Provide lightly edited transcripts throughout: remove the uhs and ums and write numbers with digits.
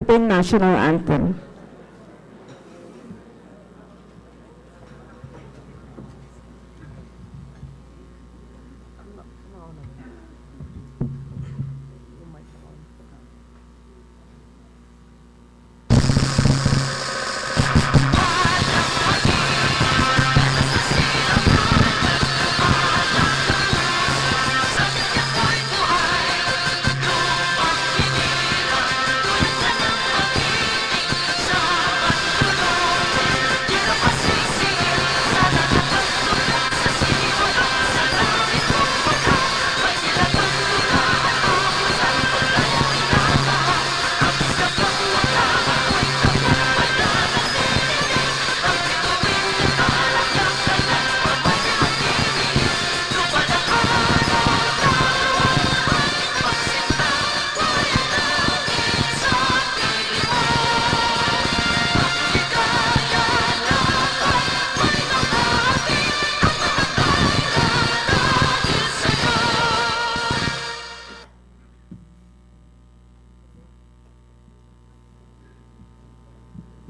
Philippine National Anthem.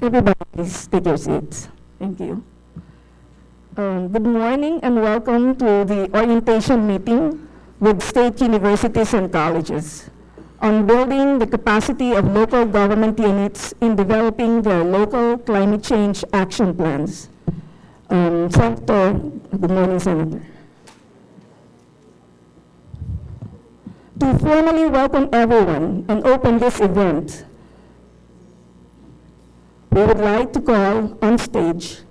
Everybody, please take your seats. Thank you. Good morning and welcome to the orientation meeting with state universities and colleges on building the capacity of local government units in developing their local climate change action plans. Senator, good morning, Senator. To formally welcome everyone and open this event, we would like to call on stage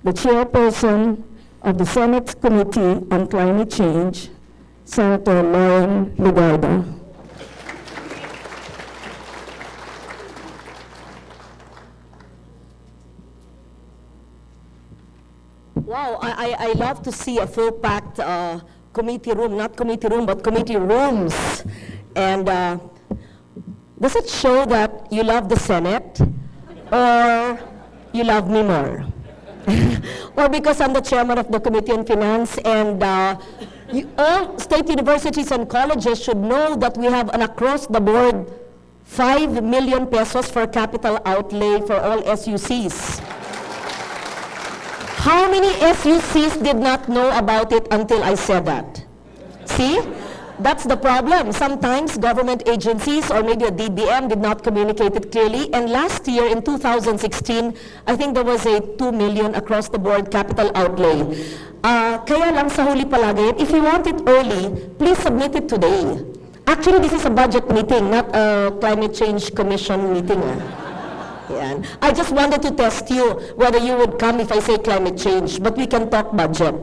the chairperson of the Senate Committee on Climate Change, Senator Lauren Lugarda. Wow, I love to see a full-packed committee room, not committee room, but committee rooms. And does it show that you love the Senate? Or you love me more? Or because I'm the chairman of the Committee on Finance, and all state universities and colleges should know that we have an across-the-board 5 million pesos for capital outlay for all SUCs. How many SUCs did not know about it until I said that? See? That's the problem. Sometimes government agencies or maybe a DBM did not communicate it clearly. And last year in 2016, I think there was a 2 million across the board capital outlay. Kaya lang sa huli palagi, if you want it early, please submit it today. Actually, this is a budget meeting, not a climate change commission meeting. Yeah. I just wanted to test you whether you would come if I say climate change, but we can talk budget.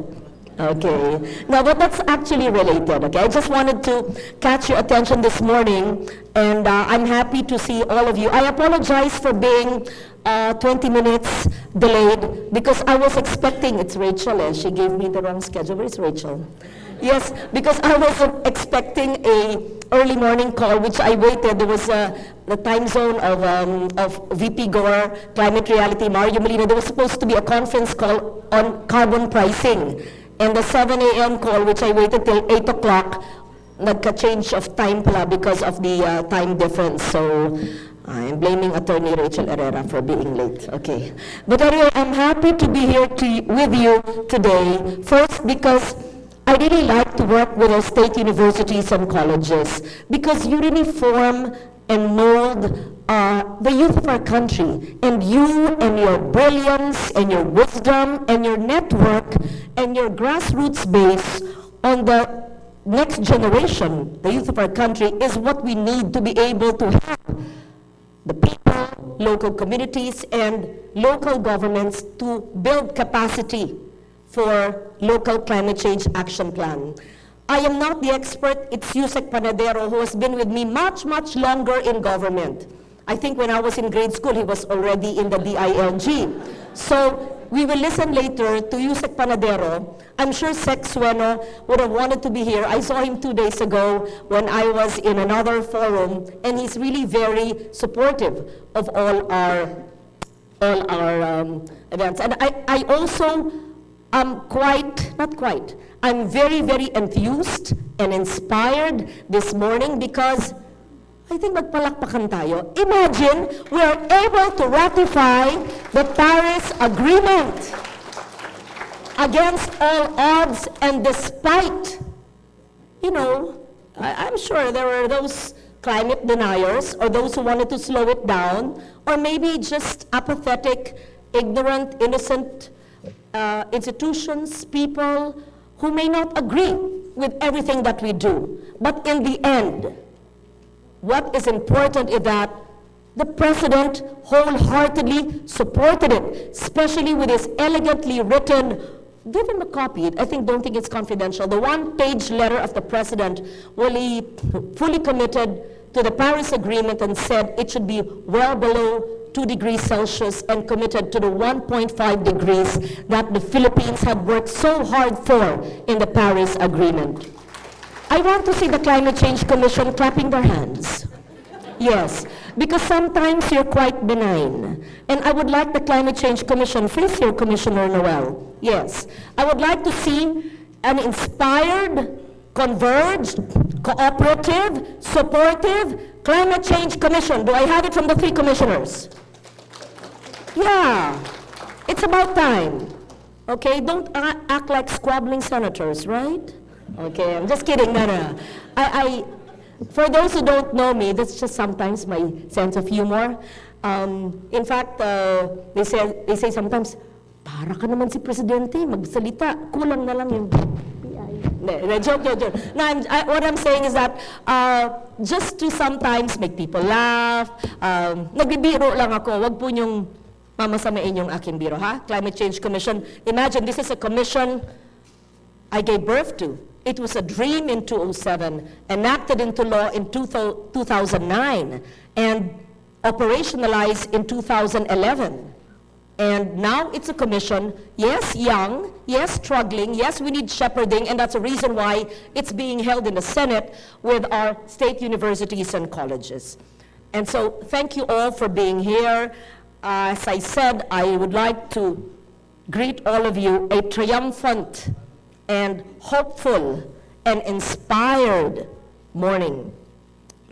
Okay. Now, but that's actually related, okay? I just wanted to catch your attention this morning, and I'm happy to see all of you. I apologize for being 20 minutes delayed, because I was expecting, it's Rachel, and she gave me the wrong schedule. Where's Rachel? Yes, because I was expecting a early morning call, which I waited. There was the time zone of VP Gore, Climate Reality, Mario Molina. There was supposed to be a conference call on carbon pricing. And the 7 a.m. call, which I waited till 8 o'clock, nagka-change of time pala because of the time difference. So I'm blaming Attorney Rachel Herrera for being late. Okay. But anyway, I'm happy to be here with you today. First, because I really like to work with our state universities and colleges, because you really form and mold the youth of our country, and you and your brilliance and your wisdom and your network and your grassroots base on the next generation, the youth of our country, is what we need to be able to help the people, local communities, and local governments to build capacity for local climate change action plan. I am not the expert. It's Yusek Panadero, who has been with me much, much longer in government. I think when I was in grade school, he was already in the DILG. So we will listen later to Yusek Panadero. I'm sure Sec Sueno would have wanted to be here. I saw him 2 days ago when I was in another forum, and he's really very supportive of all our events. And I also am I'm very, very enthused and inspired this morning, because I think magpalakpakan tayo. Imagine we are able to ratify the Paris Agreement against all odds and despite, I'm sure there were those climate deniers or those who wanted to slow it down, or maybe just apathetic, ignorant, innocent institutions, people who may not agree with everything that we do. But in the end, what is important is that the President wholeheartedly supported it, especially with his elegantly written, give him a copy, don't think it's confidential, the one-page letter of the President where he fully committed to the Paris Agreement and said it should be well below 2 degrees Celsius and committed to the 1.5 degrees that the Philippines had worked so hard for in the Paris Agreement. I want to see the Climate Change Commission clapping their hands. Yes, because sometimes you're quite benign. And I would like the Climate Change Commission, face here, Commissioner Noel. Yes, I would like to see an inspired, converged, cooperative, supportive Climate Change Commission. Do I have it from the 3 commissioners? Yeah, it's about time. Okay, don't act like squabbling senators, right? Okay, I'm just kidding, no. For those who don't know me, that's just sometimes my sense of humor. In fact, they say sometimes, para ka naman si Presidente, magsalita, kulang na lang yung joke. No, what I'm saying is that just to sometimes make people laugh, nagbibiro lang ako, wag po niyong mamasamain yung aking biro, ha? Climate Change Commission. Imagine, this is a commission I gave birth to. It was a dream in 2007, enacted into law in 2009, and operationalized in 2011. And now it's a commission, yes, young, yes, struggling, yes, we need shepherding, and that's the reason why it's being held in the Senate with our state universities and colleges. And so thank you all for being here. As I said, I would like to greet all of you a triumphant and hopeful and inspired morning.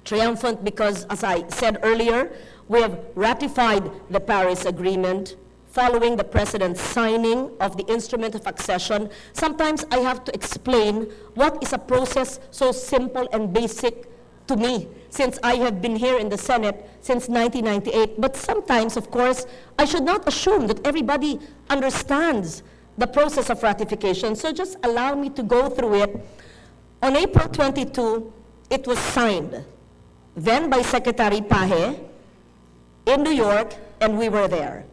Triumphant because, as I said earlier, we have ratified the Paris Agreement following the President's signing of the Instrument of Accession. Sometimes I have to explain what is a process so simple and basic to me, since I have been here in the Senate since 1998. But sometimes, of course, I should not assume that everybody understands the process of ratification. So just allow me to go through it. On April 22, it was signed, then by Secretary Pahe in New York, and we were there.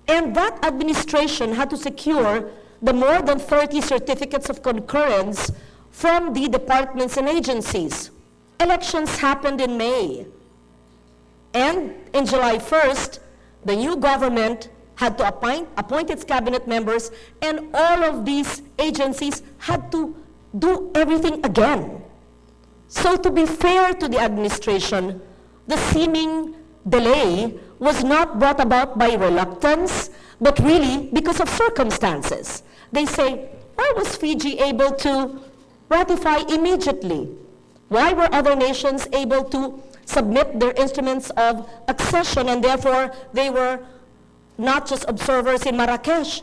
And that administration had to secure the more than 30 certificates of concurrence from the departments and agencies. Elections happened in May. And in July 1st, the new government had to appoint its cabinet members, and all of these agencies had to do everything again. So to be fair to the administration, the seeming delay was not brought about by reluctance, but really because of circumstances. They say, why was Fiji able to ratify immediately? Why were other nations able to submit their instruments of accession, and therefore they were not just observers in Marrakesh?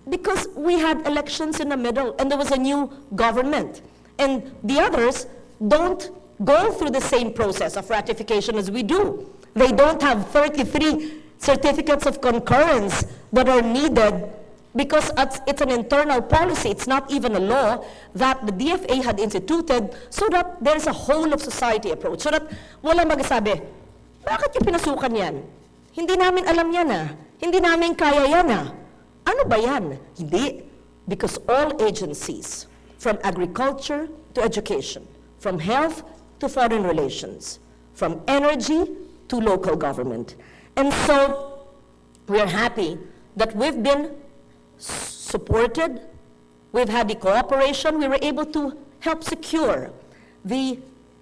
Because we had elections in the middle and there was a new government. And the others don't go through the same process of ratification as we do. They don't have 33 certificates of concurrence that are needed because it's an internal policy. It's not even a law that the DFA had instituted so that there's a whole of society approach. So that wala magsabi, bakit yung pinasukan yan? Hindi namin alam yan ah. Hindi namin kaya yan ah. Ano ba yan? Hindi. Because all agencies, from agriculture to education, from health to foreign relations, from energy to local government. And so we are happy that we've been supported, we've had the cooperation, we were able to help secure the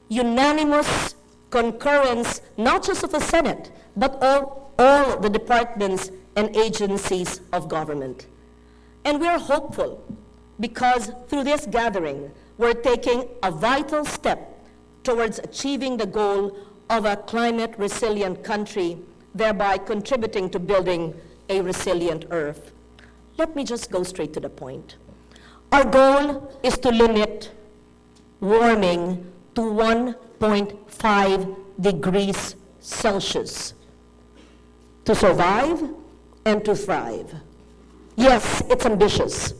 unanimous concurrence, not just of the Senate, but all the departments and agencies of government. And we are hopeful because through this gathering, we're taking a vital step towards achieving the goal of a climate-resilient country, thereby contributing to building a resilient Earth. Let me just go straight to the point. Our goal is to limit warming to 1.5 degrees Celsius to survive and to thrive. Yes, it's ambitious.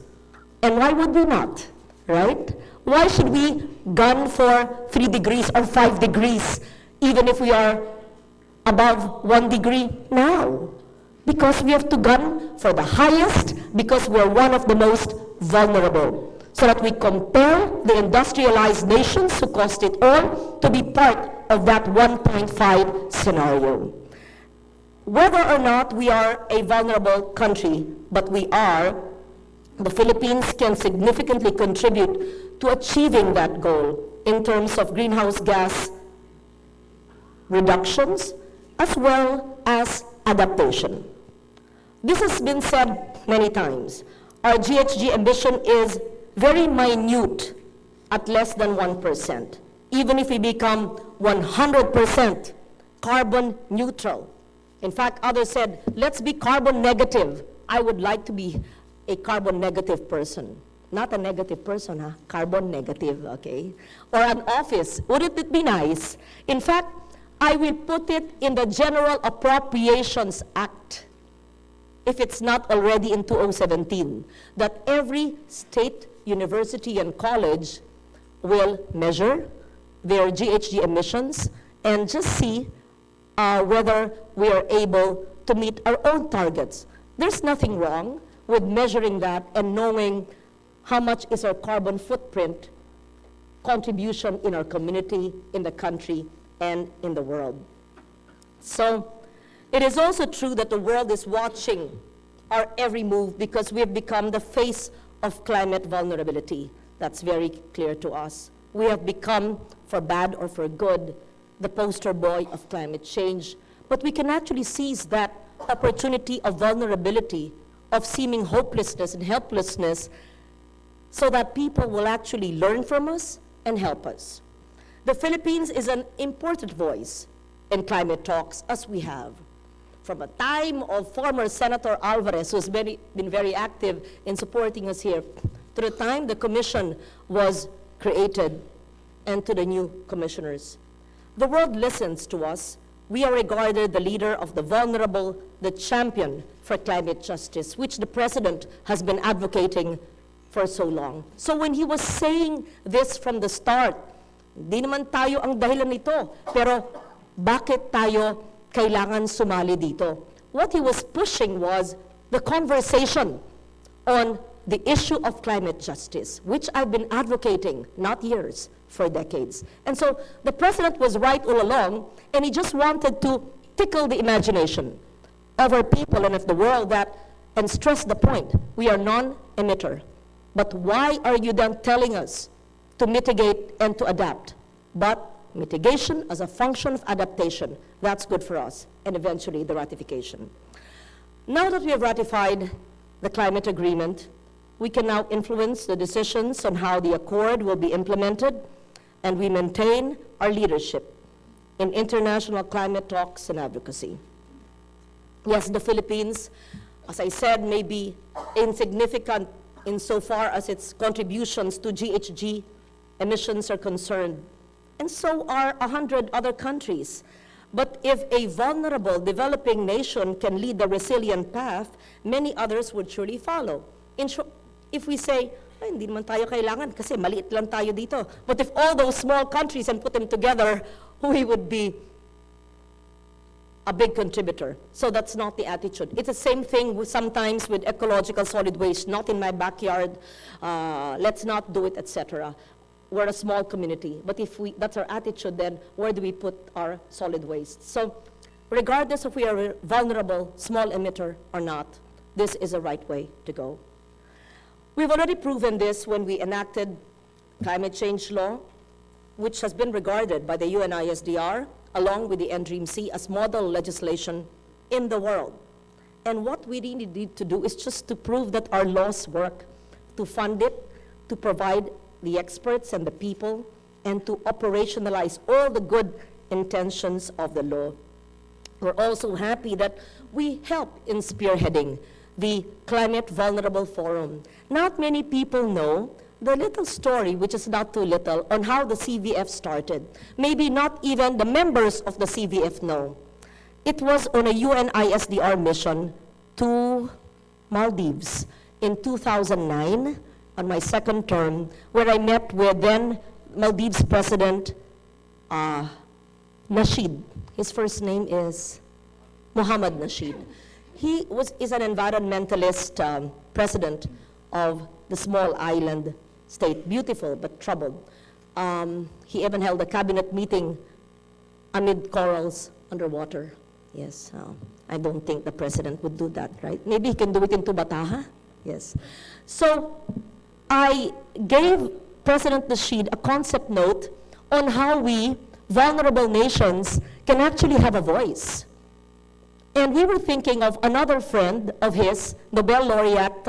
And why would we not, right? Why should we gun for 3 degrees or 5 degrees, even if we are above 1 degree now? Because we have to gun for the highest, because we're one of the most vulnerable, so that we compel the industrialized nations who caused it all to be part of that 1.5 scenario. Whether or not we are a vulnerable country, but we are, the Philippines can significantly contribute to achieving that goal in terms of greenhouse gas reductions as well as adaptation. This has been said many times. Our GHG ambition is very minute at less than 1%. Even if we become 100% carbon neutral. In fact, others said, let's be carbon negative. I would like to be a carbon negative person. Not a negative person, huh? Carbon negative, okay? Or an office. Wouldn't it be nice? In fact, I will put it in the General Appropriations Act, if it's not already in 2017, that every state, university, and college will measure their GHG emissions and just see whether we are able to meet our own targets. There's nothing wrong with measuring that and knowing how much is our carbon footprint contribution in our community, in the country, and in the world. So it is also true that the world is watching our every move because we have become the face of climate vulnerability. That's very clear to us. We have become, for bad or for good, the poster boy of climate change. But we can actually seize that opportunity of vulnerability, of seeming hopelessness and helplessness, so that people will actually learn from us and help us. The Philippines is an important voice in climate talks, as we have. From a time of former Senator Alvarez, who's been very active in supporting us here, to the time the commission was created, and to the new commissioners. The world listens to us. We are regarded the leader of the vulnerable, the champion for climate justice, which the president has been advocating for so long. So when he was saying this from the start, di naman tayo ang dahilan nito, pero bakit tayo kailangan sumali dito? What he was pushing was the conversation on the issue of climate justice, which I've been advocating, not years, for decades. And so the president was right all along, and he just wanted to tickle the imagination of our people and of the world and stress the point, we are non-emitter. But why are you then telling us to mitigate and to adapt? But mitigation as a function of adaptation, that's good for us, and eventually the ratification. Now that we have ratified the climate agreement, we can now influence the decisions on how the accord will be implemented, and we maintain our leadership in international climate talks and advocacy. Yes, the Philippines, as I said, may be insignificant insofar as its contributions to GHG emissions are concerned, and so are 100 other countries. But if a vulnerable developing nation can lead the resilient path, many others would surely follow. If we say, ay, hindi naman tayo kailangan kasi maliit lang tayo dito. But if all those small countries and put them together, we would be a big contributor. So that's not the attitude. It's the same thing sometimes with ecological solid waste, not in my backyard, let's not do it, etc. We're a small community, but if that's our attitude, then where do we put our solid waste? So regardless if we are a vulnerable, small emitter or not, this is the right way to go. We've already proven this when we enacted climate change law, which has been regarded by the UNISDR, along with the NDREAM-C, as model legislation in the world. And what we really need to do is just to prove that our laws work, to fund it, to provide the experts and the people and to operationalize all the good intentions of the law. We're also happy that we help in spearheading the Climate Vulnerable Forum. Not many people know the little story, which is not too little, on how the CVF started. Maybe not even the members of the CVF know. It was on a UN ISDR mission to Maldives in 2009, on my second term, where I met with then Maldives President Nasheed. His first name is Mohammed Nasheed. He is an environmentalist president of the small island state, beautiful but troubled. He even held a cabinet meeting amid corals underwater. Yes, I don't think the president would do that, right? Maybe he can do it in Tubataha. Yes. So I gave President Nasheed a concept note on how we, vulnerable nations, can actually have a voice. And we were thinking of another friend of his, Nobel laureate,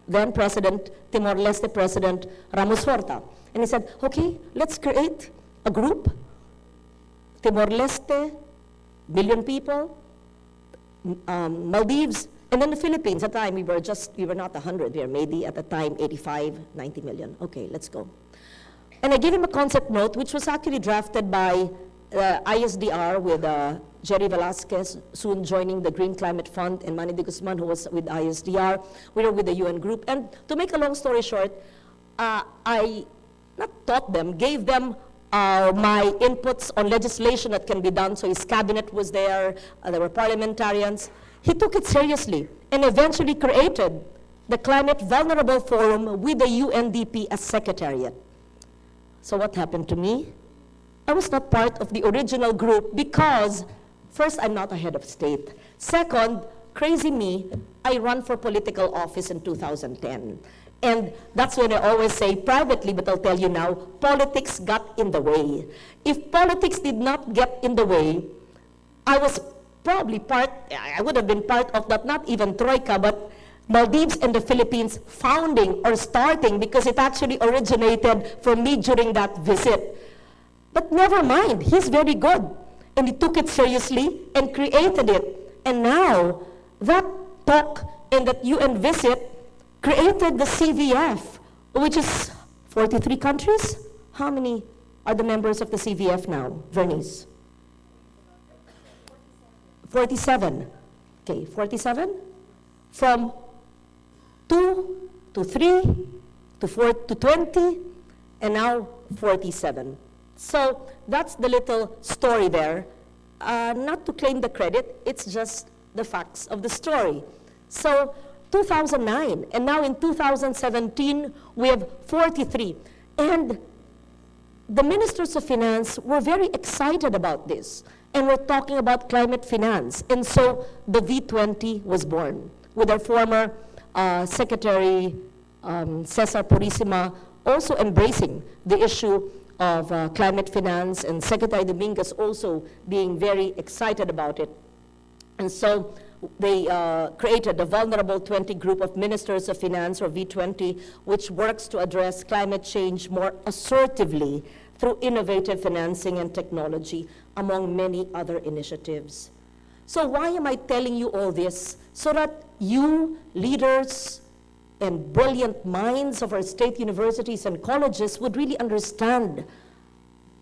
then President, Timor-Leste President Ramos Horta. And he said, okay, let's create a group, Timor-Leste, billion people, Maldives, and then the Philippines. At the time, we were not 100, we were maybe at the time 85, 90 million. Okay, let's go. And I gave him a concept note, which was actually drafted by ISDR with Jerry Velasquez, soon joining the Green Climate Fund, and Manny de Guzman, who was with ISDR. We were with the UN group. And to make a long story short, I not taught them, gave them my inputs on legislation that can be done. So his cabinet was there, there were parliamentarians. He took it seriously and eventually created the Climate Vulnerable Forum with the UNDP as secretariat. So what happened to me? I was not part of the original group because, first, I'm not a head of state. Second, crazy me, I ran for political office in 2010. And that's when I always say privately, but I'll tell you now, politics got in the way. If politics did not get in the way, I was probably I would have been part of that, not even Troika, but Maldives and the Philippines founding or starting, because it actually originated from me during that visit. But never mind, he's very good. And he took it seriously and created it. And now, that talk and that UN visit created the CVF, which is 43 countries. How many are the members of the CVF now, Vernice? 47. Okay, 47? From 2 to 3 to 4 to 20, and now 47. So that's the little story there. Not to claim the credit, it's just the facts of the story. So 2009, and now in 2017, we have 43. And the ministers of finance were very excited about this. And we're talking about climate finance. And so the V20 was born with our former Secretary Cesar Purisima also embracing the issue of climate finance, and Secretary Dominguez also being very excited about it. And so they created the Vulnerable 20 Group of Ministers of Finance, or V20, which works to address climate change more assertively through innovative financing and technology, among many other initiatives. So why am I telling you all this? So that you, leaders and brilliant minds of our state universities and colleges, would really understand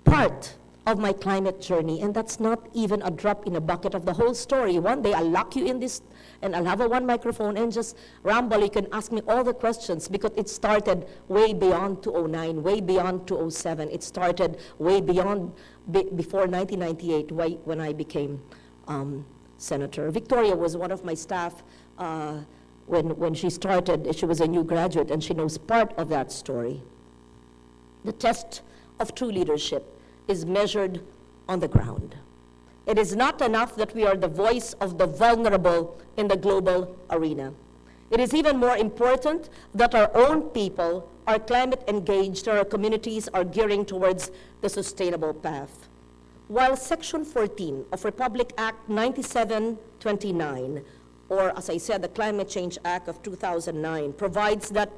part of my climate journey. And that's not even a drop in a bucket of the whole story. One day I'll lock you in this, and I'll have a one microphone and just ramble. You can ask me all the questions, because it started way beyond 2009, way beyond 2007. It started way beyond, before 1998, when I became senator. Victoria was one of my staff when she started. She was a new graduate, and she knows part of that story. The test of true leadership is measured on the ground. It is not enough that we are the voice of the vulnerable in the global arena. It is even more important that our own people are climate engaged, and our communities are gearing towards the sustainable path. While Section 14 of Republic Act 9729, or as I said, the Climate Change Act of 2009, provides that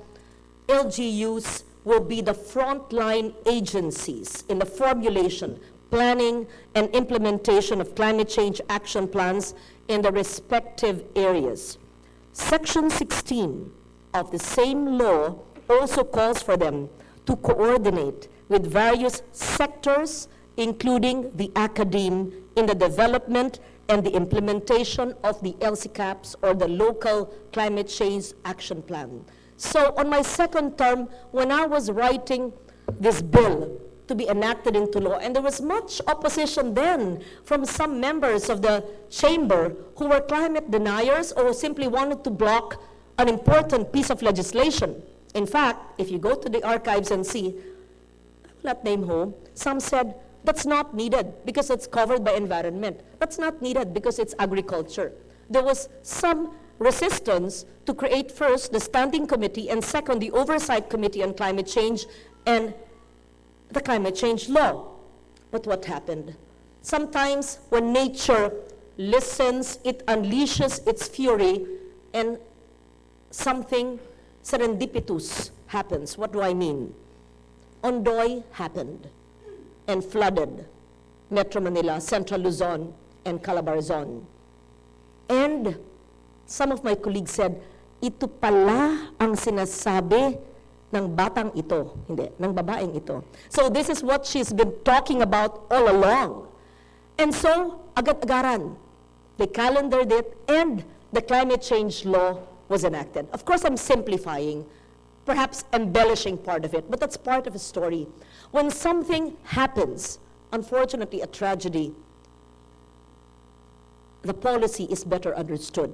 LGUs will be the frontline agencies in the formulation, planning, and implementation of climate change action plans in the respective areas. Section 16 of the same law also calls for them to coordinate with various sectors, including the academe, in the development and the implementation of the LCCAPs, or the Local Climate Change Action Plan. So on my second term, when I was writing this bill to be enacted into law, and there was much opposition then from some members of the chamber who were climate deniers or who simply wanted to block an important piece of legislation. In fact, if you go to the archives and see, I will not name whom, some said, that's not needed because it's covered by environment. That's not needed because it's agriculture. There was some resistance to create first the standing committee and second the oversight committee on climate change and the climate change law. But what happened? Sometimes when nature listens, it unleashes its fury and something serendipitous happens. What do I mean? Ondoy happened and flooded Metro Manila, Central Luzon, and Calabarzon. And some of my colleagues said, ito pala ang sinasabi ng batang ito. Hindi, ng babaeng ito. So this is what she's been talking about all along. And so, agad-agaran, they calendared it, and the climate change law was enacted. Of course, I'm simplifying, perhaps embellishing part of it, but that's part of a story. When something happens, unfortunately a tragedy, the policy is better understood.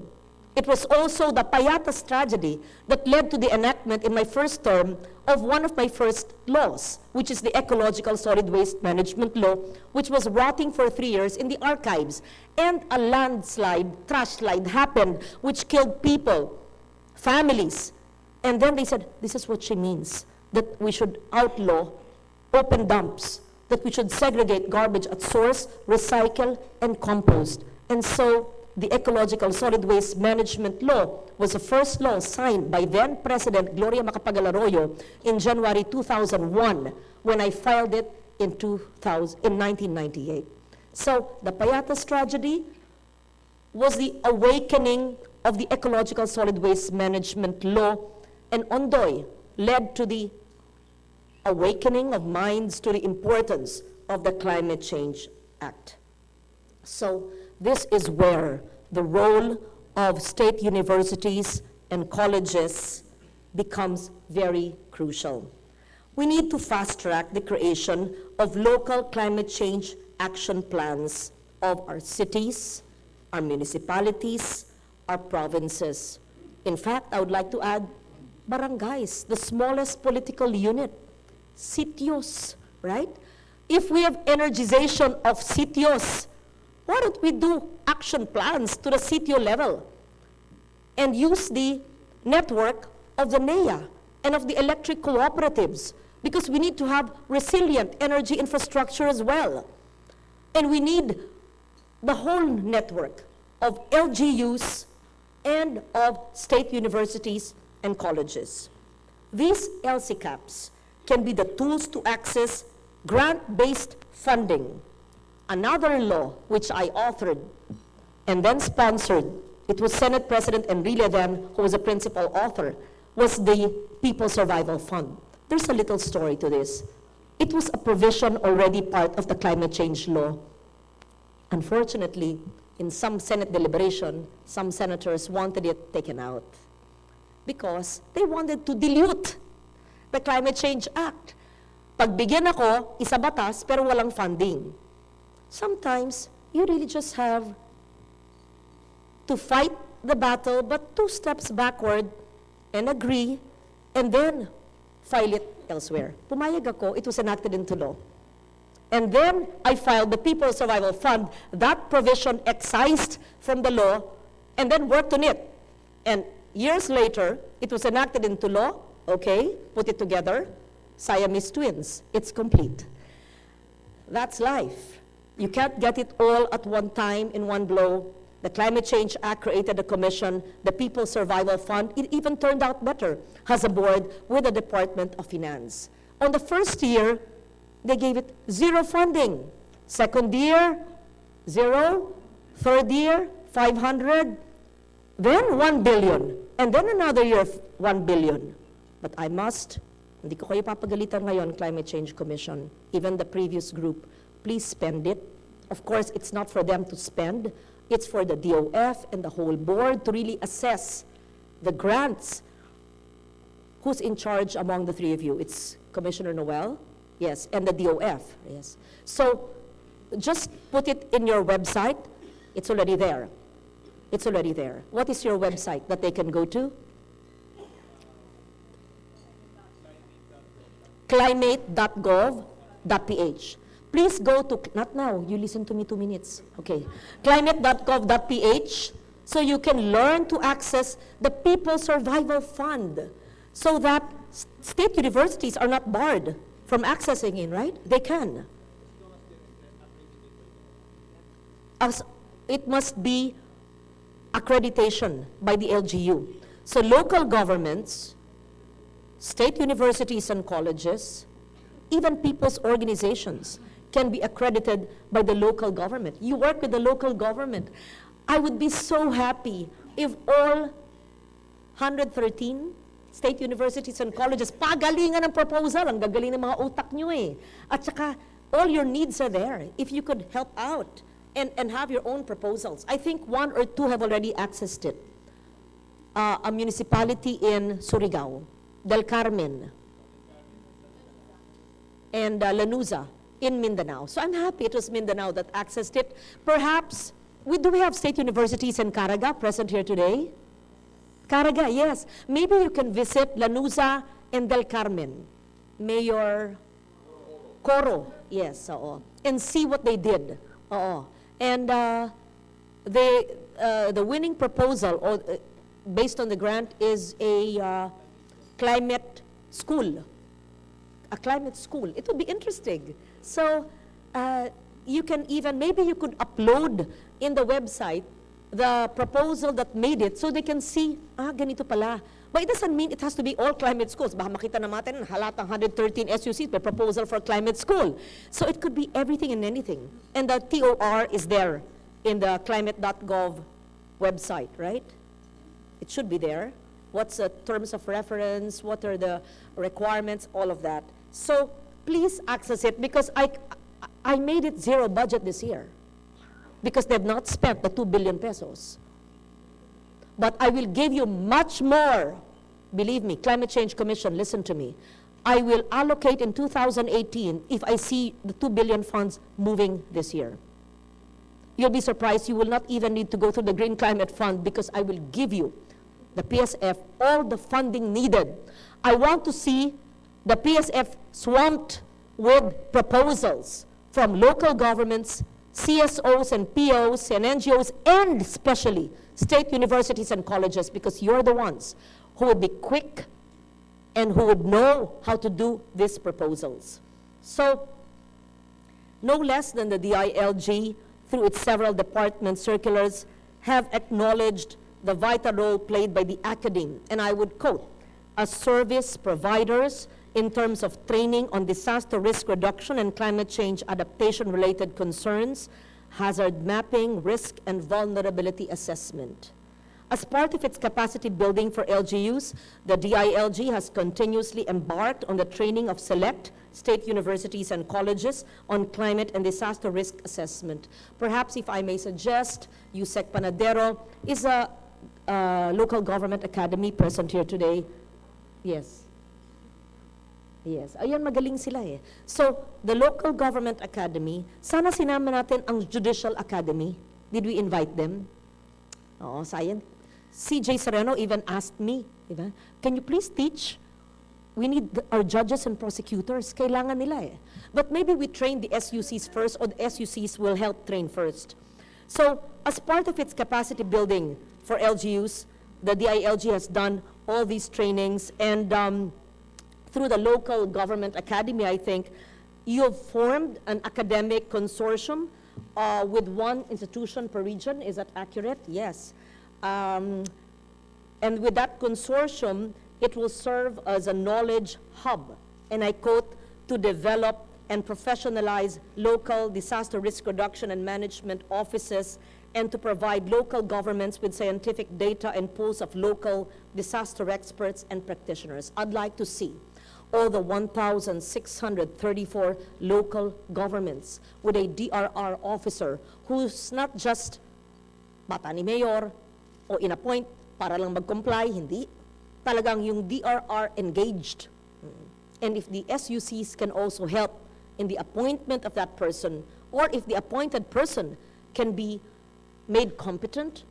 It was also the Payatas tragedy that led to the enactment in my first term of one of my first laws, which is the Ecological Solid Waste Management Law, which was rotting for 3 years in the archives. And a landslide, trash slide happened, which killed people, families. And then they said, this is what she means, that we should outlaw open dumps, that we should segregate garbage at source, recycle, and compost. And so the Ecological Solid Waste Management Law was the first law signed by then President Gloria Macapagal-Arroyo in January 2001, when I filed it in 1998. So the Payatas tragedy was the awakening of the Ecological Solid Waste Management Law, and Ondoy led to the awakening of minds to the importance of the Climate Change Act. So this is where the role of state universities and colleges becomes very crucial. We need to fast-track the creation of local climate change action plans of our cities, our municipalities, our provinces. In fact, I would like to add barangays, the smallest political unit, sitios, right? If we have energization of sitios, why don't we do action plans to the sitio level and use the network of the NEA and of the electric cooperatives, because we need to have resilient energy infrastructure as well. And we need the whole network of LGUs and of state universities and colleges. These LCCAPs can be the tools to access grant-based funding. Another law which I authored and then sponsored, it was Senate President Enrile then who was a principal author, was the People Survival Fund. There's a little story to this. It was a provision already part of the climate change law. Unfortunately, in some Senate deliberation, some senators wanted it taken out because they wanted to dilute the Climate Change Act. Pagbigyan ako, isa batas, pero walang funding. Sometimes, you really just have to fight the battle, but 2 steps backward and agree, and then file it elsewhere. Pumayag ako, it was enacted into law. And then I filed the People Survival Fund, that provision excised from the law, and then worked on it. And years later, it was enacted into law, okay, put it together, Siamese twins, it's complete. That's life. You can't get it all at one time in one blow, The Climate Change Act created a commission, the People's Survival Fund. It even turned out better, has a board with the Department of Finance. On the first year, they gave it 0 funding. Second year, 0. Third year, 500. Then 1 billion. And then another year, 1 billion. But I must, hindi ko kayo papagalitan ngayon, Climate Change Commission, even the previous group, please spend it. Of course, it's not for them to spend. It's for the DOF and the whole board to really assess the grants. Who's in charge among the three of you? It's Commissioner Noel, yes, and the DOF, yes. So just put it in your website. It's already there. It's already there. What is your website that they can go to? climate.gov.ph. Please go to, not now, you listen to me 2 minutes. Okay. Climate.gov.ph, so you can learn to access the People's Survival Fund so that state universities are not barred from accessing it, right? They can. As it must be accreditation by the LGU. So local governments, state universities and colleges, even people's organizations can be accredited by the local government. You work with the local government. I would be so happy if all 113 state universities and colleges, pagalingan ng proposal, ang gagaling ng mga utak nyo eh. At saka, all your needs are there. If you could help out and have your own proposals. I think 1 or 2 have already accessed it. A municipality in Surigao, Del Carmen, and Lanuza in Mindanao. So I'm happy it was Mindanao that accessed it. Perhaps, do we have state universities in Caraga present here today? Caraga, yes. Maybe you can visit Lanuza and Del Carmen. Mayor Coro, yes, oo. And see what they did. Oo. And the winning proposal, or based on the grant, is a climate school. A climate school. It would be interesting. So you can even, maybe you could upload in the website the proposal that made it so they can see, ganito pala. But it doesn't mean it has to be all climate schools. Baka makita naman halatang 113 SUCs may proposal for climate school. So it could be everything and anything. And the TOR is there in the climate.gov website, right? It should be there. What's the terms of reference? What are the requirements? All of that. So please access it, because I made it 0 budget this year because they've not spent the 2 billion pesos. But I will give you much more. Believe me, Climate Change Commission, listen to me. I will allocate in 2018 if I see the 2 billion funds moving this year. You'll be surprised. You will not even need to go through the Green Climate Fund because I will give you, the PSF, all the funding needed. I want to see the PSF swamped with proposals from local governments, CSOs and POs and NGOs, and especially state universities and colleges, because you're the ones who would be quick and who would know how to do these proposals. So, no less than the DILG, through its several department circulars, have acknowledged the vital role played by the academe, and I would quote, as service providers in terms of training on disaster risk reduction and climate change adaptation-related concerns, hazard mapping, risk and vulnerability assessment. As part of its capacity building for LGUs, the DILG has continuously embarked on the training of select state universities and colleges on climate and disaster risk assessment. Perhaps, if I may suggest, USEC Panadero is a local government academy present here today. Yes. Yes. Ayan, magaling sila eh. So, the local government academy, sana sinama natin ang judicial academy. Did we invite them? Oo, sayang. CJ Sereno even asked me, diba? Can you please teach? We need our judges and prosecutors. Kailangan nila eh. But maybe we train the SUCs first, or the SUCs will help train first. So, as part of its capacity building for LGUs, the DILG has done all these trainings, and through the local government academy, I think, you have formed an academic consortium with one institution per region. Is that accurate? Yes. And with that consortium, it will serve as a knowledge hub, and I quote, to develop and professionalize local disaster risk reduction and management offices, and to provide local governments with scientific data and pools of local disaster experts and practitioners. I'd like to see all the 1,634 local governments with a DRR officer who's not just bata ni mayor o inappoint para lang mag-comply, hindi. Talagang yung DRR engaged. And if the SUCs can also help in the appointment of that person, or if the appointed person can be made competent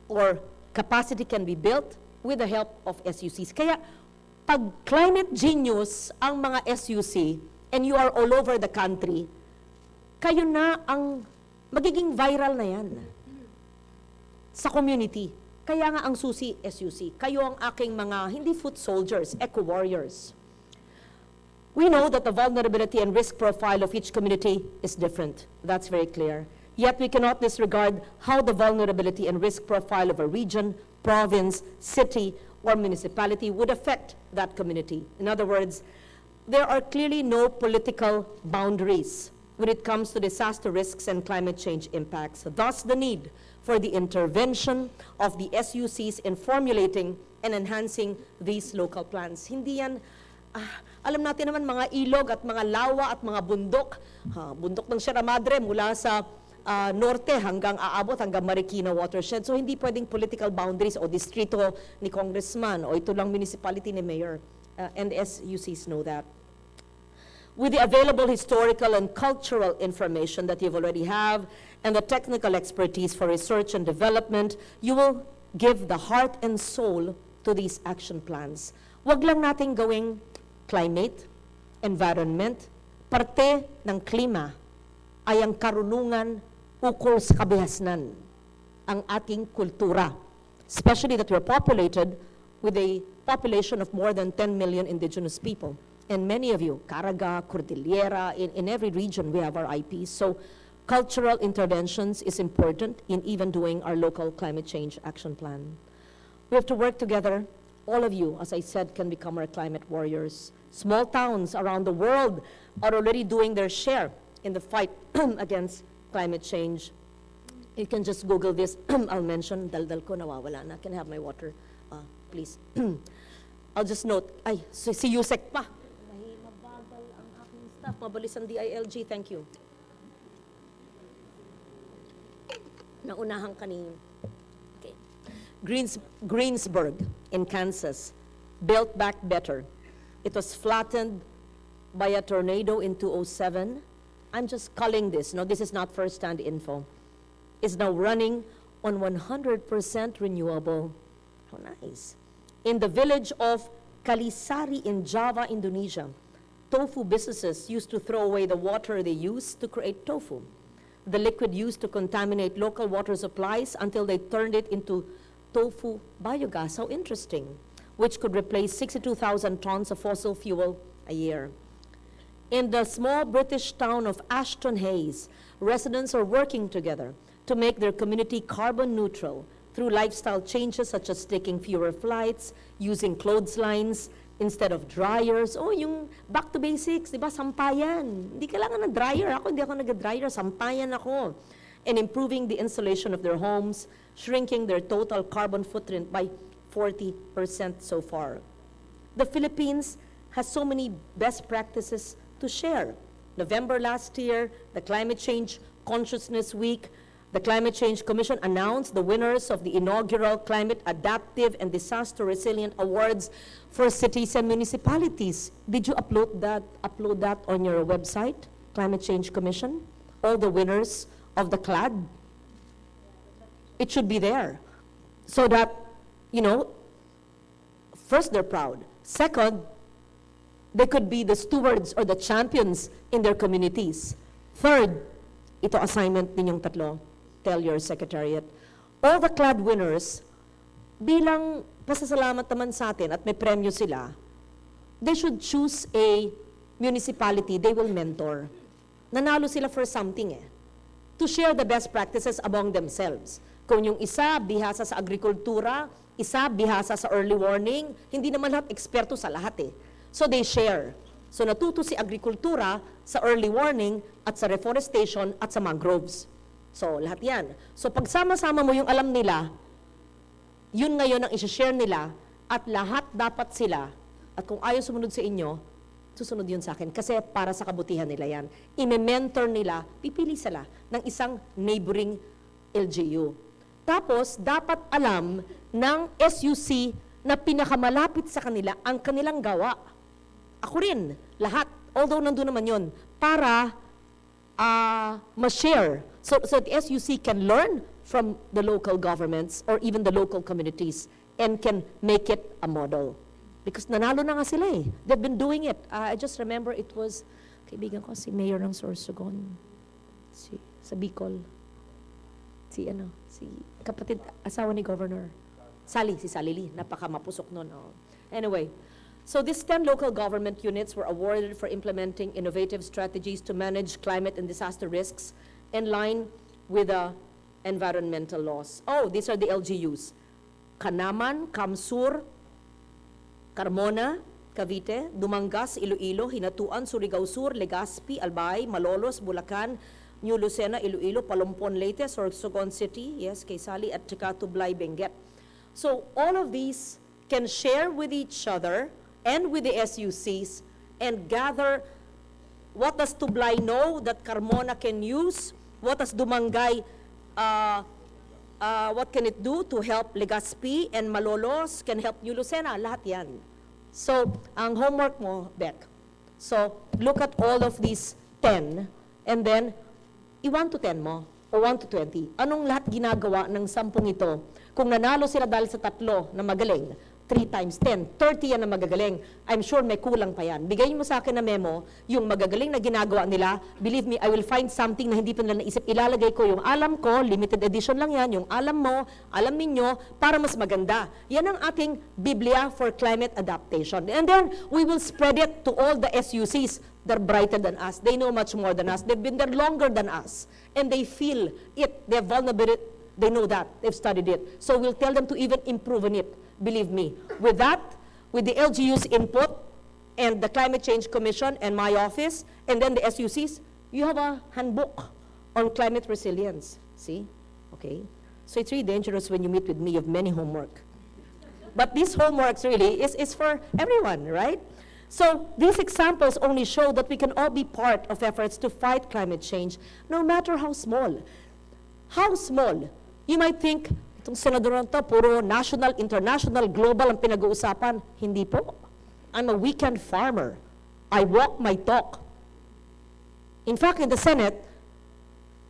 or capacity can be built with the help of SUCs. Kaya pag climate genius ang mga SUC and you are all over the country, kayo na ang magiging viral na yan sa community. Kaya nga ang susi, SUC, kayo ang aking mga, hindi foot soldiers, eco-warriors. We know that the vulnerability and risk profile of each community is different. That's very clear. Yet we cannot disregard how the vulnerability and risk profile of a region, province, city, or municipality would affect that community. In other words, there are clearly no political boundaries when it comes to disaster risks and climate change impacts. Thus, the need for the intervention of the SUCs in formulating and enhancing these local plans. Hindi yan, alam natin naman mga ilog at mga lawa at mga bundok, bundok ng Sierra Madre mula sa norte hanggang aabot hanggang Marikina watershed. So hindi pwedeng political boundaries o distrito ni congressman o ito lang municipality ni mayor. And SUCs know that. With the available historical and cultural information that you already have and the technical expertise for research and development, you will give the heart and soul to these action plans. Wag lang nating gawing climate, environment, parte ng klima ay ang karunungan ukol sa kabihasnan, ang ating kultura. Especially that we're populated with a population of more than 10 million indigenous people. And many of you, Caraga, Cordillera, in every region we have our IPs. So cultural interventions is important in even doing our local climate change action plan. We have to work together. All of you, as I said, can become our climate warriors. Small towns around the world are already doing their share in the fight against climate change. You can just Google this. I'll mention, daldal ko nawawala na. Can I have my water, please? I'll just note, ay, si Yusek pa. Mabagal ang aking staff. Mabalis ang DILG. Thank you. Naunahan kanina. Okay. Greensburg in Kansas, built back better. It was flattened by a tornado in 2007. I'm just culling this. No, this is not first-hand info. It's now running on 100% renewable. How nice. In the village of Kalisari in Java, Indonesia, tofu businesses used to throw away the water they used to create tofu. The liquid used to contaminate local water supplies until they turned it into tofu biogas. How interesting. Which could replace 62,000 tons of fossil fuel a year. In the small British town of Ashton Hayes, residents are working together to make their community carbon neutral through lifestyle changes such as taking fewer flights, using clotheslines instead of dryers. Oh, yung back to basics, di ba? Sampayan. Hindi kailangan ng dryer. Hindi ako nag-dryer. Sampayan ako. And improving the insulation of their homes, shrinking their total carbon footprint by 40% so far. The Philippines has so many best practices to share. November last year, the Climate Change Consciousness Week, the Climate Change Commission announced the winners of the inaugural Climate Adaptive and Disaster Resilient Awards for cities and municipalities. Did you upload that on your website, Climate Change Commission? All the winners of the CLAD? It should be there. So that, you know, first, they're proud. Second, they could be the stewards or the champions in their communities. Third, ito assignment ninyong tatlo, tell your secretariat. All the CLAD winners, bilang pasasalamat naman sa atin at may premyo sila, they should choose a municipality they will mentor. Nanalo sila for something eh. to share the best practices among themselves. Kung yung isa bihasa sa agrikultura, isa bihasa sa early warning, hindi naman lahat eksperto sa lahat eh. So they share. So natuto si agrikultura sa early warning at sa reforestation at sa mangroves. So lahat yan. So pagsama-sama mo yung alam nila, yun ngayon ang isi-share nila at lahat dapat sila, at kung ayaw sumunod sa inyo, susunod yun sa akin. Kasi para sa kabutihan nila yan. I-mentor nila, pipili sila ng isang neighboring LGU. Tapos, dapat alam ng SUC na pinakamalapit sa kanila ang kanilang gawa. Ako rin, lahat. Although nandun naman yun, para ma-share. So the SUC can learn from the local governments or even the local communities and can make it a model. Because nanalo na nga sila eh. They've been doing it. I just remember it was, kaibigan ko, si Mayor ng Sorsogon, sa Bicol. Si kapatid, asawa ni Governor. Si Sally Lee, napaka-mapusok nun. Oh. Anyway, so these 10 local government units were awarded for implementing innovative strategies to manage climate and disaster risks in line with the environmental laws. Oh, these are the LGUs. Kanaman, Kamsur, Carmona, Cavite, Dumangas, Iloilo, Hinatuan, Surigao Sur, Legazpi, Albay, Malolos, Bulacan, New Lucena, Iloilo, Palompon, Leyte, Sorsogon City, yes, Quezali, at saka Tublay, Benguet. So all of these can share with each other and with the SUCs and gather what does Tublay know that Carmona can use, what does Dumangay, what can it do to help Legazpi and Malolos, can help New Lucena, lahat yan. So, ang homework mo, Beck, so look at all of these 10 and then i-1 to 10 mo o 1 to 20. Anong lahat ginagawa ng 10 ito? Kung nanalo sila dahil sa 3 na magaling, 3 times 10, 30 yan na magagaling. I'm sure may kulang pa yan. Bigay mo sa akin na memo, yung magagaling na ginagawa nila, believe me, I will find something na hindi pa nila naisip. Ilalagay ko yung alam ko, limited edition lang yan, yung alam mo, alam ninyo, para mas maganda. Yan ang ating Biblia for climate adaptation. And then, we will spread it to all the SUCs. They're brighter than us. They know much more than us. They've been there longer than us. And they feel it. They're vulnerable. They know that. They've studied it. So we'll tell them to even improve on it. Believe me. With that, with the LGU's input, and the Climate Change Commission, and my office, and then the SUCs, you have a handbook on climate resilience. See? Okay? So it's really dangerous when you meet with me. You have many homework. But these homeworks really is for everyone, right? So these examples only show that we can all be part of efforts to fight climate change, no matter how small. How small? You might think, itong senador na to, puro national, international, global ang pinag-uusapan. Hindi po. I'm a weekend farmer. I walk my talk. In fact, in the Senate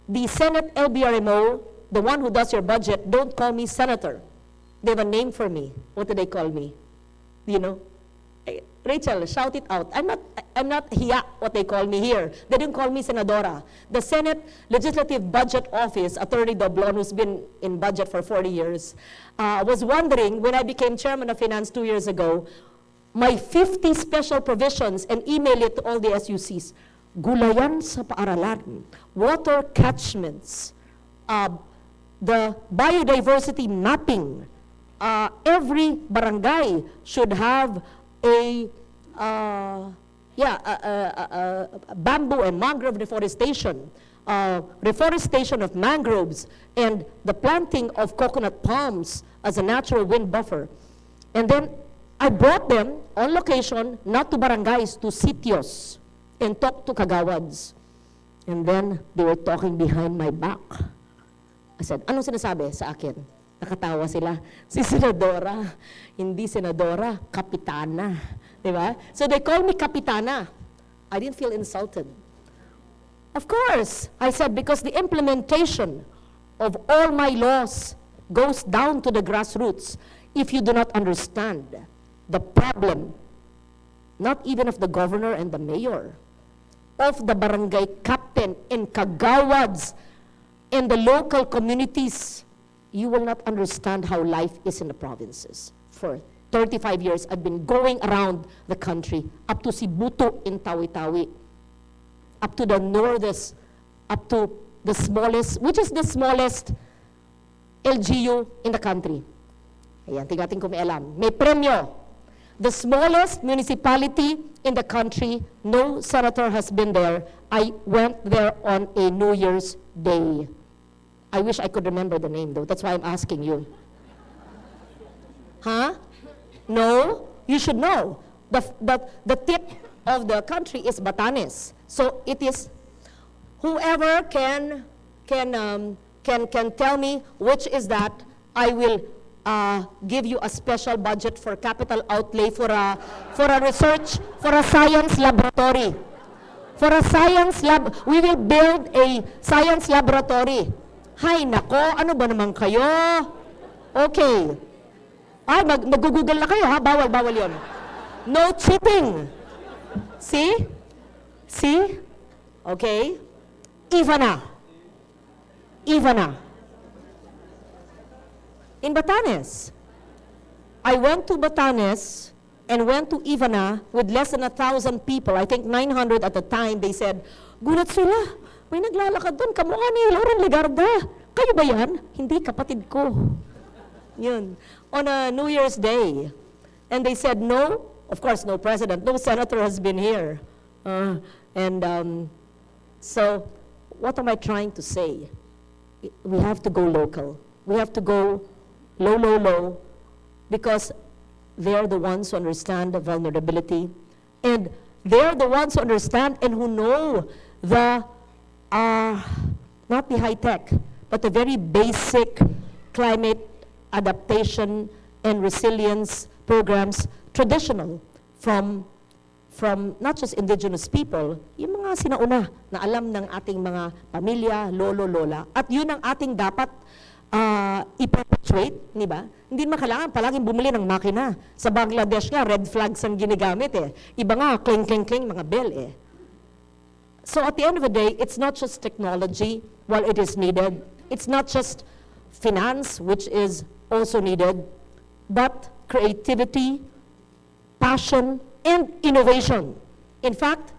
LBRMO, the one who does your budget, don't call me senator. They have a name for me. What do they call me? You know? Rachel, shout it out. I'm not hiya, what they call me here. They didn't call me senadora. The Senate Legislative Budget Office, Attorney Doblon, who's been in budget for 40 years, was wondering when I became chairman of finance 2 years ago, my 50 special provisions, and email it to all the SUCs. Gulayan sa paaralan, water catchments, the biodiversity mapping. Every barangay should have a bamboo and mangrove reforestation, reforestation of mangroves, and the planting of coconut palms as a natural wind buffer. And then I brought them on location, not to barangays, to sitios, and talked to kagawads. And then they were talking behind my back. I said, anong sinasabi sa akin? Nakatawa sila. Si Senadora, hindi Senadora, Kapitana. Diba? So they call me Kapitana. I didn't feel insulted. Of course, I said, because the implementation of all my laws goes down to the grassroots. If you do not understand the problem, not even of the governor and the mayor, of the barangay captain and kagawads and the local communities, you will not understand how life is in the provinces. For 35 years, I've been going around the country, up to Sibuto in Tawi-Tawi, up to the northest, up to the smallest, which is the smallest LGU in the country. Ayan, tingnan kung may alam. May premyo. The smallest municipality in the country, no senator has been there. I went there on a New Year's Day. I wish I could remember the name though. That's why I'm asking you. Huh? No? You should know. The tip of the country is Batanes. So it is, whoever can tell me which is that, I will give you a special budget for capital outlay for a research, for a science laboratory. For a science lab, we will build a science laboratory. Hay nako, ano ba naman kayo? Okay. Ay, mag-google na kayo ha, bawal yon. No cheating. See? See? Okay? Ivana. In Batanes. I went to Batanes and went to Ivana with less than 1,000 people. I think 900 at the time. They said, gulat sila. May naglalakad doon. Kamukha ni Lauren Legarda. Kayo ba yan? Hindi, kapatid ko. Yun. On a New Year's Day. And they said, no. Of course, no president. No senator has been here. So, what am I trying to say? We have to go local. We have to go low, because they're the ones who understand the vulnerability, and they're the ones who understand and who know the, not the high-tech, but the very basic climate adaptation and resilience programs, traditional, from not just indigenous people, yung mga sinauna na alam ng ating mga pamilya, lolo, lola, at yun ang ating dapat i-perpetuate, di ba? Hindi naman kailangan palaging bumili ng makina. Sa Bangladesh nga, red flags ang ginagamit eh. Iba nga, cling, mga bell eh. So at the end of the day, it's not just technology, while it is needed. It's not just finance, which is also needed, but creativity, passion, and innovation. In fact,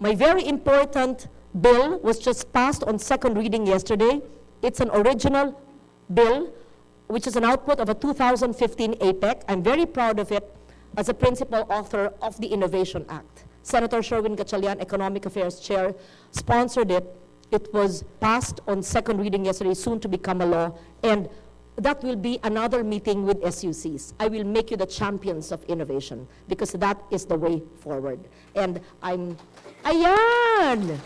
my very important bill was just passed on second reading yesterday. It's an original bill, which is an output of a 2015 APEC. I'm very proud of it as a principal author of the Innovation Act. Senator Sherwin Gatchalian, Economic Affairs Chair, sponsored it. It was passed on second reading yesterday, soon to become a law, and that will be another meeting with SUCs. I will make you the champions of innovation, because that is the way forward. And ayan!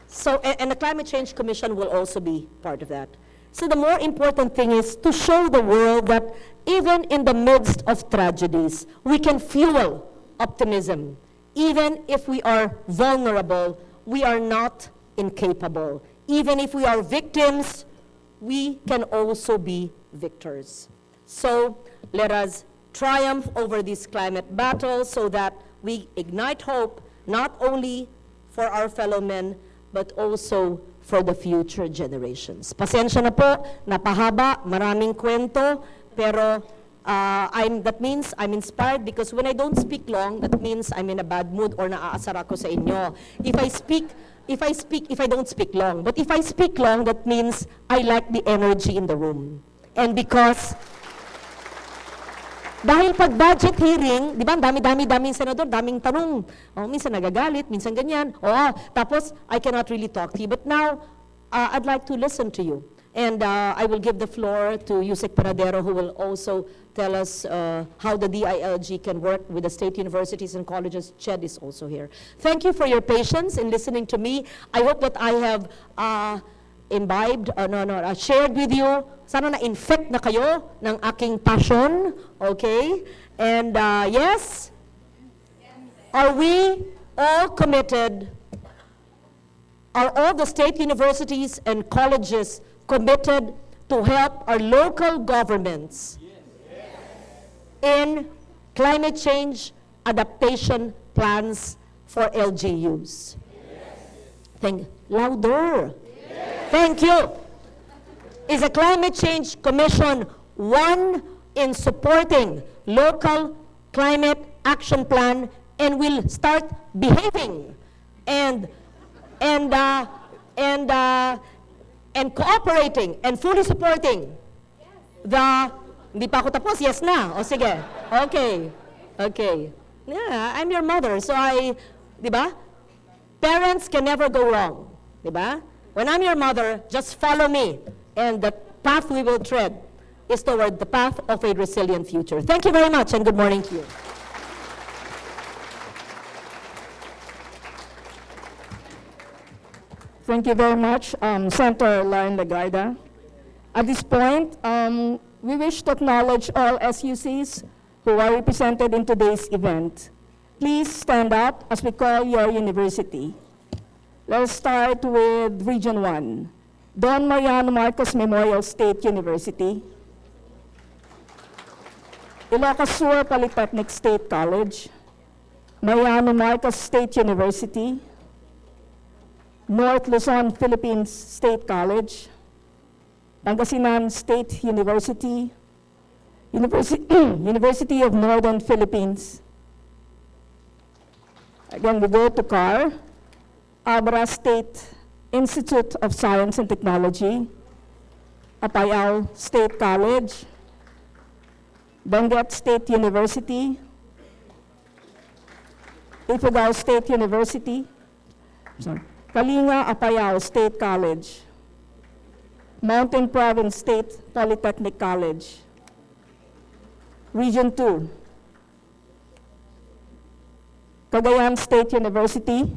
So, and the Climate Change Commission will also be part of that. So the more important thing is to show the world that even in the midst of tragedies, we can fuel optimism. Even if we are vulnerable, we are not incapable. Even if we are victims, we can also be victors. So let us triumph over this climate battle so that we ignite hope, not only for our fellow men, but also for the future generations. Pasensya na po, napahaba, maraming kwento, pero that means I'm inspired, because when I don't speak long, that means I'm in a bad mood or naaasar ako sa inyo. If I don't speak long, but if I speak long, that means I like the energy in the room. And because dahil pag budget hearing, di ba, daming senador, daming tanong. Oh, minsan nagagalit, minsan ganyan. Tapos I cannot really talk to you. But now, I'd like to listen to you. And I will give the floor to Yusek Panadero, who will also tell us how the DILG can work with the state universities and colleges. Ched is also here. Thank you for your patience in listening to me. I hope that I have shared with you. Sana na-infect na kayo ng aking passion. Okay? And yes? Are we all committed? Are all the state universities and colleges committed to help our local governments in climate change adaptation plans for LGUs? Louder. Thank you. Is a Climate Change Commission one in supporting local climate action plan and will start behaving and and, uh, and, uh, and cooperating and fully supporting the, hindi pa ako tapos, yes na, o sige, okay, okay. Yeah, I'm your mother, so di ba? Parents can never go wrong, di ba? When I'm your mother, just follow me, and the path we will tread is toward the path of a resilient future. Thank you very much, and good morning to you. Thank you very much, Senator Lauren Legarda. At this point, we wish to acknowledge all SUCs who are represented in today's event. Please stand up as we call your university. Let's start with Region 1, Don Mariano Marcos Memorial State University, Ilocos Sur Polytechnic State College, Mariano Marcos State University, North Luzon Philippines State College, Pangasinan State University, University of Northern Philippines. Again, we go to CAR, Abra State Institute of Science and Technology, Apayao State College, Benguet State University, Ifugao State University, Kalinga Apayao State College, Mountain Province State Polytechnic College, Region 2, Cagayan State University,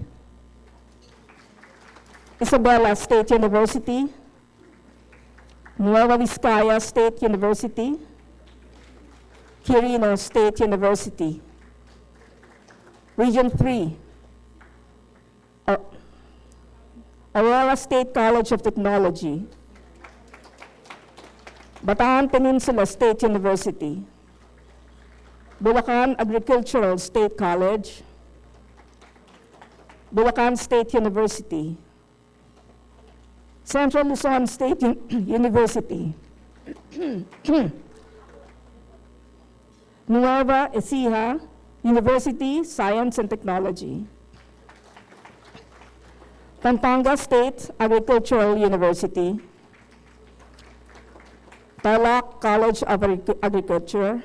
Isabela State University, Nueva Vizcaya State University, Quirino State University, Region 3, Aurora State College of Technology, Bataan Peninsula State University, Bulacan Agricultural State College, Bulacan State University, Central Luzon State University, Nueva Ecija University, Science and Technology, Pampanga State Agricultural University, Tarlac College of Agriculture,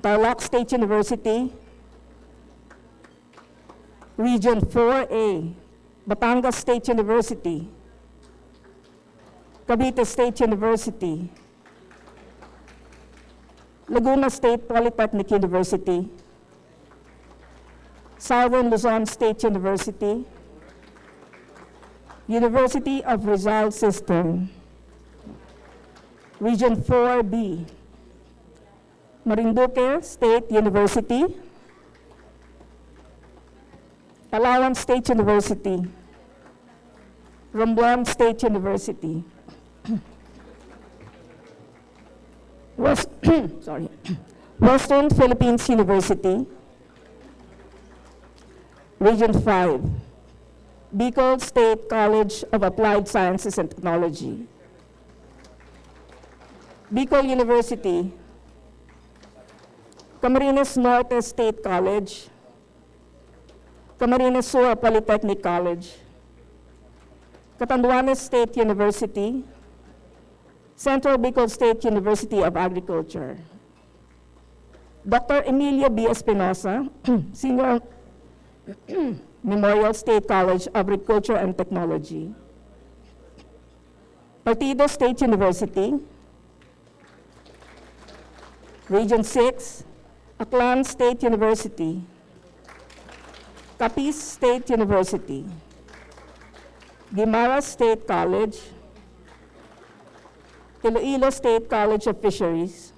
Tarlac State University, Region 4A, Batangas State University, Cavite State University, Laguna State Polytechnic University, Southern Luzon State University, University of Rizal System, Region 4B, Marinduque State University, Palawan State University, Romblon State University, Western Philippines University, Region 5, Bicol State College of Applied Sciences and Technology, Bicol University, Camarines Norte State College, Camarines Sur Polytechnic College, Catanduanes State University, Central Bicol State University of Agriculture, Dr. Emilio B. Espinosa, Senior Memorial State College of Agriculture and Technology, Partido State University, Region 6, Aklan State University, Capiz State University, Guimaras State College, Iloilo State College of Fisheries,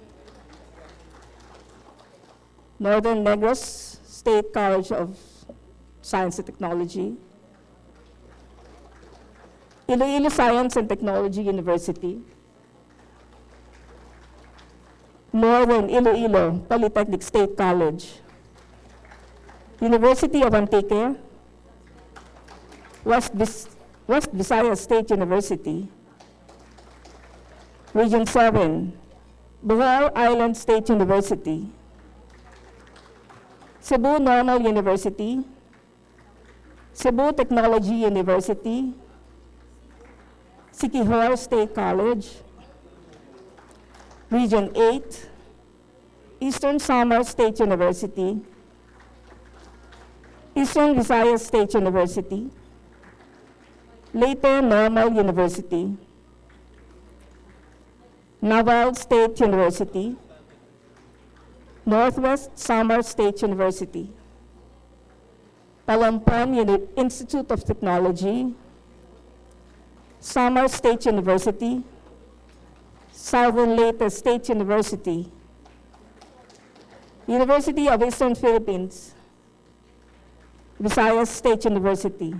Northern Negros State College of Science and Technology, Iloilo Science and Technology University, Northern Iloilo Polytechnic State College, University of Antique, West Visayas State University, Region 7, Bohol Island State University, Cebu Normal University, Cebu Technology University, Siquijor State College, Region 8, Eastern Samar State University, Eastern Visayas State University, Leyte Normal University, Naval State University, Northwest Samar State University, Palampon Institute of Technology, Samar State University, Southern Leyte State University, University of Eastern Philippines, Visayas State University,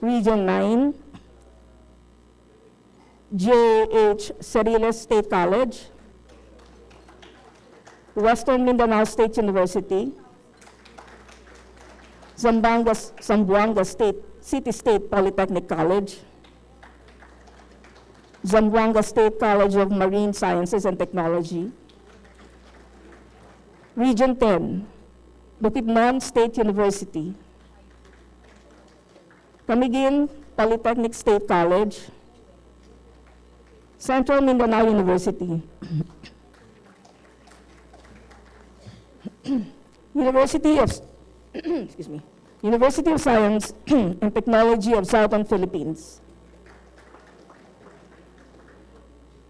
Region 9, J.H. Ceriles State College, Western Mindanao State University, Zamboanga City State Polytechnic College, Zamboanga State College of Marine Sciences and Technology, Region 10, Bukidnon State University, Camiguin Polytechnic State College, Central Mindanao University, University of excuse me, University of Science and Technology of Southern Philippines,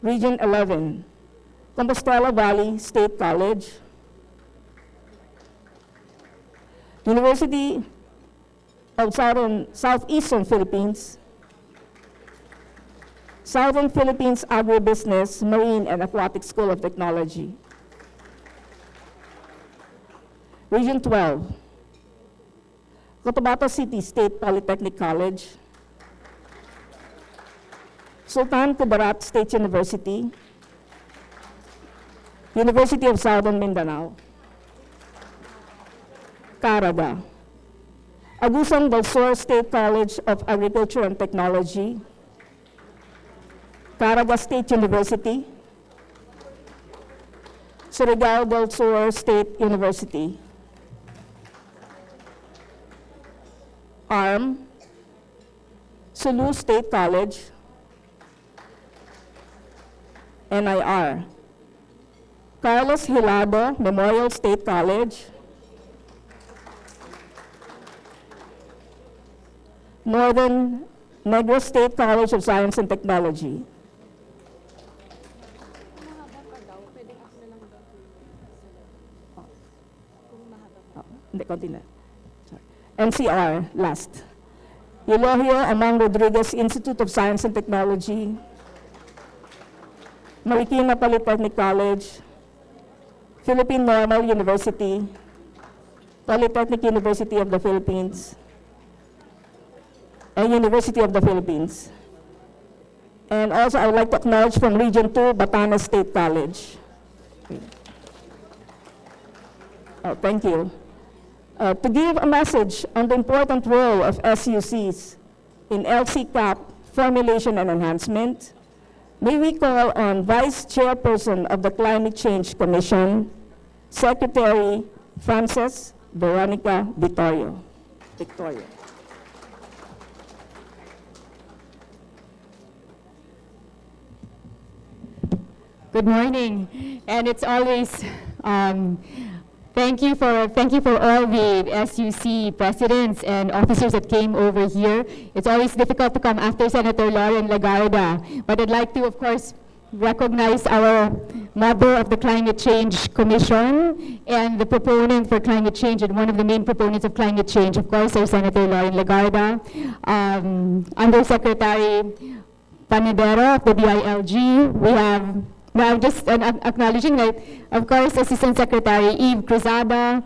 Region 11, Compostela Valley State College, University of Southeastern Philippines, Southern Philippines Agribusiness, Marine and Aquatic School of Technology, Region 12, Cotabato City State Polytechnic College, Sultan Kudarat State University, University of Southern Mindanao, Caraga, Agusan del Sur State College of Agriculture and Technology, Caraga State University, Surigao del Sur State University, ARM, Sulu State College, NIR, Carlos Hilado Memorial State College, Northern Negros State College of Science and Technology, NCR, last. Eulogio Amang Rodriguez Institute of Science and Technology, Marikina Polytechnic College, Philippine Normal University, Polytechnic University of the Philippines, and University of the Philippines. And also I would like to acknowledge from Region 2, Batanes State College. Oh, thank you. To give a message on the important role of SUCs in LCCAP formulation and enhancement, may we call on Vice Chairperson of the Climate Change Commission, Secretary Frances Veronica Victoria. Good morning, and it's always thank you for all the SUC presidents and officers that came over here. It's always difficult to come after Senator Lauren Lagarda, but I'd like to, of course, recognize our mother of the Climate Change Commission and the proponent for climate change, and one of the main proponents of climate change, of course, our Senator Lauren Lagarda, Undersecretary Panadero of the DILG. We have now just acknowledging that, of course, Assistant Secretary Eve Cruzada,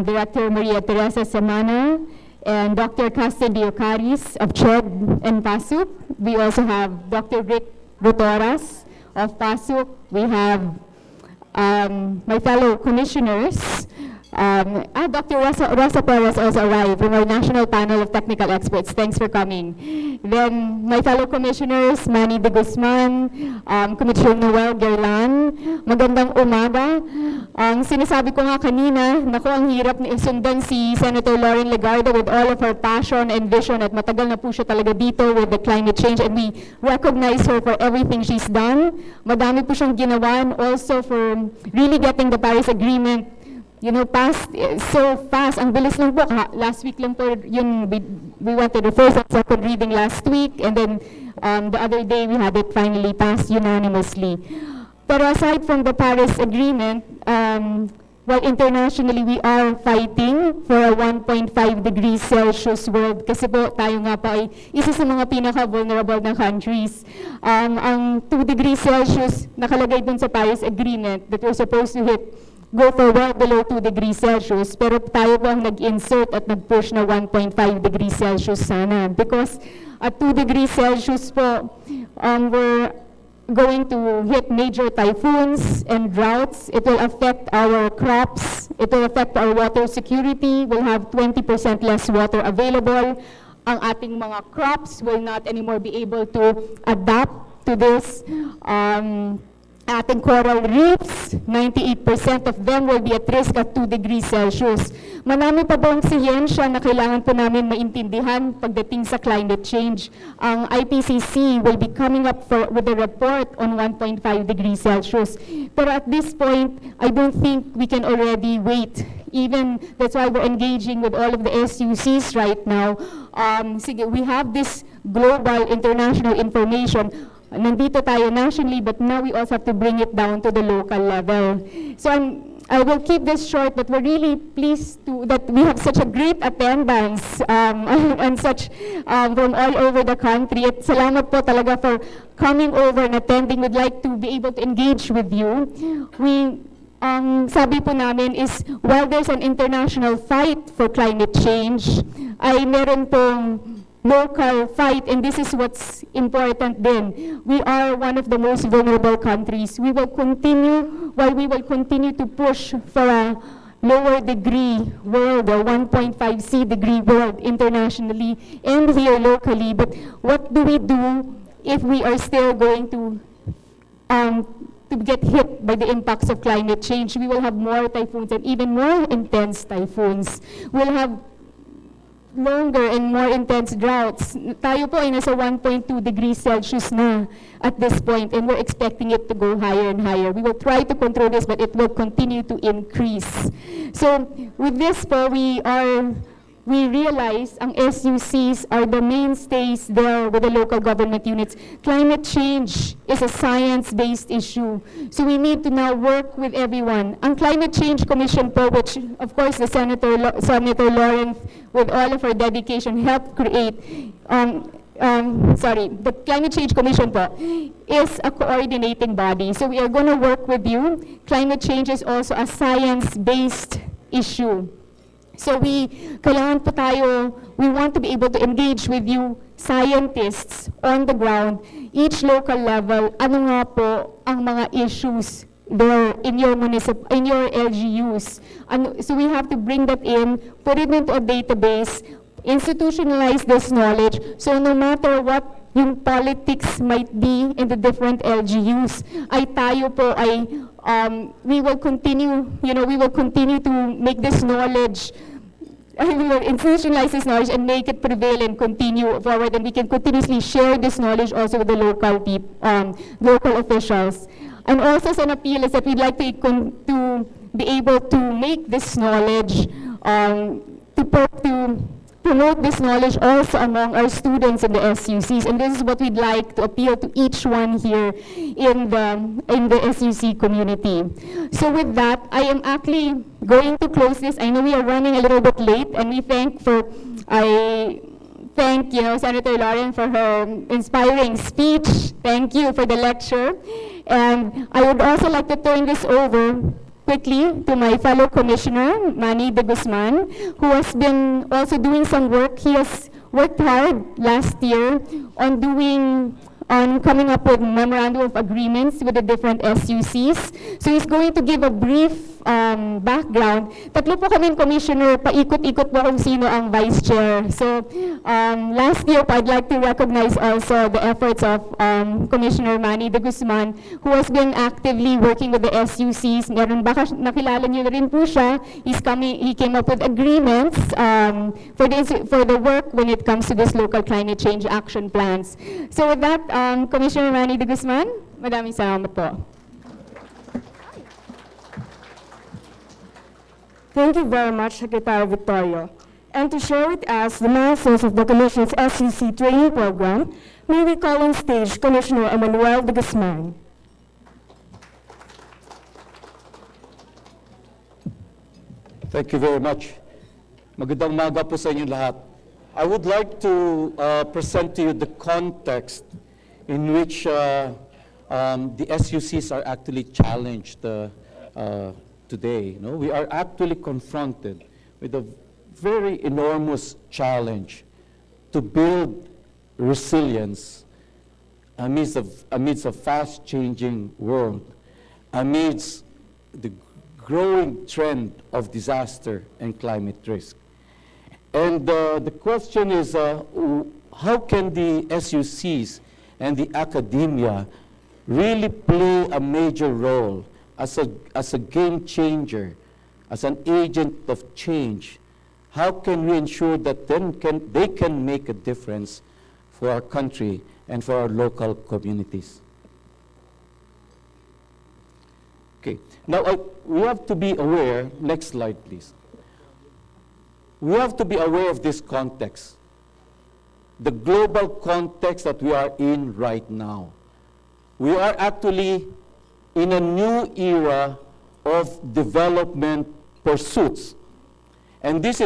Director Maria Teresa Semana, and Dr. Casten Diocaris of CHED and PASUC. We also have Dr. Rick Rotoras of PASUC. We have my fellow commissioners, Dr. Rosa Perez also arrived from our national panel of technical experts. Thanks for coming. Then my fellow commissioners, Manny de Guzman, Commissioner Noel Gerlan, magandang umaga. Ang sinasabi ko nga kanina, naku, ang hirap na isundan si Senator Lauren Legarda with all of her passion and vision at matagal na po siya talaga dito with the climate change and we recognize her for everything she's done. Madami po siyang ginawa and also for really getting the Paris Agreement passed so fast. Ang bilis lang po. Last week lang po yun, we went to the first and second reading last week and then the other day we had it finally passed unanimously. Pero aside from the Paris Agreement, well, internationally we are fighting for a 1.5 degrees Celsius world kasi po tayo nga po ay isa sa mga pinaka-vulnerable na countries. Ang 2 degrees Celsius nakalagay dun sa Paris Agreement that we're supposed to go for well below 2 degrees Celsius, pero tayo po ang nag-insert at nag-push na 1.5 degrees Celsius sana. Because at 2 degrees Celsius po, we're going to hit major typhoons and droughts. It will affect our crops. It will affect our water security. We'll have 20% less water available. Ang ating mga crops will not anymore be able to adapt to this. Ating coral reefs, 98% of them will be at risk at 2 degrees Celsius. Marami pa bang siyensya na kailangan po namin maintindihan pagdating sa climate change. Ang IPCC will be coming up with a report on 1.5 degrees Celsius. Pero at this point, I don't think we can already wait. Even, that's why we're engaging with all of the SUCs right now. Sige, we have this global international information. Nandito tayo nationally, but now we also have to bring it down to the local level. So I will keep this short, but we're really pleased that we have such a great attendance and such from all over the country. At salamat po talaga for coming over and attending. We'd like to be able to engage with you. Sabi po namin is, while there's an international fight for climate change, ay meron pong local fight, and this is what's important din. We are one of the most vulnerable countries. We will continue to push for a lower degree world, or 1.5 C degree world internationally and here locally. But what do we do if we are still going to get hit by the impacts of climate change? We will have more typhoons and even more intense typhoons. We'll have longer and more intense droughts. Tayo po ay nasa 1.2 degrees Celsius na at this point, and we're expecting it to go higher and higher. We will try to control this, but it will continue to increase. So with this po, we realize ang SUCs are the mainstays there with the local government units. Climate change is a science-based issue. So we need to now work with everyone. Ang Climate Change Commission po, which of course the Senator Lawrence with all of her dedication helped create, the Climate Change Commission po is a coordinating body. So we are going to work with you. Climate change is also a science-based issue. So we want to be able to engage with you scientists on the ground, each local level, ano nga po ang mga issues there in your LGUs. So we have to bring that in, put it into a database, institutionalize this knowledge, so no matter what yung politics might be in the different LGUs, ay tayo po ay we will continue to make this knowledge, we will institutionalize this knowledge and make it prevail and continue forward, and we can continuously share this knowledge also with the local officials. And also an appeal is that we'd like to be able to make this knowledge, to promote this knowledge also among our students in the SUCs, and this is what we'd like to appeal to each one here in the SUC community. So with that, I am actually going to close this. I know we are running a little bit late, and I thank Senator Lauren for her inspiring speech. Thank you for the lecture, and I would also like to turn this over quickly to my fellow commissioner, Manny de Guzman, who has been also doing some work. He has worked hard last year on coming up with memorandum of agreements with the different SUCs. So he's going to give a brief background, tatlo po kaming commissioner, paikot-ikot po kung sino ang vice chair. So last year po, I'd like to recognize also the efforts of Commissioner Manny de Guzman, who has been actively working with the SUCs. Meron baka nakilala niyo na rin po siya. He came up with agreements for the work when it comes to this local climate change action plans. So with that, Commissioner Manny de Guzman, maraming salamat po. Thank you very much, Secretary Victoria. And to share with us the milestones of the Commission's SEC training program, may we call on stage Commissioner Emmanuel de Guzman. Thank you very much. Magandang umaga po sa inyo lahat. I would like to present to you the context in which the SUCs are actually challenged today. No? We are actually confronted with a very enormous challenge to build resilience amidst a fast-changing world, amidst the growing trend of disaster and climate risk. And the question is, how can the SUCs and the academia really play a major role as a game changer, as an agent of change? How can we ensure that they can make a difference for our country and for our local communities? Okay, now we have to be aware, next slide please. We have to be aware of this context, the global context that we are in right now. We are actually in a new era of development pursuits. And this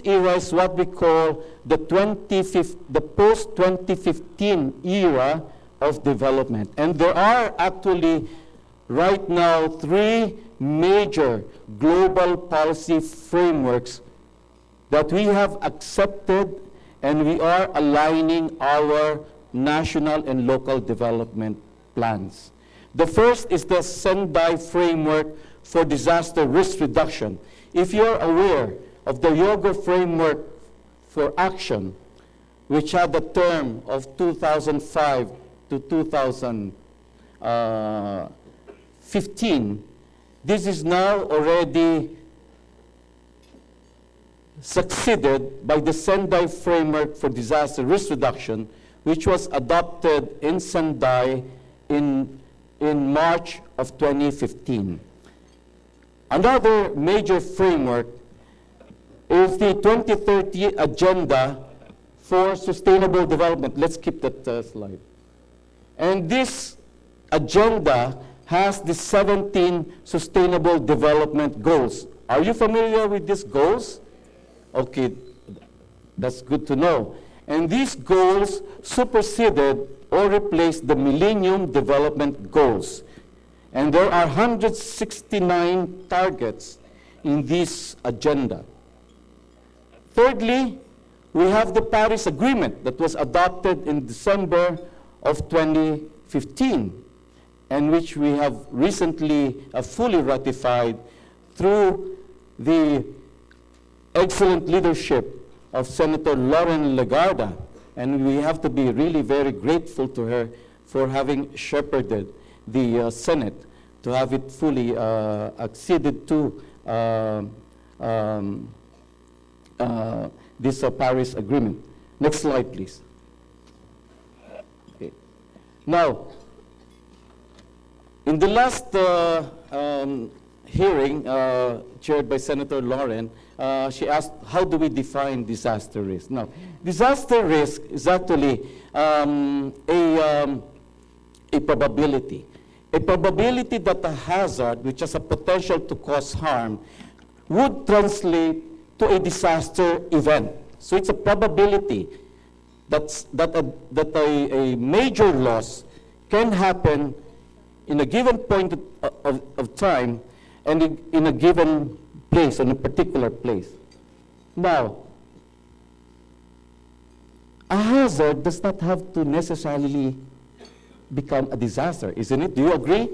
era is what we call the post-2015 era of development. And there are actually right now 3 major global policy frameworks that we have accepted, and we are aligning our national and local development plans. The first is the Sendai Framework for Disaster Risk Reduction. If you're aware of the Yoga Framework for Action, which had the term of 2005 to 2015, this is now already succeeded by the Sendai Framework for Disaster Risk Reduction, which was adopted in Sendai in March of 2015. Another major framework is the 2030 Agenda for Sustainable Development. Let's keep that slide. And this agenda has the 17 Sustainable Development Goals. Are you familiar with these goals? Okay, that's good to know. And these goals superseded or replaced the Millennium Development Goals. And there are 169 targets in this agenda. Thirdly, we have the Paris Agreement that was adopted in December of 2015, and which we have recently fully ratified through the excellent leadership of Senator Lauren Legarda, and we have to be really very grateful to her for having shepherded the Senate to have it fully acceded to this Paris Agreement. Next slide, please. Okay. Now, in the last hearing chaired by Senator Lauren, she asked, how do we define disaster risk? Now, disaster risk is actually a probability. A probability that a hazard, which has a potential to cause harm, would translate to a disaster event. So it's a probability that a major loss can happen in a given point of time and in a given place, in a particular place. Now, a hazard does not have to necessarily become a disaster, isn't it? Do you agree?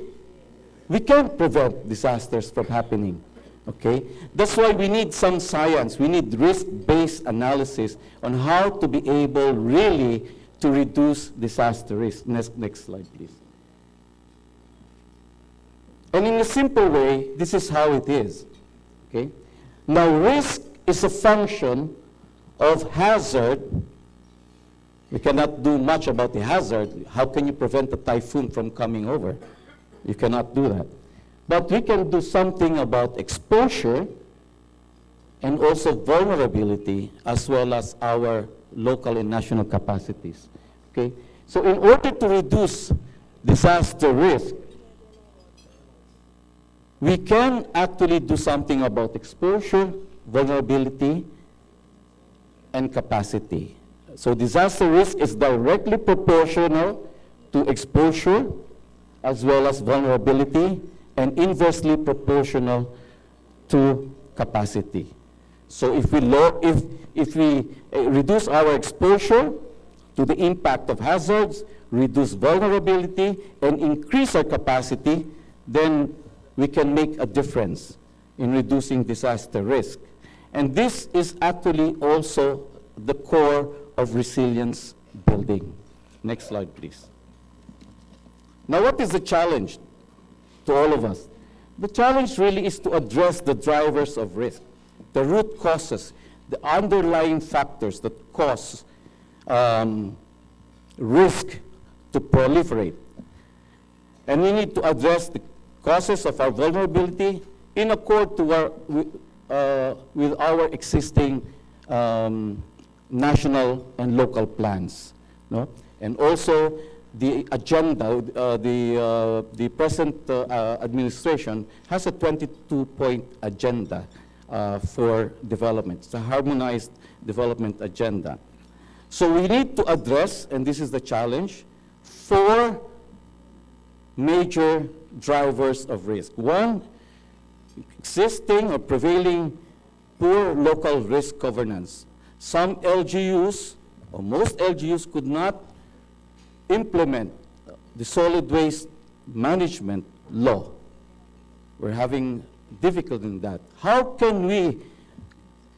we can't prevent disasters from happening. Okay? That's why we need some science. We need risk-based analysis on how to be able really to reduce disaster risk. Next slide, please. And in a simple way, this is how it is. Okay? Now, risk is a function of hazard. We cannot do much about the hazard. How can you prevent a typhoon from coming over? You cannot do that. But we can do something about exposure and also vulnerability, as well as our local and national capacities. Okay? So in order to reduce disaster risk, we can actually do something about exposure, vulnerability, and capacity. So disaster risk is directly proportional to exposure as well as vulnerability, and inversely proportional to capacity. So if we reduce our exposure to the impact of hazards, reduce vulnerability, and increase our capacity, then we can make a difference in reducing disaster risk. And this is actually also the core of resilience building. Next slide, please. Now, what is the challenge to all of us? The challenge really is to address the drivers of risk, the root causes, the underlying factors that cause risk to proliferate. And we need to address the causes of our vulnerability in accord to with our existing national and local plans. No? And also the agenda, the present administration has a 22-point agenda for development. It's a harmonized development agenda. So we need to address, and this is the challenge, 4 major drivers of risk. 1, existing or prevailing poor local risk governance. Some LGUs, or most LGUs, could not implement the solid waste management law. We're having difficulty in that. How can we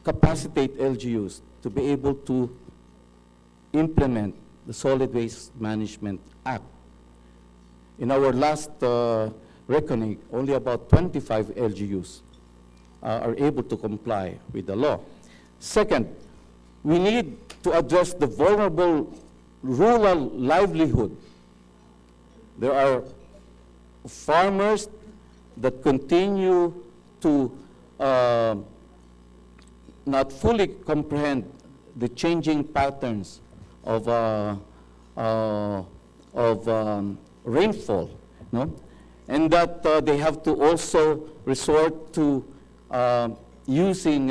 capacitate LGUs to be able to implement the Solid Waste Management Act? In our last reckoning, only about 25 LGUs are able to comply with the law. Second, we need to address the vulnerable rural livelihood. There are farmers that continue to not fully comprehend the changing patterns of rainfall, no? And that they have to also resort to using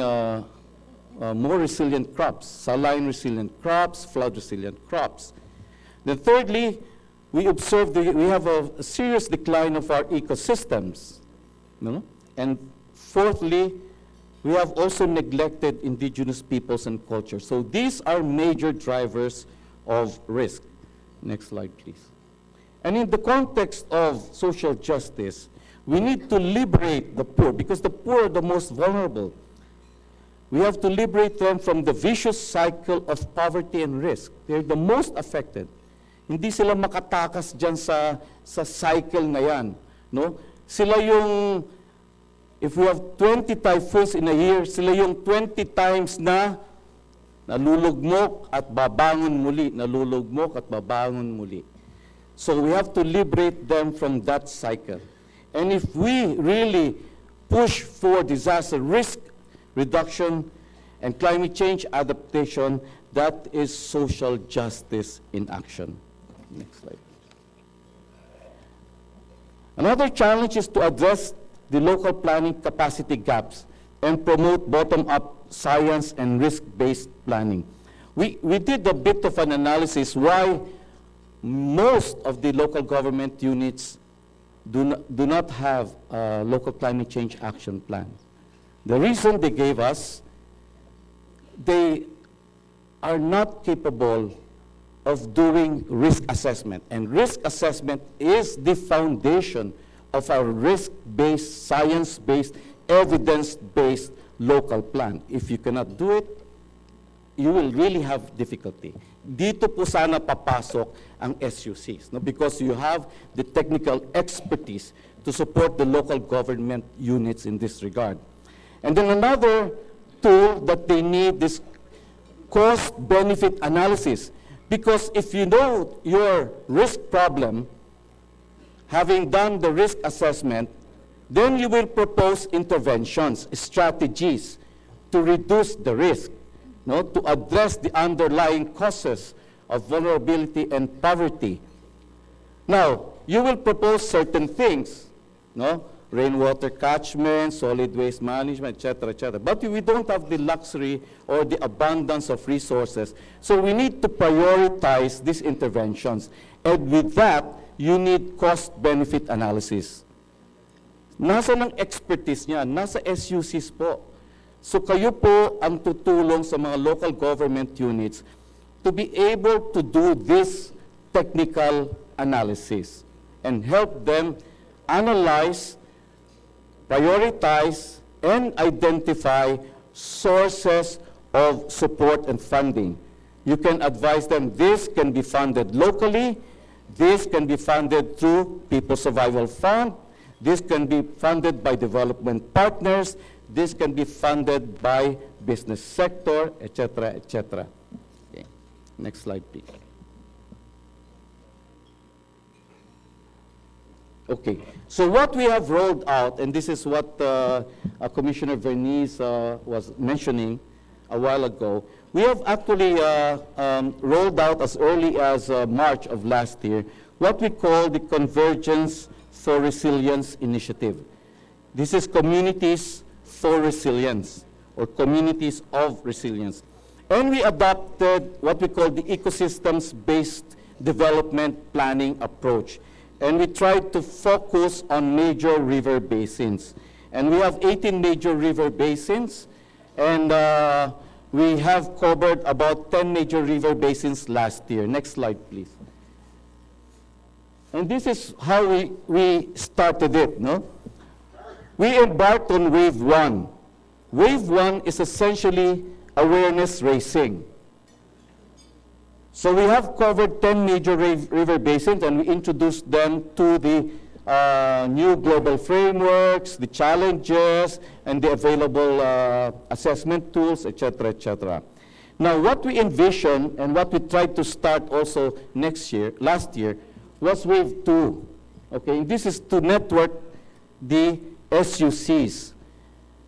more resilient crops, saline resilient crops, flood resilient crops. Then thirdly, we observe we have a serious decline of our ecosystems. No? And fourthly, we have also neglected indigenous peoples and cultures. So these are major drivers of risk. Next slide, please. And in the context of social justice, we need to liberate the poor, because the poor are the most vulnerable. We have to liberate them from the vicious cycle of poverty and risk. They're the most affected. Hindi sila makatakas dyan sa cycle na yan. No? Sila yung, if we have 20 typhoons in a year, sila yung 20 times na nalulugmok at babangon muli, nalulugmok at babangon muli. So we have to liberate them from that cycle. And if we really push for disaster risk reduction and climate change adaptation, that is social justice in action. Next slide. Another challenge is to address the local planning capacity gaps and promote bottom-up science and risk-based planning. We did a bit of an analysis why most of the local government units do not have a local climate change action plan. The reason they gave us, they are not capable of doing risk assessment. And risk assessment is the foundation of a risk-based, science-based, evidence-based local plan. If you cannot do it, you will really have difficulty. Dito po sana papasok ang SUCs, no? Because you have the technical expertise to support the local government units in this regard. And then another tool that they need is cost-benefit analysis. Because if you know your risk problem, having done the risk assessment, then you will propose interventions, strategies to reduce the risk, no, to address the underlying causes of vulnerability and poverty. Now, you will propose certain things, no, rainwater catchment, solid waste management, etc., etc. But we don't have the luxury or the abundance of resources, so we need to prioritize these interventions. And with that, you need cost-benefit analysis. Nasa ng expertise niya, nasa SUCs po. So kayo po ang tutulong sa mga local government units to be able to do this technical analysis and help them analyze, prioritize, and identify sources of support and funding. You can advise them this can be funded locally, this can be funded through People's Survival Fund, this can be funded by development partners, this can be funded by business sector, etc., etc. Okay. Next slide, please. Okay, so what we have rolled out, and this is what Commissioner Vernice was mentioning a while ago, we have actually rolled out as early as March of last year what we call the Convergence for Resilience Initiative. This is Communities for Resilience, or Communities of Resilience. And we adopted what we call the ecosystems-based development planning approach. And we tried to focus on major river basins. And we have 18 major river basins, and we have covered about 10 major river basins last year. Next slide, please. And this is how we started it, no? We embarked on Wave 1. Wave 1 is essentially awareness raising. So we have covered 10 major river basins, and we introduced them to the new global frameworks, the challenges, and the available assessment tools, etc., etc. Now, what we envisioned and what we tried to start also last year, was Wave 2. Okay, this is to network the SUCs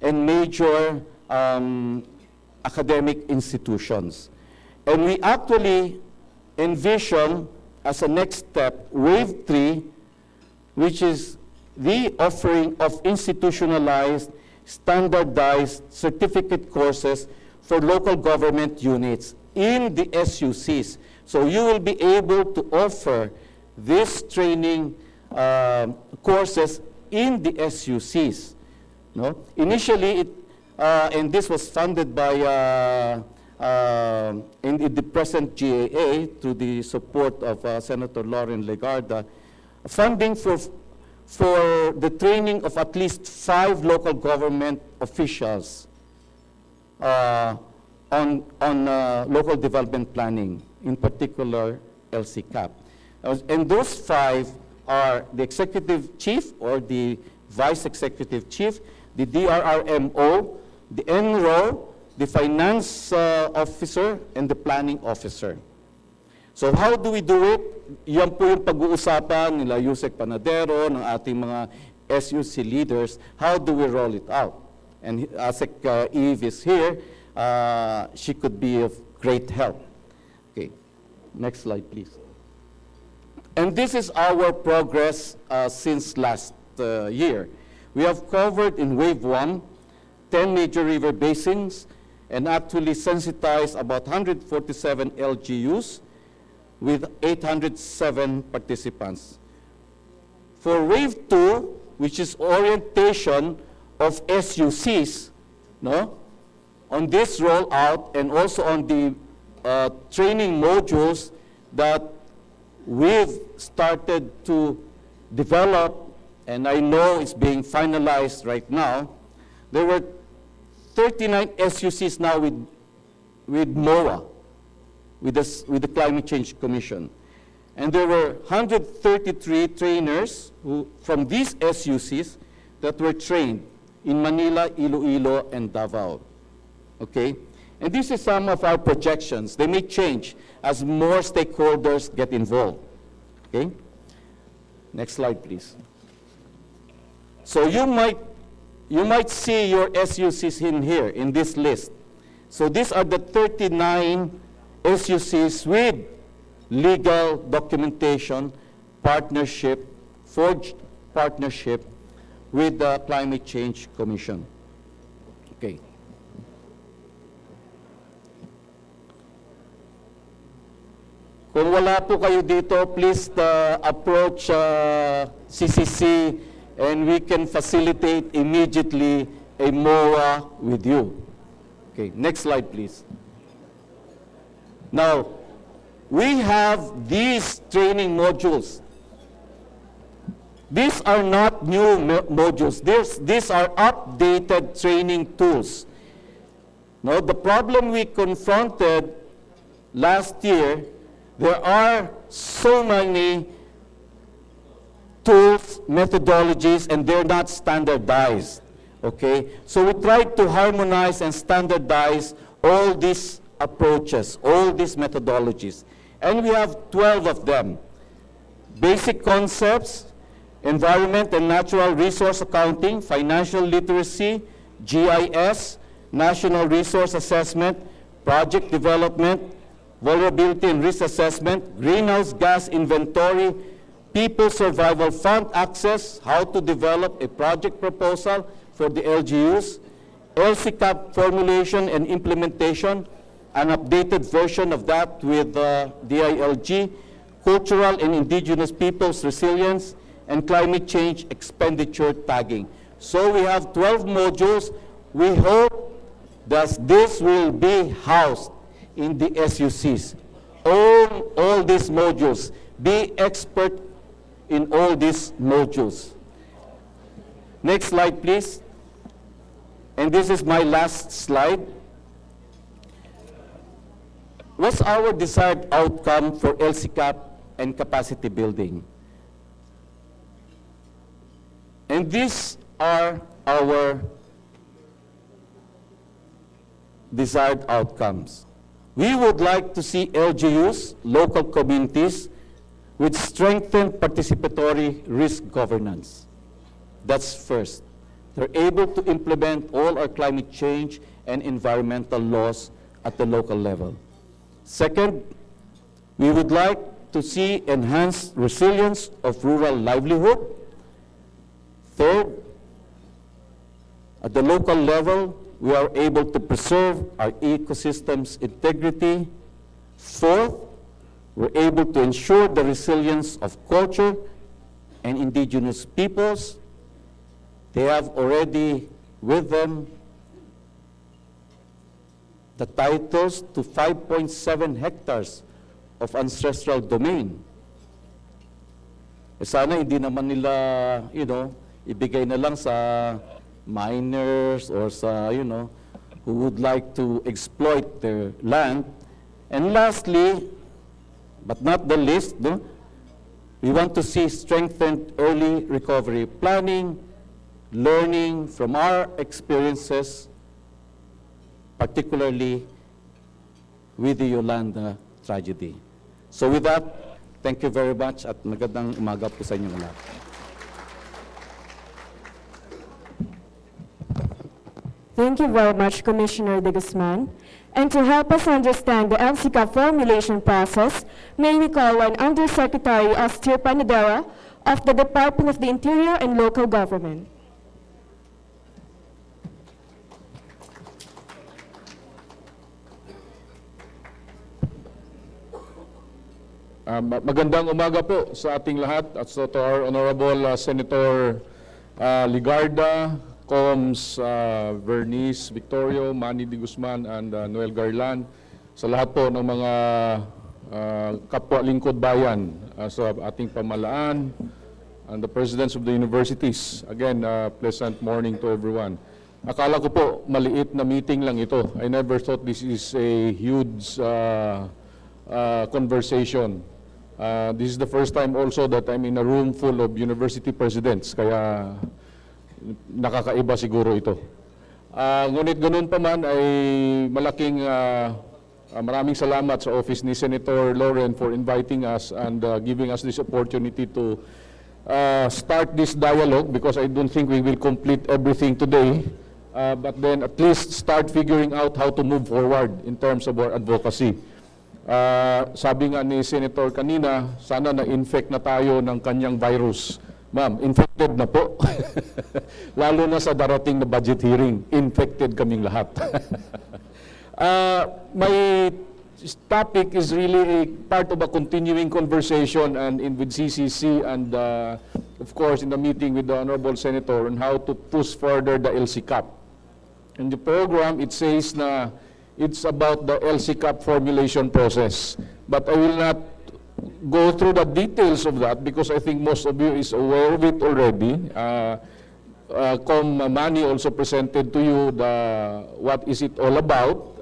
and major academic institutions. And we actually envision as a next step Wave 3, which is the offering of institutionalized, standardized certificate courses for local government units in the SUCs. So you will be able to offer this training courses in the SUCs. No? Initially, and this was funded by in the present GAA through the support of Senator Lauren Legarda, funding for the training of at least 5 local government officials on local development planning, in particular LCCAP. And those 5 are the executive chief or the vice executive chief, the DRRMO, the NRO, the finance officer, and the planning officer. So how do we do it? Yan po yung pag-uusapan nila Yusek Panadero, ng ating mga SUC leaders. How do we roll it out? And Asek Eve is here. She could be of great help. Okay, next slide, please. And this is our progress since last year. We have covered in Wave 1, 10 major river basins, and actually sensitized about 147 LGUs with 807 participants. For Wave 2, which is orientation of SUCs, no, on this rollout and also on the training modules that we've started to develop and I know it's being finalized right now, there were 39 SUCs now with MOA, with the Climate Change Commission. And there were 133 trainers from these SUCs that were trained in Manila, Iloilo, and Davao. Okay? And this is some of our projections. They may change as more stakeholders get involved. Okay? Next slide, please. So you might see your SUCs in here, in this list. So these are the 39 SUCs with legal documentation, partnership, forged partnership with the Climate Change Commission. Okay. Kung wala po kayo dito, please approach CCC and we can facilitate immediately a MOA with you. Okay, next slide, please. Now, we have these training modules. These are not new modules. These are updated training tools. Now, the problem we confronted last year, there are so many tools, methodologies, and they're not standardized. Okay? So we tried to harmonize and standardize all these approaches, all these methodologies. And we have 12 of them. Basic concepts, environment and natural resource accounting, financial literacy, GIS, national resource assessment, project development, vulnerability and risk assessment, greenhouse gas inventory, people survival fund access, how to develop a project proposal for the LGUs, LCCAP formulation and implementation, an updated version of that with DILG, cultural and indigenous peoples resilience, and climate change expenditure tagging. So we have 12 modules. We hope that this will be housed in the SUCs. All these modules, be expert in all these modules. Next slide, please. And this is my last slide. What's our desired outcome for LCCAP and capacity building? And these are our desired outcomes. We would like to see LGUs, local communities, with strengthened participatory risk governance. That's first. They're able to implement all our climate change and environmental laws at the local level. Second, we would like to see enhanced resilience of rural livelihood. Third, at the local level, we are able to preserve our ecosystem's integrity. Fourth, we're able to ensure the resilience of culture and indigenous peoples. They have already with them the titles to 5.7 hectares of ancestral domain. Sana hindi naman nila, ibigay na lang sa miners or sa, who would like to exploit their land. And lastly, but not the least, we want to see strengthened early recovery planning, learning from our experiences, particularly with the Yolanda tragedy. So with that, thank you very much at magandang umaga po sa inyong lahat. Thank you very much, Commissioner De Guzman. And to help us understand the LCCAP formulation process, may we call on Undersecretary Austin Panadera of the Department of the Interior and Local Government. Magandang umaga po sa ating lahat at so to our Honorable Senator Ligarda, Coms Vernice Victorio, Manny De Guzman, and Noel Garland, sa lahat po ng mga kapwa lingkod bayan sa ating pamalaan, and the presidents of the universities. Again, pleasant morning to everyone. Akala ko po, maliit na meeting lang ito. I never thought this is a huge conversation. This is the first time also that I'm in a room full of university presidents, kaya nakakaiba siguro ito. Ngunit ganun pa man ay malaking maraming salamat sa office ni Senator Lauren for inviting us and giving us this opportunity to start this dialogue, because I don't think we will complete everything today, but then at least start figuring out how to move forward in terms of our advocacy. Sabi nga ni Senator kanina, sana na-infect na tayo ng kanyang virus. Ma'am, infected na po. Lalo na sa darating na budget hearing, infected kaming lahat. My topic is really a part of a continuing conversation and with CCC and of course in the meeting with the Honorable Senator on how to push further the LCCAP. In the program, it says na it's about the LCCAP formulation process. But I will not go through the details of that because I think most of you is aware of it already. Manny also presented to you what is it all about,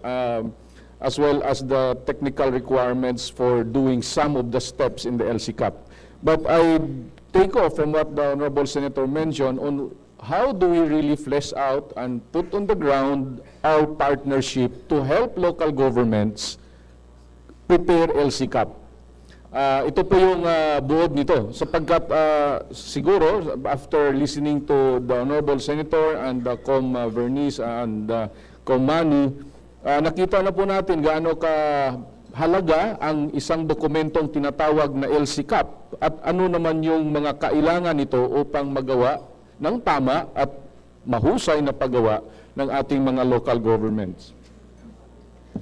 as well as the technical requirements for doing some of the steps in the LCCAP. But I take off from what the Honorable Senator mentioned on how do we really flesh out and put on the ground our partnership to help local governments prepare LCCAP. Ito po yung buod nito, sapagkat siguro after listening to the Honorable Senator and Com Vernice and Com Manny, nakita na po natin gaano kahalaga ang isang dokumentong tinatawag na LCCAP at ano naman yung mga kailangan nito upang magawa ng tama at mahusay na paggawa ng ating mga local governments.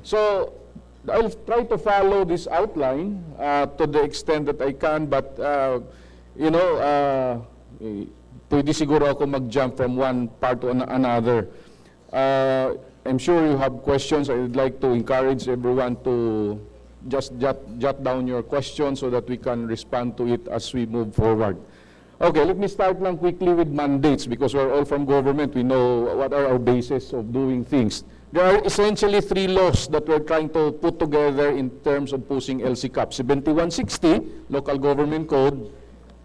So, I'll try to follow this outline to the extent that I can, but pwede siguro ako mag-jump from one part to another. I'm sure you have questions. I would like to encourage everyone to just jot down your questions so that we can respond to it as we move forward. Okay, let me start lang quickly with mandates because we're all from government. We know what are our bases of doing things. There are essentially three laws that we're trying to put together in terms of pushing LCCAP. 7160, Local Government Code,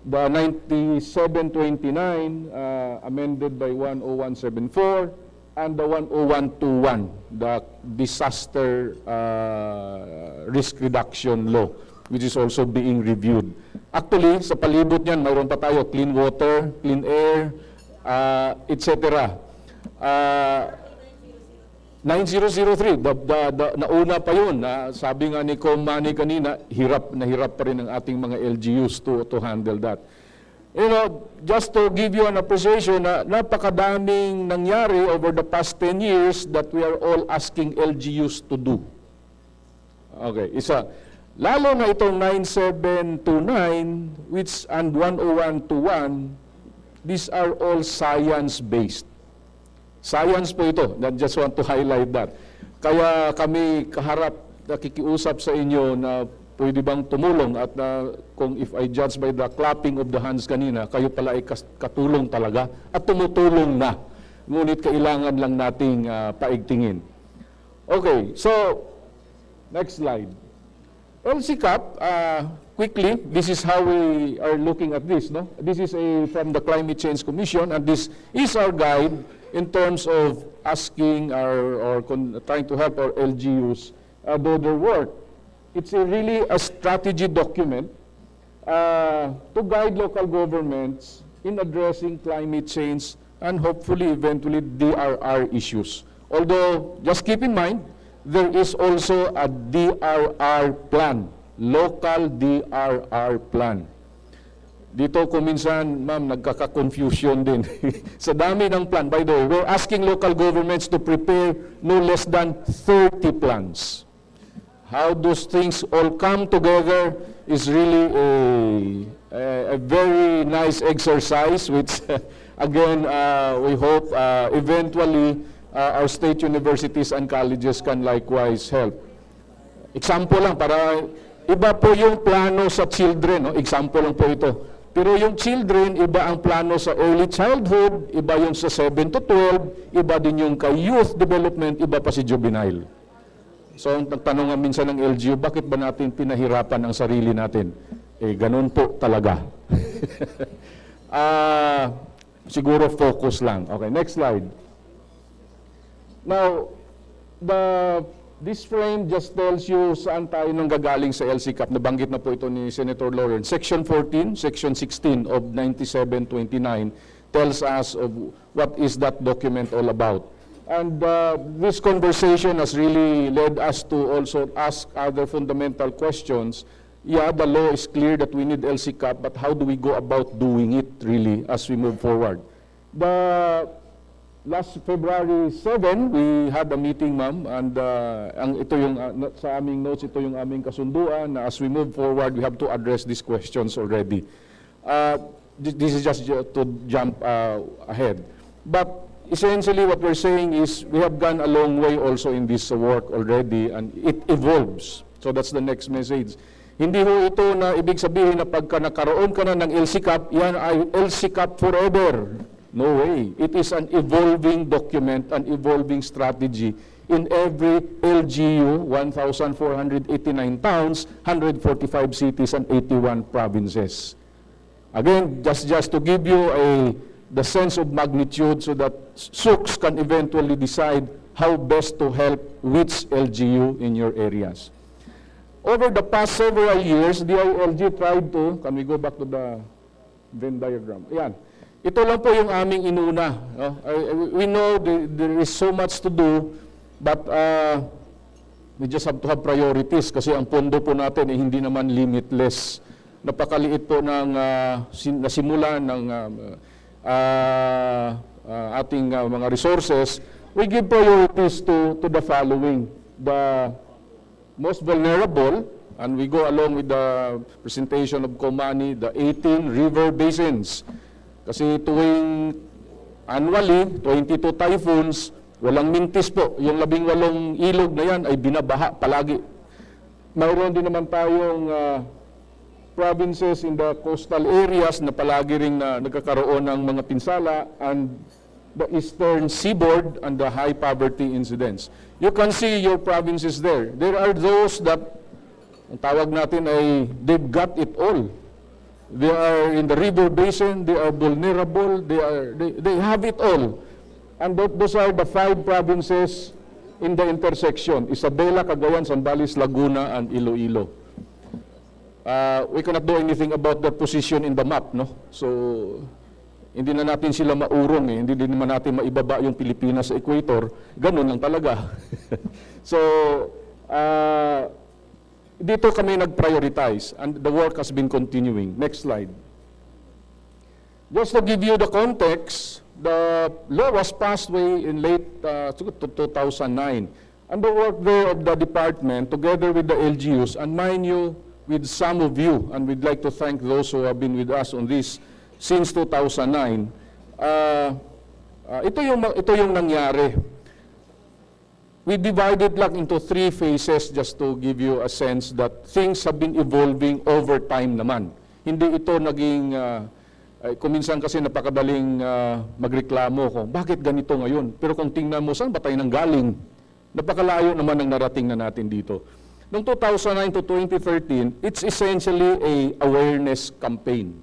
the 9729, amended by 10174, and the 10121, the Disaster Risk Reduction Law, which is also being reviewed. Actually, sa palibot niyan, mayroon pa tayo clean water, clean air, etc. 9003, nauna pa yun. Sabi nga ni Com Manny kanina, hirap pa rin ang ating mga LGUs to handle that. Just to give you an appreciation, napakadaming nangyari over the past 10 years that we are all asking LGUs to do. Okay, isa. Lalo na itong 9729 and 10121, these are all science-based. Science po ito. I just want to highlight that. Kaya kami kaharap, nakikiusap sa inyo na pwede bang tumulong at kung if I judge by the clapping of the hands kanina, kayo pala ay katulong talaga at tumutulong na. Ngunit kailangan lang nating paigtingin. Okay, so next slide. LCCAP, quickly, this is how we are looking at this. No? This is from the Climate Change Commission, and this is our guide in terms of asking or trying to help our LGUs do their work. It's really a strategy document to guide local governments in addressing climate change and hopefully eventually DRR issues. Although, just keep in mind, there is also a DRR plan, local DRR plan. Dito ko minsan, ma'am, nagkaka-confusion din. Sa dami ng plan, by the way, we're asking local governments to prepare no less than 30 plans. How those things all come together is really a very nice exercise, which again, we hope eventually our state universities and colleges can likewise help. Example lang, para iba po yung plano sa children. No? Example lang po ito. Pero yung children, iba ang plano sa early childhood, iba yung sa 7 to 12, iba din yung kay youth development, iba pa si juvenile. So, ang nagtanong nga minsan ng LGU, bakit ba natin pinahirapan ang sarili natin? Eh, ganun po talaga. Siguro focus lang. Okay, next slide. Now, this frame just tells you saan tayo nang gagaling sa LCCAP. Nabanggit na po ito ni Senator Lawrence. Section 14, Section 16 of 9729 tells us of what is that document all about. And this conversation has really led us to also ask other fundamental questions. Yeah, the law is clear that we need LCCAP, but how do we go about doing it really as we move forward? Last February 7, we had a meeting, ma'am, and ito yung, sa aming notes, ito yung aming kasunduan na as we move forward, we have to address these questions already. This is just to jump ahead. But essentially what we're saying is we have gone a long way also in this work already, and it evolves. So that's the next message. Hindi ho ito na ibig sabihin na pagka nakaroon ka na ng LCCAP, yan ay LCCAP forever. No way. It is an evolving document, an evolving strategy in every LGU, 1,489 towns, 145 cities, and 81 provinces. Again, just to give you the sense of magnitude so that SUCs can eventually decide how best to help which LGU in your areas. Over the past several years, the ILG tried to, can we go back to the Venn diagram? Ayan. Ito lang po yung aming inuna. No? We know there is so much to do, but we just have to have priorities kasi ang pondo po natin ay hindi naman limitless. Napakaliit po ng nasimulan ng ating mga resources. We give priorities to the following. The most vulnerable, and we go along with the presentation of Komani, the 18 river basins. Kasi tuwing annually, 22 typhoons, walang mintis po. Yung 18 ilog na yan ay binabaha palagi. Mayroon din naman tayong provinces in the coastal areas na palagi rin na nagkakaroon ng mga pinsala, and the eastern seaboard and the high poverty incidents. You can see your provinces there. There are those that, ang tawag natin ay, they've got it all. They are in the river basin, they are vulnerable, they have it all. And those are the 5 provinces in the intersection: Isabela, Cagayan, Zambales, Laguna, and Iloilo. We cannot do anything about their position in the map, no? So, hindi na natin sila maurong eh. Hindi din naman natin maibaba yung Pilipinas sa equator. Ganun lang talaga. So, dito kami nag-prioritize, and the work has been continuing. Next slide. Just to give you the context, the law was passed way in late 2009. And the work there of the department, together with the LGUs, and mind you, with some of you, and we'd like to thank those who have been with us on this since 2009, ito yung nangyari. We divided lang into 3 phases just to give you a sense that things have been evolving over time naman. Hindi ito naging, kuminsan kasi napakadaling magreklamo kung bakit ganito ngayon. Pero kung tingnan mo, saan ba tayo nanggaling? Napakalayo naman ang narating na natin dito. Noong 2009 to 2013, it's essentially a awareness campaign.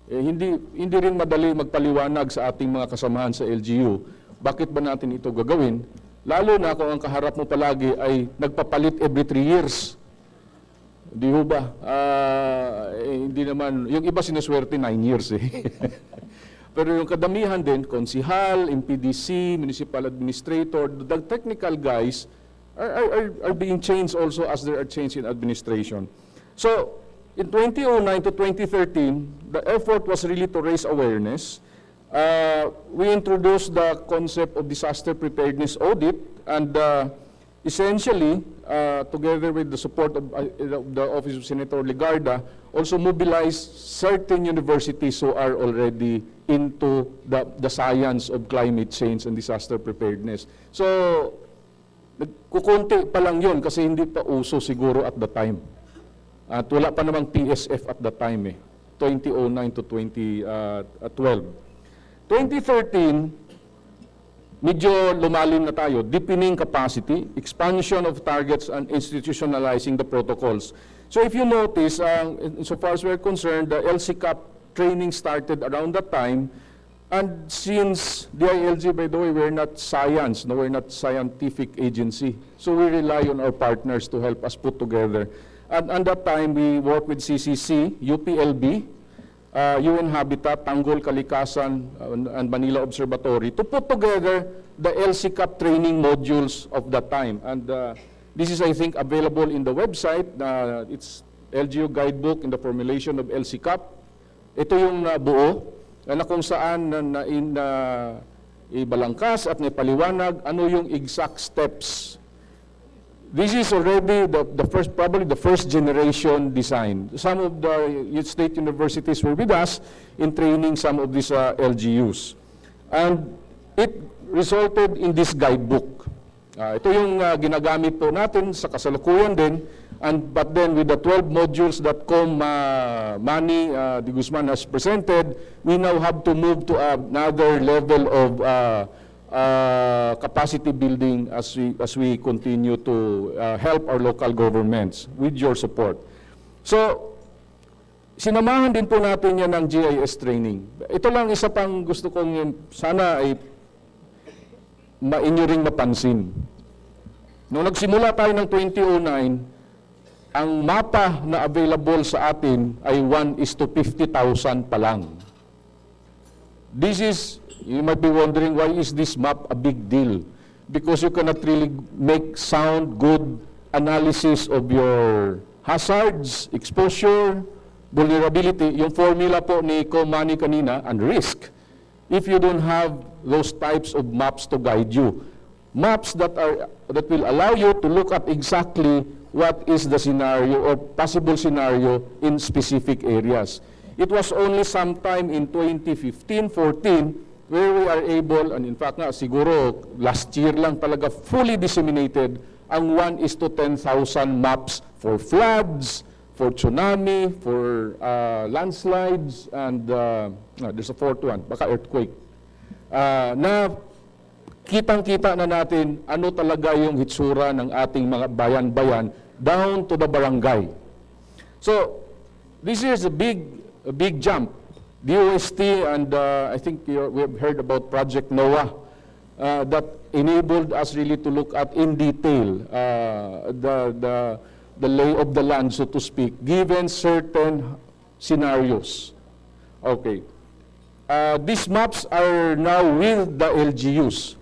Hindi rin madali magpaliwanag sa ating mga kasamahan sa LGU. Bakit ba natin ito gagawin? Lalo na kung ang kaharap mo palagi ay nagpapalit every 3 years. Di ho ba? Hindi naman, yung iba sinaswerte 9 years eh. Pero yung kadamihan din, konsihal, MPDC, municipal administrator, the technical guys are being changed also as there are changes in administration. So, in 2009 to 2013, the effort was really to raise awareness. We introduced the concept of disaster preparedness audit, and essentially, together with the support of the Office of Senator Legarda, also mobilized certain universities who are already into the science of climate change and disaster preparedness. So, kukunti pa lang yun kasi hindi pa uso siguro at the time. At wala pa namang PSF at the time eh. 2009 to 2012. 2013, medyo lumalim na tayo, deepening capacity, expansion of targets, and institutionalizing the protocols. So if you notice, so far as we're concerned, the LCCAP training started around that time, and since the ILG, by the way, we're not science, no, we're not scientific agency, so we rely on our partners to help us put together. And at that time, we work with CCC, UPLB, UN Habitat, Tanggol, Kalikasan, and Manila Observatory to put together the LCCAP training modules of that time. And this is, I think, available in the website. It's LGU Guidebook in the Formulation of LCCAP. Ito yung buo, na kung saan ibalangkas at naipaliwanag ano yung exact steps. This is already probably the first generation design. Some of the state universities were with us in training some of these LGUs. And it resulted in this guidebook. Ito yung ginagamit po natin sa kasalukuyan din. But then with the 12 modules that Manny de Guzman has presented, we now have to move to another level of capacity building as we continue to help our local governments with your support. So, sinamahan din po natin yan ng GIS training. Ito lang isa pang gusto kong sana ay inyo ring mapansin. Nung nagsimula tayo ng 2009, ang mapa na available sa atin ay 1:50,000 pa lang. This is, you might be wondering, why is this map a big deal? Because you cannot really make sound, good analysis of your hazards, exposure, vulnerability, yung formula po ni Manny kanina, and risk, if you don't have those types of maps to guide you. Maps that will allow you to look at exactly what is the scenario or possible scenario in specific areas. It was only sometime in 2015-14 where we are able, and in fact nga, siguro last year lang talaga fully disseminated ang 1:10,000 maps for floods, for tsunami, for landslides, and there's a fourth one, baka earthquake. Na kitang-kita na natin ano talaga yung hitsura ng ating mga bayan-bayan down to the barangay. So, this is a big jump. DOST and I think we have heard about Project NOAA that enabled us really to look at in detail the lay of the land, so to speak, given certain scenarios. Okay. These maps are now with the LGUs.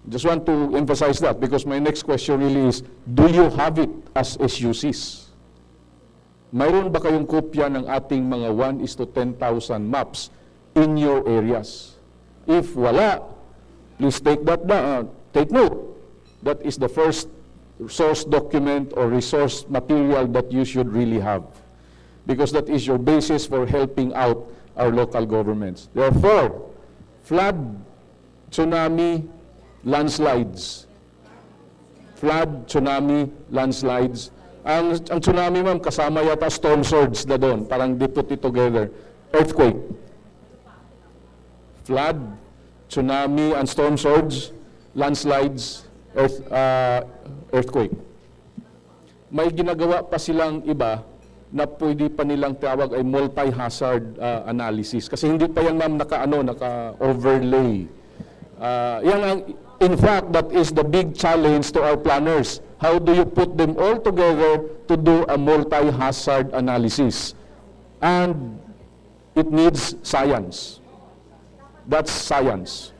Just want to emphasize that because my next question really is, do you have it as SUCs? Mayroon ba kayong kopya ng ating mga 1:10,000 maps in your areas? If wala, please take that down, take note. That is the first source document or resource material that you should really have, because that is your basis for helping out our local governments. Therefore, flood, tsunami, landslides. Flood, tsunami, landslides. Ang tsunami, ma'am, kasama yata storm surge na doon. Parang they put it together. Earthquake. Flood, tsunami, and storm surge, landslides, earthquake. May ginagawa pa silang iba na pwede pa nilang tawag ay multi-hazard analysis. Kasi hindi pa yan, ma'am, naka-overlay. Yan ang, in fact, that is the big challenge to our planners. How do you put them all together to do a multi-hazard analysis? And it needs science. That's science.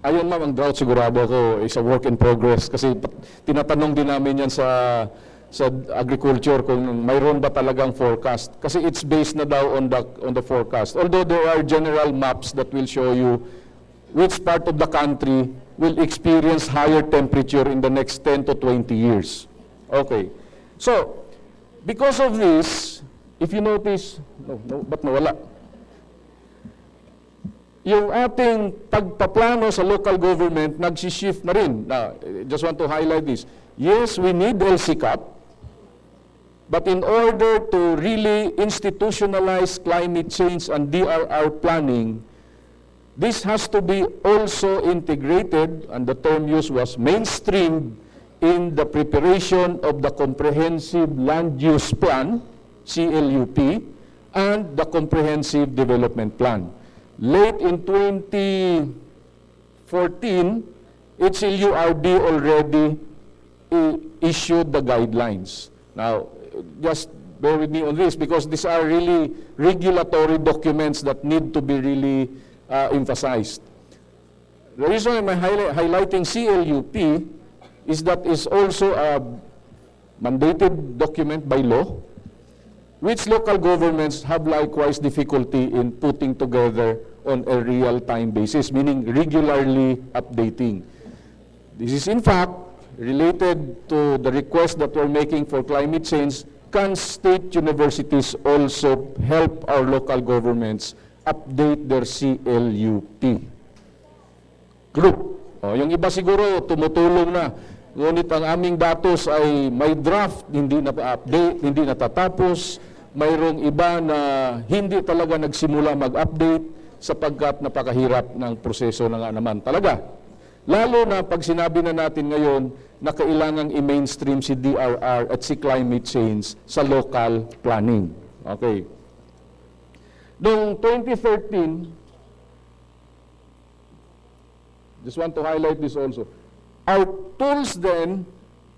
Ayun, ma'am, ang drought sigurado ko is a work in progress kasi tinatanong din namin yan sa agriculture kung mayroon ba talagang forecast. Kasi it's based na daw on the forecast. Although there are general maps that will show you which part of the country will experience higher temperature in the next 10 to 20 years. Okay. So, because of this, if you notice, ba't nawala? Yung ating pagpaplano sa local government, nagsishift na rin. Now, I just want to highlight this. Yes, we need LCCAP. But in order to really institutionalize climate change and DRR planning, this has to be also integrated, and the term used was mainstreamed, in the preparation of the Comprehensive Land Use Plan, CLUP, and the Comprehensive Development Plan. Late in 2014, HLURD already issued the guidelines. Now, just bear with me on this because these are really regulatory documents that need to be really emphasized. The reason I'm highlighting CLUP is that it's also a mandated document by law, which local governments have likewise difficulty in putting together on a real-time basis, meaning regularly updating. This is in fact related to the request that we're making for climate change. Can state universities also help our local governments update their CLUP group? Yung iba siguro tumutulong na, ngunit ang aming datos ay may draft, hindi na update, hindi natatapos. Mayroong iba na hindi talaga nagsimula mag-update sapagkat napakahirap ng proseso na nga naman talaga. Lalo na pag sinabi na natin ngayon na kailangang i-mainstream si DRR at si climate change sa local planning. Okay. Noong 2013, just want to highlight this also. Our tools then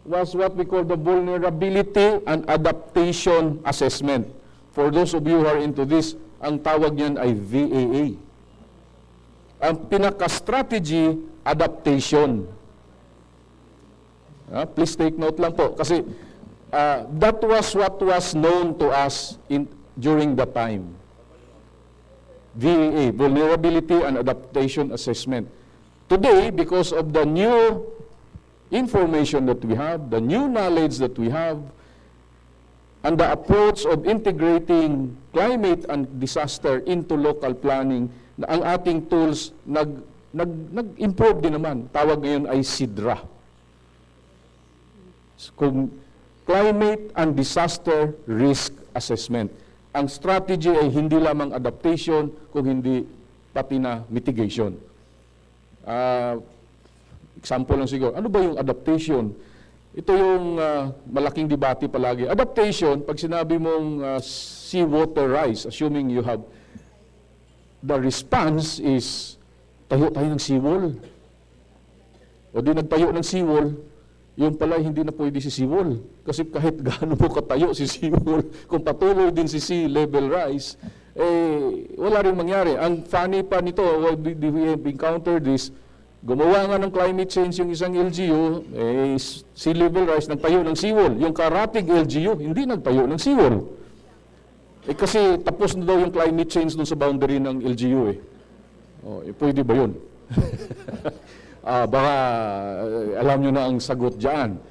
was what we call the Vulnerability and Adaptation Assessment. For those of you who are into this, ang tawag niyan ay VAA. Ang pinaka-strategy, adaptation. Please take note lang po, kasi that was what was known to us during that time. VAA, Vulnerability and Adaptation Assessment. Today, because of the new information that we have, the new knowledge that we have, and the approach of integrating climate and disaster into local planning, na ang ating tools nag-improve din naman. Tawag ngayon ay SIDRA. Climate and Disaster Risk Assessment. Ang strategy ay hindi lamang adaptation, kung hindi pati na mitigation. Example lang siguro, ano ba yung adaptation? Ito yung malaking debate palagi. Adaptation, pag sinabi mong seawater rise, assuming you have, the response is, tayo ng seawall. O di nagtayo ng seawall, yung pala hindi na pwede si seawall. Kasi kahit gaano mo katayo si seawall, kung patuloy din si sea level rise, wala rin mangyari. Ang funny pa nito, we have encountered this, gumawa nga ng climate change yung isang LGU, sea level rise, nagtayo ng seawall. Yung karatig LGU, hindi nagtayo ng seawall. Kasi tapos na daw yung climate change dun sa boundary ng LGU pwede ba yun? Baka alam nyo na ang sagot dyan.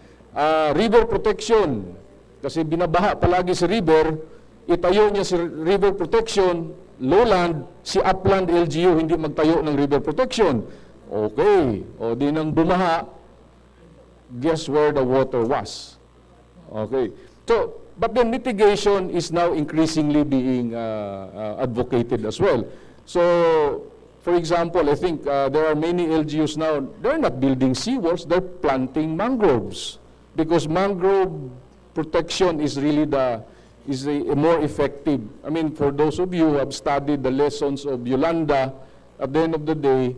River protection. Kasi binabaha palagi si river, itayo niya si river protection, lowland, si upland LGU hindi magtayo ng river protection. Okay. O di nang bumaha, guess where the water was? Okay. So, but then mitigation is now increasingly being advocated as well. So, for example, I think there are many LGUs now, they're not building seawalls, they're planting mangroves. Because mangrove protection is really a more effective. I mean, for those of you who have studied the lessons of Yolanda, at the end of the day,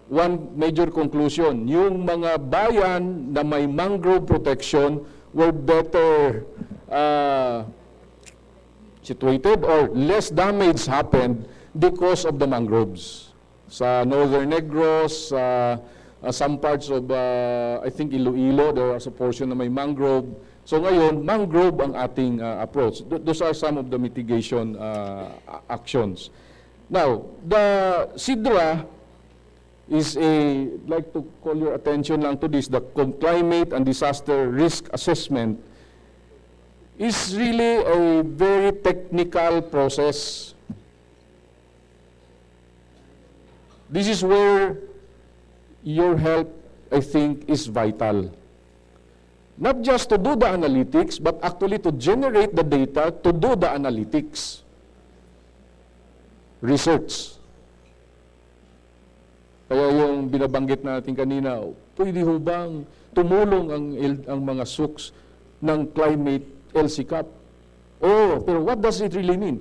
one major conclusion, yung mga bayan na may mangrove protection were better situated or less damage happened because of the mangroves. Sa Northern Negros, some parts of, I think Iloilo, there was a portion na may mangrove. So ngayon, mangrove ang ating approach. Those are some of the mitigation actions. Now, the SIDRA is I'd like to call your attention lang to this, the Climate and Disaster Risk Assessment is really a very technical process. This is where your help, I think, is vital. Not just to do the analytics, but actually to generate the data to do the analytics. Research. Kaya yung binabanggit natin kanina, pwede ho bang tumulong ang mga SUCs ng climate LCCAP? Oh, pero what does it really mean?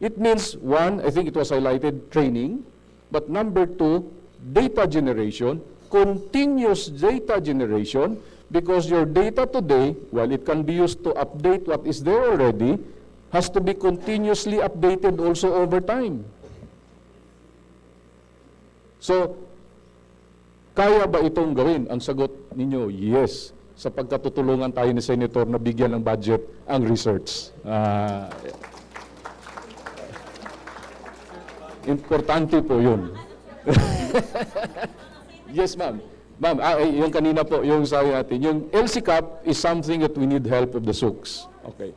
It means, one, I think it was highlighted, training, but number two, data generation, continuous data generation, because your data today, while it can be used to update what is there already, has to be continuously updated also over time. So, kaya ba itong gawin? Ang sagot ninyo, yes. Sa pagkatutulungan tayo ni Senator na bigyan ng budget ang research. Importante po yun. Yes, ma'am. Ma'am, yung kanina po, yung sabi natin, yung LCCAP is something that we need help of the SUCs. Okay.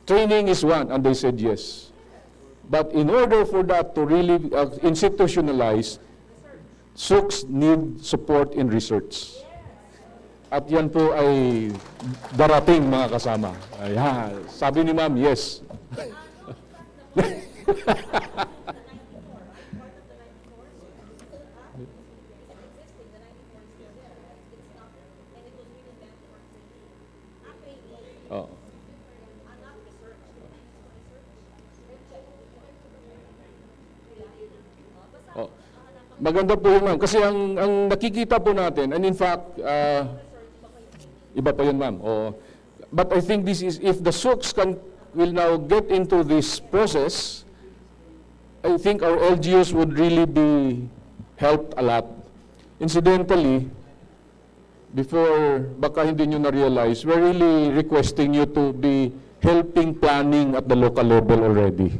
Training is one, and they said yes. But in order for that to really institutionalize, SUCs need support in research. At yan po ay darating, mga kasama. Ayan. Sabi ni ma'am, yes. Oh. Oh. Maganda po yun, ma'am. Kasi ang nakikita po natin, and in fact, iba pa yun, ma'am. Oh. But I think this is, if the SUCs will now get into this process, I think our LGUs would really be helped a lot. Incidentally, before, baka hindi nyo na-realize, we're really requesting you to be helping planning at the local level already.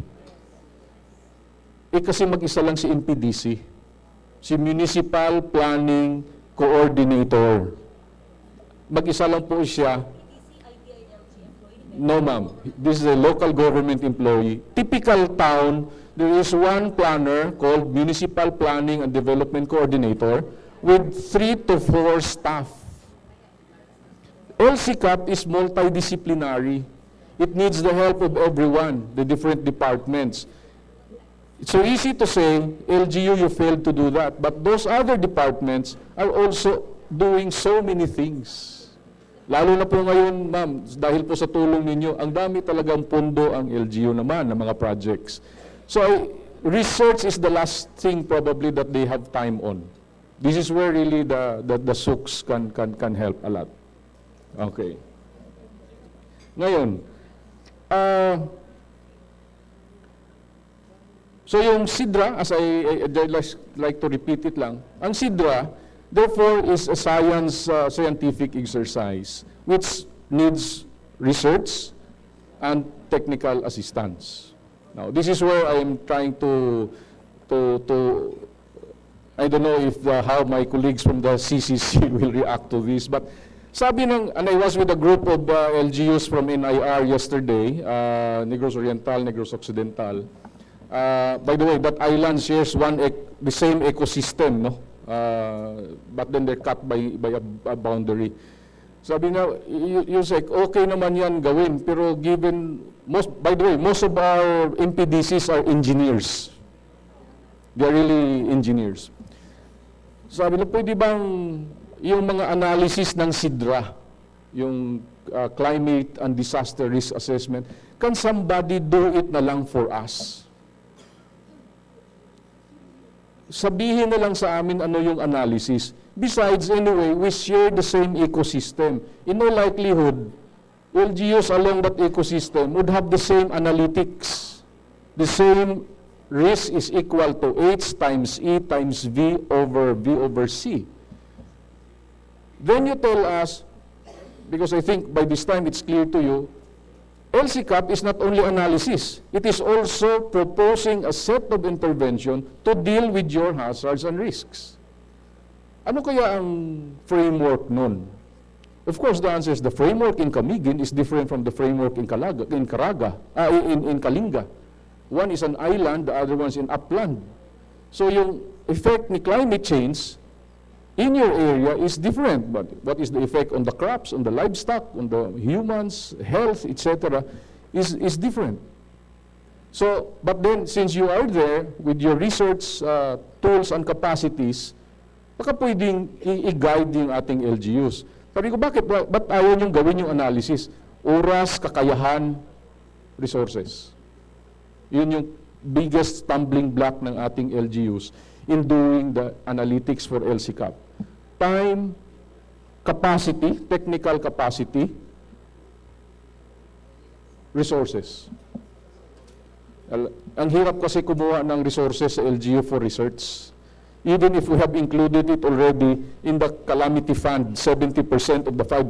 Kasi mag-isa lang si MPDC, si Municipal Planning Coordinator. Mag-isa lang po siya. No, ma'am. This is a local government employee. Typical town, there is one planner called Municipal Planning and Development Coordinator with 3 to 4 staff. LCCAP is multidisciplinary. It needs the help of everyone, the different departments. It's so easy to say, LGU, you failed to do that. But those other departments are also doing so many things. Lalo na po ngayon, ma'am, dahil po sa tulong ninyo, ang dami talagang pondo ang LGU naman ng mga projects. So, research is the last thing probably that they have time on. This is where really the SUCs can help a lot. Okay. Ngayon, so yung SIDRA, as I like to repeat it lang, ang SIDRA, therefore, is a scientific exercise which needs research and technical assistance. Now, this is where I am trying to I don't know if how my colleagues from the CCC will react to this, but sabi and I was with a group of LGUs from NIR yesterday, Negros Oriental, Negros Occidental. By the way, that island shares the same ecosystem, no? But then they're cut by a boundary. Sabi na, Yusek, okay naman yan gawin, pero given, by the way, most of our MPDCs are engineers. They're really engineers. Sabi na, pwede bang yung mga analysis ng SIDRA, yung climate and disaster risk assessment, can somebody do it na lang for us? Sabihin na lang sa amin ano yung analysis. Besides, anyway, we share the same ecosystem. In all likelihood, LGUs along that ecosystem would have the same analytics. The same risk is equal to H times E times V over C. Then you tell us, because I think by this time it's clear to you, LCCAP is not only analysis, it is also proposing a set of intervention to deal with your hazards and risks. Ano kaya ang framework nun? Of course, the answer is the framework in Camiguin is different from the framework in Kalinga. One is an island, the other one is in upland. So yung effect ni climate change in your area is different. But what is the effect on the crops, on the livestock, on the humans, health, etc., is different. So, but then since you are there with your research tools and capacities, baka pwedeng i-guide yung ating LGUs. Sabi ko, ba't ayaw niyong gawin yung analysis? Oras, kakayahan, resources. Yun yung biggest stumbling block ng ating LGUs in doing the analytics for LCCAP. Time, capacity, technical capacity, resources. Ang hirap kasi kumuha ng resources sa LGU for research. Even if we have included it already in the calamity fund, 70% of the 5%,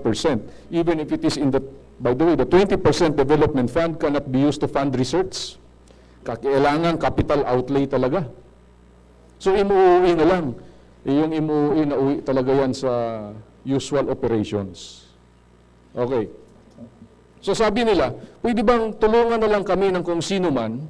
even if it is in the, by the way, the 20% development fund cannot be used to fund research. Kailangan capital outlay talaga. So imuuwi na lang. Yung imuuwi na uwi talaga yan sa usual operations. Okay. So sabi nila, pwede bang tulungan na lang kami ng kung sino man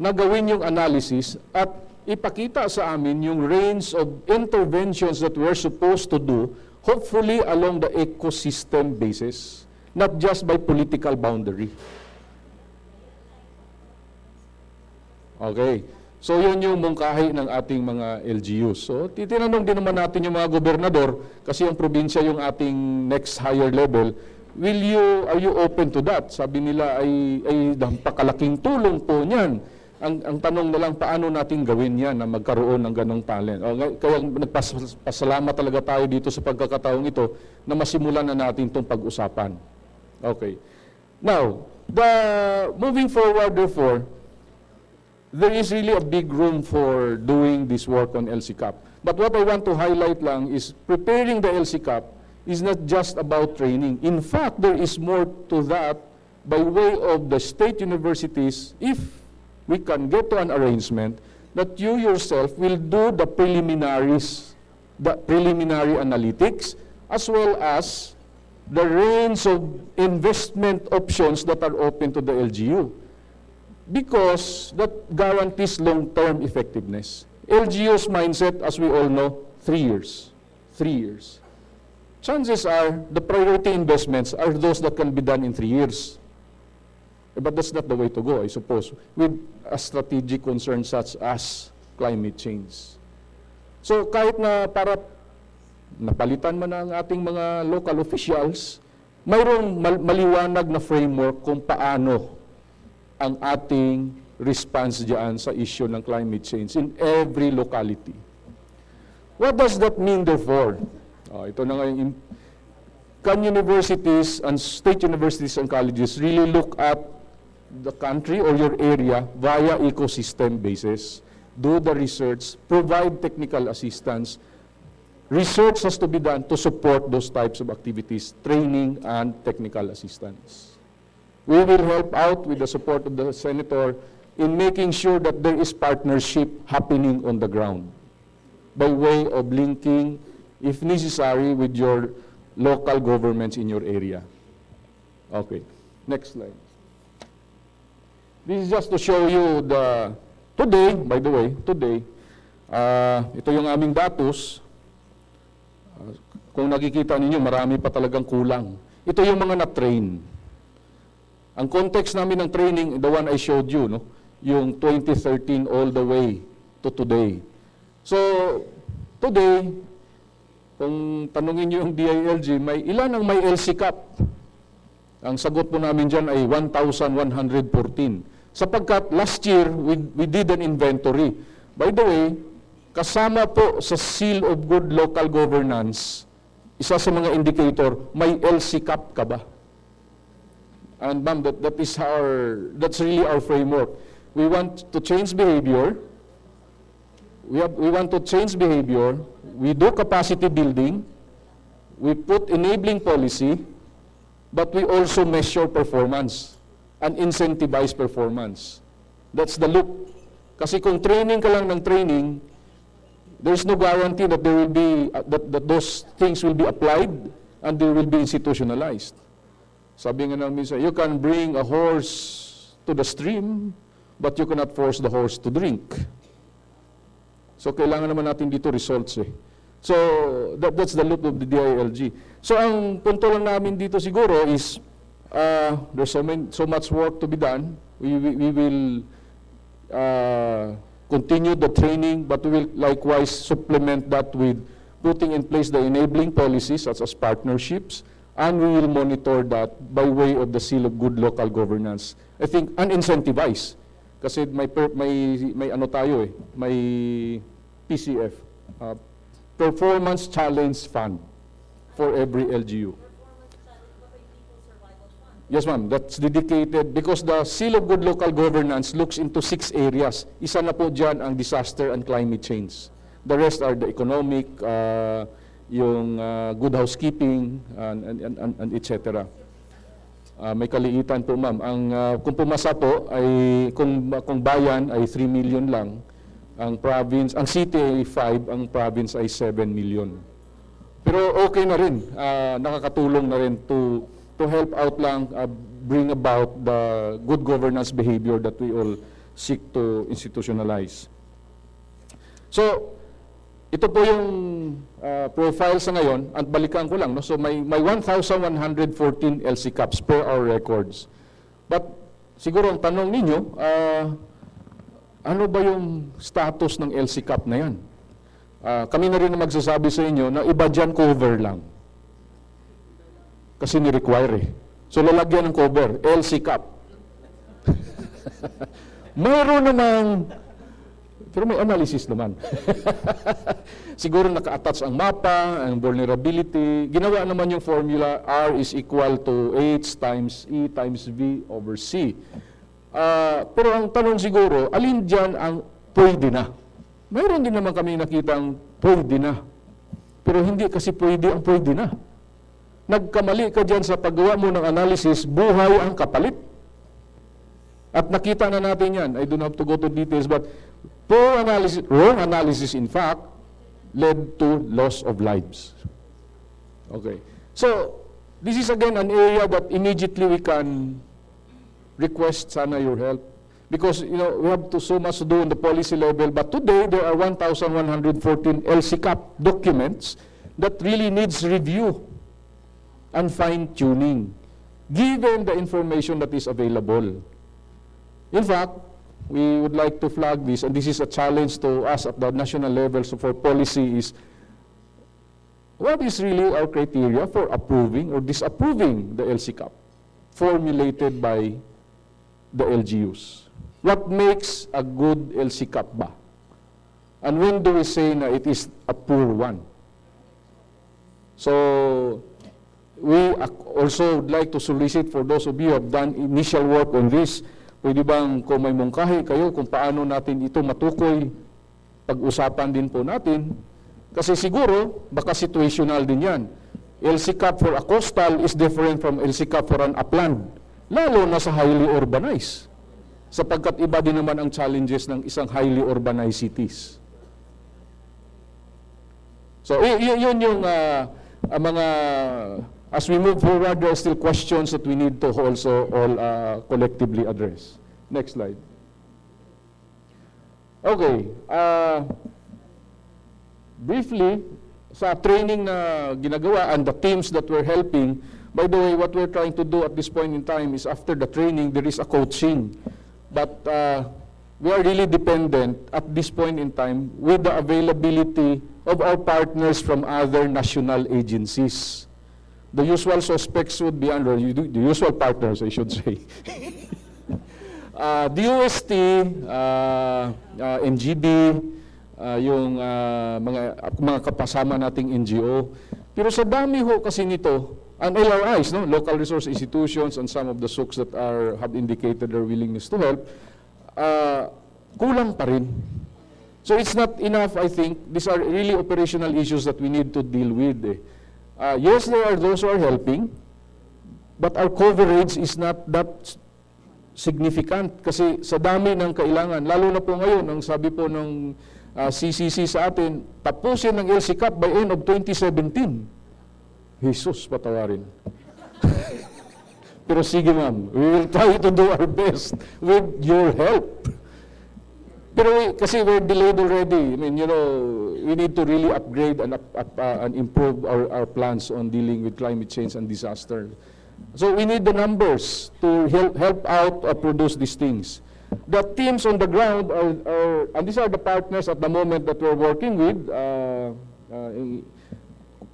na gawin yung analysis at ipakita sa amin yung range of interventions that we're supposed to do, hopefully along the ecosystem basis, not just by political boundary. Okay. So yun yung mungkahi ng ating mga LGUs. So titinanong din naman natin yung mga gobernador, kasi yung probinsya yung ating next higher level, are you open to that? Sabi nila ay napakalaking tulong po niyan. Ang tanong na lang, paano natin gawin yan na magkaroon ng ganong talent? Kaya nagpasalamat talaga tayo dito sa pagkakataong ito na masimulan na natin itong pag-usapan. Okay. Now, moving forward therefore, there is really a big room for doing this work on LCCAP. But what I want to highlight lang is preparing the LCCAP is not just about training. In fact, there is more to that by way of the state universities, if we can get to an arrangement that you yourself will do the preliminaries, the preliminary analytics, as well as the range of investment options that are open to the LGU. Because that guarantees long-term effectiveness. LGU's mindset, as we all know, 3 years. 3 years. Chances are, the priority investments are those that can be done in 3 years. But that's not the way to go, I suppose, with a strategic concern such as climate change. So kahit na para napalitan man ang ating mga local officials, mayroong maliwanag na framework kung paano ang ating response diyan sa issue ng climate change in every locality. What does that mean therefore? Ito na nga yung, can universities and state universities and colleges really look at the country or your area via ecosystem basis, do the research, provide technical assistance. Research has to be done to support those types of activities, training and technical assistance. We will help out with the support of the Senator in making sure that there is partnership happening on the ground by way of linking, if necessary, with your local governments in your area. Okay, next slide. This is just to show you today, by the way, ito yung aming datos. Kung nakikita ninyo, marami pa talagang kulang. Ito yung mga na-train. Ang context namin ng training, the one I showed you, no? Yung 2013 all the way to today. So, today, kung tanungin nyo yung DILG, ilan ang may LCCAP? Ang sagot po namin dyan ay 1,114. Sapagkat last year, we did an inventory. By the way, kasama po sa Seal of Good Local Governance, isa sa mga indicator, may LCCAP ka ba? And ma'am, that's really our framework. We want to change behavior. We want to change behavior. We do capacity building. We put enabling policy, but we also measure performance and incentivize performance. That's the loop. Kasi kung training ka lang ng training, there's no guarantee that there will be that those things will be applied and they will be institutionalized. Sabi nga namin sa, you can bring a horse to the stream, but you cannot force the horse to drink. So kailangan naman natin dito results eh. So, that's the look of the DILG. So, ang punto lang namin dito siguro is, there's so much work to be done. We will continue the training, but we will likewise supplement that with putting in place the enabling policies such as partnerships, and we will monitor that by way of the seal of good local governance. I think unincentivize. Kasi may ano tayo may PCF, Performance Challenge Fund for every LGU. Yes, ma'am, that's dedicated because the seal of good local governance looks into 6 areas. Isa na po dyan ang disaster and climate change. The rest are the economic, yung good housekeeping, and etc. May kaliitan po, ma'am. Kung pumasa po, ay, kung bayan ay 3 million lang, ang province, ang city ay 5, ang province ay 7 million. Pero okay na rin, nakakatulong na rin to help out lang, bring about the good governance behavior that we all seek to institutionalize. So, ito po yung profile sa ngayon, at balikan ko lang, no? So may 1,114 LCCAPs per our records. But siguro ang tanong ninyo, ano ba yung status ng LCCAP na yan? Kami na rin na magsasabi sa inyo na iba dyan cover lang. Kasi ni-require eh. So lalagyan ng cover, LCCAP. Mayroon namang, pero may analysis naman. Siguro naka-attach ang mapa, ang vulnerability. Ginawa naman yung formula, R is equal to H times E times V over C. Pero ang tanong siguro, alin dyan ang pwede na? Mayroon din naman kami nakitang pwede na. Pero hindi kasi pwede ang pwede na. Nagkamali ka dyan sa paggawa mo ng analysis, buhay ang kapalit. At nakita na natin yan. I don't have to go to details, but poor analysis, wrong analysis in fact, led to loss of lives. Okay. So, this is again an area that immediately we can request sana your help. Because, we have so much to do on the policy level, but today there are 1,114 LCCAP documents that really needs review and fine-tuning, given the information that is available. In fact, we would like to flag this, and this is a challenge to us at the national level, so for policy is, what is really our criteria for approving or disapproving the LCCAP formulated by the LGUs? What makes a good LCCAP ba? And when do we say na it is a poor one? So, we also would like to solicit for those of you who have done initial work on this, pwede bang kung may mungkahi kayo kung paano natin ito matukoy, pag-usapan din po natin. Kasi siguro, baka situational din yan. LCCAP for a coastal is different from LCCAP for an upland, lalo na sa highly urbanized. Sapagkat iba din naman ang challenges ng isang highly urbanized cities. So, yun yung mga, as we move forward, there are still questions that we need to also all collectively address. Next slide. Okay. Briefly, sa training na ginagawa and the teams that we're helping, by the way, what we're trying to do at this point in time is after the training, there is a coaching. But we are really dependent at this point in time with the availability of our partners from other national agencies. The usual suspects would be under, the usual partners, I should say. The UST, NGB, yung mga kapasama nating NGO. Pero sa dami ho kasi nito, and LRIs, no? Local resource institutions, and some of the SOCs that have indicated their willingness to help, kulang pa rin. So it's not enough, I think. These are really operational issues that we need to deal with. Yes, there are those who are helping, but our coverage is not that significant kasi sa dami ng kailangan. Lalo na po ngayon, ang sabi po ng CCC sa atin, tapusin ng LCCAP by end of 2017. Jesus, patawarin. Pero sige ma'am, we will try to do our best with your help. Pero kasi we're delayed already. I mean, we need to really upgrade and improve our plans on dealing with climate change and disaster. So we need the numbers to help out produce these things. The teams on the ground and these are the partners at the moment that we're working with.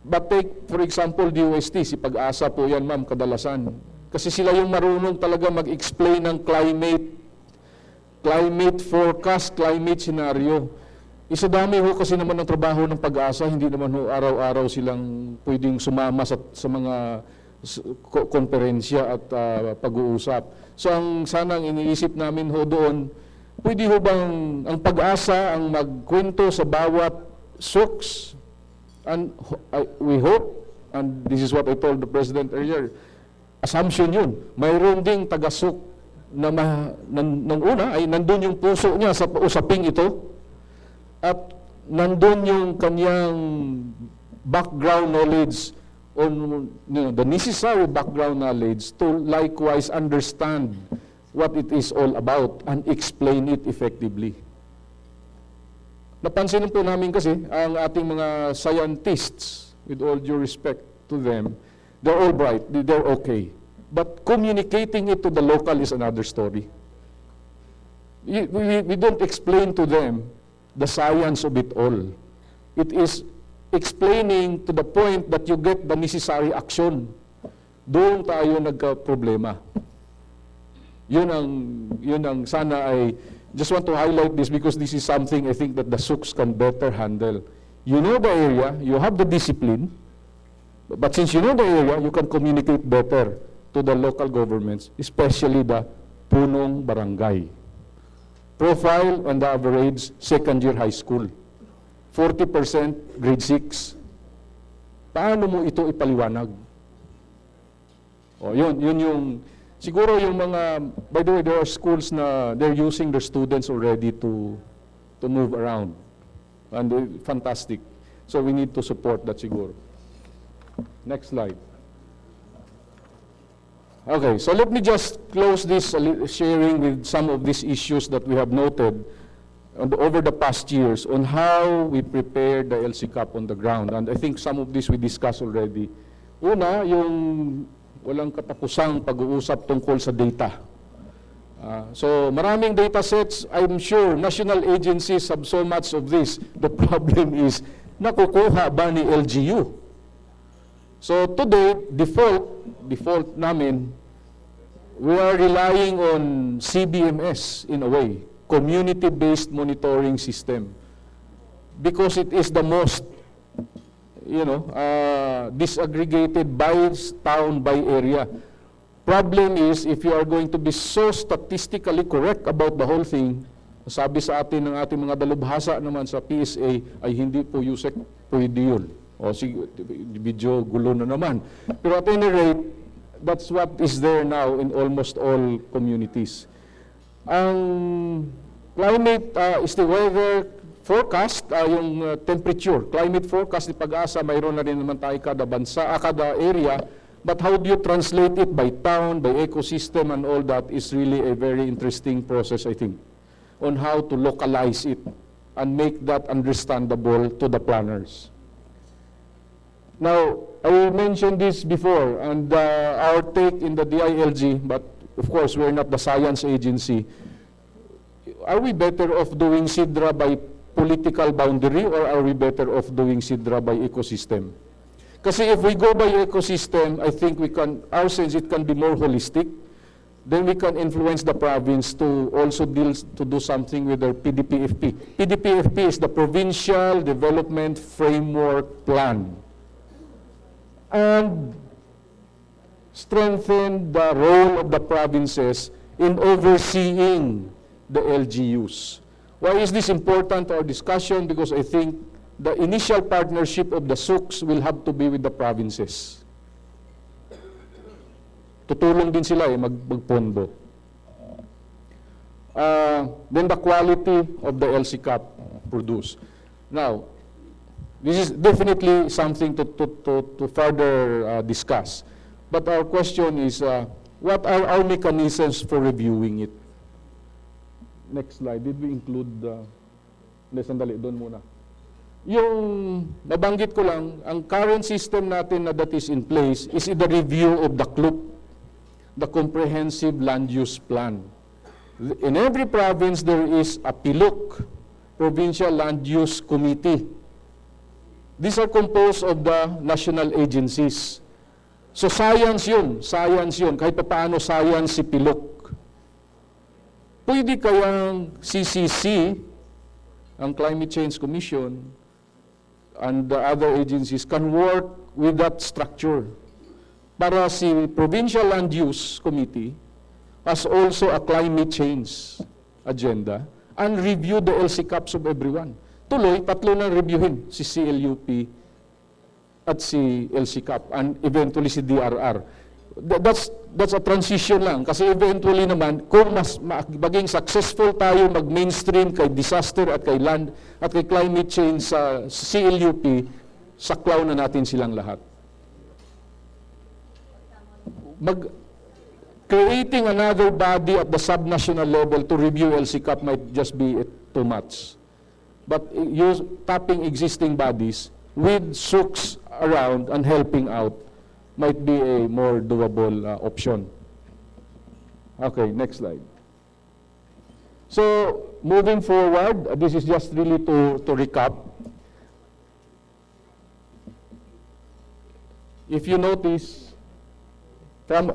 But take, for example, DOST, si Pag-asa po yan, ma'am, kadalasan. Kasi sila yung marunong talaga mag-explain ng climate forecast, climate scenario. Isa dami ho kasi naman ng trabaho ng Pag-asa, hindi naman ho araw-araw silang pwedeng sumama sa mga konferensya at pag-uusap. So sanang iniisip namin ho doon, pwede ho bang ang Pag-asa ang magkwento sa bawat SOCs? And we hope, and this is what I told the President earlier, assumption yun, mayroon ding taga-SOC na nung una ay nandun yung puso niya sa usaping ito at nandun yung kanyang background knowledge on the necessary background knowledge to likewise understand what it is all about and explain it effectively. Napansin po namin kasi ang ating mga scientists, with all due respect to them, they're all bright, they're okay. But communicating it to the local is another story. We don't explain to them the science of it all. It is explaining to the point that you get the necessary action. Doon tayo nagka-problema. Yun ang sana ay, just want to highlight this because this is something I think that the SOCs can better handle. You know the area, you have the discipline, but since you know the area, you can communicate better to the local governments, especially the punong barangay. Profile on the average, second-year high school. 40% grade 6. Paano mo ito ipaliwanag? Yun yung, siguro yung mga, by the way, there are schools na they're using their students already to move around. And fantastic. So we need to support that siguro. Next slide. Okay, so let me just close this sharing with some of these issues that we have noted over the past years on how we prepare the LCCAP on the ground. And I think some of this we discussed already. Una, yung walang katapusang pag-uusap tungkol sa data. So maraming data sets, I'm sure national agencies have so much of this. The problem is, nakukuha ba ni LGU? So today, default namin, we are relying on CBMS in a way, community-based monitoring system, because it is the most, disaggregated by town, by area. Problem is, if you are going to be so statistically correct about the whole thing, sabi sa atin ng ating mga dalubhasa naman sa PSA, ay hindi po Yusek pwede yun. O video gulo na naman. Pero at any rate, that's what is there now in almost all communities. Ang climate is the weather forecast, yung temperature, climate forecast ni Pag-asa, mayroon na rin naman tayo kada bansa, kada area, but how do you translate it by town, by ecosystem and all that is really a very interesting process, I think, on how to localize it and make that understandable to the planners. Now, I mentioned this before, and our take in the DILG, but of course, we're not the science agency. Are we better off doing SIDRA by political boundary, or are we better off doing SIDRA by ecosystem? Kasi if we go by ecosystem, I think we can, our sense, it can be more holistic. Then we can influence the province to also to do something with their PDPFP. PDPFP is the Provincial Development Framework Plan. And strengthen the role of the provinces in overseeing the LGUs. Why is this important to our discussion? Because I think the initial partnership of the SOCs will have to be with the provinces. Tutulong din sila magpondo. Then the quality of the LCCAP produced. Now, this is definitely something to further discuss. But our question is, what are our mechanisms for reviewing it? next slide, did we include sandali, doon muna. Yung nabanggit ko lang, ang current system natin na that is in place is the review of the CLUP, the Comprehensive Land Use Plan. In every province, there is a PILUC, Provincial Land Use Committee. These are composed of the national agencies. So science yun, kahit pa paano science si PILUC. Pwede kayang CCC, ang Climate Change Commission, and the other agencies can work with that structure. Para si Provincial Land Use Committee has also a climate change agenda and review the LCCAPs of everyone. Tuloy, tatlo na reviewin, si CLUP at si LCCAP and eventually si DRR. That's a transition lang kasi eventually naman kung maging successful tayo mag-mainstream kay disaster at kay land at kay climate change sa CLUP, saklaw na natin silang lahat. Creating another body at the subnational level to review LCCAP might just be too much. But tapping existing bodies with SUCs around and helping out might be a more doable option. Okay, next slide. So, moving forward, this is just really to recap. If you notice,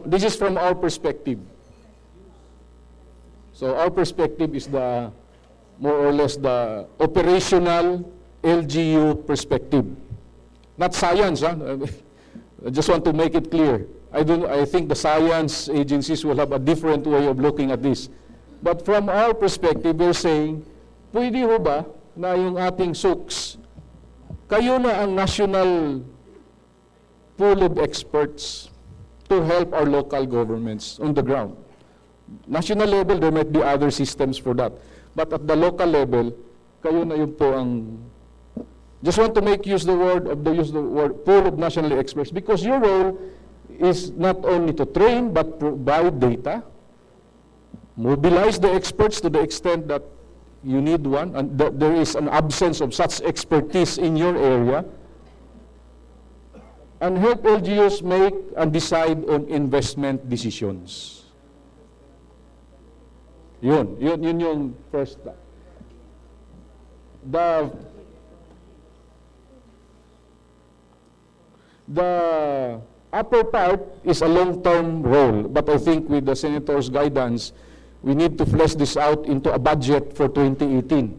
this is from our perspective. So, our perspective is the, more or less, the operational LGU perspective. Not science, huh? I just want to make it clear. I think the science agencies will have a different way of looking at this. But from our perspective, we're saying, pwede ho ba na yung ating SUCs, kayo na ang national pool of experts to help our local governments on the ground. National level, there might be other systems for that. But at the local level, kayo na yun po ang just want to use the word pool of national experts because your role is not only to train but provide data, mobilize the experts to the extent that you need one and there is an absence of such expertise in your area, and help LGUs make and decide on investment decisions. Yun yung first. The upper part is a long-term role, but I think with the Senator's guidance, we need to flesh this out into a budget for 2018.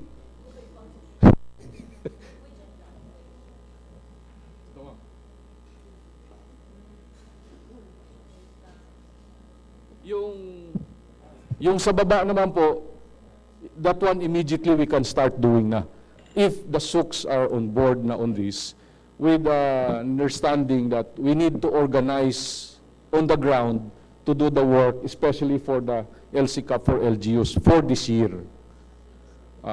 Yung sa baba naman po, that one immediately we can start doing na. If the SUCs are on board na on this, with understanding that we need to organize on the ground to do the work, especially for the LCCAP for LGUs for this year.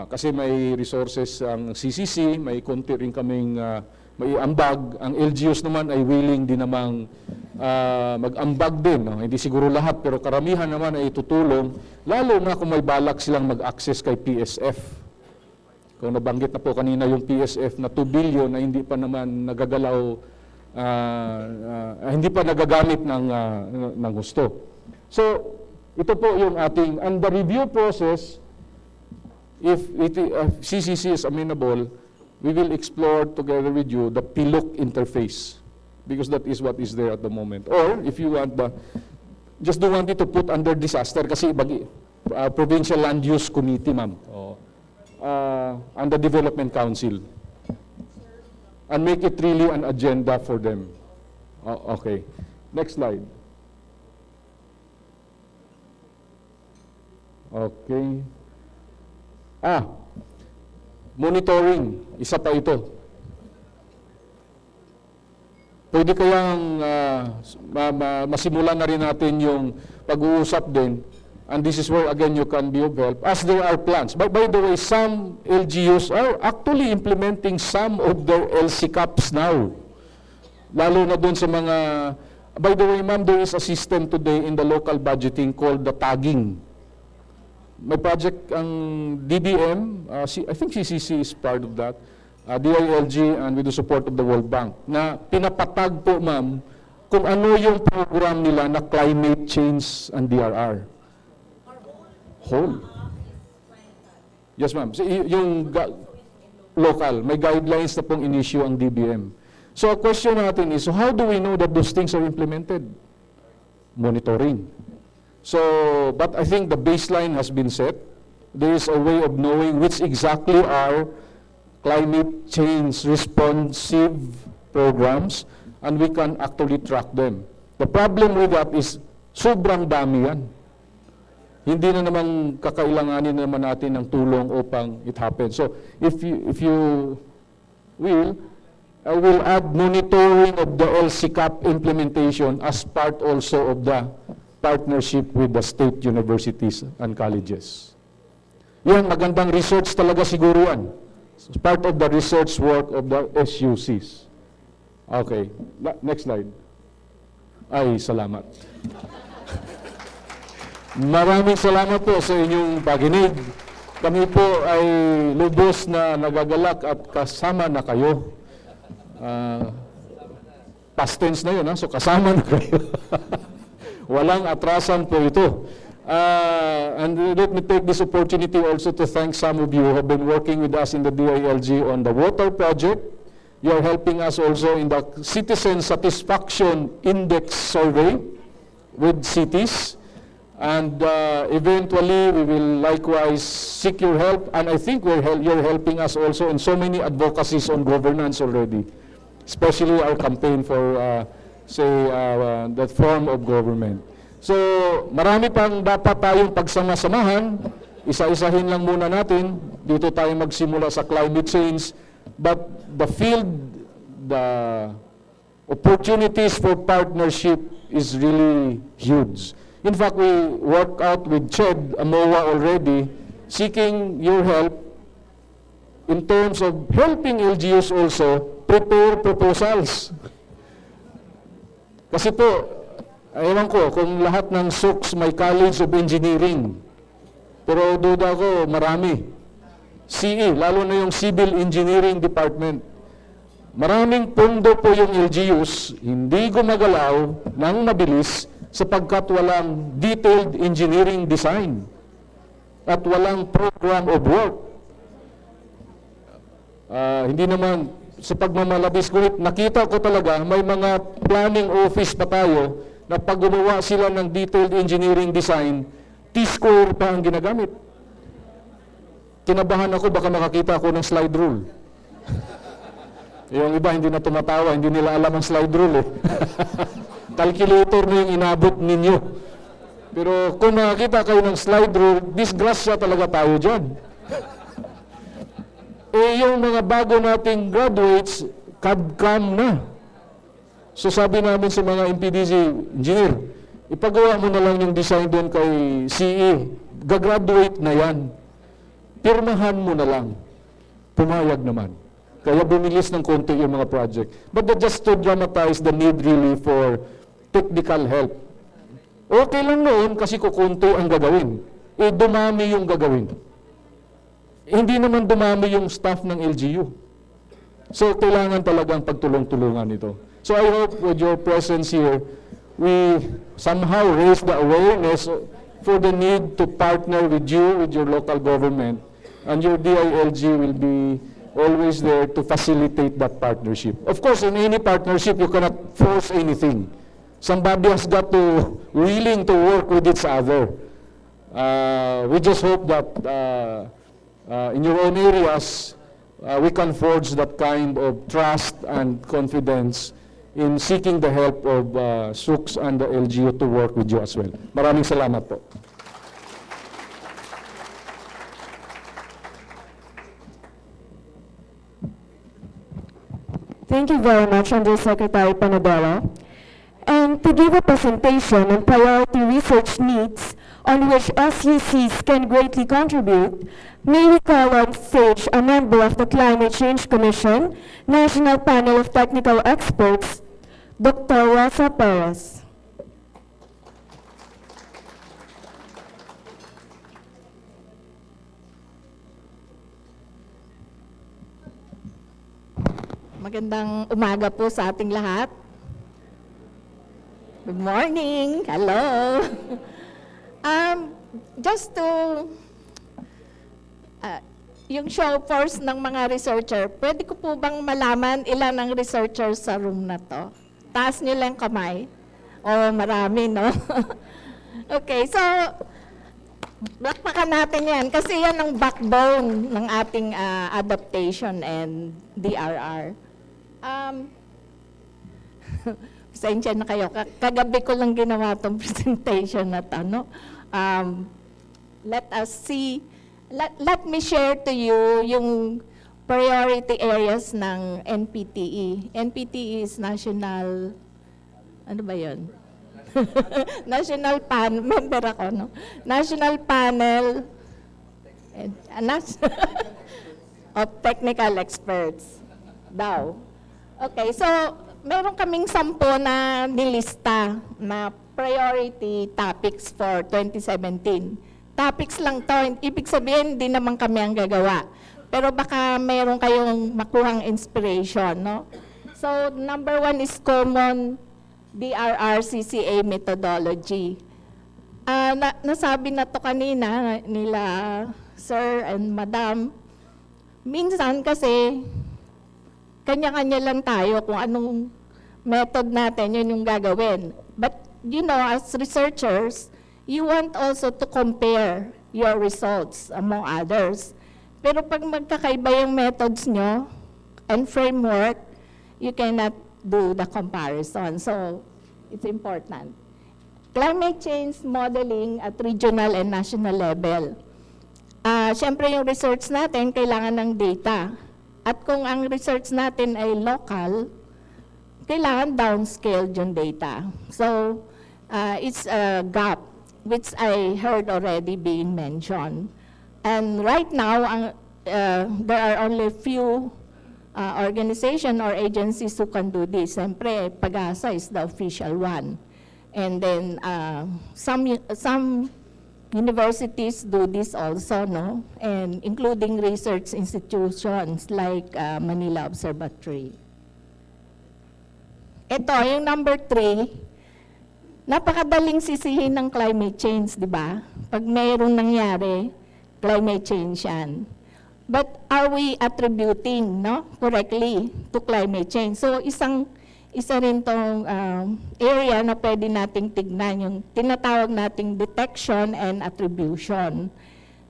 Kasi may resources ang CCC, may konti rin kaming may ambag. Ang LGUs naman ay willing din namang mag-ambag din. No? Hindi siguro lahat, pero karamihan naman ay tutulong, lalo na kung may balak silang mag-access kay PSF. Kung nabanggit na po kanina yung PSF na 2 billion na hindi pa naman nagagalaw, hindi pa nagagamit ng gusto. So, ito po yung ating, and the review process, if CCC is amenable, we will explore together with you the PILUC interface, because that is what is there at the moment. Or, if you want just don't want it to put under disaster, kasi Provincial Land Use Committee, ma'am. And the Development Council, and make it really an agenda for them. Okay. Next slide. Okay. Monitoring. Isa pa ito. Pwede kayang masimulan na rin natin yung pag-uusap din. And this is where, again, you can be of help, as there are plans. But by the way, some LGUs are actually implementing some of their LCCAPs now. Lalo na doon sa mga, by the way, ma'am, there is a system today in the local budgeting called the tagging. may project ang DBM, I think CCC is part of that, DILG, and with the support of the World Bank, na pinapatag po, ma'am, kung ano yung program nila na climate change and DRR. Whole. Yes, ma'am. So, yung local, may guidelines na pong in-issue ang DBM. So, a question natin is, so how do we know that those things are implemented? Monitoring. So, but I think the baseline has been set. There is a way of knowing which exactly are climate change responsive programs, and we can actually track them. The problem with that is, sobrang dami yan. Hindi na naman kakailanganin naman natin ng tulong upang it happens. So, if you will, I will add monitoring of the LCCAP implementation as part also of the partnership with the state universities and colleges. Yan, magandang research talaga siguro yan. It's part of the research work of the SUCs. Okay, next slide. Ay, salamat. Maraming salamat po sa inyong pakinig. Kami po ay lubos na nagagalak at kasama na kayo. Past tense na yun, so kasama na kayo. Walang atrasan po ito. And let me take this opportunity also to thank some of you who have been working with us in the DILG on the water project. You are helping us also in the Citizen Satisfaction Index survey with cities. And eventually, we will likewise seek your help. And I think you're helping us also in so many advocacies on governance already, especially our campaign for, that form of government. So, marami pang dapat tayong pagsama-samahan. Isa-isahin lang muna natin. Dito tayo magsimula sa climate change. But the field, the opportunities for partnership is really huge. In fact, we work out with CHED, AMOA already, seeking your help in terms of helping LGUs also prepare proposals. Kasi po, ewan ko kung lahat ng SUCs may College of Engineering. Pero duda ko, marami. CE, lalo na yung Civil Engineering Department. Maraming pondo po yung LGUs, hindi gumagalaw ng mabilis sapagkat walang detailed engineering design at walang program of work. Hindi naman, sa pagmamalabis ko, nakita ko talaga, may mga planning office pa tayo na pag gumawa sila ng detailed engineering design, T-square pa ang ginagamit. Kinabahan ako, baka makakita ako ng slide rule. Yung iba hindi na tumatawa, hindi nila alam ang slide rule eh. Calculator na yung inabot ninyo. Pero kung makakita kayo ng slide rule, disgrasya talaga tayo dyan. Yung mga bago nating graduates, CAD-CAM na. So sabi namin sa mga MPDC engineer, ipagawa mo na lang yung design doon kay CE. Gagraduate na yan. Pirmahan mo na lang. Pumayag naman. Kaya bumilis ng konti yung mga project. But just to dramatize the need really for technical help. Okay lang noon kasi kukunti ang gagawin. Dumami yung gagawin. Hindi naman dumami yung staff ng LGU. So kailangan talagang pagtulong-tulungan ito. So I hope with your presence here, we somehow raise the awareness for the need to partner with you, with your local government, and your DILG will be always there to facilitate that partnership. Of course, in any partnership, you cannot force anything. Somebody has got to willing to work with each other. We just hope that in your own areas, we can forge that kind of trust and confidence in seeking the help of SUCs and the LGU to work with you as well. Maraming salamat po. Thank you very much, Undersecretary Panadero. And to give a presentation on priority research needs on which SUCs can greatly contribute, may we call on stage a member of the Climate Change Commission, National Panel of Technical Experts, Dr. Rosa Perez. Magandang umaga po sa ating lahat. Good morning. Hello. Just to yung show first ng mga researcher, pwede ko po bang malaman ilan ang researchers sa room na to? Taas niyo lang kamay. Oh, marami, no? Okay, so bakbakan natin yan kasi yan ang backbone ng ating adaptation and DRR. Pasensya na kayo, kagabi ko lang ginawa itong presentation na ito, no? Let us see, let me share to you yung priority areas ng NPTE. NPTE is National, ano ba yun? National Panel, member ako, no? National Panel of Technical Experts daw. Okay, so meron kaming 10 na nilista na priority topics for 2017. Topics lang to, ibig sabihin, hindi naman kami ang gagawa. Pero baka meron kayong makuhang inspiration, no? So, number 1 is common DRR-CCA methodology. Nasabi na to kanina nila, Sir and Madam. Minsan kasi, kanya-kanya lang tayo kung anong method natin, yun yung gagawin. But, you know, as researchers, you want also to compare your results among others. Pero pag magkakaiba yung methods nyo and framework, you cannot do the comparison. So, it's important. Climate change modeling at regional and national level. Siyempre yung research natin, kailangan ng data. At kung ang research natin ay local, kailangan downscaled yung data. So, it's a gap, which I heard already being mentioned. And right now, there are only few organization or agencies who can do this. Siyempre, PAGASA is the official one. And then, some universities do this also, no? And including research institutions like Manila Observatory. Ito, yung number 3, napakadaling sisihin ng climate change, di ba? Pag mayroong nangyari, climate change yan. But are we attributing, no, correctly to climate change? So, isa rin tong area na pwede nating tignan, yung tinatawag nating detection and attribution.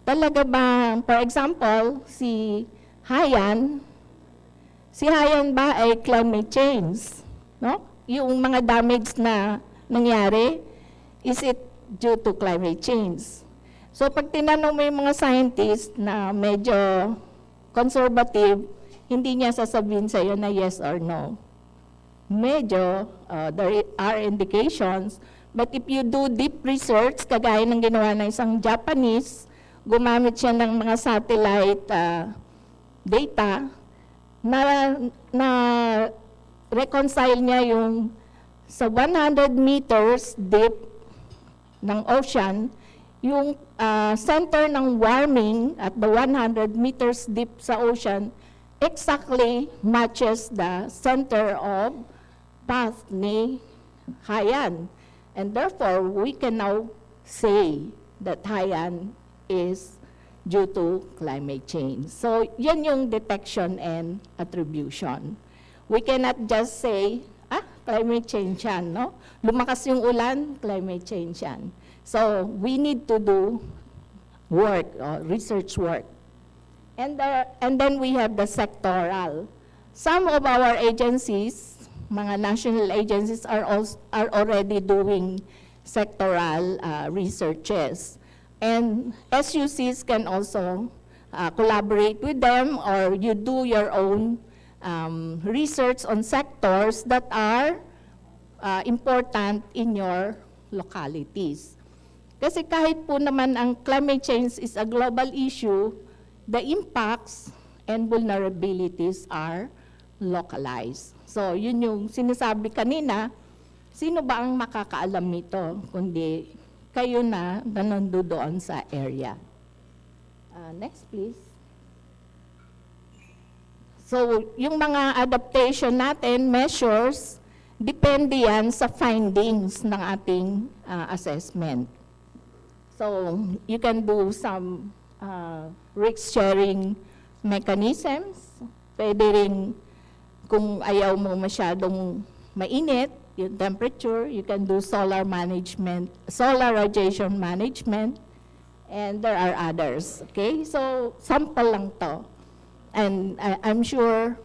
Talaga ba, for example, si Haiyan ba ay climate change? No? Yung mga damage na nangyari, is it due to climate change? So pag tinanong mo yung mga scientists na medyo conservative, hindi niya sasabihin sa'yo na yes or no. Medyo, there are indications, but if you do deep research, kagaya ng ginawa ng isang Japanese, gumamit siya ng mga satellite data na reconcile niya yung sa 100 meters deep ng ocean, yung center ng warming at the 100 meters deep sa ocean exactly matches the center of path ni Haiyan. And therefore, we can now say that Haiyan is due to climate change. So, yan yung detection and attribution. We cannot just say, climate change yan, no? Lumakas yung ulan, climate change yan. So, we need to do work, research work. And then we have the sectoral. Some of our agencies, mga national agencies, are already doing sectoral researches. And SUCs can also collaborate with them, or you do your own research on sectors that are important in your localities. Kasi kahit po naman ang climate change is a global issue, the impacts and vulnerabilities are localized. So, yun yung sinasabi kanina, sino ba ang makakaalam nito, kundi kayo na nandoon sa area. Next, please. So, yung mga adaptation natin, measures, depende yan sa findings ng ating assessment. So, you can do some risk-sharing mechanisms. Pwede rin, kung ayaw mo masyadong mainit, yung temperature, you can do solar management, solar radiation management, and there are others. Okay? So, sample lang to. And I'm sure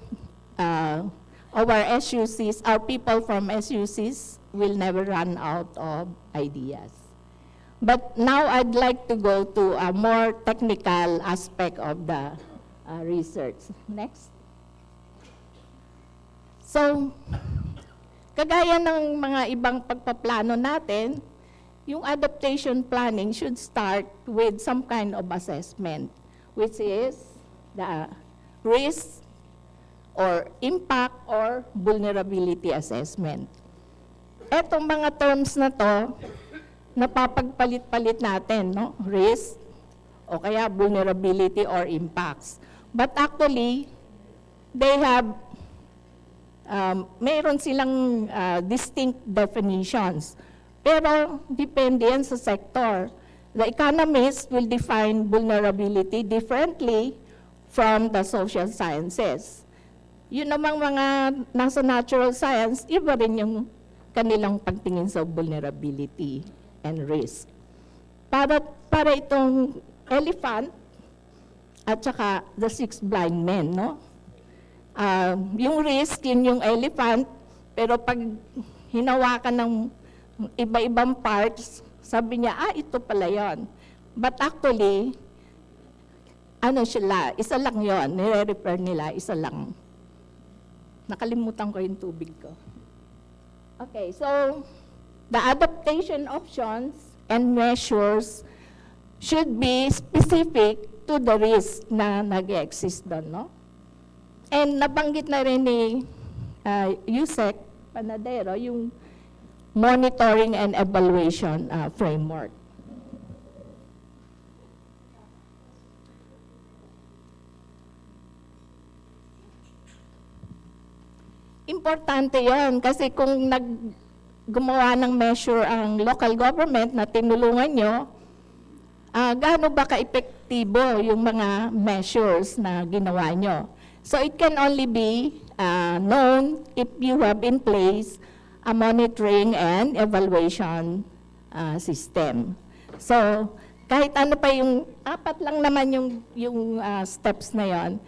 our SUCs, our people from SUCs will never run out of ideas. But now I'd like to go to a more technical aspect of the research. Next. So, kagaya ng mga ibang pagpaplano natin, yung adaptation planning should start with some kind of assessment, which is the risk or impact or vulnerability assessment. Etong mga terms na to, napapagpalit-palit natin, no? Risk o kaya vulnerability or impacts. But actually, they have, mayroon silang distinct definitions. Pero depende yan sa sector. The economists will define vulnerability differently from the social sciences. Yun namang mga nasa natural science, iba rin yung kanilang pagtingin sa vulnerability and risk. Para itong elephant at saka the six blind men, no? Yung risk, yun yung elephant, pero pag hinawakan ng iba-ibang parts, sabi niya, ito pala yun. But actually, ano sila, isa lang yon, nire-refer nila, isa lang. Nakalimutan ko yung tubig ko. Okay, so the adaptation options and measures should be specific to the risk na nag-exist doon, no? And nabanggit na rin ni Yusek Panadero yung monitoring and evaluation framework. Importante yon kasi kung gumawa ng measure ang local government na tinulungan nyo, gaano ba ka-epektibo yung mga measures na ginawa nyo. So it can only be known if you have in place a monitoring and evaluation system. So kahit ano pa yung, apat lang naman yung steps na yon,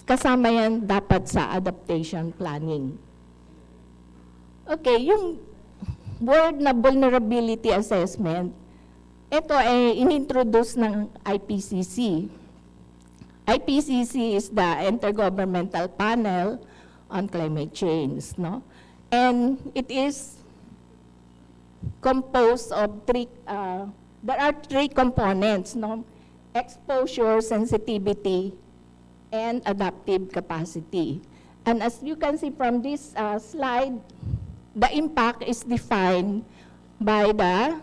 kasama yan dapat sa adaptation planning. Okay, yung word na vulnerability assessment, ito ay inintroduce ng IPCC. IPCC is the Intergovernmental Panel on Climate Change, no? And it is composed of there are three components, no? Exposure, sensitivity, and adaptive capacity. And as you can see from this slide, the impact is defined by the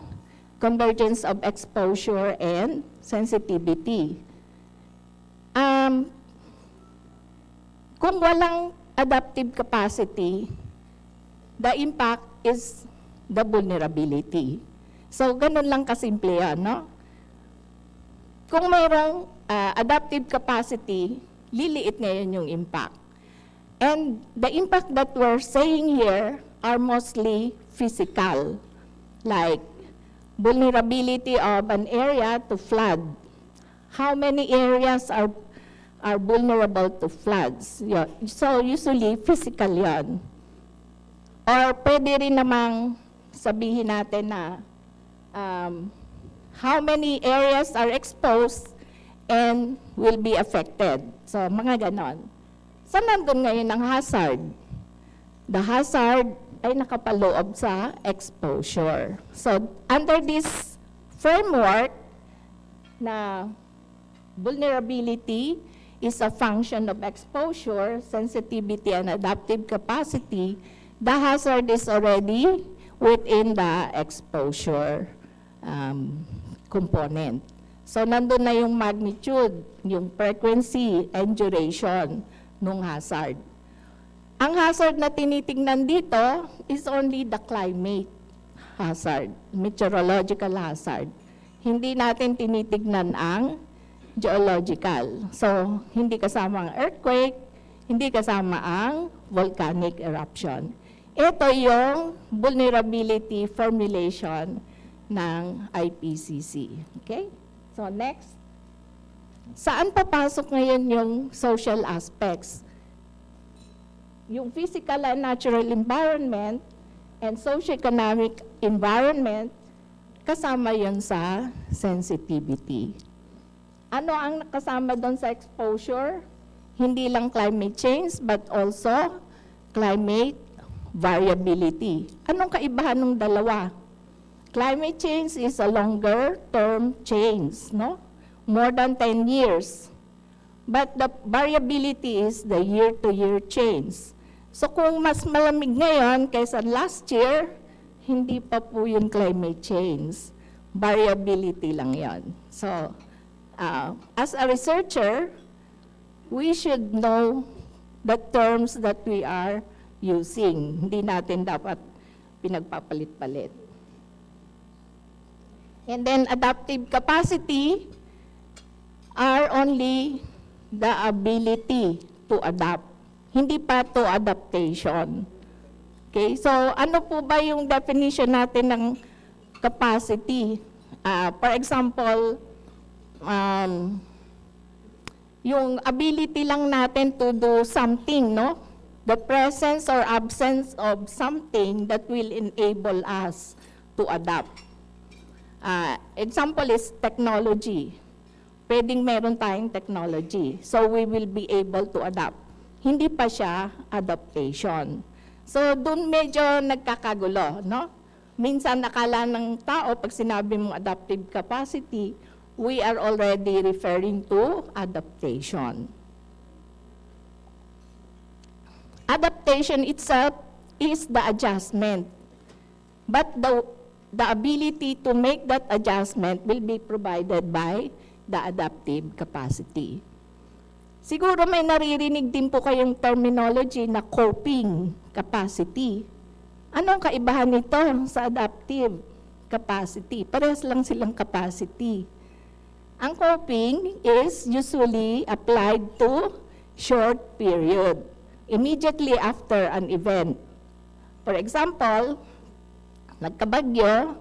convergence of exposure and sensitivity. Kung walang adaptive capacity, the impact is the vulnerability. So, ganun lang kasimple yan, no? Kung mayroong adaptive capacity, liliit ngayon yung impact. And the impact that we're saying here are mostly physical, like vulnerability of an area to flood. How many areas are vulnerable to floods? Yeah. So usually physical yan. Or pwede rin namang sabihin natin na how many areas are exposed and will be affected. So mga ganon. Saan nandun ngayon ang hazard? The hazard ay nakapaloob sa exposure. So under this framework na vulnerability is a function of exposure, sensitivity, and adaptive capacity, the hazard is already within the exposure component. So, nandun na yung magnitude, yung frequency, and duration. nung hazard. Ang hazard na tinitingnan dito is only the climate hazard, meteorological hazard. Hindi natin tinitignan ang geological. So, hindi kasama ang earthquake, hindi kasama ang volcanic eruption. Ito yung vulnerability formulation ng IPCC. Okay? So, next. Saan papasok ngayon yung social aspects? Yung physical and natural environment and socio-economic environment, kasama yun sa sensitivity. Ano ang nakasama doon sa exposure? Hindi lang climate change, but also climate variability. Anong kaibahan ng dalawa? Climate change is a longer term change, no? More than 10 years. But the variability is the year-to-year change. So kung mas malamig ngayon kaysa last year, hindi pa po yung climate change. Variability lang yon. So, as a researcher, we should know the terms that we are using. Hindi natin dapat pinagpapalit-palit. And then adaptive capacity are only the ability to adapt. Hindi pa to adaptation. Okay, so ano po ba yung definition natin ng capacity? For example, yung ability lang natin to do something, no? The presence or absence of something that will enable us to adapt. Example is technology. Pwedeng meron tayong technology. So we will be able to adapt. Hindi pa siya adaptation. So doon medyo nagkakagulo, no? Minsan nakala ng tao pag sinabi mong adaptive capacity, we are already referring to adaptation. Adaptation itself is the adjustment. But the ability to make that adjustment will be provided by the adaptive capacity. Siguro may naririnig din po kayong terminology na coping capacity. Anong kaibahan nito sa adaptive capacity? Parehas lang silang capacity. Ang coping is usually applied to short period, immediately after an event. For example, nagkabagyo,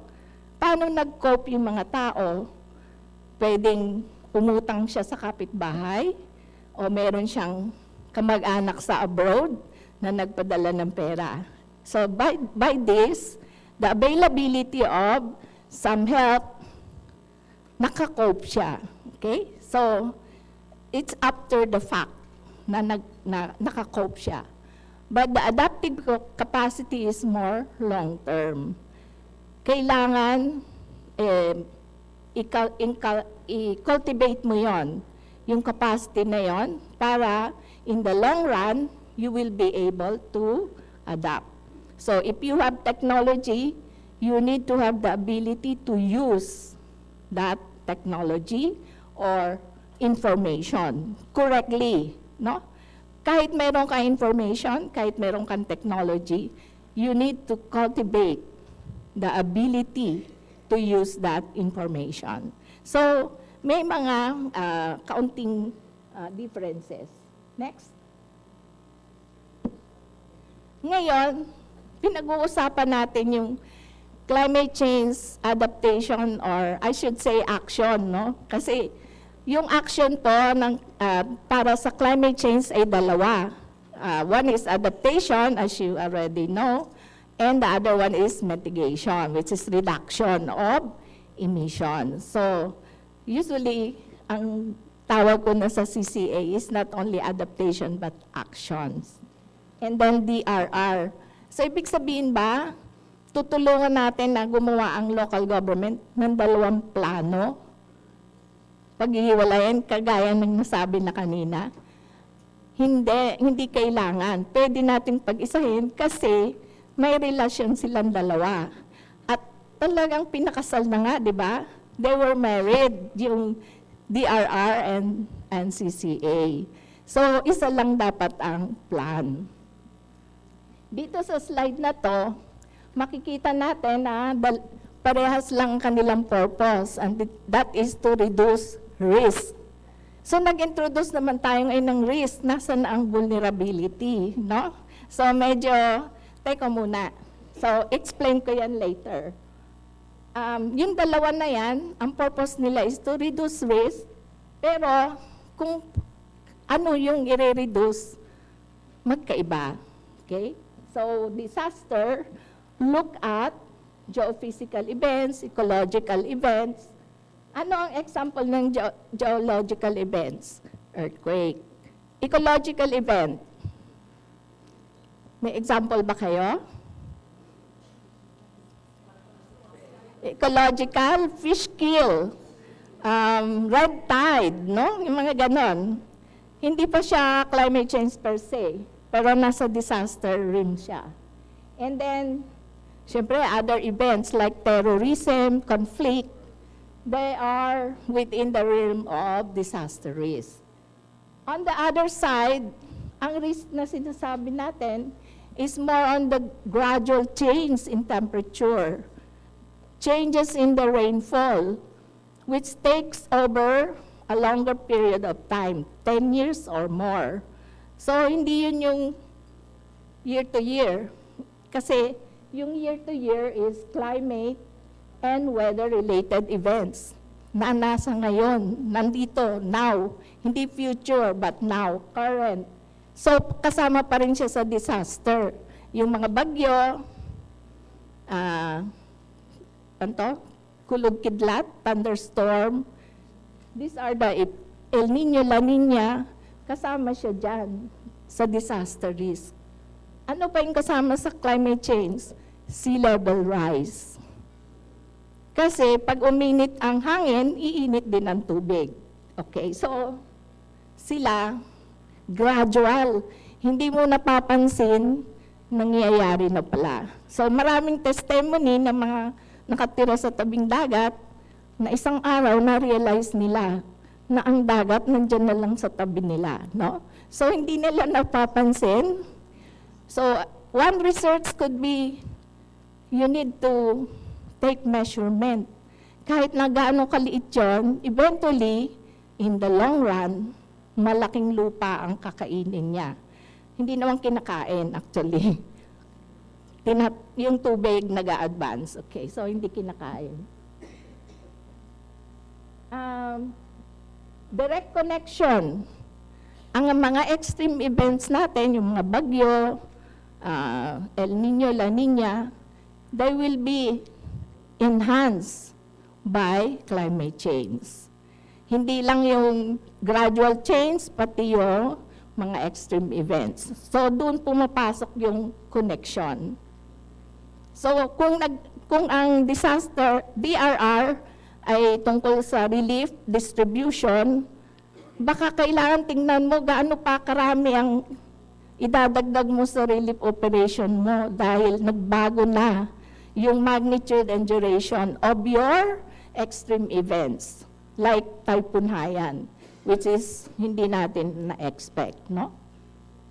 paano nag-cope yung mga tao? Pwedeng umutang siya sa kapitbahay, o meron siyang kamag-anak sa abroad na nagpadala ng pera. So by this, the availability of some help, nakakope siya. Okay? So it's after the fact na nakakope siya. But the adaptive capacity is more long-term. Kailangan i-cultivate mo yon, yung capacity na yon, para in the long run, you will be able to adapt. So if you have technology, you need to have the ability to use that technology or information correctly, no? Kahit meron kang information, kahit meron kang technology, you need to cultivate the ability to use that information. So, may mga kaunting differences. Next. Ngayon, pinag-uusapan natin yung climate change adaptation, or I should say action, no? Kasi yung action po para sa climate change ay dalawa. One is adaptation, as you already know, and the other one is mitigation, which is reduction of emissions. So, usually, ang tawag ko na sa CCA is not only adaptation but actions. And then DRR. So, ibig sabihin ba, tutulungan natin na gumawa ang local government ng dalawang plano? Paghihiwalayan, kagaya ng nasabi na kanina. Hindi kailangan. Pwede natin pag-isahin kasi may relasyon silang dalawa. At talagang pinakasal na nga, di ba? They were married, yung DRR and CCA. So, isa lang dapat ang plan. Dito sa slide na to, makikita natin na parehas lang kanilang purpose, and that is to reduce risk. So, nag-introduce naman tayo ngayon ng risk. Nasaan ang vulnerability, no? So, medyo, teka muna. So, explain ko yan later. Yung dalawa na yan, ang purpose nila is to reduce risk, pero kung ano yung i-reduce, magkaiba. Okay? So, disaster, look at geophysical events, ecological events. Ano ang example ng geological events? Earthquake. Ecological event. May example ba kayo? Ecological, fish kill, red tide, no? Yung mga ganon. Hindi pa siya climate change per se, pero nasa disaster rim siya. And then, syempre, other events like terrorism, conflict, they are within the realm of disaster risk. On the other side, ang risk na sinasabi natin is more on the gradual change in temperature, changes in the rainfall, which takes over a longer period of time, 10 years or more. So, hindi yun yung year to year. Kasi yung year to year is climate and weather-related events na nasa ngayon, nandito, now. Hindi future, but now, current. So, kasama pa rin siya sa disaster. Yung mga bagyo, kulog-kidlat, thunderstorm, these are the El Niño, La Niña, kasama siya dyan sa disaster risk. Ano pa yung kasama sa climate change? Sea level rise. Kasi pag uminit ang hangin, iinit din ang tubig. Okay, so sila, gradual. Hindi mo napapansin, nangyayari na pala. So maraming testimony ng mga nakatira sa tabing dagat na isang araw na-realize nila na ang dagat nandyan na lang sa tabi nila. No? So hindi nila napapansin. So one research could be, you need to take measurement. Kahit na gaano kaliit yun, eventually, in the long run, malaking lupa ang kakainin niya. Hindi naman kinakain, actually. Yung tubig nag-a-advance. Okay, so hindi kinakain. Direct connection. Ang mga extreme events natin, yung mga bagyo, El Niño, La Niña, they will be enhanced by climate change. Hindi lang yung gradual change, pati yung mga extreme events. So, doon pumapasok yung connection. So, kung ang disaster, DRR, ay tungkol sa relief, distribution, baka kailangan tingnan mo gaano pa karami ang idadagdag mo sa relief operation mo dahil nagbago na yung magnitude and duration of your extreme events, like Typhoon Haiyan, which is hindi natin na-expect, no?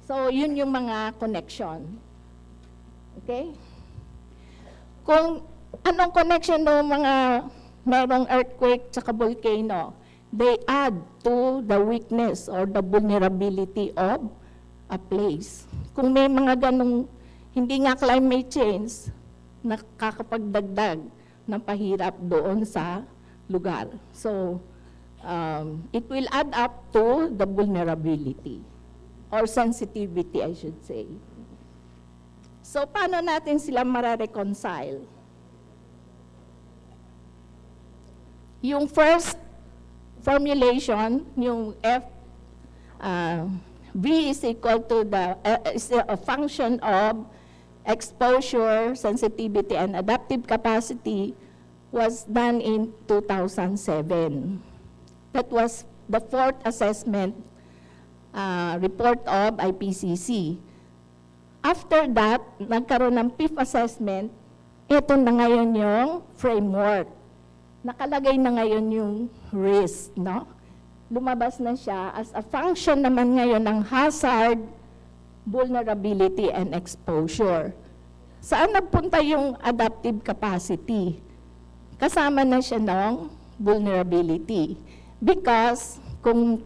So, yun yung mga connection. Okay? Kung anong connection ng mga merong earthquake tsaka volcano, they add to the weakness or the vulnerability of a place. Kung may mga ganong, hindi nga climate change, nakakapagdagdag ng pahirap doon sa lugar. So, it will add up to the vulnerability or sensitivity, I should say. So, paano natin sila mara-reconcile? Yung first formulation, yung V is equal to is a function of exposure, sensitivity, and adaptive capacity was done in 2007. That was the fourth assessment report of IPCC. After that, nagkaroon ng fifth assessment, ito na ngayon yung framework. Nakalagay na ngayon yung risk, no? lumabas na siya as a function naman ngayon ng hazard, vulnerability, and exposure. Saan nagpunta yung adaptive capacity? Kasama na siya ng vulnerability. Because kung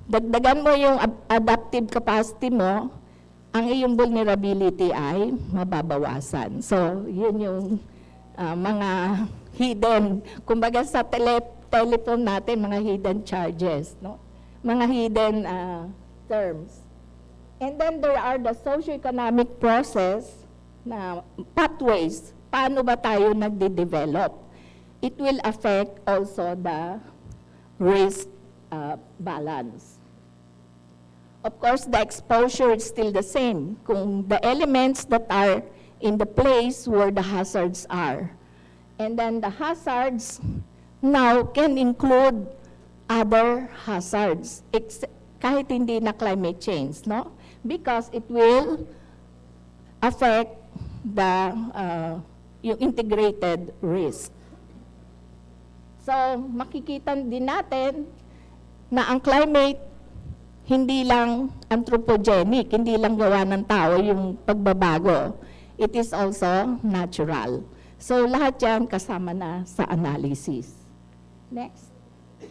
dagdagan mo yung adaptive capacity mo, ang iyong vulnerability ay mababawasan. So, yun yung mga hidden, kumbaga sa telephone natin, mga hidden charges, no? Mga hidden terms. And then there are the socio-economic process na pathways. Paano ba tayo nagde-develop? It will affect also the risk balance. Of course, the exposure is still the same. Kung the elements that are in the place where the hazards are. And then the hazards now can include other hazards, kahit hindi na climate change, no? Because it will affect the yung integrated risk. So, makikita din natin na ang climate hindi lang anthropogenic, hindi lang gawa ng tao yung pagbabago. It is also natural. So, lahat yan kasama na sa analysis. Next.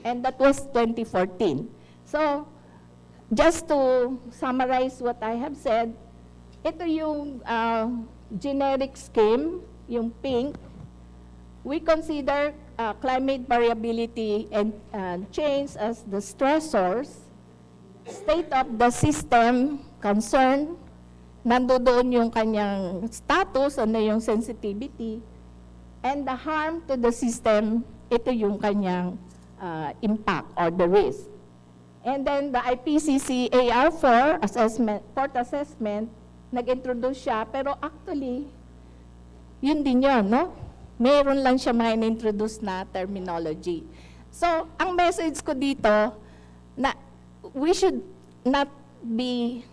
And that was 2014. So, just to summarize what I have said, ito yung generic scheme, yung pink. We consider climate variability and change as the stressors. State of the system concern, nandoon yung kanyang status, ano yung sensitivity, and the harm to the system, ito yung kanyang impact or the risk. And then the IPCC AR4 assessment, fourth assessment, nag-introduce siya, pero actually, yun din yun, no? Meron lang siya mga in-introduce na terminology. So, ang message ko dito, na we should not be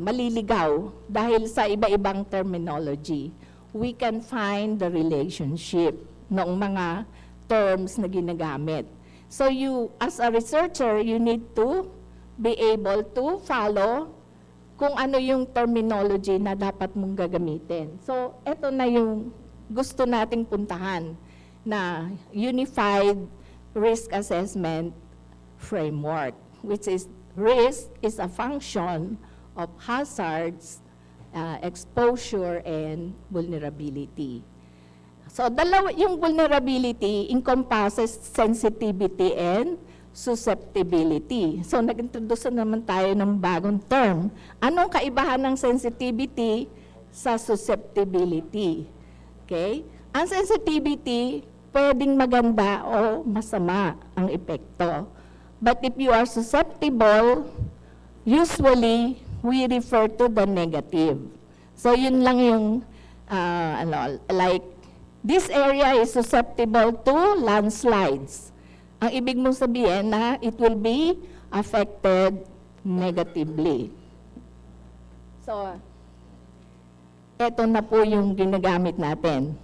maliligaw dahil sa iba-ibang terminology. We can find the relationship ng mga terms na ginagamit. So you, as a researcher, you need to be able to follow kung ano yung terminology na dapat mong gagamitin. So ito na yung gusto nating puntahan na unified risk assessment framework, which is risk is a function of hazards, exposure, and vulnerability. So, yung vulnerability encompasses sensitivity and susceptibility. So, nag-introduce naman tayo ng bagong term. Anong kaibahan ng sensitivity sa susceptibility? Okay? Ang sensitivity, pwedeng maganda o masama ang epekto. But if you are susceptible, usually, we refer to the negative. So, yun lang yung, like, this area is susceptible to landslides. Ang ibig mong sabihin na it will be affected negatively. So, eto na po yung ginagamit natin.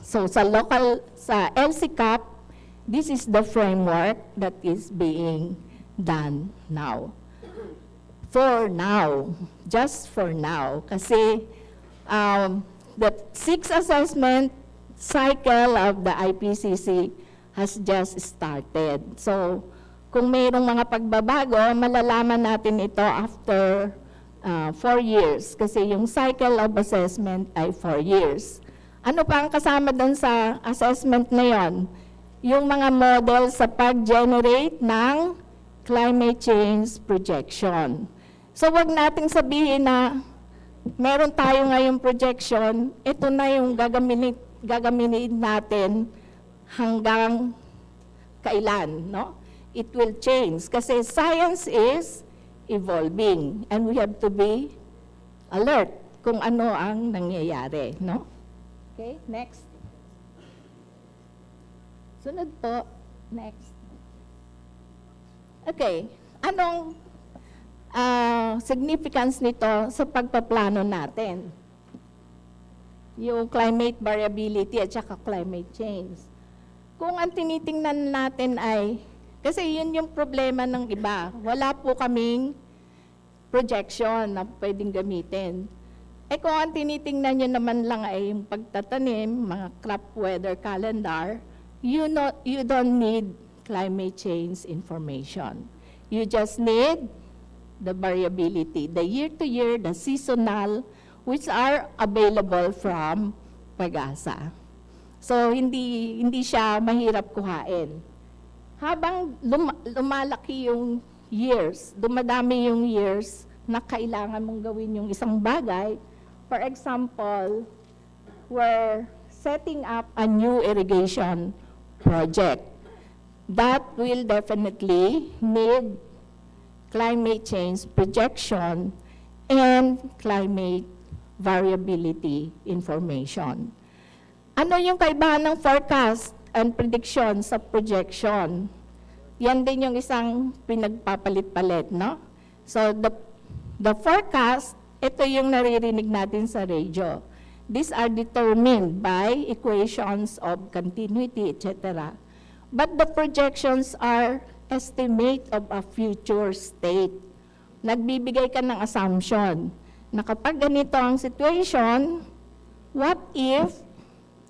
So, sa LCCAP, this is the framework that is being done now. For now, just for now, kasi the sixth assessment cycle of the IPCC has just started. So, kung mayroong mga pagbabago, malalaman natin ito after 4 years, kasi yung cycle of assessment ay 4 years. Ano pa ang kasama doon sa assessment na yon? Yung mga model sa pag-generate ng climate change projection. So, wag nating sabihin na meron tayo ngayong projection, ito na yung gagamitin natin hanggang kailan, no? It will change kasi science is evolving and we have to be alert kung ano ang nangyayari, no? Okay, next. Sunod po, next. Okay, anong significance nito sa pagpaplano natin? Yung climate variability at saka climate change. Kung ang tinitingnan natin ay, kasi yun yung problema ng iba, wala po kaming projection na pwedeng gamitin. Eh kung ang tinitingnan nyo naman lang ay yung pagtatanim, mga crop weather calendar, you don't need climate change information. You just need the variability, the year-to-year, the seasonal, which are available from Pag-asa. So, hindi siya mahirap kuhain. Habang lumalaki yung years, dumadami yung years na kailangan mong gawin yung isang bagay, for example, we're setting up a new irrigation project. That will definitely need climate change projection and climate variability information. Ano yung kaibahan ng forecast and prediction sa projection? Yan din yung isang pinagpapalit-palit, no? So, the forecast, ito yung naririnig natin sa radio. These are determined by equations of continuity, etc. But the projections are estimate of a future state. Nagbibigay ka ng assumption na kapag ganito ang situation, what if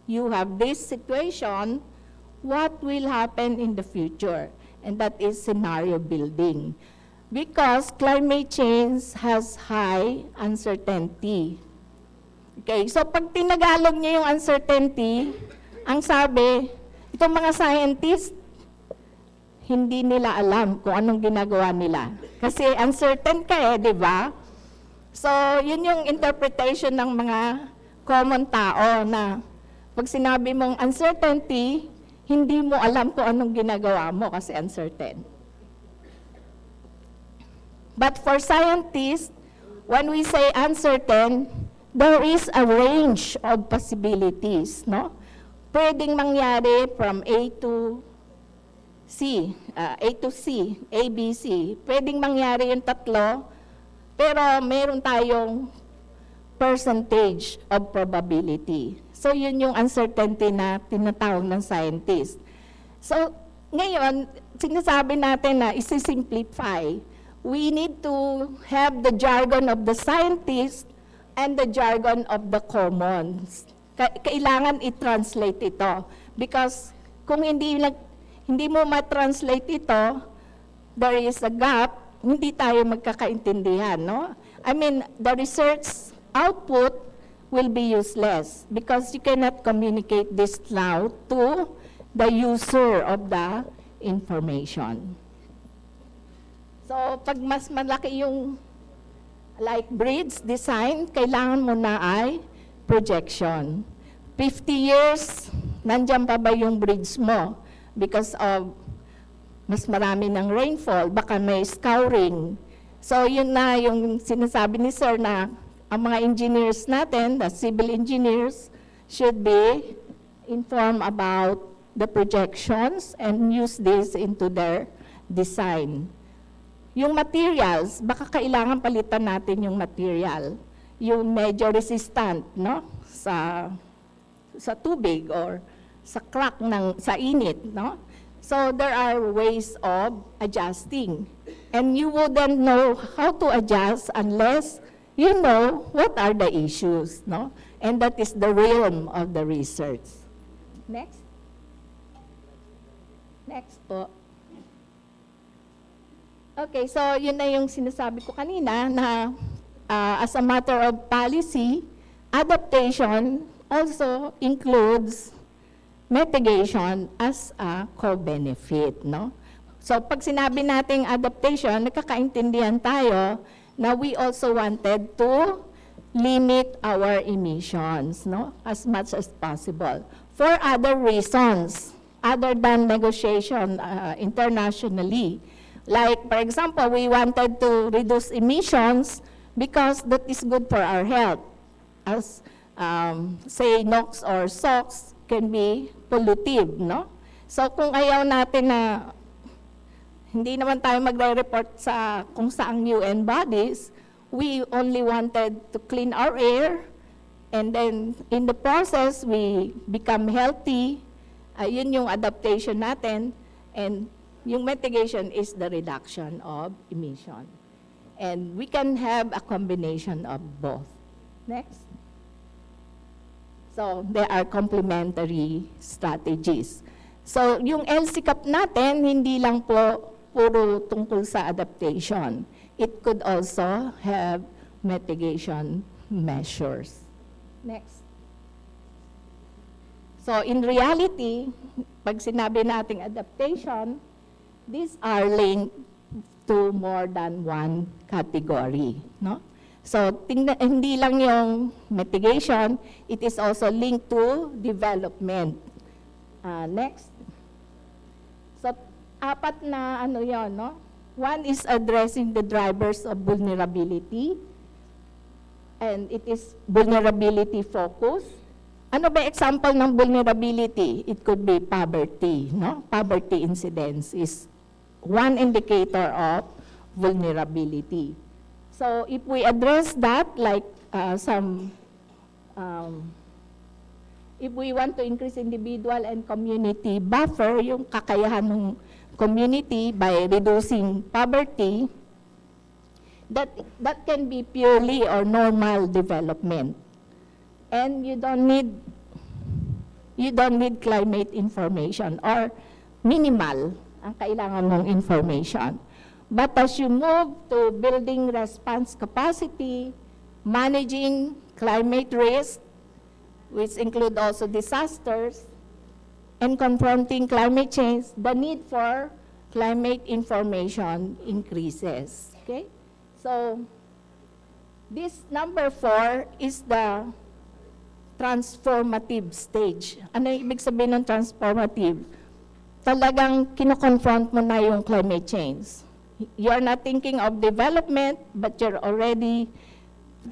you have this situation, what will happen in the future? And that is scenario building. Because climate change has high uncertainty. Okay, so pag tinagalog niyo yung uncertainty, ang sabi, itong mga scientists, hindi nila alam kung anong ginagawa nila. Kasi uncertain ka di ba? So, yun yung interpretation ng mga common tao na pag sinabi mong uncertainty, hindi mo alam kung anong ginagawa mo kasi uncertain. But for scientists, when we say uncertain, there is a range of possibilities, no? Pwedeng mangyari from A to C, A, B, C. Pwedeng mangyari yung tatlo, pero meron tayong percentage of probability. So, yun yung uncertainty na tinatawag ng scientist. So, ngayon, sinasabi natin na isi-simplify. We need to have the jargon of the scientist and the jargon of the commons. Kailangan i-translate ito. Because kung hindi mo ma-translate ito, there is a gap, hindi tayo magkakaintindihan, no? I mean, the research output will be useless because you cannot communicate this now to the user of the information. So, pag mas malaki yung like bridge design, kailangan mo na ay projection. 50 years, nandiyan pa ba yung bridge mo? Because of mas marami ng rainfall, baka may scouring. So, yun na yung sinasabi ni Sir na ang mga engineers natin, the civil engineers, should be informed about the projections and use this into their design. Yung materials, baka kailangan palitan natin yung material. Yung medyo resistant, no? Sa tubig or sa crack sa init, no? So there are ways of adjusting. And you wouldn't know how to adjust unless you know what are the issues, no? And that is the realm of the research. Next. Next po. Okay, so yun na yung sinasabi ko kanina na as a matter of policy, adaptation also includes mitigation as a co-benefit, no? So pag sinabi nating adaptation, nakakaintindihan tayo na we also wanted to limit our emissions, no, as much as possible for other reasons other than negotiation internationally. Like, for example, we wanted to reduce emissions because that is good for our health. As, say, NOx or SOx can be pollutive, no? So, kung ayaw natin na hindi naman tayo magre-report sa kung saang UN bodies, we only wanted to clean our air, and then in the process, we become healthy, Yun yung adaptation natin, and yung mitigation is the reduction of emission. And we can have a combination of both. Next. So, there are complementary strategies. So, yung LCCAP natin, hindi lang po puro tungkol sa adaptation. It could also have mitigation measures. Next. So, in reality, pag sinabi nating adaptation, these are linked to more than one category, no? So, hindi lang yung mitigation, it is also linked to development. Next. So, apat na ano yon, no? One is addressing the drivers of vulnerability, and it is vulnerability focus. Ano ba example ng vulnerability? It could be poverty, no? Poverty incidence is one indicator of vulnerability. So if we address that, like if we want to increase individual and community buffer, yung kakayahan ng community by reducing poverty, that can be purely or normal development. And you don't need climate information or minimal ang kailangan mong information. But as you move to building response capacity, managing climate risk, which include also disasters, and confronting climate change, the need for climate information increases. Okay? So, this number 4 is the transformative stage. Ano yung ibig sabihin ng transformative? Talagang kino-confront mo na yung climate change. You're not thinking of development, but you're already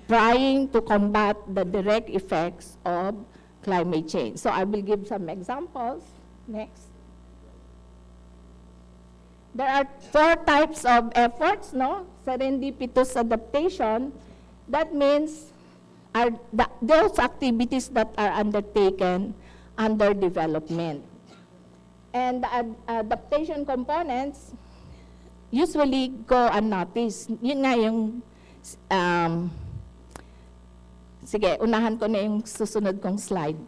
trying to combat the direct effects of climate change. So I will give some examples. Next. There are 4 types of efforts, no? Serendipitous adaptation. That means those activities that are undertaken under development. And the adaptation components usually go unnoticed. Yun nga yung, sige, unahan ko na yung susunod kong slide.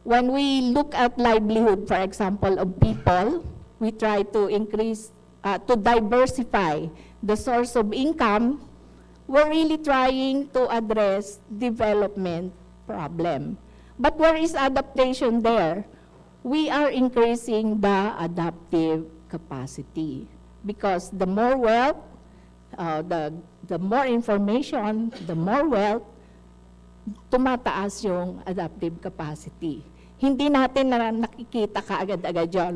When we look at livelihood, for example, of people, we try to increase, to diversify the source of income. We're really trying to address development problem. But where is adaptation there? We are increasing the adaptive capacity because the more wealth, the more information, the more wealth, tumataas yung adaptive capacity. Hindi natin nakikita kaagad-agad yun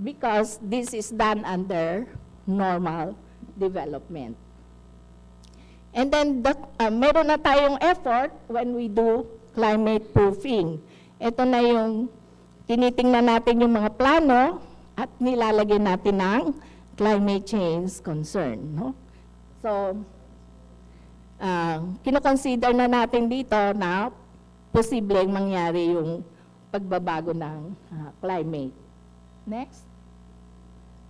because this is done under normal development. And then, meron na tayong effort when we do climate proofing. Ito na yung tinitingnan natin yung mga plano at nilalagyan natin ng climate change concern. No? So, kinoconsider na natin dito na posibleng mangyari yung pagbabago ng climate. Next.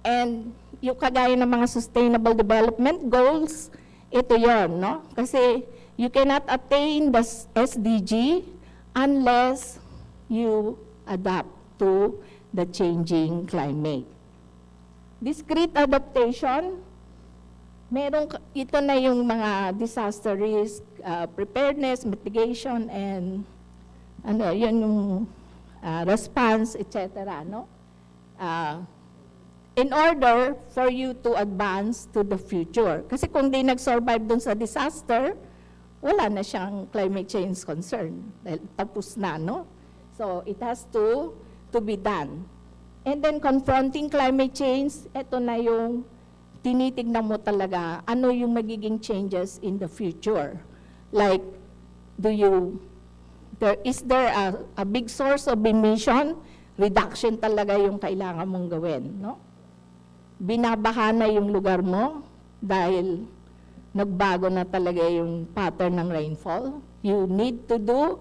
And yung kagaya ng mga sustainable development goals, ito yon, no? Kasi you cannot attain the SDG unless you adapt to the changing climate. Discrete adaptation, ito na yung mga disaster risk, preparedness, mitigation, and yun yung response, etc. No? In order for you to advance to the future. Kasi kung di nag-survive dun sa disaster, wala na siyang climate change concern. Dahil tapos na, no? So, it has to be done. And then, confronting climate change, ito na yung tinitignan mo talaga, ano yung magiging changes in the future. Like, is there a big source of emission? Reduction talaga yung kailangan mong gawin, no? Binabaha na yung lugar mo dahil nagbago na talaga yung pattern ng rainfall. You need to do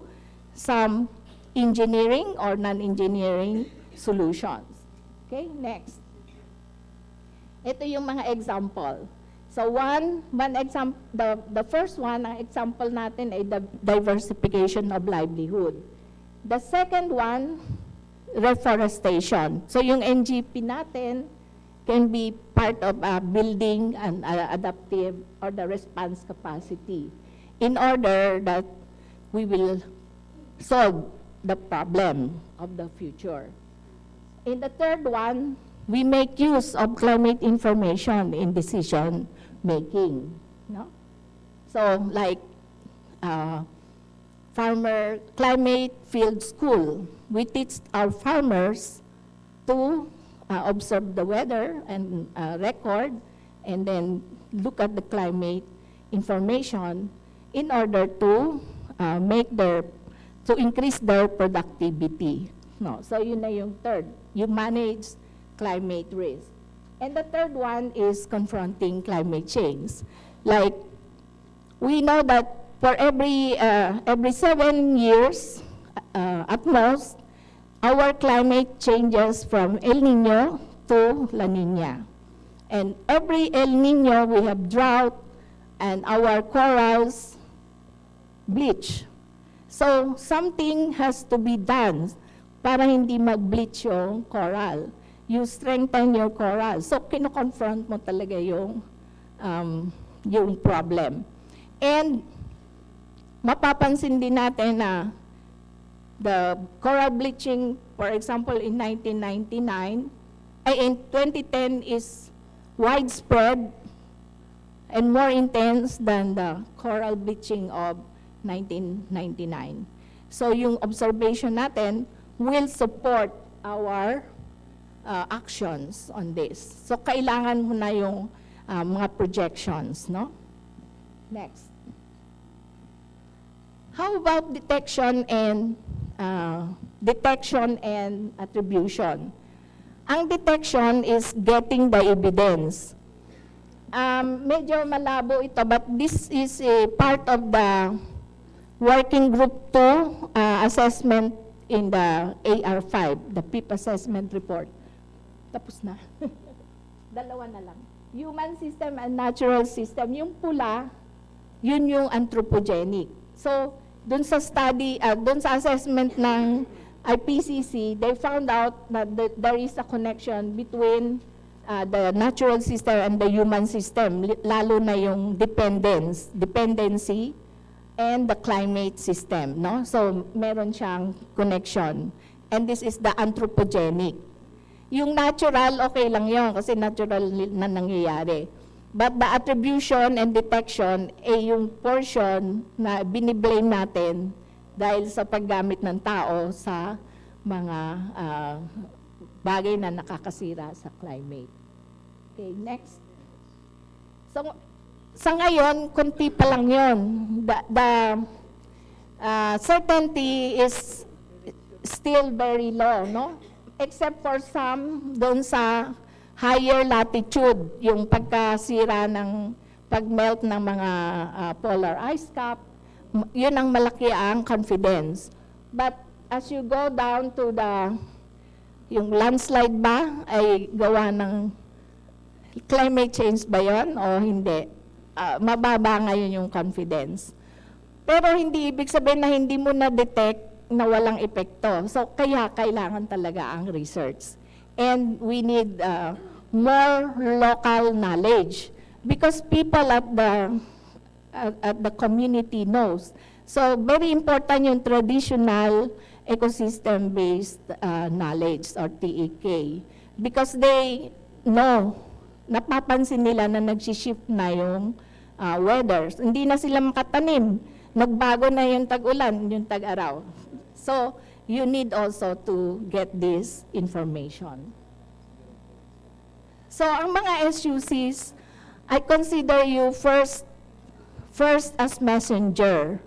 some engineering or non-engineering solutions. Okay, next. Ito yung mga example. So one example, the first one, ang example natin ay the diversification of livelihood. The second one, reforestation. So yung NGP natin can be part of building an adaptive or the response capacity in order that we will solve the problem of the future. In the third one, we make use of climate information in decision making. No? So like farmer climate field school, we teach our farmers to observe the weather and record and then look at the climate information in order to increase their productivity. No, so yun na yung third. You manage climate risk. And the third one is confronting climate change. Like, we know that for every 7 years, at most, our climate changes from El Nino to La Nina. And every El Nino, we have drought, and our corals bleach. So, something has to be done para hindi mag-bleach yung coral. You strengthen your coral. So, kino-confront mo talaga yung problem. And, mapapansin din natin na the coral bleaching, for example, in 1999, in 2010 is widespread and more intense than the coral bleaching of 1999. So, yung observation natin will support our actions on this. So, kailangan mo na yung mga projections, no? Next. How about detection and attribution? Ang detection is getting the evidence. Medyo malabo ito, but this is a part of the working group 2 assessment in the AR5, the PIP assessment report. Tapos na. Dalawa na lang. Human system and natural system. Yung pula, yun yung anthropogenic. So, dun sa study, dun sa assessment ng IPCC, they found out that there is a connection between the natural system and the human system, lalo na yung dependency, and the climate system, no? So, meron siyang connection. And this is the anthropogenic. Yung natural, okay lang yun, kasi natural na nangyayari. But the attribution and detection, yung portion na biniblame natin dahil sa paggamit ng tao sa mga bagay na nakakasira sa climate. Okay, next. So, sa ngayon, kunti pa lang yun. The certainty is still very low, no? Except for some doon sa higher latitude, yung pagkasira ng pag-melt ng mga polar ice cap, yun ang malaki ang confidence. But as you go down to yung landslide ba ay gawa ng climate change ba yun o hindi? Mababa ngayon yung confidence. Pero hindi ibig sabihin na hindi mo na-detect na walang epekto. So, kaya kailangan talaga ang research. And we need more local knowledge because people at the community knows. So, very important yung traditional ecosystem-based knowledge or TEK because they know, napapansin nila na nag-shift na yung weather. Hindi na sila makatanim. Nagbago na yung tag-ulan, yung tag-araw. So, you need also to get this information. So, ang mga SUCs, I consider you first as messenger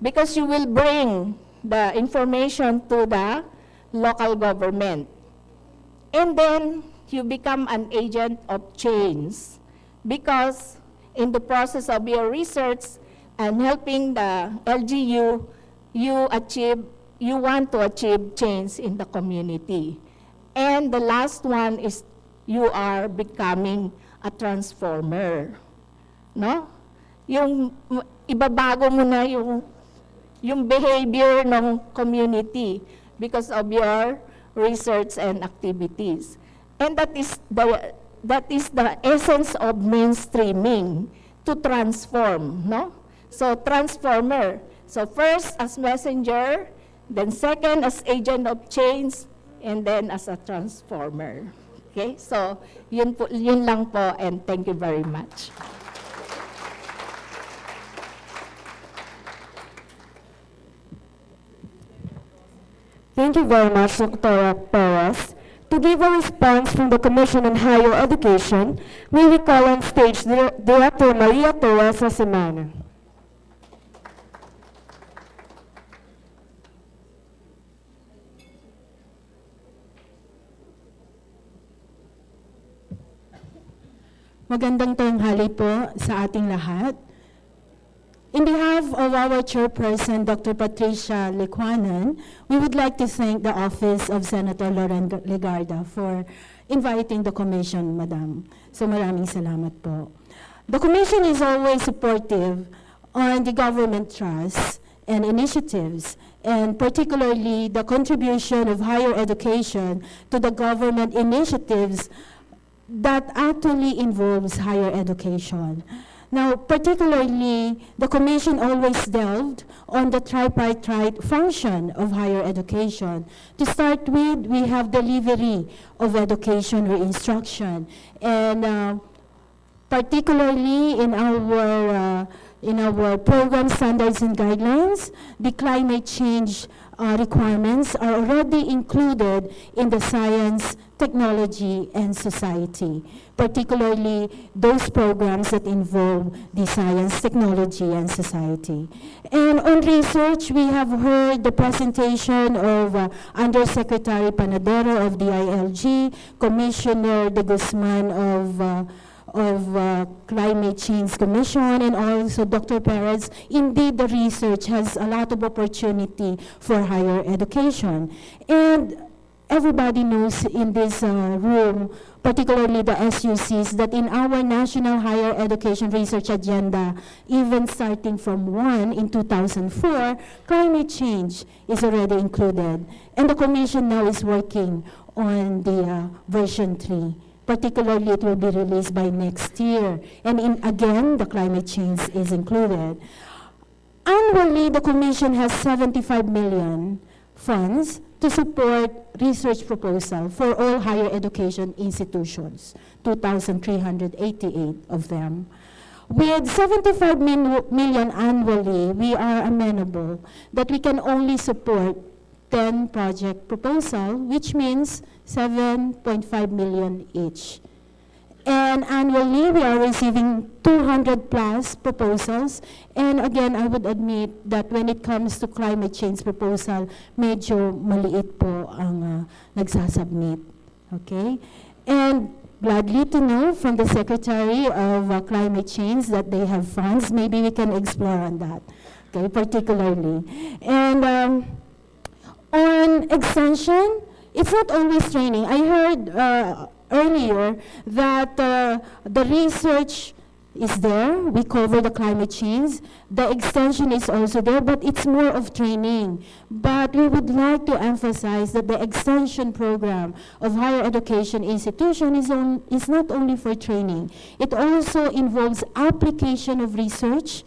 because you will bring the information to the local government. And then, you become an agent of change because in the process of your research and helping the LGU, you want to achieve change in the community. And the last one is you are becoming a transformer. No? Yung ibabago mo na yung behavior ng community because of your research and activities. And that is the essence of mainstreaming, to transform, no? So transformer. So first as messenger, then second as agent of change, and then as a transformer. Okay? So yun lang po, and thank you very much. Thank you very much, Dr. Perez. To give a response from the Commission on Higher Education, may we call on stage Director Maria Teresa Semana. Magandang tanghali po sa ating lahat. In behalf of our chairperson, Dr. Patricia Lecuanan, we would like to thank the office of Senator Loren Legarda for inviting the commission, Madam. So maraming salamat po. The commission is always supportive on the government trusts and initiatives, and particularly the contribution of higher education to the government initiatives that actually involves higher education. Now, particularly, the Commission always delved on the tripartite function of higher education. To start with, we have delivery of education or instruction, and particularly in our program standards and guidelines, the climate change requirements are already included in the science, technology, and society, particularly those programs that involve the science, technology, and society. And on research, we have heard the presentation of Undersecretary Panadero of the ILG, Commissioner De Guzman of Climate Change Commission, and also Dr. Perez. Indeed, the research has a lot of opportunity for higher education. And everybody knows in this room, particularly the SUCs, that in our National Higher Education Research Agenda, even starting from 1 in 2004, climate change is already included. And the Commission now is working on the version 3. Particularly, it will be released by next year. And again, the climate change is included. Annually, the Commission has 75 million funds to support research proposal for all higher education institutions, 2,388 of them. With 75 million annually, we are amenable that we can only support 10 project proposal, which means 7.5 million each. And annually, we are receiving 200 plus proposals. And again, I would admit that when it comes to climate change proposal, medyo maliit po ang nagsasubmit. Okay? And gladly to know from the Secretary of Climate Change that they have funds. Maybe we can explore on that, okay, particularly. And on extension, it's not always training. I heard earlier that the research is there. We cover the climate change. The extension is also there, but it's more of training. But we would like to emphasize that the extension program of higher education institution is not only for training. It also involves application of research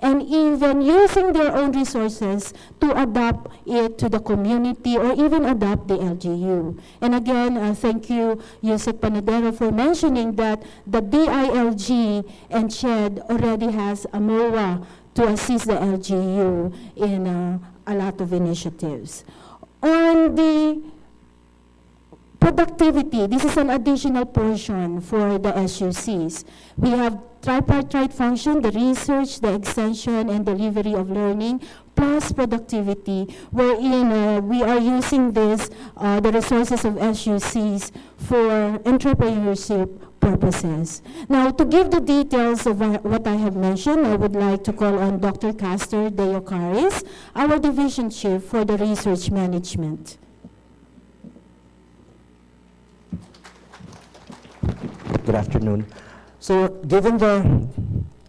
and even using their own resources to adapt it to the community or even adapt the LGU. And again, thank you, Yusek Panadero, for mentioning that the DILG and SHED already has a MOA to assist the LGU in a lot of initiatives. On the productivity, this is an additional portion for the SUCs. We have tripartite function, the research, the extension, and delivery of learning, plus productivity, wherein we are using this, the resources of SUCs for entrepreneurship purposes. Now, to give the details of what I have mentioned, I would like to call on Dr. Castor Deocaris, our division chief for the research management. Good afternoon. So, given the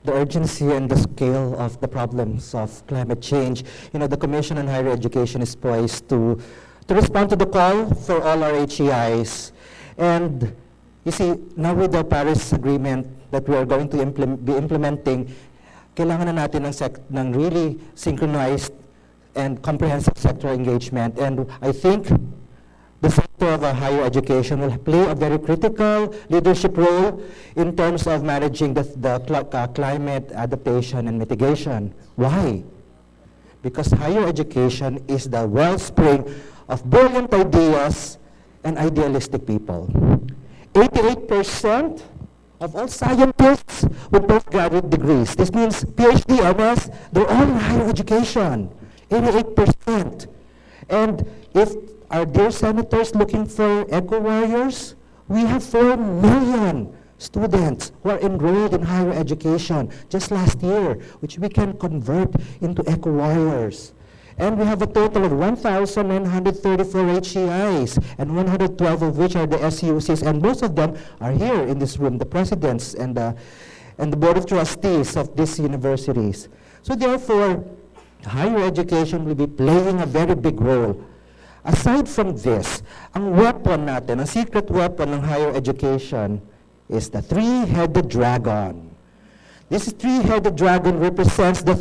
urgency and the scale of the problems of climate change, the Commission on Higher Education is poised to respond to the call for all our HEIs. And you see, now with the Paris Agreement that we are going to be implementing, kailangan na natin ng really synchronized and comprehensive sector engagement. And I think the sector of higher education will play a very critical leadership role in terms of managing the climate adaptation and mitigation. Why? Because higher education is the wellspring of brilliant ideas and idealistic people. 88% of all scientists with postgraduate degrees. This means PhD, MS, they're all in higher education. 88%. And if our dear senators looking for eco-warriors, we have 4 million students who are enrolled in higher education just last year, which we can convert into eco-warriors. And we have a total of 1,934 HEIs, and 112 of which are the SUCs, and most of them are here in this room, the presidents and the board of trustees of these universities. So therefore, higher education will be playing a very big role. Aside from this, ang weapon natin, ang secret weapon ng higher education is the three-headed dragon. This three-headed dragon represents the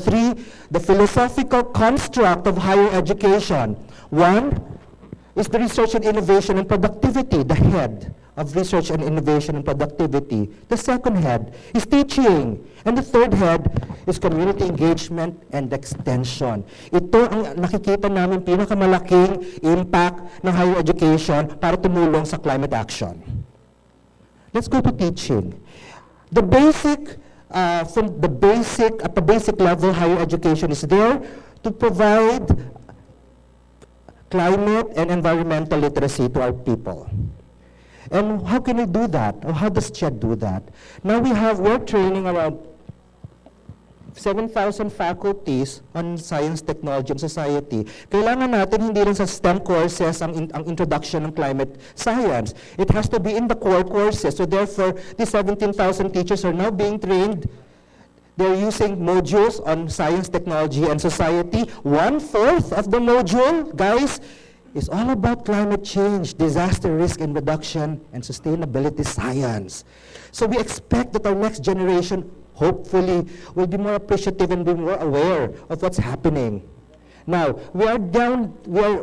philosophical construct of higher education. One is the research and innovation and productivity, the head of research and innovation and productivity. The second head is teaching. And the third head is community engagement and extension. Ito ang nakikita namin pinakamalaking impact ng higher education para tumulong sa climate action. Let's go to teaching. At the basic level, higher education is there to provide climate and environmental literacy to our people. And how can we do that? Or how does CHED do that? Now we're training around 7,000 faculties on science, technology, and society. Kailangan natin hindi lang sa STEM courses ang introduction ng climate science. It has to be in the core courses. So therefore, these 17,000 teachers are now being trained. They're using modules on science, technology, and society. 1/4 of the module, guys, is all about climate change, disaster risk and reduction, and sustainability science. So we expect that our next generation, hopefully, will be more appreciative and be more aware of what's happening. Now, we are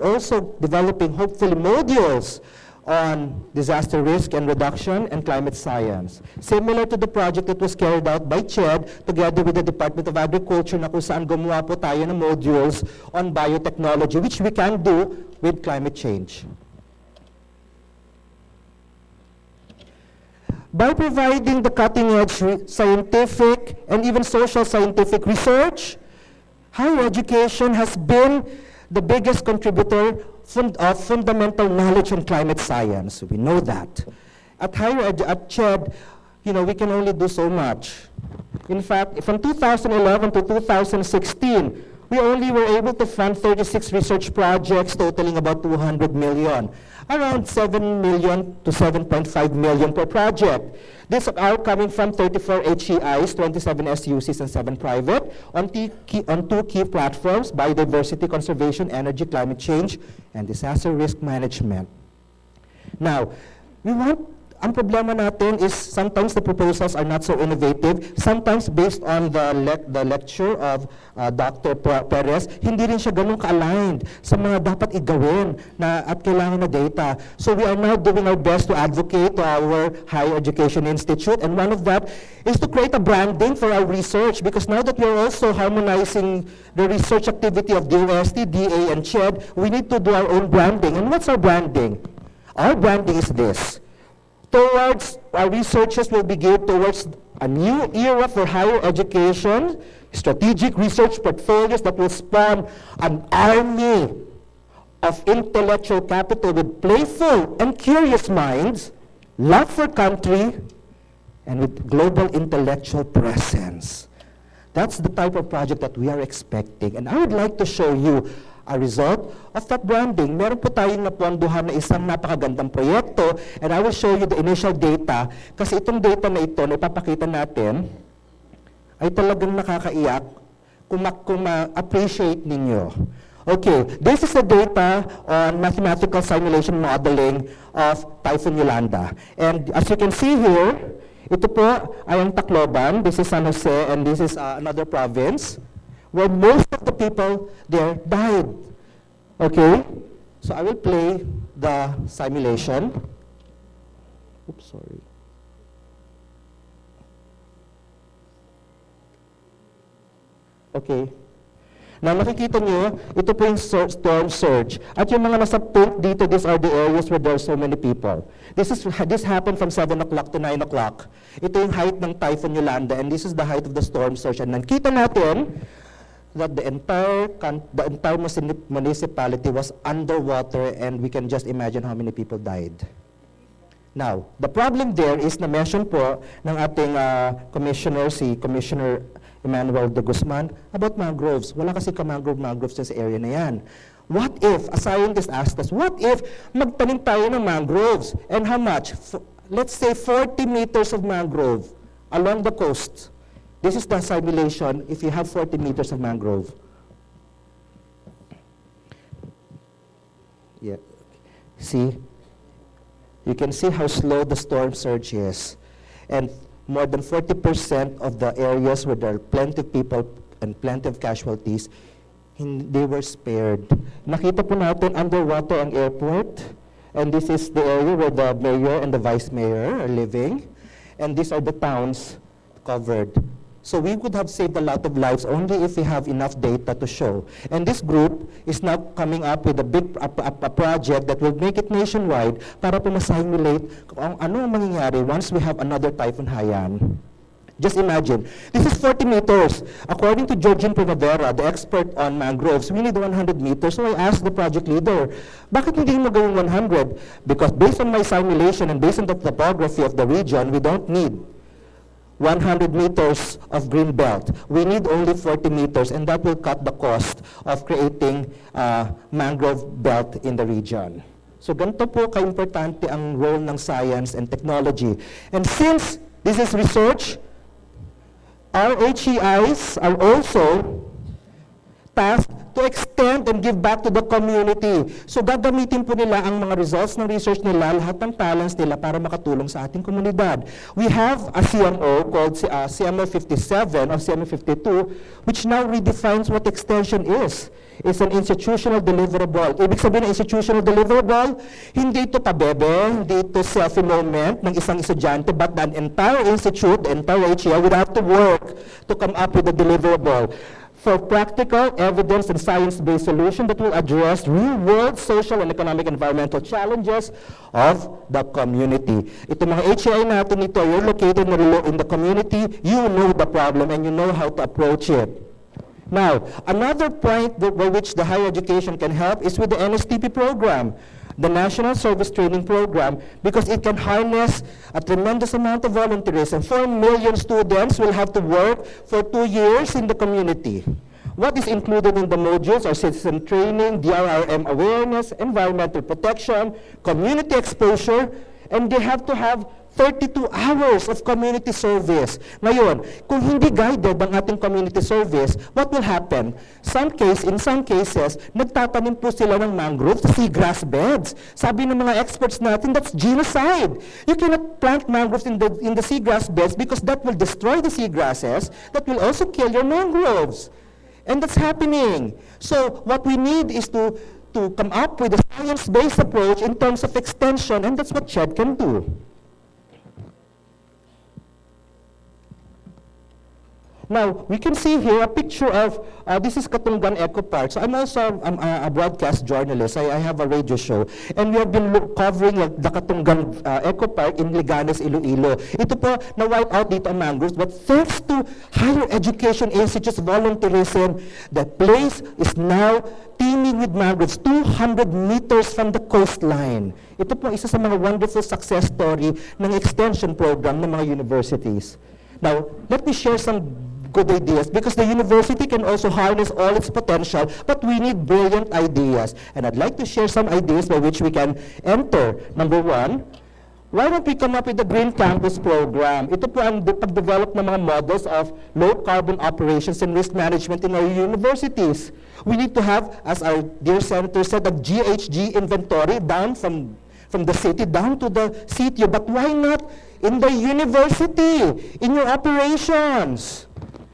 also developing, hopefully, modules on disaster risk and reduction and climate science. Similar to the project that was carried out by CHED together with the Department of Agriculture na kung saan gumawa po tayo ng modules on biotechnology, which we can do with climate change. By providing the cutting-edge scientific and even social scientific research, higher education has been the biggest contributor of fundamental knowledge on climate science. We know that. At CHED, we can only do so much. In fact, from 2011 to 2016, we only were able to fund 36 research projects totaling about 200 million. Around 7 million to 7.5 million per project. These are coming from 34 HEIs, 27 SUCs, and 7 private, on 2 key platforms: biodiversity conservation, energy, climate change, and disaster risk management. Now, ang problema natin is sometimes the proposals are not so innovative. Sometimes based on the lecture of Dr. Perez, hindi rin siya ganun ka-aligned sa mga dapat igawin at kailangan na data. So we are now doing our best to advocate to our higher education institute, and one of that is to create a branding for our research, because now that we are also harmonizing the research activity of DOST, DA, and CHED, we need to do our own branding. And what's our branding? Our branding is this. Our researches will be geared towards a new era for higher education, strategic research portfolios that will spawn an army of intellectual capital with playful and curious minds, love for country, and with global intellectual presence. That's the type of project that we are expecting. And I would like to show you a result of that branding. Meron po tayong napondohan na isang napakagandang proyekto, and I will show you the initial data, kasi itong data na ito na ipapakita natin ay talagang nakakaiyak kung ma-appreciate ninyo. Okay, this is the data on mathematical simulation modeling of Typhoon Yolanda. And as you can see here, ito po ay ang Tacloban, this is San Jose, and this is another province, where most of the people there died. Okay? So I will play the simulation. Oops, sorry. Okay. Now, makikita nyo, ito po yung storm surge. At yung mga nasa pink dito, these are the areas where there are so many people. This happened from 7 o'clock to 9 o'clock. Ito yung height ng Typhoon Yolanda, and this is the height of the storm surge. And nakita natin that the entire municipality was underwater, and we can just imagine how many people died. Now, the problem there is na-mention po ng ating commissioner, si Commissioner Emmanuel de Guzman, about mangroves. Wala kasi mangroves sa area na yan. What if, a scientist asked us, what if magtanim tayo ng mangroves? And how much? Let's say 40 meters of mangrove along the coast. This is the simulation if you have 40 meters of mangrove. Yeah. See? You can see how slow the storm surge is. And more than 40% of the areas where there are plenty of people and plenty of casualties, they were spared. Nakita po natin underwater ang airport, and this is the area where the mayor and the vice mayor are living, and these are the towns covered. So we would have saved a lot of lives only if we have enough data to show. And this group is now coming up with a big project that will make it nationwide para po ma-simulate kung ano ang mangyayari once we have another Typhoon Haiyan. Just imagine, this is 40 meters. According to Georgine Primavera, the expert on mangroves, we need 100 meters. So I asked the project leader, bakit hindi mo gawin 100? Because based on my simulation and based on the topography of the region, we don't need 100 meters of green belt. We need only 40 meters, and that will cut the cost of creating mangrove belt in the region. So ganito po ka-importante ang role ng science and technology. And since this is research, our HEIs are also tasked to extend and give back to the community. So gagamitin po nila ang mga results ng research nila, lahat ng talents nila para makatulong sa ating komunidad. We have a CMO called CMO 57 or CMO 52, which now redefines what extension is. It's an institutional deliverable. Ibig sabihin ng institutional deliverable, hindi ito pabebe, hindi ito selfie moment ng isang estudyante, but the entire institute, the entire HEI would have to work to come up with a deliverable for practical, evidence, and science-based solution that will address real-world social and economic environmental challenges of the community. Ito mga HEI natin ito, you're located in the community, you know the problem and you know how to approach it. Now, another point by which the higher education can help is with the NSTP program, the National Service Training Program, because it can harness a tremendous amount of volunteerism. 4 million students will have to work for 2 years in the community. What is included in the modules are citizen training, DRRM awareness, environmental protection, community exposure, and they have to have 32 hours of community service. Ngayon, kung hindi guided ang ating community service, what will happen? In some cases, nagtatanim po sila ng mangrove sa seagrass beds. Sabi ng mga experts natin, that's genocide. You cannot plant mangroves in the seagrass beds because that will destroy the seagrasses, that will also kill your mangroves. And that's happening. So what we need is to come up with a science-based approach in terms of extension, and that's what CHED can do. Now, we can see here a picture of, this is Katungan Eco Park. So I'm also a broadcast journalist. I have a radio show. And we have been covering the Katungan Eco Park in Liganes, Iloilo. Ito po, na-wipe out dito ang mangroves. But thanks to higher education institutes, volunteerism, the place is now teeming with mangroves 200 meters from the coastline. Ito po isa sa mga wonderful success story ng extension program ng mga universities. Now, let me share some good ideas because the university can also harness all its potential, but we need brilliant ideas. And I'd like to share some ideas by which we can enter. Number one, why don't we come up with a Green Campus program? Ito po ang pag-develop ng mga models of low-carbon operations and risk management in our universities. We need to have, as our dear Senator said, a GHG inventory down from the city down to the CTU. But why not in the university, in your operations?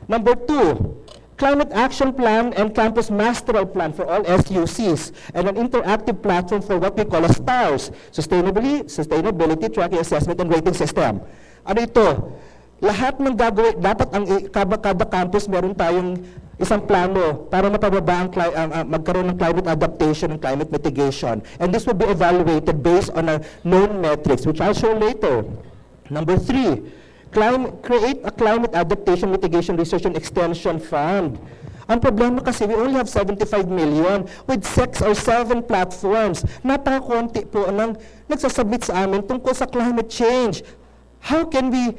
Number two, climate action plan and campus masteral plan for all SUCs, and an interactive platform for what we call a STARS, Sustainability Tracking Assessment and Rating System. Ano ito? Lahat ng gagawin, dapat ang kada campus meron tayong isang plano para mapababa magkaroon ng climate adaptation and climate mitigation. And this will be evaluated based on a known metrics, which I'll show later. Number three, create a climate adaptation mitigation research and extension fund. Ang problema kasi, we only have 75 million with 6 or 7 platforms. Napakakonti po ang nagsasubmit sa amin tungkol sa climate change. How can we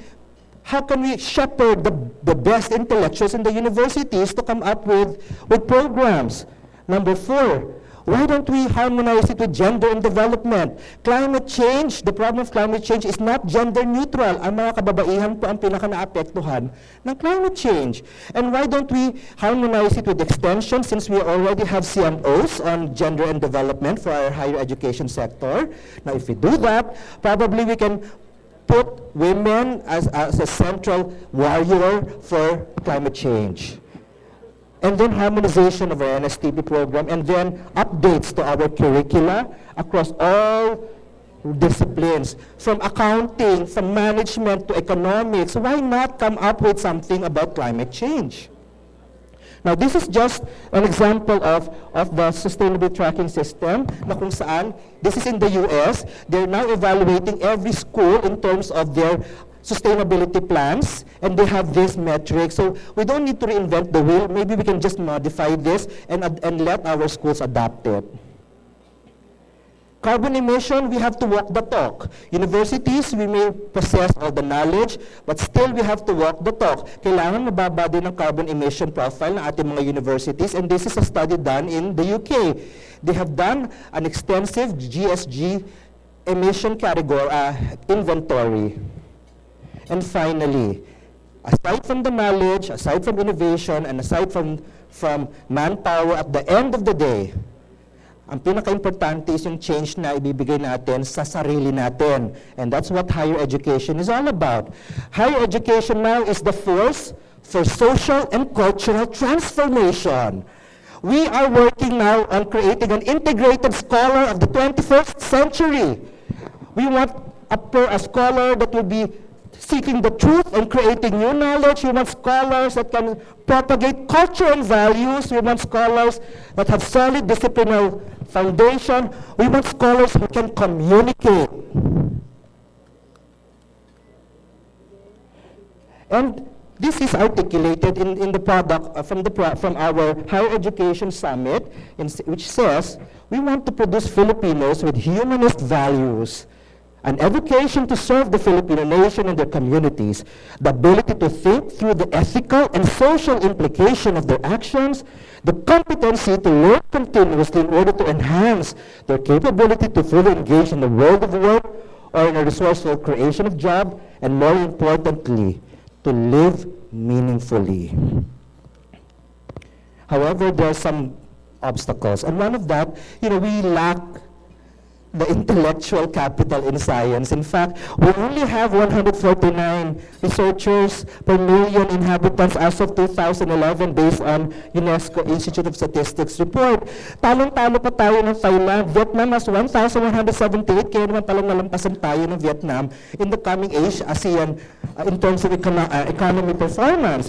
shepherd the best intellectuals in the universities to come up with programs? Number four, why don't we harmonize it with gender and development? Climate change, the problem of climate change is not gender neutral. Ang mga kababaihan po ang pinaka-naapektuhan ng climate change. And why don't we harmonize it with extension, since we already have CMOs on gender and development for our higher education sector? Now, if we do that, probably we can put women as a central warrior for climate change. And then harmonization of our NSTP program, and then updates to our curricula across all disciplines, from accounting, from management to economics. Why not come up with something about climate change? Now, this is just an example of the sustainable tracking system na kung saan, this is in the US, they're now evaluating every school in terms of their sustainability plans, and they have this metric. So we don't need to reinvent the wheel. Maybe we can just modify this and let our schools adapt it. Carbon emission, we have to walk the talk. Universities, we may possess all the knowledge, but still we have to walk the talk. Kailangan mababa din ang carbon emission profile ng ating mga universities, and this is a study done in the UK. They have done an extensive GSG emission category inventory. And finally, aside from the knowledge, aside from innovation, and aside from manpower, at the end of the day, ang pinaka-importante is yung change na ibibigay natin sa sarili natin. And that's what higher education is all about. Higher education now is the force for social and cultural transformation. We are working now on creating an integrated scholar of the 21st century. We want a scholar that will be seeking the truth and creating new knowledge. We want scholars that can propagate culture and values. We want scholars that have solid disciplinary foundation. We want scholars who can communicate. And this is articulated in the product from our Higher Education Summit, which says, we want to produce Filipinos with humanist values, an education to serve the Filipino nation and their communities, the ability to think through the ethical and social implication of their actions, the competency to learn continuously in order to enhance their capability to fully engage in the world of work or in a resourceful creation of job, and more importantly, to live meaningfully. However, there are some obstacles, and one of that, we lack the intellectual capital in science. In fact, we only have 149 researchers per million inhabitants as of 2011 based on UNESCO Institute of Statistics report. Talong-talo pa tayo ng Thailand. Vietnam has 1,178, kaya naman palang nalampasan tayo ng Vietnam in the coming age ASEAN in terms of economic performance.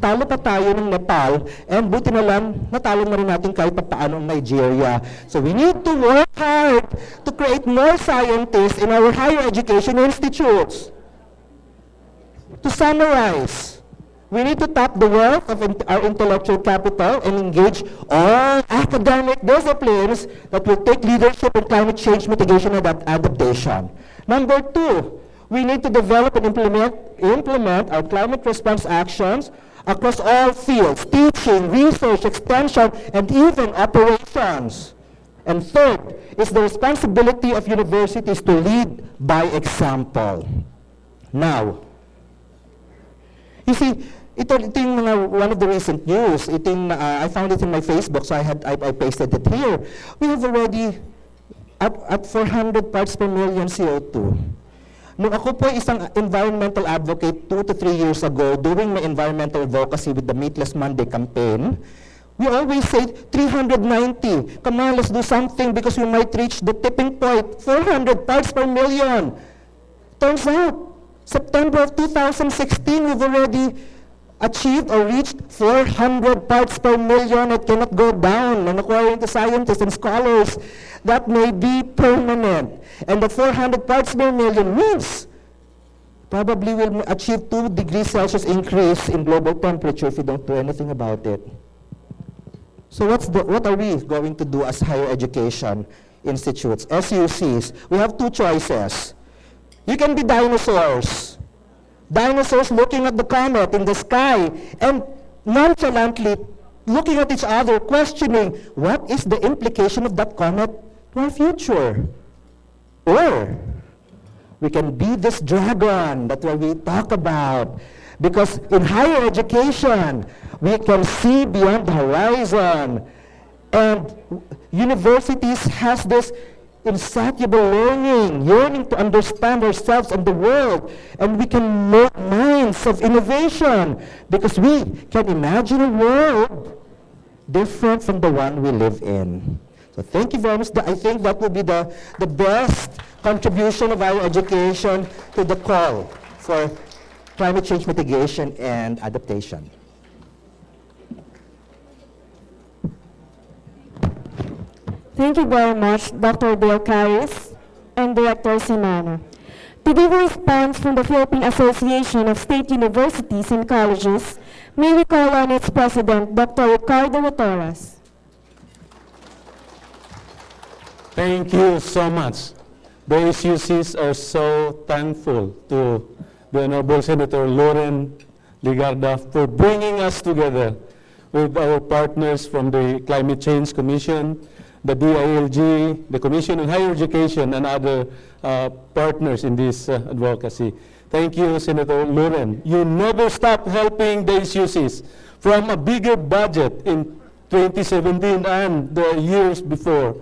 Talo pa tayo ng Nepal, and buti na lang, natalo na rin natin kahit pa paano ang Nigeria. So we need to work hard to create more scientists in our higher education institutes. To summarize, we need to tap the wealth of our intellectual capital and engage all academic disciplines that will take leadership in climate change mitigation and adaptation. Number two, we need to develop and implement our climate response actions across all fields, teaching, research, extension, and even operations. And third is the responsibility of universities to lead by example. Now, you see, ito yung one of the recent news. I found it in my Facebook, so I pasted it here. We have already at 400 parts per million CO2. Nung ako po isang environmental advocate 2 to 3 years ago, during my environmental advocacy with the Meatless Monday campaign, we always say 390. Come on, let's do something because we might reach the tipping point. 400 parts per million. Turns out, September of 2016, we've already achieved or reached 400 parts per million. It cannot go down. And according to scientists and scholars, that may be permanent. And the 400 parts per million means probably we'll achieve 2 degrees Celsius increase in global temperature if we don't do anything about it. So what are we going to do as higher education institutes, SUCs? We have 2 choices. You can be dinosaurs. Dinosaurs looking at the comet in the sky and nonchalantly looking at each other, questioning, what is the implication of that comet to our future? Or we can be this dragon that we talk about. Because in higher education, we can see beyond the horizon. And universities has this insatiable yearning to understand ourselves and the world. And we can make minds of innovation because we can imagine a world different from the one we live in. So thank you very much. I think that will be the best contribution of our education to the call for climate change mitigation and adaptation. Thank you very much, Dr. Dale Caris and Director Simana. To give a response from the Philippine Association of State Universities and Colleges, may we call on its President, Dr. Ricardo Rotoras. Thank you so much. The SUCs are so thankful to the Honorable Senator Loren Legarda for bringing us together with our partners from the Climate Change Commission, the DILG, the Commission on Higher Education, and other partners in this advocacy. Thank you, Senator Loren. You never stop helping the SUCs from a bigger budget in 2017 and the years before.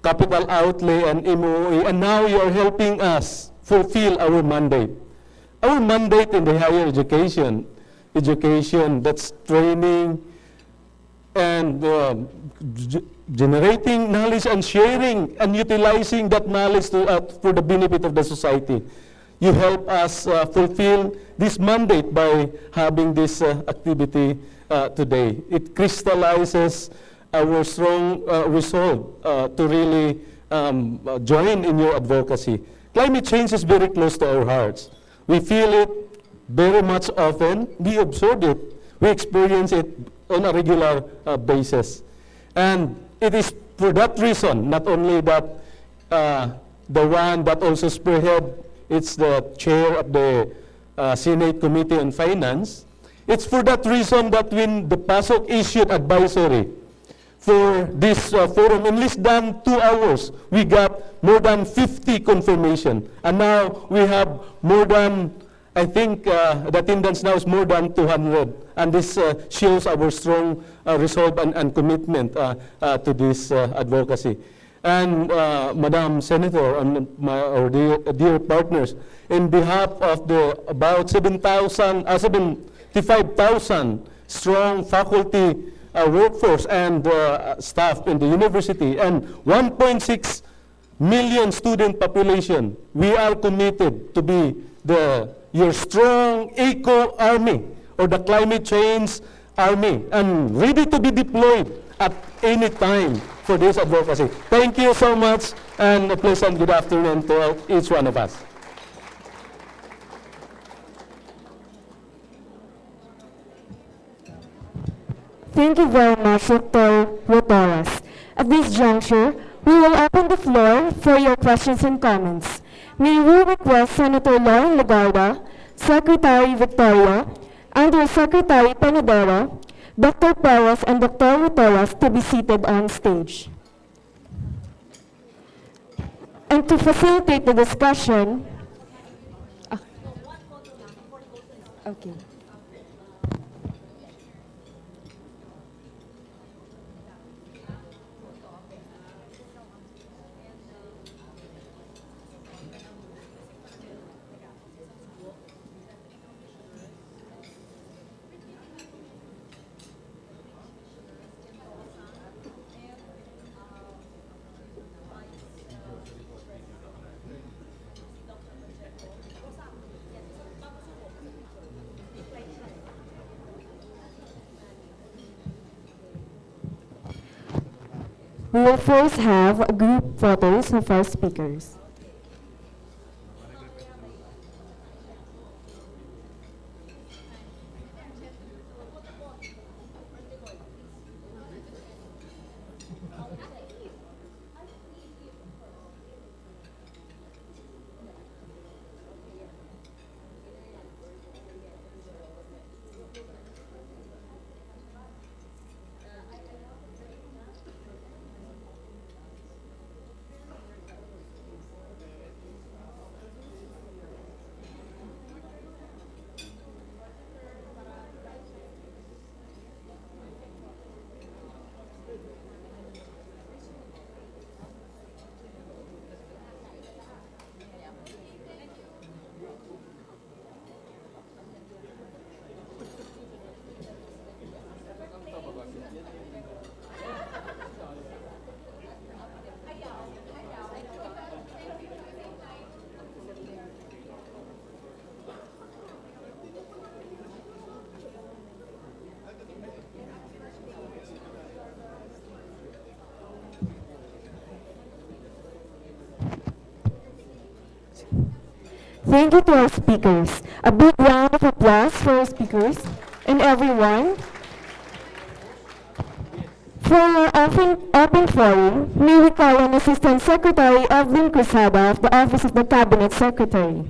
Capital outlay and MOE, and now you are helping us fulfill our mandate. Our mandate in the higher education that's training and generating knowledge and sharing and utilizing that knowledge for the benefit of the society. You help us fulfill this mandate by having this activity today. It crystallizes our strong resolve to really join in your advocacy. Climate change is very close to our hearts. We feel it very much often. We observe it. We experience it on a regular basis. And it is for that reason, not only that the one that also spearhead, it's the chair of the Senate Committee on Finance. It's for that reason that when the PASOK issued advisory for this forum, in less than 2 hours, we got more than 50 confirmation. And now we have more than, I think the attendance now is more than 200. And this shows our strong resolve and commitment to this advocacy. And Madam Senator and our dear partners, in behalf of the about 75,000 strong faculty workforce and staff in the university and 1.6 million student population, we are committed to be your strong eco army or the climate change army and ready to be deployed at any time for this advocacy. Thank you so much and a pleasant good afternoon to each one of us. Thank you very much, Dr. Rotoras. At this juncture, we will open the floor for your questions and comments. may we request Senator Lauren Legarda, Secretary Victoria, Undersecretary Panadero, Dr. Perez, and Dr. Torres to be seated on stage. And to facilitate the discussion, okay. We will first have group photos of our speakers. Thank you to our speakers. A big round of applause for our speakers and everyone. For our open forum, may we call on Assistant Secretary Evelyn Cruzada of the Office of the Cabinet Secretary.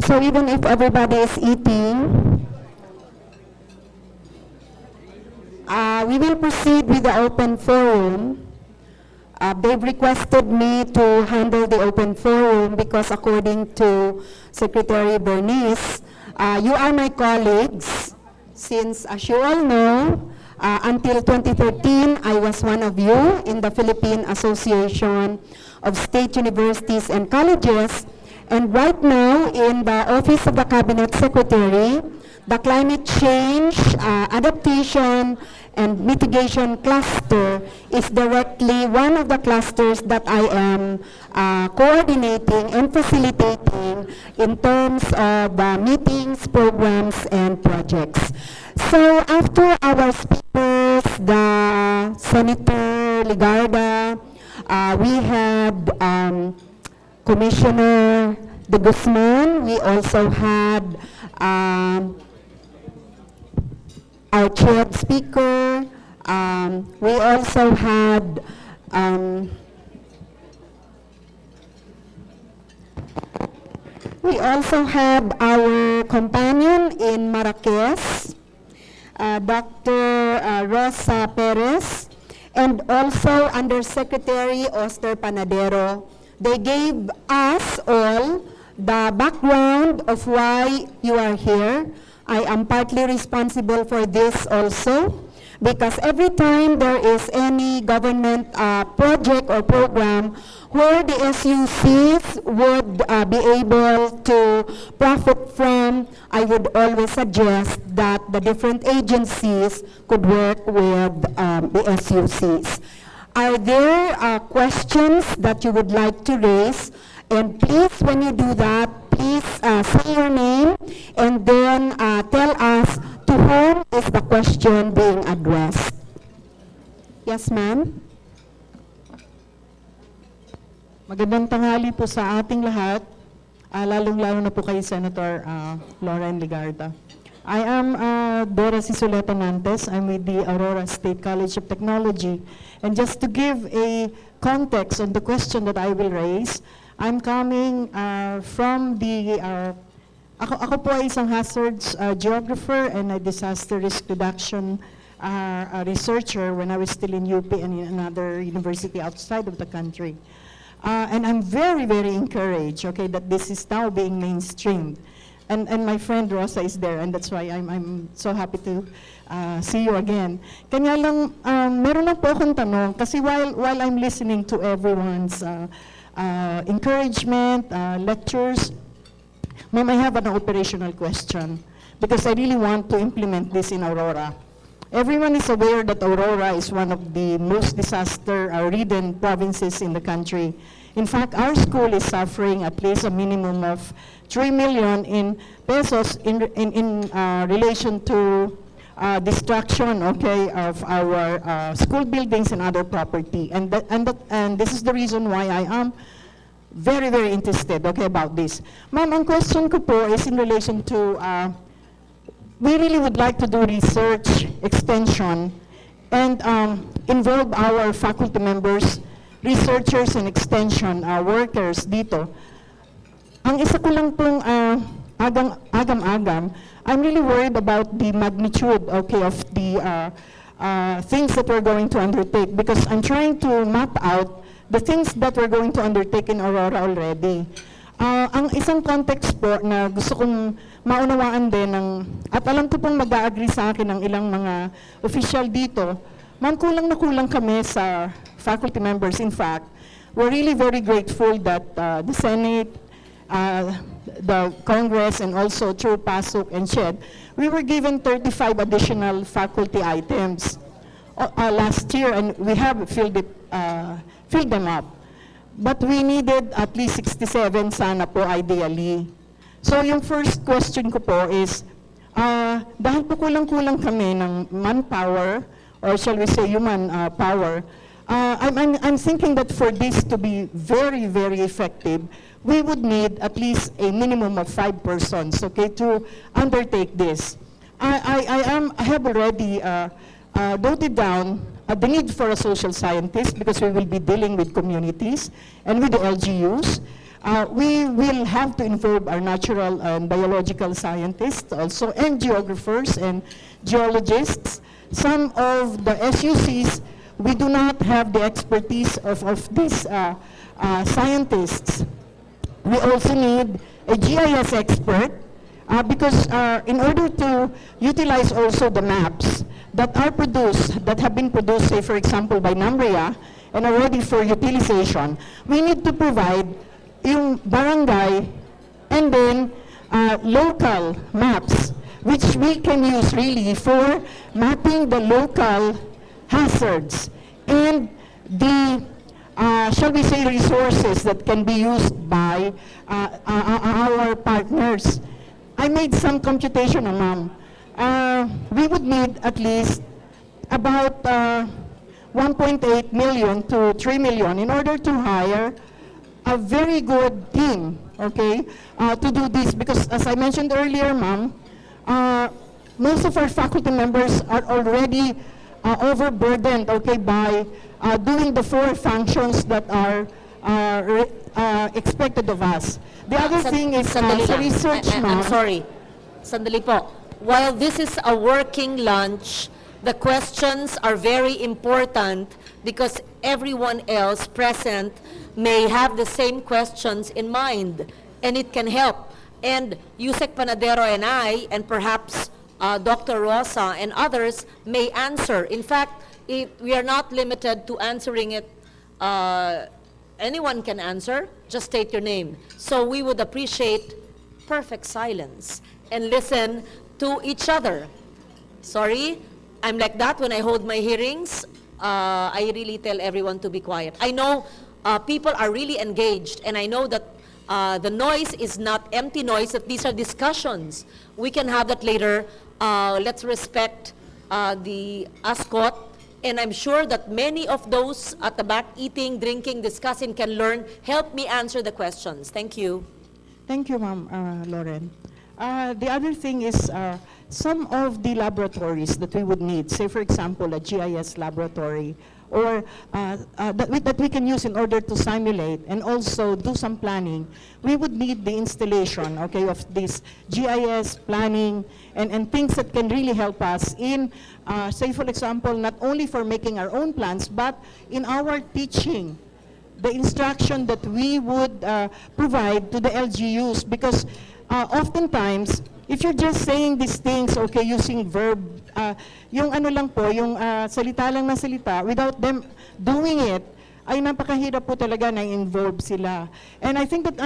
So even if everybody is eating, we will proceed with the open forum. They've requested me to handle the open forum because according to Secretary Bernice, you are my colleagues since, as you all know, until 2013, I was one of you in the Philippine Association of State Universities and Colleges. And right now, in the Office of the Cabinet Secretary, the Climate Change, Adaptation, and Mitigation Cluster is directly one of the clusters that I am coordinating and facilitating in terms of meetings, programs, and projects. So after our speakers, the Senator Legarda, we had Commissioner De Guzman. We also had our chair speaker. We also had our companion in Marrakech, Dr. Rosa Perez, and also Undersecretary Oster Panadero. They gave us all the background of why you are here. I am partly responsible for this also because every time there is any government project or program where the SUCs would be able to profit from, I would always suggest that the different agencies could work with the SUCs. Are there questions that you would like to raise? And please, when you do that, please say your name and then tell us to whom is the question being addressed? Yes, ma'am? Magandang tanghali po sa ating lahat, lalong-lalo na po kay Senator Lauren Legarda. I am Dora Sisoleta Nantes. I'm with the Aurora State College of Technology. And just to give a context on the question that I will raise, I'm coming from the, ako po ay isang hazards geographer and a disaster risk reduction researcher when I was still in UP and in another university outside of the country. And I'm very, very encouraged, okay, that this is now being mainstreamed. And my friend Rosa is there, and that's why I'm so happy to see you again. Kanya lang, meron lang po akong tanong, kasi while I'm listening to everyone's encouragement, lectures, ma'am, I have an operational question, because I really want to implement this in Aurora. Everyone is aware that Aurora is one of the most disaster-ridden provinces in the country. In fact, our school is suffering at least a minimum of 3 million in pesos in relation to destruction, okay, of our school buildings and other property. And this is the reason why I am very, very interested, okay, about this. Ma'am, ang question ko po is in relation to we really would like to do research extension and involve our faculty members, researchers and extension workers dito. Ang isa ko lang pong agam-agam, I'm really worried about the magnitude, okay, of the things that we're going to undertake, because I'm trying to map out the things that we're going to undertake in Aurora already. Ang isang context po na gusto kong maunawaan din, at alam ko pong mag-agree sa akin ng ilang mga official dito, ma'am, kulang na kulang kami sa faculty members. In fact, we're really very grateful that the Senate, the Congress, and also through PASUK and SHED, we were given 35 additional faculty items last year, and we have filled them up. But we needed at least 67 sana po ideally. So yung first question ko po is, dahil po kulang-kulang kami ng manpower, or shall we say human power, I'm thinking that for this to be very, very effective, we would need at least a minimum of 5 persons, okay, to undertake this. I have already noted down the need for a social scientist, because we will be dealing with communities and with the LGUs. We will have to involve our natural and biological scientists also, and geographers and geologists. Some of the SUCs, we do not have the expertise of these scientists. We also need a GIS expert, because in order to utilize also the maps that are produced, that have been produced, say for example by NAMRIA, and are ready for utilization, we need to provide yung barangay and then local maps, which we can use really for mapping the local hazards and the shall we say resources that can be used by our partners. I made some computation, ma'am. We would need at least about 1.8 million to 3 million in order to hire a very good team, okay, to do this. Because as I mentioned earlier, ma'am, most of our faculty members are already overburdened, okay, by doing the 4 functions that are expected of us. The other thing is sa research, ma'am. I'm sorry. Sandali po. While this is a working lunch, the questions are very important because everyone else present may have the same questions in mind, and it can help. And Yusek Panadero and I, and perhaps Dr. Rosa and others may answer. In fact, we are not limited to answering it. Anyone can answer, just state your name. So we would appreciate perfect silence and listen to each other. Sorry, I'm like that when I hold my hearings. I really tell everyone to be quiet. I know people are really engaged, and I know that the noise is not empty noise, that these are discussions. We can have that later Let's respect the ASCOT. And I'm sure that many of those at the back eating, drinking, discussing can learn. Help me answer the questions. Thank you. Thank you, Ma'am Lauren. The other thing is some of the laboratories that we would need, say for example, a GIS laboratory, or that we can use in order to simulate and also do some planning, we would need the installation, okay, of this GIS planning and things that can really help us in, say for example, not only for making our own plans, but in our teaching, the instruction that we would provide to the LGUs, because oftentimes, if you're just saying these things, okay, using verb, yung ano lang po, yung salita lang na salita, without them doing it, ay napakahirap po talaga na involve sila. And I think that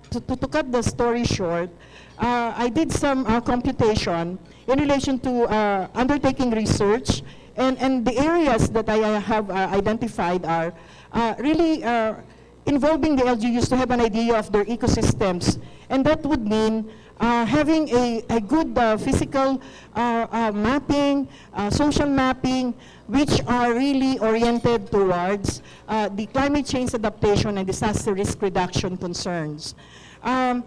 to cut the story short, I did some computation in relation to undertaking research, and the areas that I have identified are really involving the LGUs to have an idea of their ecosystems. And that would mean having a good physical mapping, social mapping, which are really oriented towards the climate change adaptation and disaster risk reduction concerns. We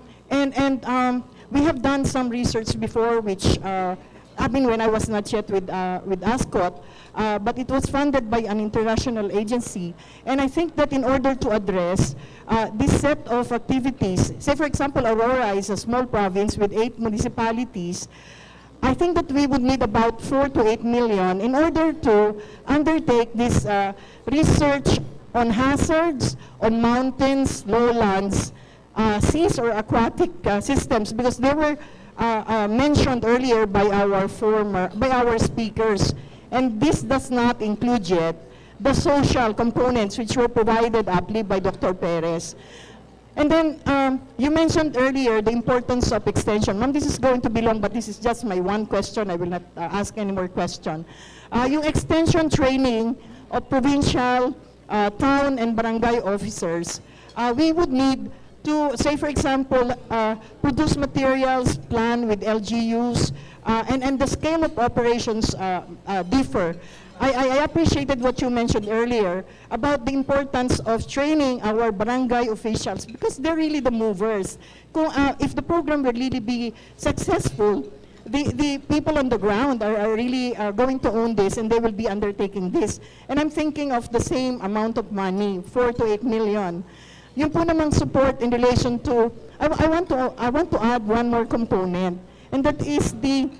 have done some research before, which I mean, when I was not yet with ASCOT, but it was funded by an international agency. And I think that in order to address this set of activities, say for example, Aurora is a small province with 8 municipalities, I think that we would need about 4 to 8 million in order to undertake this research on hazards, on mountains, lowlands, seas or aquatic systems, because they were mentioned earlier by our speakers, and this does not include yet the social components which were provided aptly by Dr. Perez. And then you mentioned earlier the importance of extension. Ma'am, this is going to be long, but this is just my one question. I will not ask any more question. Yung extension training of provincial, town, and barangay officers, we would need to, say for example, produce materials, plan with LGUs, and the scale of operations differ. I appreciated what you mentioned earlier about the importance of training our barangay officials, because they're really the movers. If the program will really be successful, the people on the ground are really going to own this, and they will be undertaking this. And I'm thinking of the same amount of money, 4 to 8 million. Yung po namang support in relation to, I want to add one more component, and that is the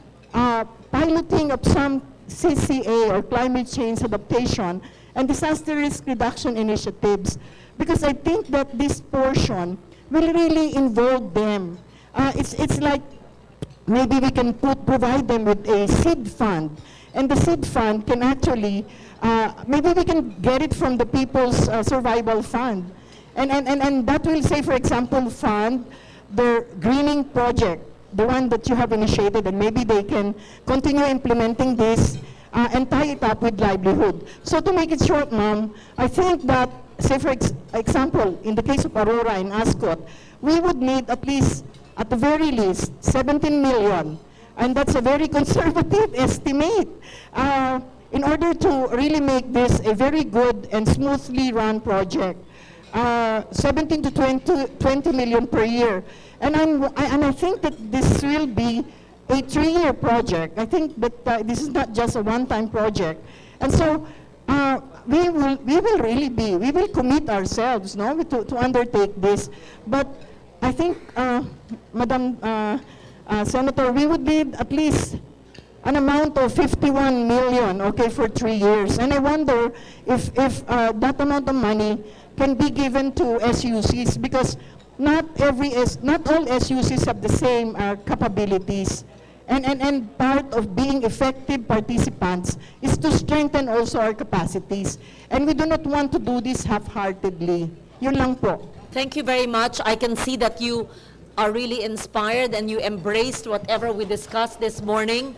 piloting of some CCA or climate change adaptation and disaster risk reduction initiatives, because I think that this portion will really involve them. It's like maybe we can provide them with a seed fund, and the seed fund can actually, maybe we can get it from the People's Survival Fund, and that will, say for example, fund their greening project, the one that you have initiated, and maybe they can continue implementing this and tie it up with livelihood. So to make it short, Ma'am, I think that, say for example, in the case of Aurora and ASCOT, we would need at least, at the very least, 17 million. And that's a very conservative estimate in order to really make this a very good and smoothly run project. 17 to 20 million per year. And I think that this will be a 3-year project. I think that this is not just a one-time project. And so we will commit ourselves, no, to undertake this. But I think, Madam Senator, we would need at least an amount of 51 million, okay, for 3 years. And I wonder if that amount of money can be given to SUCs, because not all SUCs have the same capabilities. And part of being effective participants is to strengthen also our capacities. And we do not want to do this half-heartedly. Yun lang po. Thank you very much. I can see that you are really inspired and you embraced whatever we discussed this morning.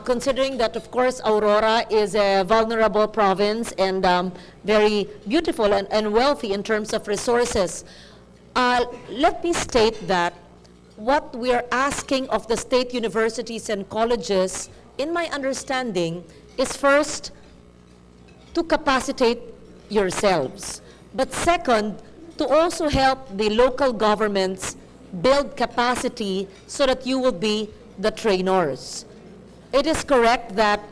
Considering that, of course, Aurora is a vulnerable province and very beautiful and wealthy in terms of resources. Let me state that what we're asking of the state universities and colleges, in my understanding, is first, to capacitate yourselves. But second, to also help the local governments build capacity so that you will be the trainers. It is correct that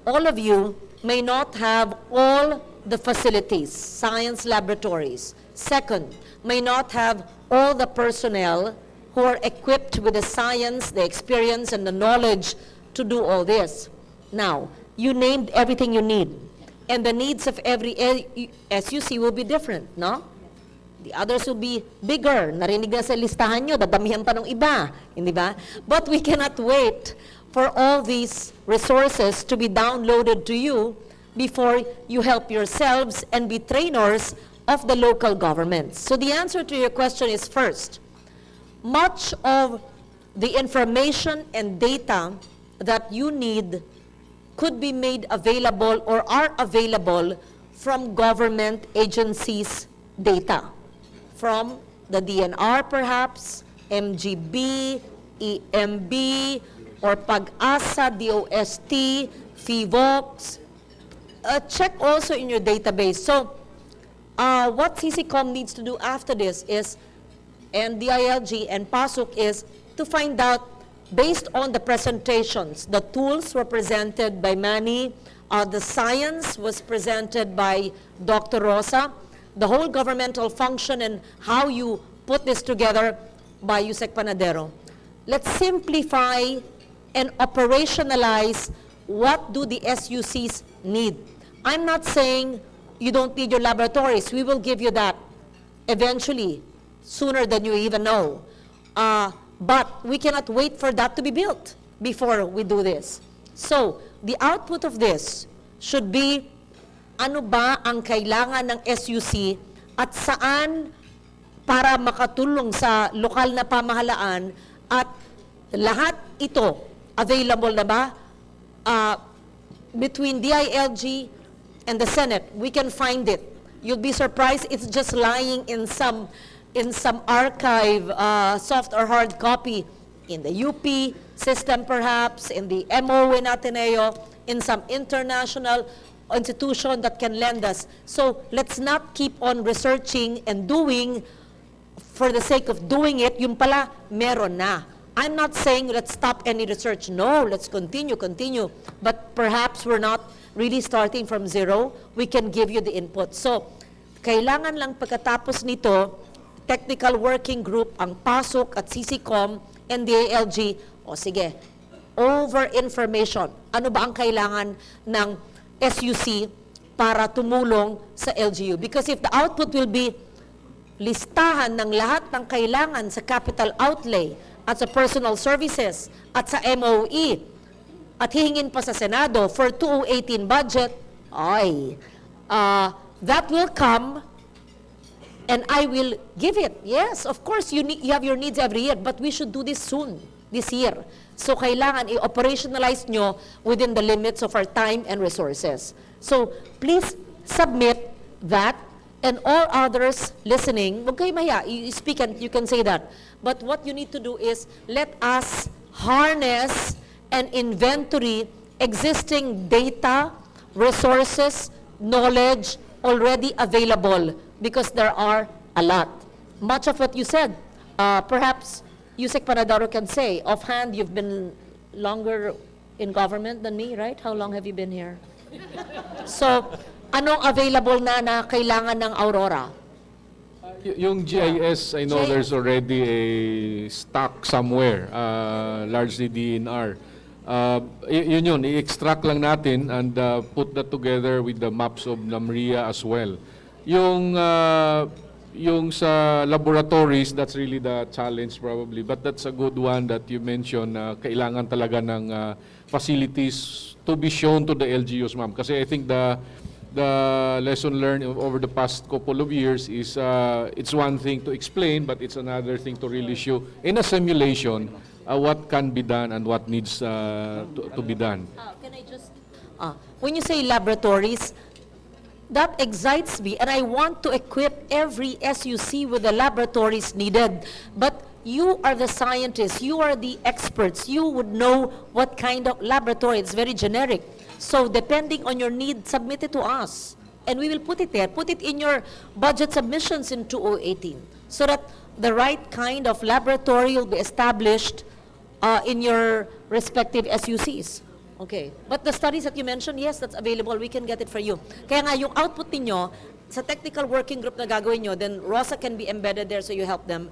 all of you may not have all the facilities, science laboratories. Second, may not have all the personnel who are equipped with the science, the experience, and the knowledge to do all this. Now, you named everything you need. And the needs of every SUC will be different, no? The others will be bigger. Narinig na sa listahan nyo, dadamihan pa ng iba, hindi ba? But we cannot wait for all these resources to be downloaded to you before you help yourselves and be trainers of the local governments. So the answer to your question is first, much of the information and data that you need could be made available or are available from government agencies' data. From the DNR perhaps, MGB, EMB, or Pag-asa, DOST, FIVOX. Check also in your database. So, what CCCOM needs to do after this is, and DILG and PASUK, is to find out, based on the presentations, the tools were presented by Manny, the science was presented by Dr. Rosa, the whole governmental function and how you put this together by Yusek Panadero. Let's simplify and operationalize what do the SUCs need. I'm not saying you don't need your laboratories. We will give you that eventually, sooner than you even know. But we cannot wait for that to be built before we do this. So, the output of this should be, ano ba ang kailangan ng SUC at saan para makatulong sa lokal na pamahalaan, at lahat ito available na ba between DILG and the Senate. We can find it. You'll be surprised, it's just lying in some archive, soft or hard copy, in the UP system perhaps, in the MO in Ateneo, in some international institution that can lend us. So let's not keep on researching and doing for the sake of doing it. Yung pala, meron na. I'm not saying let's stop any research. No, let's continue. But perhaps we're not really starting from zero. We can give you the input. So, kailangan lang pagkatapos nito, technical working group, ang PASUK at CCCOM and DILG, o sige, over information. Ano ba ang kailangan ng SUC para tumulong sa LGU? Because if the output will be listahan ng lahat ng kailangan sa capital outlay at sa personal services at sa MOE at hihingin pa sa Senado for 2018 budget, that will come and I will give it. Yes, of course, you have your needs every year, but we should do this soon, this year. So kailangan i-operationalize nyo within the limits of our time and resources. So please submit that, and all others listening, huwag kayo mahiya, you speak and you can say that. But what you need to do is, let us harness and inventory existing data, resources, knowledge already available, because there are a lot. Much of what you said, perhaps Yusek Panadaro can say, offhand, you've been longer in government than me, right? How long have you been here? So, anong available na kailangan ng Aurora? Yung GIS, I know there's already a stock somewhere, largely DNR. Yun, i-extract lang natin and put that together with the maps of NAMRIA as well. Yung sa laboratories, that's really the challenge probably, but that's a good one that you mentioned, kailangan talaga ng facilities to be shown to the LGUs, ma'am. Kasi I think the lesson learned over the past couple of years is it's one thing to explain, but it's another thing to really show in a simulation what can be done and what needs to be done. Can I just, when you say laboratories, that excites me, and I want to equip every SUC with the laboratories needed. But You are the scientists, you are the experts, you would know what kind of laboratory. It's very generic. So depending on your need, submit it to us. And we will put it there. Put it in your budget submissions in 2018 so that the right kind of laboratory will be established in your respective SUCs. Okay. But the studies that you mentioned, yes, that's available. We can get it for you. Kaya nga, yung output ninyo, sa technical working group na gagawin nyo, then ROSA can be embedded there so you help them.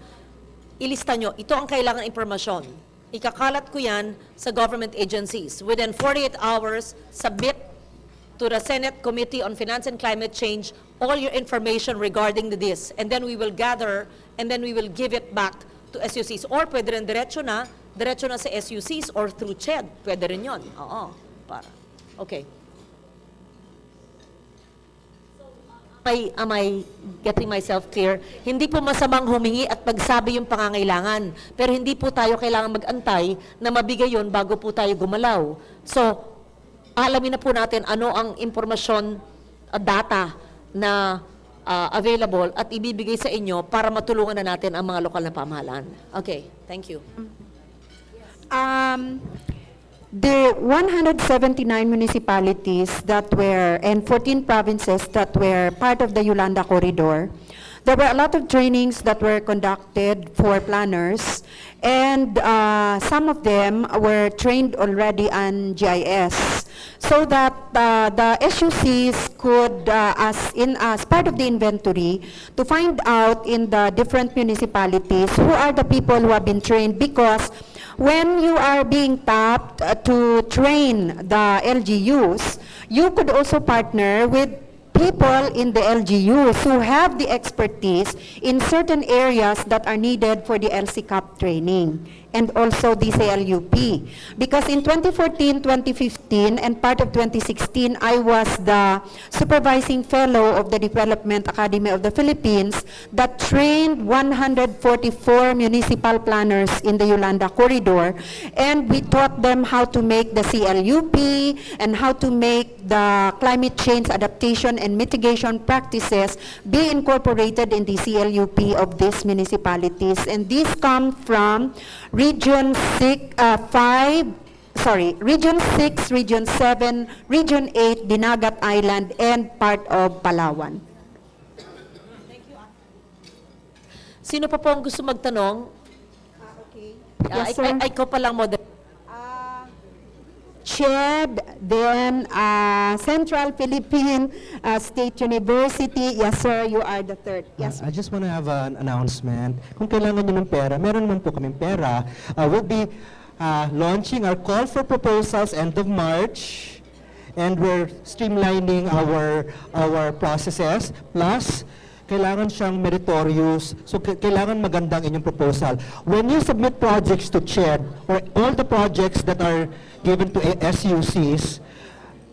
Ilista nyo, ito ang kailangan impormasyon. Ikakalat ko yan sa government agencies. Within 48 hours, submit to the Senate Committee on Finance and Climate Change all your information regarding this. And then we will gather, and then we will give it back to SUCs. Or pwede rin diretso na sa SUCs or through CHED. Pwede rin yun. Oo. Okay. Am I getting myself clear? Hindi po masamang humingi at magsabi yung pangangailangan. Pero hindi po tayo kailangan mag-antay na mabigay yun bago po tayo gumalaw. So, alamin na po natin ano ang impormasyon, data na available at ibibigay sa inyo para matulungan na natin ang mga lokal na pamahalaan. Okay, thank you. The 179 municipalities that were, and 14 provinces that were part of the Yolanda Corridor, there were a lot of trainings that were conducted for planners, and some of them were trained already on GIS, so that the SUCs could, as part of the inventory, to find out in the different municipalities who are the people who have been trained, because when you are being tapped to train the LGUs, you could also partner with people in the LGUs who have the expertise in certain areas that are needed for the LCCAP training, and also the CLUP. Because in 2014, 2015, and part of 2016, I was the supervising fellow of the Development Academy of the Philippines that trained 144 municipal planners in the Yolanda Corridor, and we taught them how to make the CLUP and how to make the climate change adaptation and mitigation practices be incorporated in the CLUP of these municipalities. And these come from Region 6, Region 6, Region 7, Region 8, Dinagat Island, and part of Palawan. Sino pa po ang gusto magtanong? Okay. Yes, sir. Ikaw pa lang, moderator. CHED, then Central Philippine State University. Yes, sir, you are the third. Yes, I just want to have an announcement. Kung kailangan nyo ng pera, meron naman po kaming pera. We'll be launching our call for proposals end of March, and we're streamlining our processes. Plus, kailangan siyang meritorious. So, kailangan magandang inyong proposal. When you submit projects to CHED, or all the projects that are given to SUCs,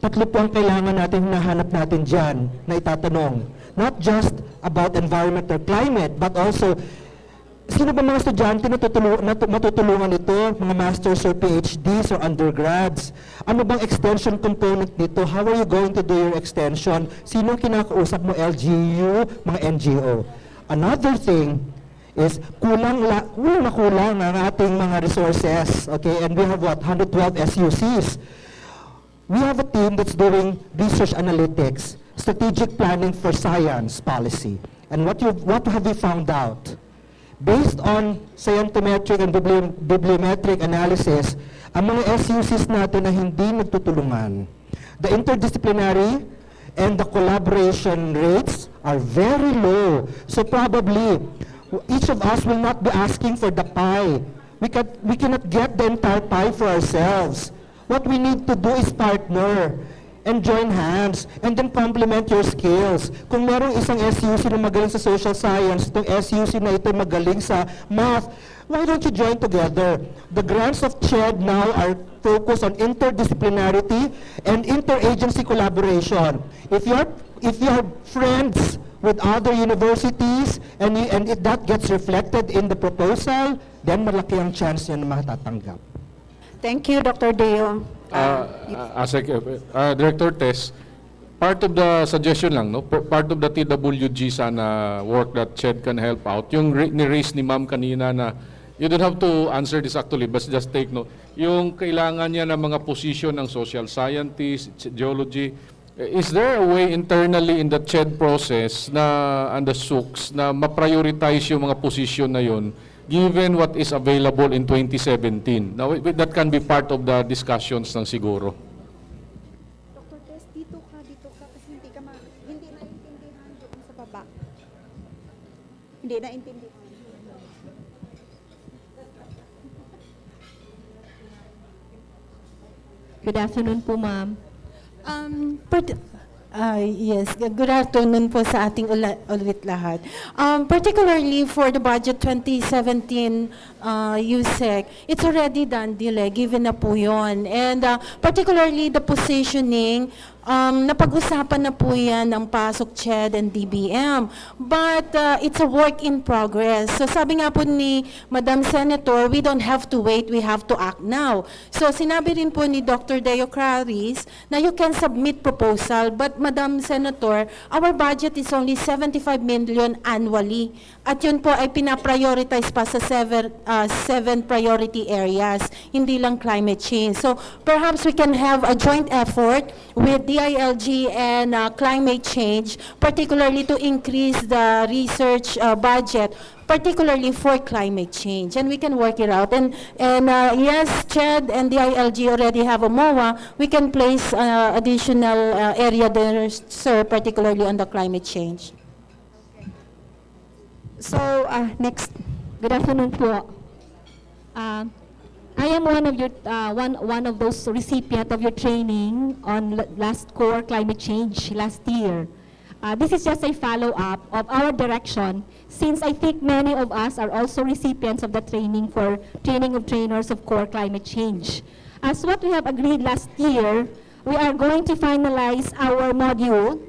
tatlo po ang kailangan natin, hinahanap natin dyan, na itatanong. Not just about environment or climate, but also, sino ba mga estudyante na matutulungan ito? Mga masters or PhDs or undergrads? Ano bang extension component nito? How are you going to do your extension? Sino kinakausap mo? LGU, mga NGO. Another thing is kulang ang ating mga resources. Okay, and we have 112 SUCs. We have a team that's doing research analytics, strategic planning for science policy. And what have we found out? Based on scientometric and bibliometric analysis, ang mga SUCs natin na hindi nagtutulungan, the interdisciplinary and the collaboration rates are very low. So probably, each of us will not be asking for the pie. We cannot get the entire pie for ourselves. What we need to do is partner and join hands and then complement your skills. Kung merong isang SUC na magaling sa social science, itong SUC na ito magaling sa math, why don't you join together? The grants of CHED now are focused on interdisciplinarity and interagency collaboration. If you have friends with other universities and if that gets reflected in the proposal, then malaki ang chance yan na matatanggap. thank you, Dr. Deo. Director Tess, part of the suggestion lang, no? Part of the TWG sana work that CHED can help out. Yung ni-raise ni Ma'am kanina na You don't have to answer this actually, but just take note. Yung kailangan niya ng mga position ng social scientist, geology, is there a way internally in the CHED process na, and the SUCs na ma-prioritize yung mga position na yun given what is available in 2017? Now, that can be part of the discussions ng siguro. Dr. Tess, dito ka kasi hindi naintindihan doon sa baba. Hindi naintindihan. Good afternoon po, ma'am. Yes, good afternoon po sa ating ulit lahat. Particularly for the budget 2017 USEC, it's already done, given na po yun. And particularly the positioning, napag-usapan na po yan ng PASOK, CHED, and DBM. But it's a work in progress. So sabi nga po ni Madam Senator, we don't have to wait, we have to act now. So sinabi rin po ni Dr. Deo Clarice na you can submit proposal, but Madam Senator, our budget is only 75 million annually. At yun po ay pinaprioritize pa sa seven priority areas, hindi lang climate change. So perhaps we can have a joint effort with DILG and climate change, particularly to increase the research budget, particularly for climate change, and we can work it out. And yes, CHED and DILG already have a MOA. We can place additional area there, sir, particularly on the climate change. So, next. Good afternoon po. I am one of your one of those recipients of your training on last core climate change last year. This is just a follow-up of our direction, since I think many of us are also recipients of the training for training of trainers of core climate change. As what we have agreed last year, we are going to finalize our module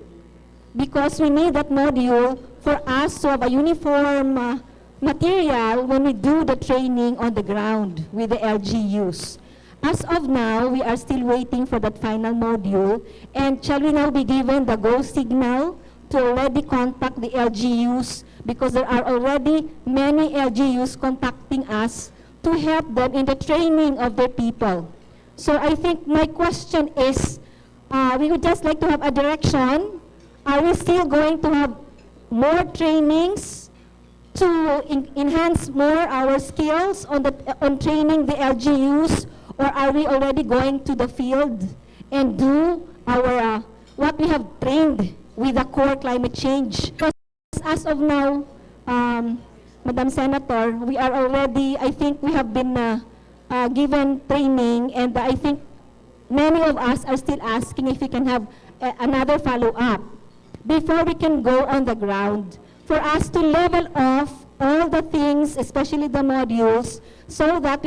because we need that module for us to have a uniform material when we do the training on the ground with the LGUs. As of now, we are still waiting for that final module, and shall we now be given the go signal to already contact the LGUs, because there are already many LGUs contacting us to help them in the training of their people. So I think my question is, we would just like to have a direction. Are we still going to have more trainings to enhance more our skills on training the LGUs, or are we already going to the field and do our what we have trained with the core climate change? Because as of now, Madam Senator, we are already, I think we have been given training, and I think many of us are still asking if we can have another follow-up before we can go on the ground, for us to level off all the things, especially the modules, so that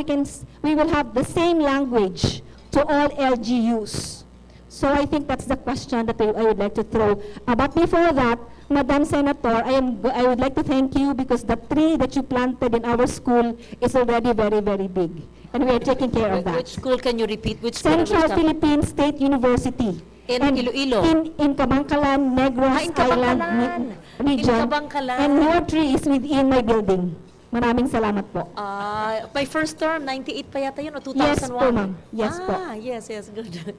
we will have the same language to all LGUs. So I think that's the question that I would like to throw. But before that, Madam Senator, I would like to thank you, because the tree that you planted in our school is already very, very big, and we are taking care of that. Which school can you repeat? Which school? Central Philippine State University. In And Iloilo? In Kabangkalan, Negros In Island Kabangkalan. region. In Kabangkalan. And your tree is within my building. Maraming salamat po. My first term, 98 pa yata yun, o 2001? Yes po, ma'am. Yes po. Yes, good.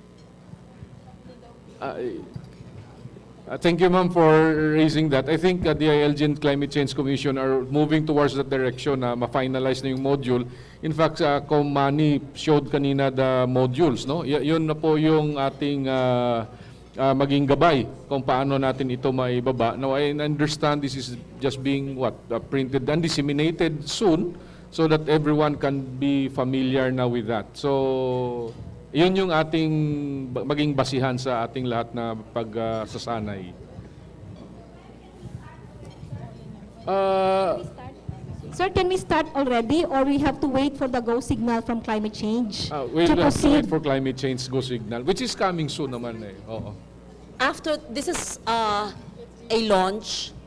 Thank you, ma'am, for raising that. I think the ILG and Climate Change Commission are moving towards that direction na ma-finalize na yung module. In fact, kung Manny showed kanina the modules, no? Yun na po yung ating maging gabay kung paano natin ito maibaba. Now, I understand this is just being printed and disseminated soon, so that everyone can be familiar now with that. So, yun yung ating maging basihan sa ating lahat na pagsasanay. Sir, can we start already, or we have to wait for the go signal from climate change We'll to have to wait proceed? for climate change go signal, which is coming soon naman eh. Oo. After, this is a launch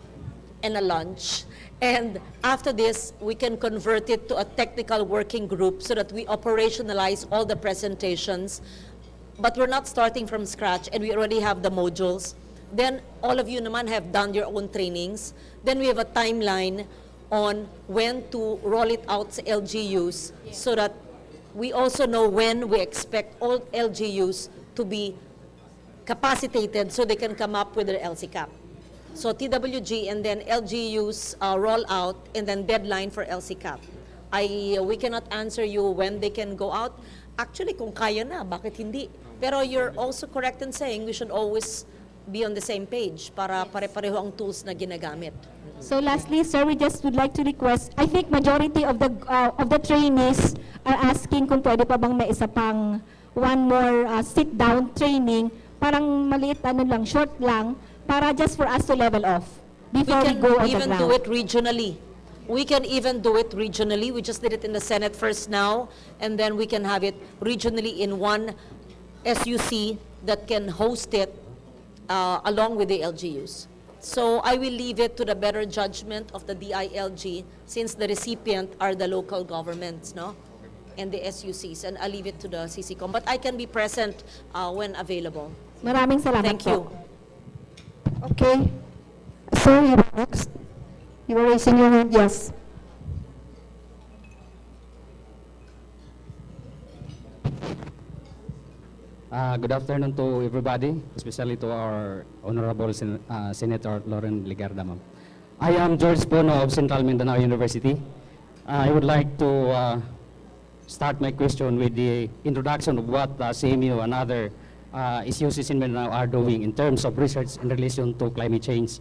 and a lunch. And after this, we can convert it to a technical working group so that we operationalize all the presentations. But we're not starting from scratch, and we already have the modules. Then all of you naman have done your own trainings. Then we have a timeline on when to roll it out sa LGUs so that we also know when we expect all LGUs to be capacitated so they can come up with their LCCAP. So TWG and then LGUs roll out and then deadline for LCCAP. We cannot answer you when they can go out. Actually, kung kaya na, bakit hindi? Pero you're also correct in saying we should always be on the same page para pare-pareho ang tools na ginagamit. So lastly, sir, we just would like to request, I think majority of the trainees are asking kung pwede pa bang may isa pang one more sit-down training, parang maliit lang, short lang, para just for us to level off before we go on the even ground. do it regionally. We can even do it regionally. We just did it in the Senate first now, and then we can have it regionally in one SUC that can host it along with the LGUs. So I will leave it to the better judgment of the DILG since the recipient are the local governments, no? And the SUCs, and I'll leave it to the CCCOM. But I can be present when available. Maraming salamat Thank po. you. Okay. Sir, you're next. You were raising your hand, yes. Good afternoon to everybody, especially to our Honorable Senator Lauren Legarda, ma'am. I am George Pono of Central Mindanao University. I would like to start my question with the introduction of what CMU and other issues in Mindanao are doing in terms of research in relation to climate change.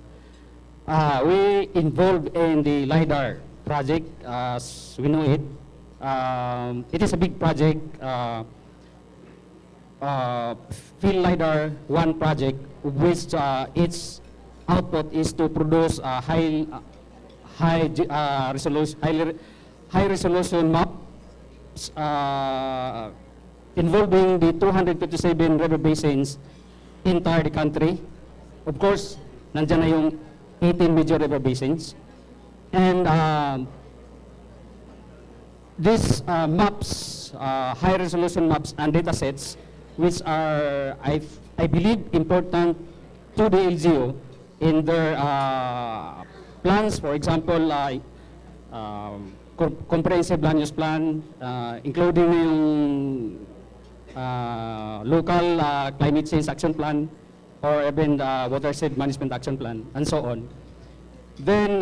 We involved in the LIDAR project, as we know it. It is a big project. Field LiDAR 1 project, which its output is to produce a high resolution maps involving the 257 river basins entire the country. Of course, nandiyan na yung 18 major river basins. And these maps, high resolution maps and data sets, which are, I believe, important to the LGU in their plans, for example, comprehensive land use plan, including yung local climate change action plan, or even the watershed management action plan, and so on. Then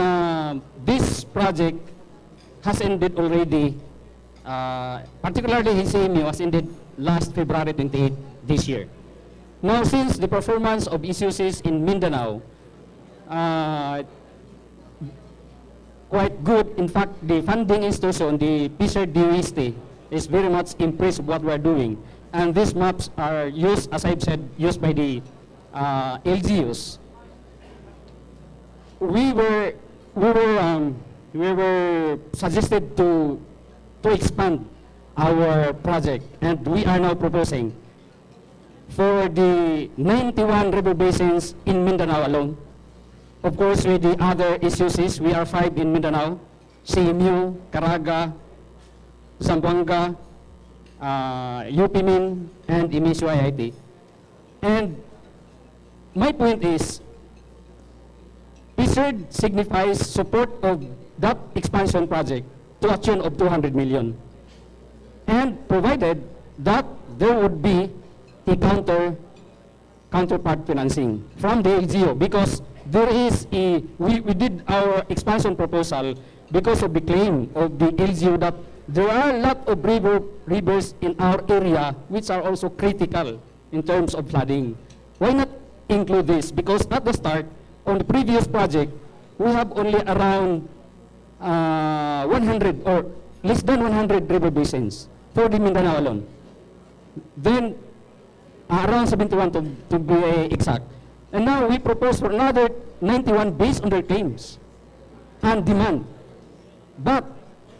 this project has ended already, particularly in CMU, has ended last February 28 this year. Now, since the performance of ISUCs in Mindanao quite good, in fact, the funding institution, the PSER-DOST, is very much impressed with what we're doing. And these maps are used, as I've said, used by the LGUs. We were suggested to expand our project, and we are now proposing for the 91 river basins in Mindanao alone. Of course, with the other ISUCs, we are 5 in Mindanao: CMU, Caraga, Zamboanga, UPMIN, and MSU IIT. And my point is, PSERD signifies support of that expansion project to a tune of 200 million. And provided that there would be a counterpart financing from the LGU, because there is we did our expansion proposal because of the claim of the LGU that there are a lot of rivers in our area which are also critical in terms of flooding. Why not include this? Because at the start, on the previous project, we have only around 100 or less than 100 river basins for the Mindanao alone. Then, around 71 to be exact. And now we propose for another 91 based on their claims and demand. But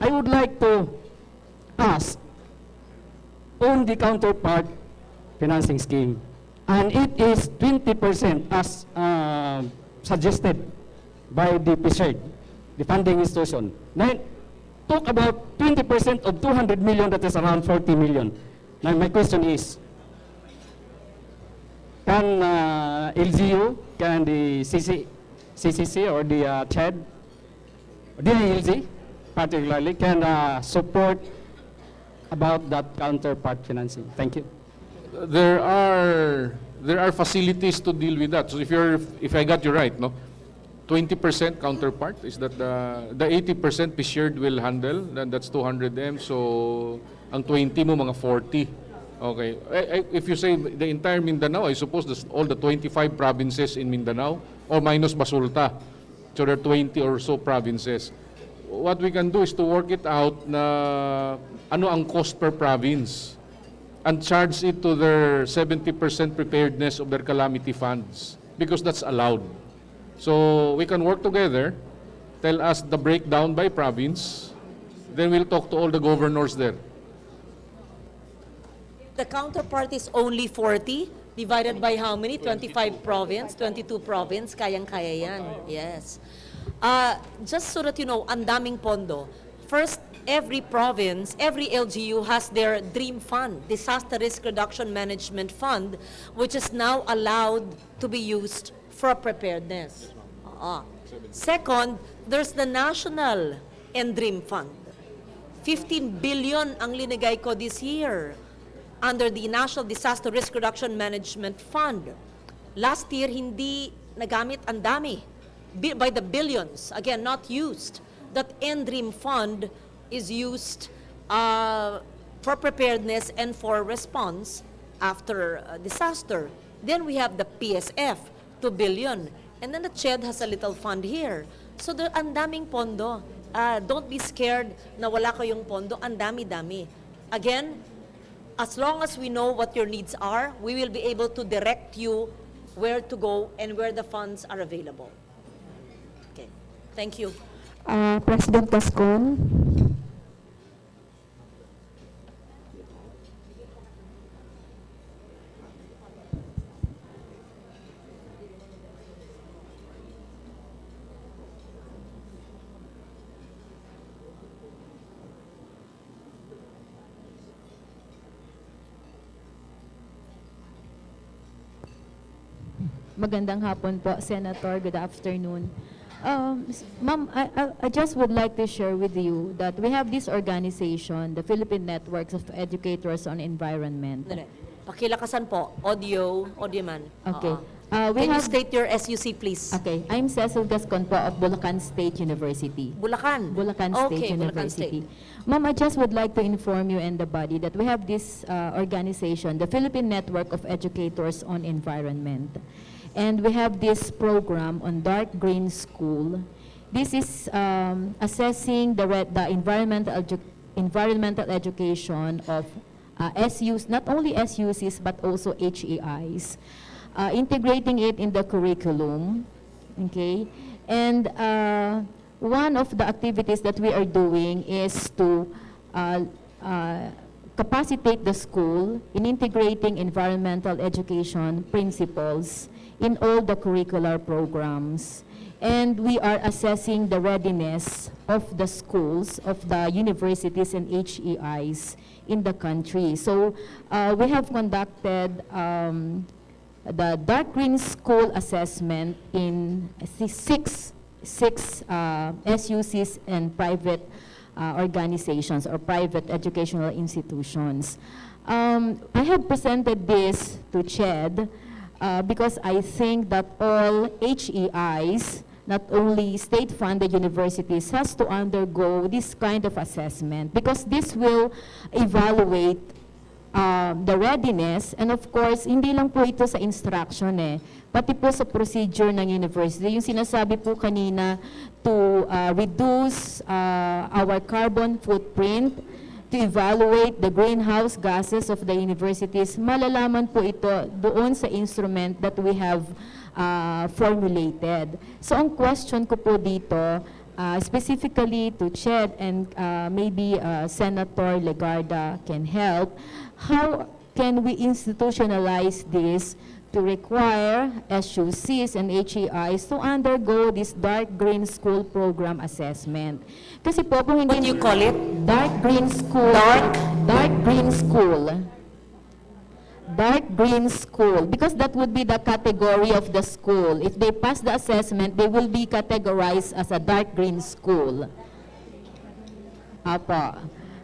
I would like to ask on the counterpart financing scheme, and it is 20% as suggested by the PSERD, the funding institution. Now, talk about 20% of 200 million, that is around 40 million. Now, my question is, can LGU, can the CCC or the CHED DDLG particularly, can support about that counterpart financing. Thank you. There are facilities to deal with that. So if I got you right, no, 20% counterpart, is that the 80% shared will handle, then that's 200 M. So ang 20 mo mga 40. Okay. If you say the entire Mindanao, I suppose all the 25 provinces in Mindanao, or minus Basulta. So there are 20 or so provinces. What we can do is to work it out na ano ang cost per province and charge it to their 70% preparedness of their calamity funds, because that's allowed. So we can work together, tell us the breakdown by province, then we'll talk to all the governors there. The counterpart is only 40, divided by how many? 25 province, 22 province, kayang-kaya yan. Yes. Just so that you know, ang daming pondo. First, every province, every LGU has their dream fund, Disaster Risk Reduction Management Fund, which is now allowed to be used for preparedness. Second, there's the National Dream Fund. 15 billion ang linigay ko this year under the National Disaster Risk Reduction Management Fund. Last year, hindi nagamit, ang dami. By the billions, again, not used. That Dream Fund is used for preparedness and for response after a disaster. Then we have the PSF, 2 billion. And then the CHED has a little fund here. So ang daming pondo. Don't be scared na wala kayong pondo. Ang dami-dami. Again, as long as we know what your needs are, we will be able to direct you where to go and where the funds are available. Okay. Thank you. President Gascon. Magandang hapon po, Senator. Good afternoon. Ma'am, I just would like to share with you that we have this organization, the Philippine Networks of Educators on Environment. Pakilakasan po. Audio man. Okay. Can you state your SUC, please? Okay. I'm Cecil Gascon po of Bulacan State University. Bulacan? Bulacan State Okay, Bulacan University. State. Ma'am, I just would like to inform you and the body that we have this organization, the Philippine Network of Educators on Environment. And we have this program on Dark Green School. This is assessing the environmental education of SUs, not only SUCs but also HEIs, integrating it in the curriculum. Okay, and one of the activities that we are doing is to capacitate the school in integrating environmental education principles in all the curricular programs. And we are assessing the readiness of the schools, of the universities and HEIs in the country. So we have conducted the Dark Green School assessment in six SUCs and private organizations or private educational institutions. I have presented this to CHED because I think that all HEIs, not only state-funded universities, has to undergo this kind of assessment because this will evaluate the readiness, and of course, hindi lang po ito sa instruction pati po sa procedure ng university. Yung sinasabi po kanina to reduce our carbon footprint, to evaluate the greenhouse gases of the universities, malalaman po ito doon sa instrument that we have formulated. So ang question ko po dito, specifically to CHED and maybe Senator Legarda can help, how can we institutionalize this to require SUCs and HEIs to undergo this Dark Green School Program assessment? Kasi po kung hindi... What do you call it? Dark Green School. Dark? Dark Green School. dark green school, because that would be the category of the school. If they pass the assessment, they will be categorized as a dark green school. Apo.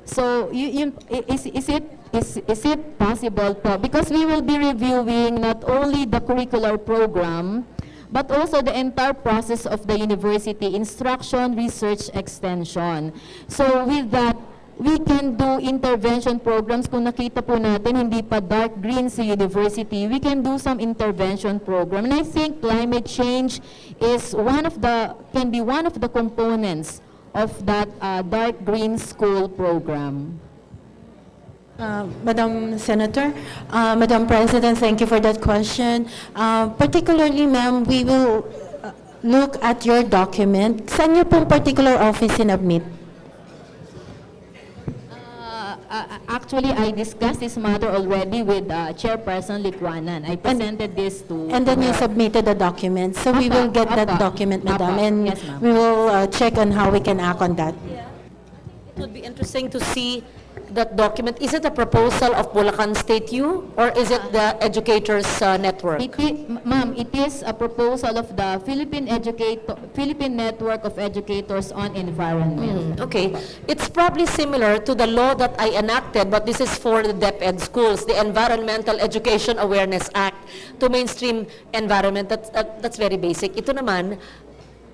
So, is it possible po? Because we will be reviewing not only the curricular program, but also the entire process of the university, instruction, research, extension. So with that, we can do intervention programs. Kung nakita po natin, hindi pa dark green sa university, we can do some intervention program. And I think climate change is can be one of the components of that dark green school program. Madam Senator, Madam President, thank you for that question. Particularly, ma'am, we will look at your document. Saan niyo pong particular office sinubmit? Actually, I discussed this matter already with Chairperson Licuanan. I presented this to And then you her. submitted the document. So we will get that document, madam, Apa. and Yes, ma'am. we will check on how we can act on that. It would be interesting to see that document. Is it a proposal of Bulacan State U or is it the educators network? Ma'am, it is a proposal of the Philippine Network of Educators on Environment. Okay. It's probably similar to the law that I enacted, but this is for the DepEd schools, the Environmental Education Awareness Act, to mainstream environment. That's very basic. Ito naman,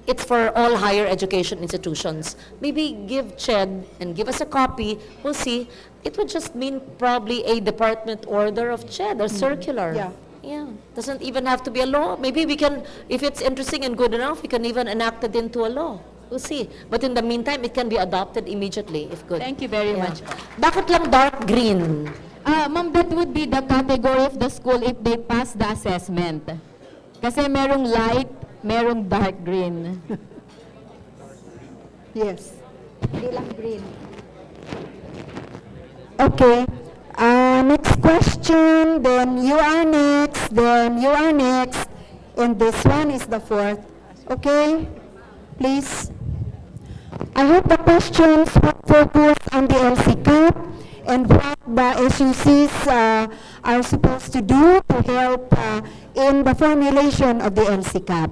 it's for all higher education institutions. Maybe give CHED and give us a copy. We'll see. It would just mean probably a department order of CHED or circular. Yeah. Yeah. Doesn't even have to be a law. Maybe we can, if it's interesting and good enough, we can even enact it into a law. We'll see. But in the meantime, it can be adopted immediately if good. Thank you very much. Bakit lang dark green? Ma'am, that would be the category of the school if they pass the assessment. Kasi merong light, merong dark green. Yes. Hindi lang green. Okay. Next question, then you are next, then you are next, and this one is the fourth. Okay? Please. I hope the questions will focus on the LCCAP and what the SUCs are supposed to do to help in the formulation of the LCCAP.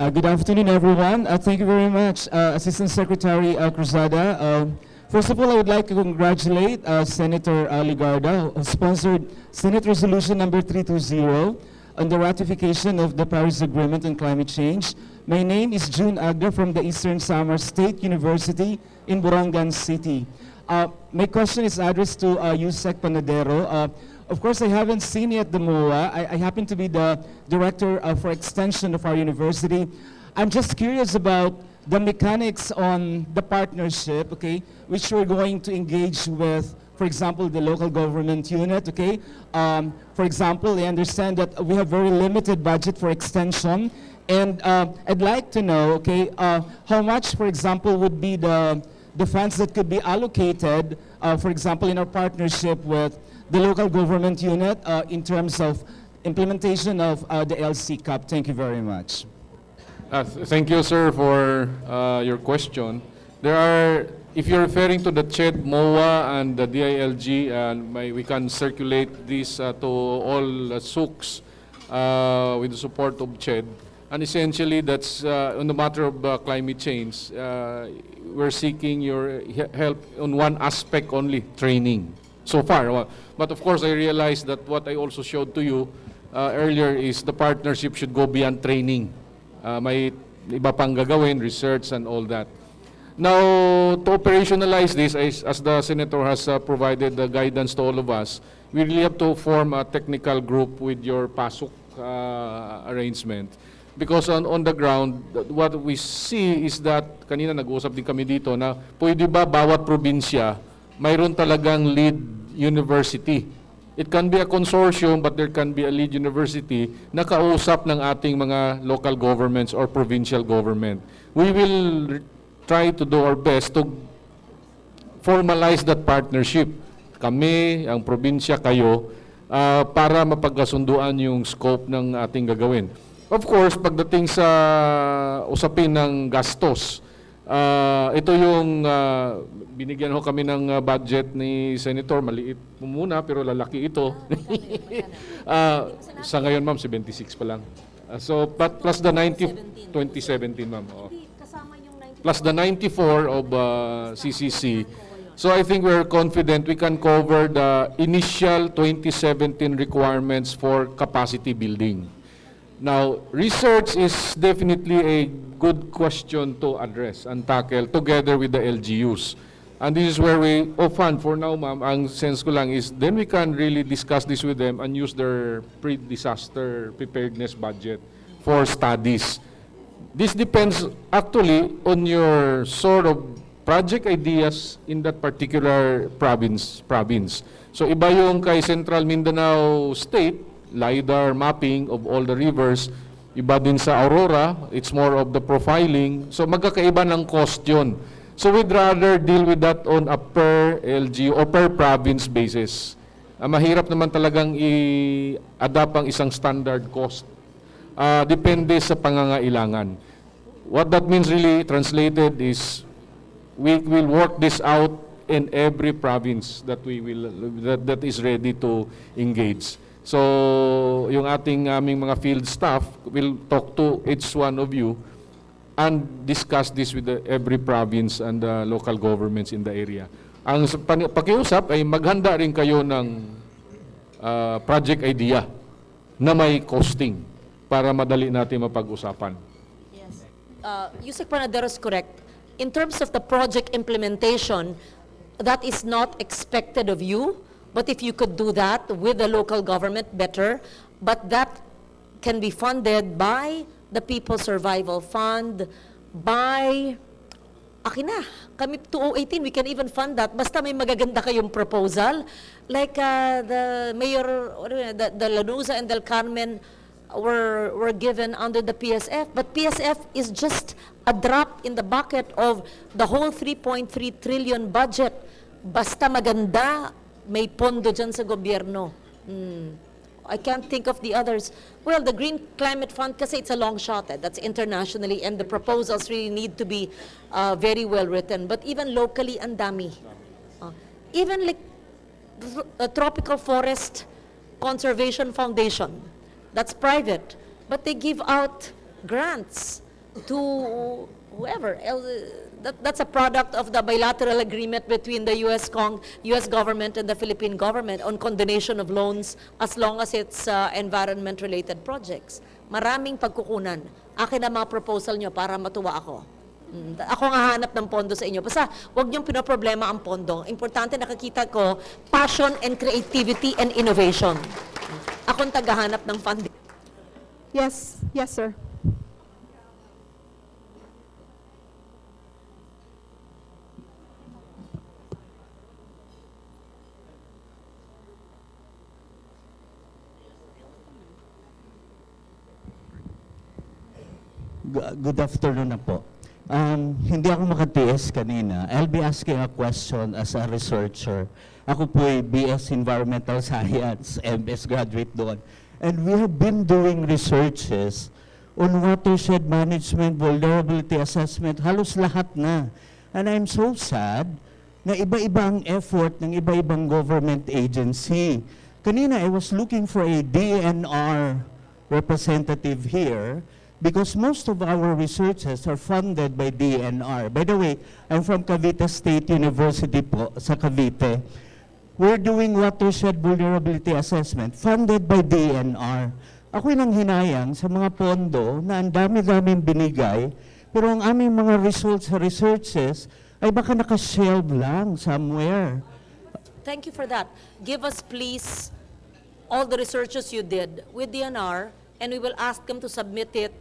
Good afternoon, everyone. Thank you very much, Assistant Secretary Cruzada. First of all, I would like to congratulate Senator Ligarda, who sponsored Senate Resolution number 320 on the ratification of the Paris Agreement on Climate Change. My name is June Agda from the Eastern Samar State University in Borongan City. My question is addressed to Yusek Panadero. Of course, I haven't seen yet the MOA. I happen to be the director for extension of our university. I'm just curious about the mechanics on the partnership, okay, which we're going to engage with, for example, the local government unit, okay? For example, I understand that we have very limited budget for extension, and I'd like to know, okay, how much, for example, would be the funds that could be allocated, for example, in our partnership with the local government unit in terms of implementation of the LCCAP. Thank you very much. Thank you, sir, for your question. There are, if you're referring to the CHED, MOA, and the DILG, we can circulate this to all SUCs with the support of CHED. And essentially, that's on the matter of climate change. We're seeking your help on one aspect only, training. So far. But of course, I realize that what I also showed to you earlier is the partnership should go beyond training. May iba pang gagawin, research and all that. Now, to operationalize this, as the Senator has provided the guidance to all of us, we really have to form a technical group with your PASUK arrangement. Because on the ground, what we see is that, kanina nag-uusap din kami dito, na pwede ba bawat probinsya, mayroon talagang lead university. It can be a consortium, but there can be a lead university na kausap ng ating mga local governments or provincial government. We will try to do our best to formalize that partnership. Kami, ang probinsya, kayo, para mapagkasunduan yung scope ng ating gagawin. Of course, pagdating sa usapin ng gastos, Ito yung binigyan ho kami ng budget ni Senator. Maliit po muna pero lalaki ito. Sa ngayon ma'am, 76 pa lang. So, but plus the 2017 ma'am. Plus the 94 of CCC. So I think we're confident we can cover the initial 2017 requirements for capacity building. Now, research is definitely a good question to address and tackle together with the LGUs. And this is where we often, for now ma'am, ang sense ko lang is then we can really discuss this with them and use their pre-disaster preparedness budget for studies. This depends actually on your sort of project ideas in that particular province. So iba yung kay Central Mindanao State, LiDAR mapping of all the rivers. Iba din sa Aurora, it's more of the profiling. So magkakaiba ng cost yun. So we'd rather deal with that on a per LG or per province basis. Mahirap naman talagang i-adapt ang isang standard cost. Depende sa pangangailangan. What that means really translated is we will work this out in every province that that is ready to engage. So, yung aming mga field staff will talk to each one of you and discuss this with every province and the local governments in the area. Ang pakiusap ay maghanda rin kayo ng project idea na may costing para madali natin mapag-usapan. Yes. Yusek Panadero is correct. In terms of the project implementation, that is not expected of you, but if you could do that with the local government, better. But that can be funded by the People's Survival Fund, by, akin na, kami 2018, we can even fund that. Basta may magaganda kayong proposal. Like the mayor, the Lanuza and Del Carmen were given under the PSF, but PSF is just a drop in the bucket of the whole 3.3 trillion budget. Basta maganda, may pondo dyan sa gobyerno. I can't think of the others. Well, the Green Climate Fund, kasi it's a long shot. That's internationally, and the proposals really need to be very well written. But even locally, ang dami. Even like the Tropical Forest Conservation Foundation, that's private, but they give out grants to whoever. That's a product of the bilateral agreement between the US government and the Philippine government on condonation of loans as long as it's environment-related projects. Maraming pagkukunan. Akin na mga proposal nyo para matuwa ako. Ako nga hanap ng pondo sa inyo. Basta huwag niyong pinoproblema ang pondo. Importante nakakita ko passion and creativity and innovation. Akong tagahanap ng funding. Yes, sir. Good afternoon na po. Hindi ako makatiis kanina. I'll be asking a question as a researcher. Ako po ay BS Environmental Science, MS graduate doon. And we have been doing researches on watershed management, vulnerability assessment, halos lahat na. And I'm so sad na iba-iba ang effort ng iba-ibang government agency. Kanina, I was looking for a DNR representative here, because most of our researches are funded by DNR. By the way, I'm from Cavite State University po, sa Cavite. We're doing watershed vulnerability assessment funded by DNR. Ako'y nang hinayang sa mga pondo na ang dami-daming binigay, pero ang aming mga results sa researches ay baka nakashelve lang somewhere. Thank you for that. Give us please all the researches you did with DNR, and we will ask them to submit it,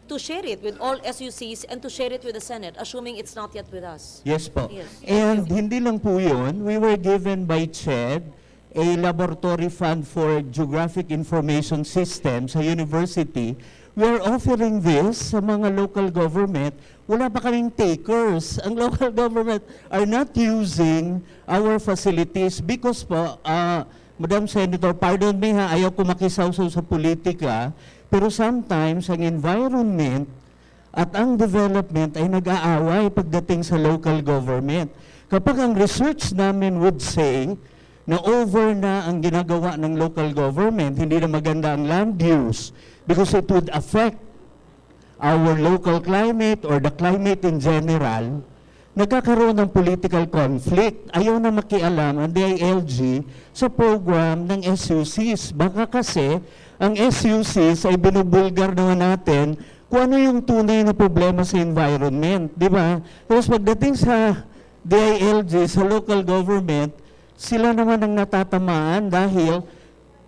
to share it with all SUCs and to share it with the Senate, assuming it's not yet with us. Yes po. Yes. And hindi lang po yun, we were given by CHED a laboratory fund for geographic information system sa university. We are offering this sa mga local government. Wala pa kaming takers. Ang local government are not using our facilities because po, Madam Senator, pardon me ha, ayaw ko makisawsaw sa politika, pero sometimes ang environment At ang development ay nag-aaway pagdating sa local government. Kapag ang research namin would say na over na ang ginagawa ng local government, hindi na maganda ang land use because it would affect our local climate or the climate in general, nagkakaroon ng political conflict. Ayaw na makialam ang DILG sa program ng SUCs. Baka kasi ang SUCs ay binubulgar naman natin kung ano yung tunay na problema sa environment, di ba? Tapos pagdating sa DILG, sa local government, sila naman ang natatamaan dahil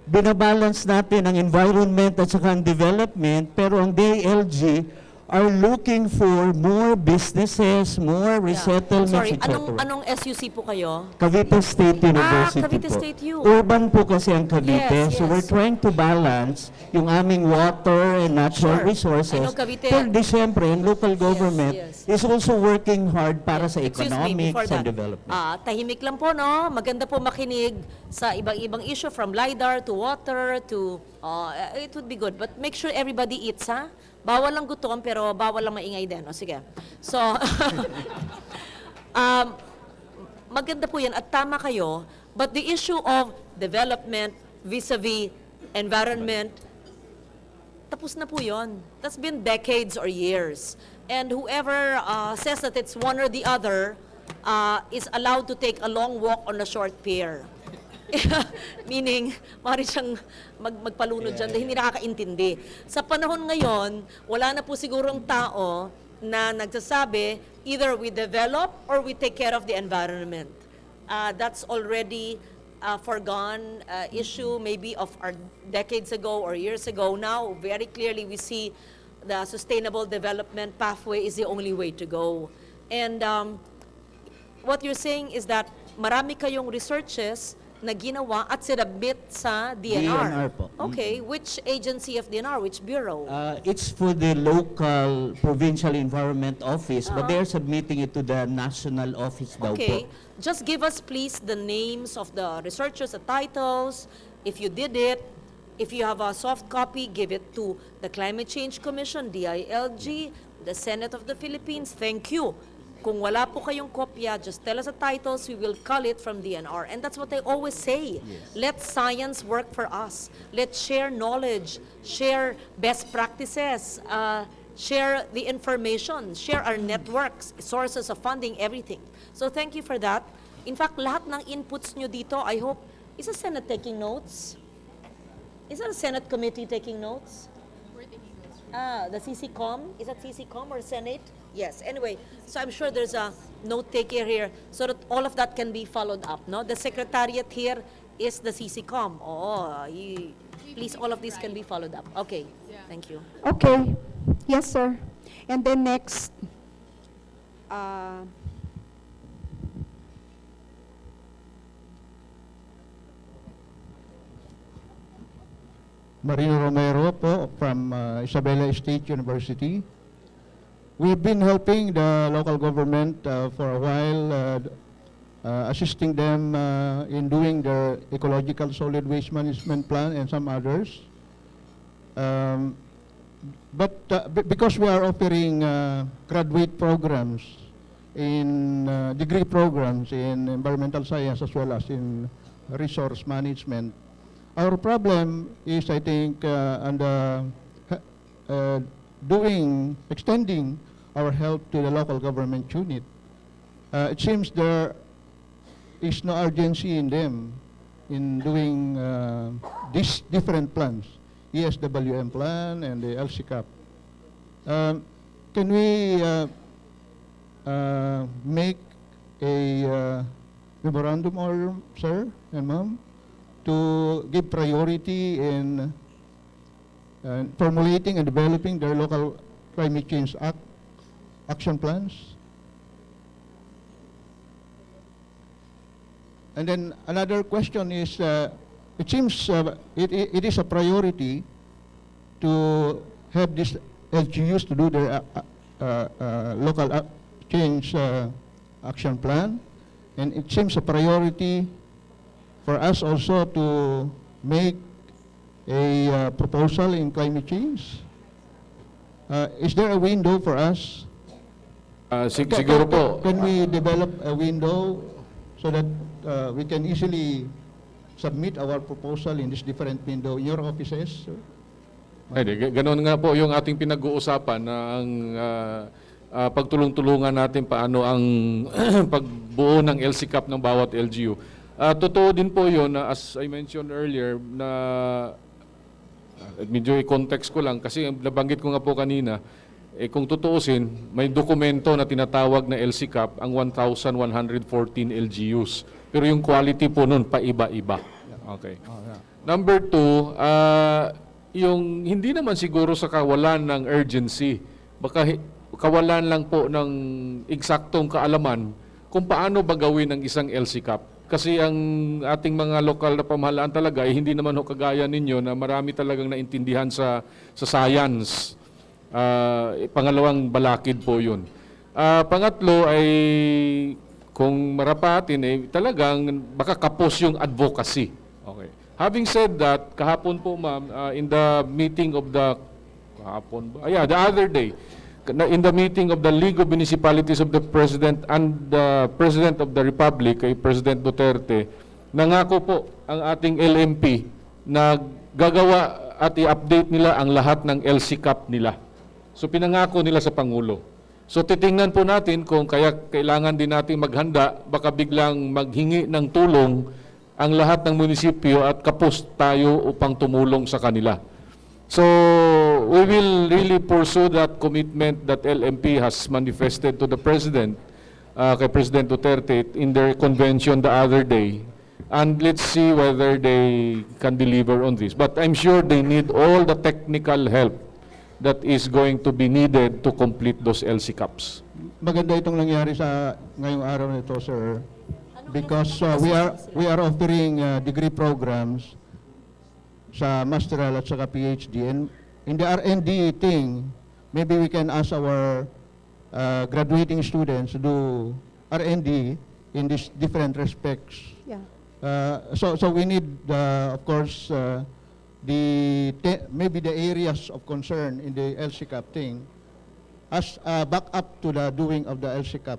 binabalance natin ang environment at saka ang development, pero ang DILG are looking for more businesses, more resettlements, Sorry, etc. anong SUC po kayo? Cavite State University Cavite po. State U. Urban po kasi ang Cavite. Yes, So yes. we're trying to balance yung aming water and natural Sure. resources. I know Cavite. Pero di siyempre, yung local government yes. is also working hard para sa Excuse me, before economics and that, development. tahimik lang po, no? Maganda po makinig sa ibang issue from LIDAR to water to, it would be good. But make sure everybody eats, ha? Bawal lang gutom, pero bawal lang maingay din. O, sige. So, maganda po yan at tama kayo. But the issue of development vis-a-vis environment, tapos na po yun. That's been decades or years. And whoever says that it's one or the other is allowed to take a long walk on a short pier. Meaning, maaari siyang magpalunod dyan dahil hindi nakakaintindi. Sa panahon ngayon, wala na po sigurong tao na nagsasabi, either we develop or we take care of the environment. That's already a foregone issue maybe of our decades ago or years ago. Now, very clearly we see the sustainable development pathway is the only way to go. And what you're saying is that marami kayong researches na ginawa at sinabit sa DNR. DNR po. Okay, which agency of DNR? Which bureau? It's for the local provincial environment office, but they're submitting it to the national office daw Okay, po. just give us please the names of the researchers, the titles, if you did it. If you have a soft copy, give it to the Climate Change Commission, DILG, the Senate of the Philippines. Thank you. Kung wala po kayong kopya, just tell us the titles, we will call it from DNR. And that's what I always say. Yes. Let science work for us. Let's share knowledge, share best practices, share the information, share our networks, sources of funding, everything. So thank you for that. In fact, lahat ng inputs nyo dito, I hope, is the Senate taking notes? Is that a Senate committee taking notes? We're taking notes. The CCCOM, is that CCCOM or Senate? Yes, anyway, so I'm sure there's a note taker here so that all of that can be followed up, no? The secretariat here is the CCCOM. Please, all of these can be followed up. Okay, thank you. Okay. Yes, sir. And then next, Marino Romero po from Isabela State University. We've been helping the local government for a while, assisting them in doing their ecological solid waste management plan and some others. Because we are offering graduate programs in degree programs in environmental science as well as in resource management, our problem is, I think, extending our help to the local government unit. It seems there is no urgency in them in doing these different plans, ESWM plan and the LCCAP. Can we make a memorandum order, sir and ma'am, to give priority in formulating and developing their local climate change action plans? And then another question is, it seems it is a priority to have these LGUs to do their local change action plan, and it seems a priority for us also to make a proposal in climate change. Is there a window for us? Siguro po. Can we develop a window so that we can easily submit our proposal in this different window in your offices? Ganoon nga po yung ating pinag-uusapan na ang pagtulong-tulungan natin paano ang pagbuo ng LCCAP ng bawat LGU. Totoo din po yun na as I mentioned earlier na medyo i-context ko lang kasi nabanggit ko nga po kanina, kung tutuusin, may dokumento na tinatawag na LCCAP ang 1,114 LGUs. Pero yung quality po nun, paiba-iba. Okay. Number two, yung hindi naman siguro sa kawalan ng urgency, baka kawalan lang po ng eksaktong kaalaman kung paano ba gawin ang isang LCCAP. Kasi ang ating mga lokal na pamahalaan talaga ay hindi naman ho kagaya ninyo na marami talagang naintindihan sa science. Pangalawang balakid po yun. Pangatlo ay kung marapatin talagang baka kapos yung advocacy. Okay. Having said that, kahapon po ma'am, in the meeting of the the other day, in the meeting of the League of Municipalities of the President and the President of the Republic, kay President Duterte, nangako po ang ating LMP na gagawa at i-update nila ang lahat ng LCCAP nila. So pinangako nila sa Pangulo. So titingnan po natin kung kaya kailangan din natin maghanda, baka biglang maghingi ng tulong ang lahat ng munisipyo at kapos tayo upang tumulong sa kanila. So we will really pursue that commitment that LMP has manifested to the President, kay President Duterte in their convention the other day. And let's see whether they can deliver on this. But I'm sure they need all the technical help that is going to be needed to complete those LCCAPs. Maganda itong nangyari sa ngayong araw nito, sir, because we are offering degree programs sa masteral at saka PhD, and in the R&D thing, maybe we can ask our graduating students to do R&D in these different respects. Yeah. So we need, of course, maybe the areas of concern in the LCCAP thing as backup to the doing of the LCCAP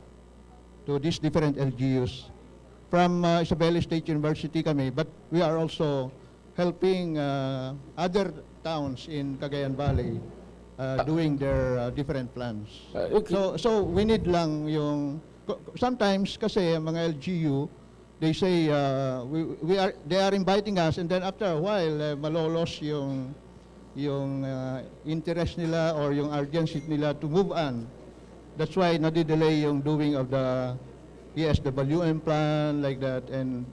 to these different LGUs. From Isabela State University kami, but we are also helping other towns in Cagayan Valley doing their different plans. Okay. So we need lang yung, sometimes kasi mga LGU, they say they are inviting us, and then after a while malolos yung interest nila or yung urgency nila to move on. That's why nadidelay yung doing of the ESWM plan like that, and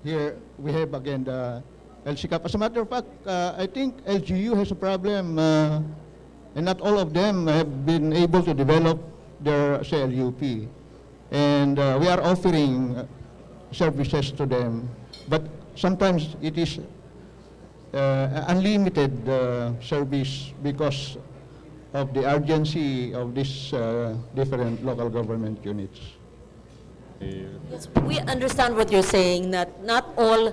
here we have again the LCCAP. As a matter of fact, I think LGU has a problem, and not all of them have been able to develop their LUP, and we are offering services to them, but sometimes it is unlimited service because of the urgency of these different local government units. Yes, we understand what you're saying, that not all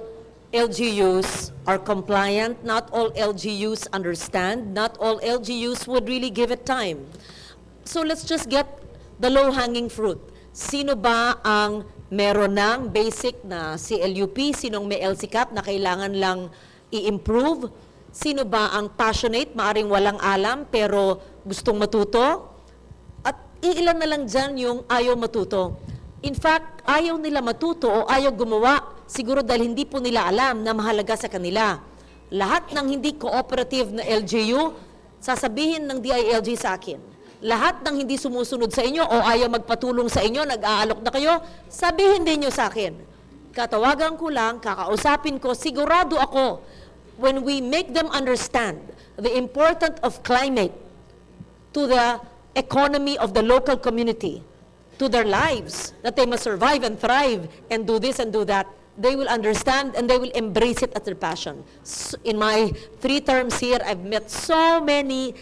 LGUs are compliant, not all LGUs understand, not all LGUs would really give it time. So let's just get the low-hanging fruit. Sino ba ang meron ng basic na CLUP? Sinong may LCCAP na kailangan lang i-improve? Sino ba ang passionate, maaring walang alam pero gustong matuto? At iilan na lang dyan yung ayaw matuto. In fact, ayaw nila matuto o ayaw gumawa, siguro dahil hindi po nila alam na mahalaga sa kanila. Lahat ng hindi cooperative na LGU, sasabihin ng DILG sa akin, lahat ng hindi sumusunod sa inyo o ayaw magpatulong sa inyo, nag-aalok na kayo, sabihin din nyo sa akin. Katawagan ko lang, kakausapin ko, sigurado ako, when we make them understand the importance of climate to the economy of the local community, to their lives, that they must survive and thrive and do this and do that, they will understand and they will embrace it as their passion. In my 3 terms here, I've met so many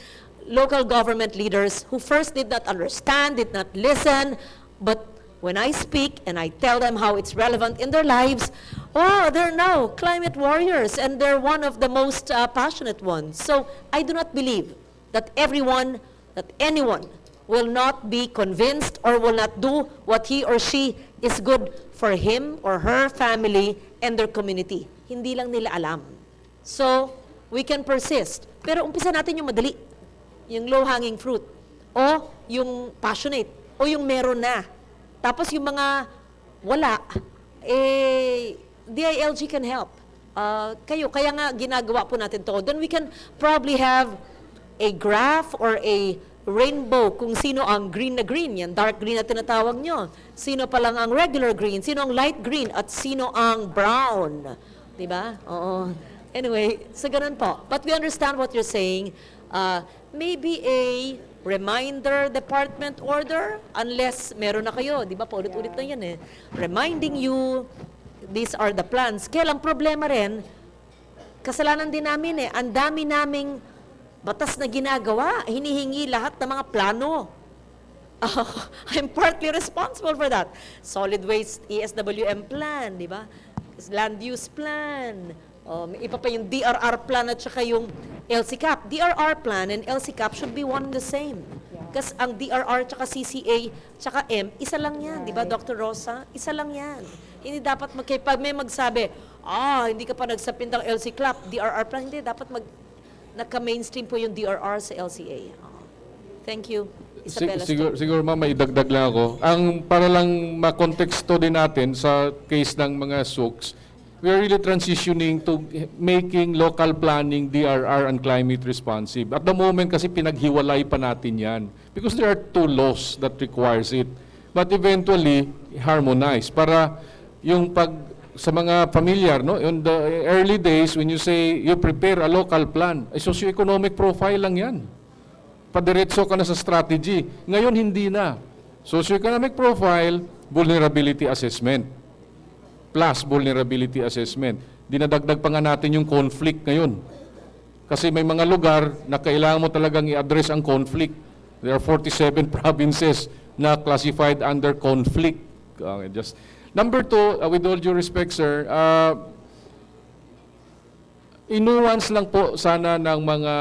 local government leaders who first did not understand, did not listen, but when I speak and I tell them how it's relevant in their lives, oh, they're now climate warriors and they're one of the most passionate ones. So I do not believe that everyone that anyone will not be convinced or will not do what he or she is good for him or her family and their community. Hindi lang nila alam. So, we can persist. Pero umpisa natin yung madali, yung low-hanging fruit, o yung passionate, o yung meron na. Tapos yung mga wala, DILG can help. Kaya nga ginagawa po natin to. Then we can probably have a graph or a rainbow kung sino ang green na green, yan dark green na tinatawag nyo. Sino pa lang ang regular green, sino ang light green, at sino ang brown. Diba? Oo. Anyway, so ganun po. But we understand what you're saying. Maybe a reminder department order, unless meron na kayo. Diba? Paulit-ulit na yan eh. Reminding you, these are the plans. Kaya lang problema rin, kasalanan din namin eh, ang dami naming batas na ginagawa, hinihingi lahat ng mga plano. I'm partly responsible for that. Solid waste ESWM plan, di ba? Land use plan. May iba pa yung DRR plan at saka yung LCCAP. DRR plan and LCCAP should be one and the same. Kasi ang DRR tsaka CCA tsaka M, isa lang yan, di ba, Dr. Rosa? Isa lang yan. Hindi dapat pag may magsabi, hindi ka pa nagsapin ng LCCAP, DRR plan, hindi, dapat nagka-mainstream po yung DRR sa LCA. Thank you, Isabella. Siguro ma'am, may idagdag lang ako. Para lang makonteksto din natin sa case ng mga SUCs, we are really transitioning to making local planning, DRR, and climate responsive. At the moment kasi pinaghiwalay pa natin yan because there are two laws that requires it. But eventually, harmonize para yung sa mga familiar, no? In the early days, when you say you prepare a local plan, ay socio-economic profile lang yan. Padiretso ka na sa strategy. Ngayon, hindi na. Socio-economic profile, vulnerability assessment. Plus vulnerability assessment. Dinadagdag pa nga natin yung conflict ngayon. Kasi may mga lugar na kailangan mo talagang i-address ang conflict. There are 47 provinces na classified under conflict. Number two, with all due respect, sir, inuance lang po sana ng mga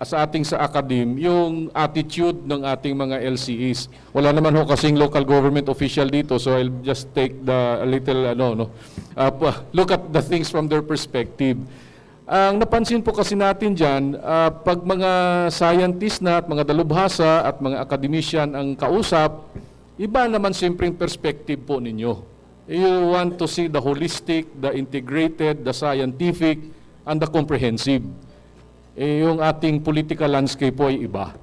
sa ating sa academe yung attitude ng ating mga LCEs. Wala naman ho kasing local government official dito, so I'll just take a little look at the things from their perspective. Ang napansin po kasi natin dyan, pag mga scientist na at mga dalubhasa at mga academician ang kausap, iba naman siyempre yung perspective po ninyo. You want to see the holistic, the integrated, the scientific, and the comprehensive. Yung ating political landscape po ay iba.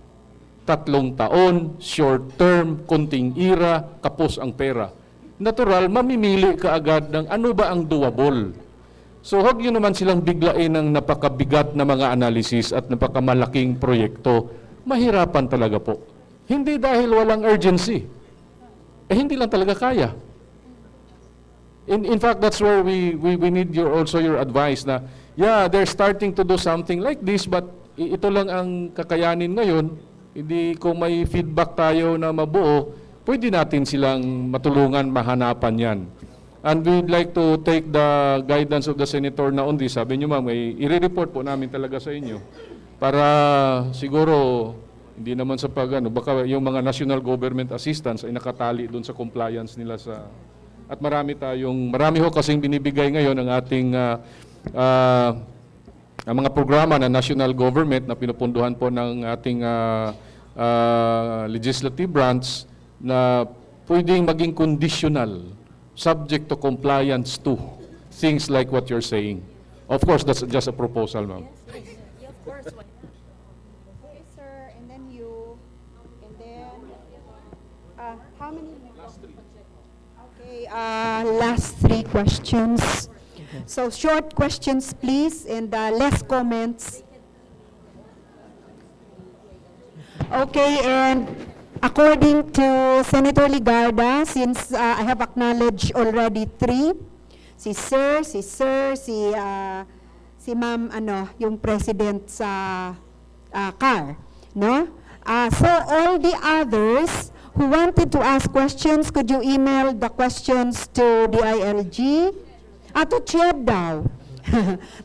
3 taon, short term, konting ira, kapos ang pera. Natural, mamimili ka agad ng ano ba ang doable. So huwag yun naman silang biglain ng napakabigat na mga analysis at napakamalaking proyekto. Mahirapan talaga po. Hindi dahil walang urgency. Hindi lang talaga kaya. In fact, that's where we need also your advice na, yeah, they're starting to do something like this, but ito lang ang kakayanin ngayon. Hindi kung may feedback tayo na mabuo, pwede natin silang matulungan, mahanapan yan. And we'd like to take the guidance of the Senator na on this. Sabi niyo ma'am, i-report po namin talaga sa inyo. Para siguro, hindi naman sa baka yung mga national government assistance ay nakatali doon sa compliance nila sa... At marami ho kasing binibigay ngayon ang ating ang mga programa ng national government na pinupunduhan po ng ating legislative branch na pwedeng maging conditional, subject to compliance to things like what you're saying. Of course, that's just a proposal, ma'am. Of course. Okay, sir, and then you, and then, how many? Last 3. Okay, last 3 questions. So short questions, please, and less comments. Okay, and according to Senator Ligarda, since I have acknowledged already 3, si ma'am, yung president sa CAR, no? So all the others who wanted to ask questions, could you email the questions to the ILG? To Chieb daw.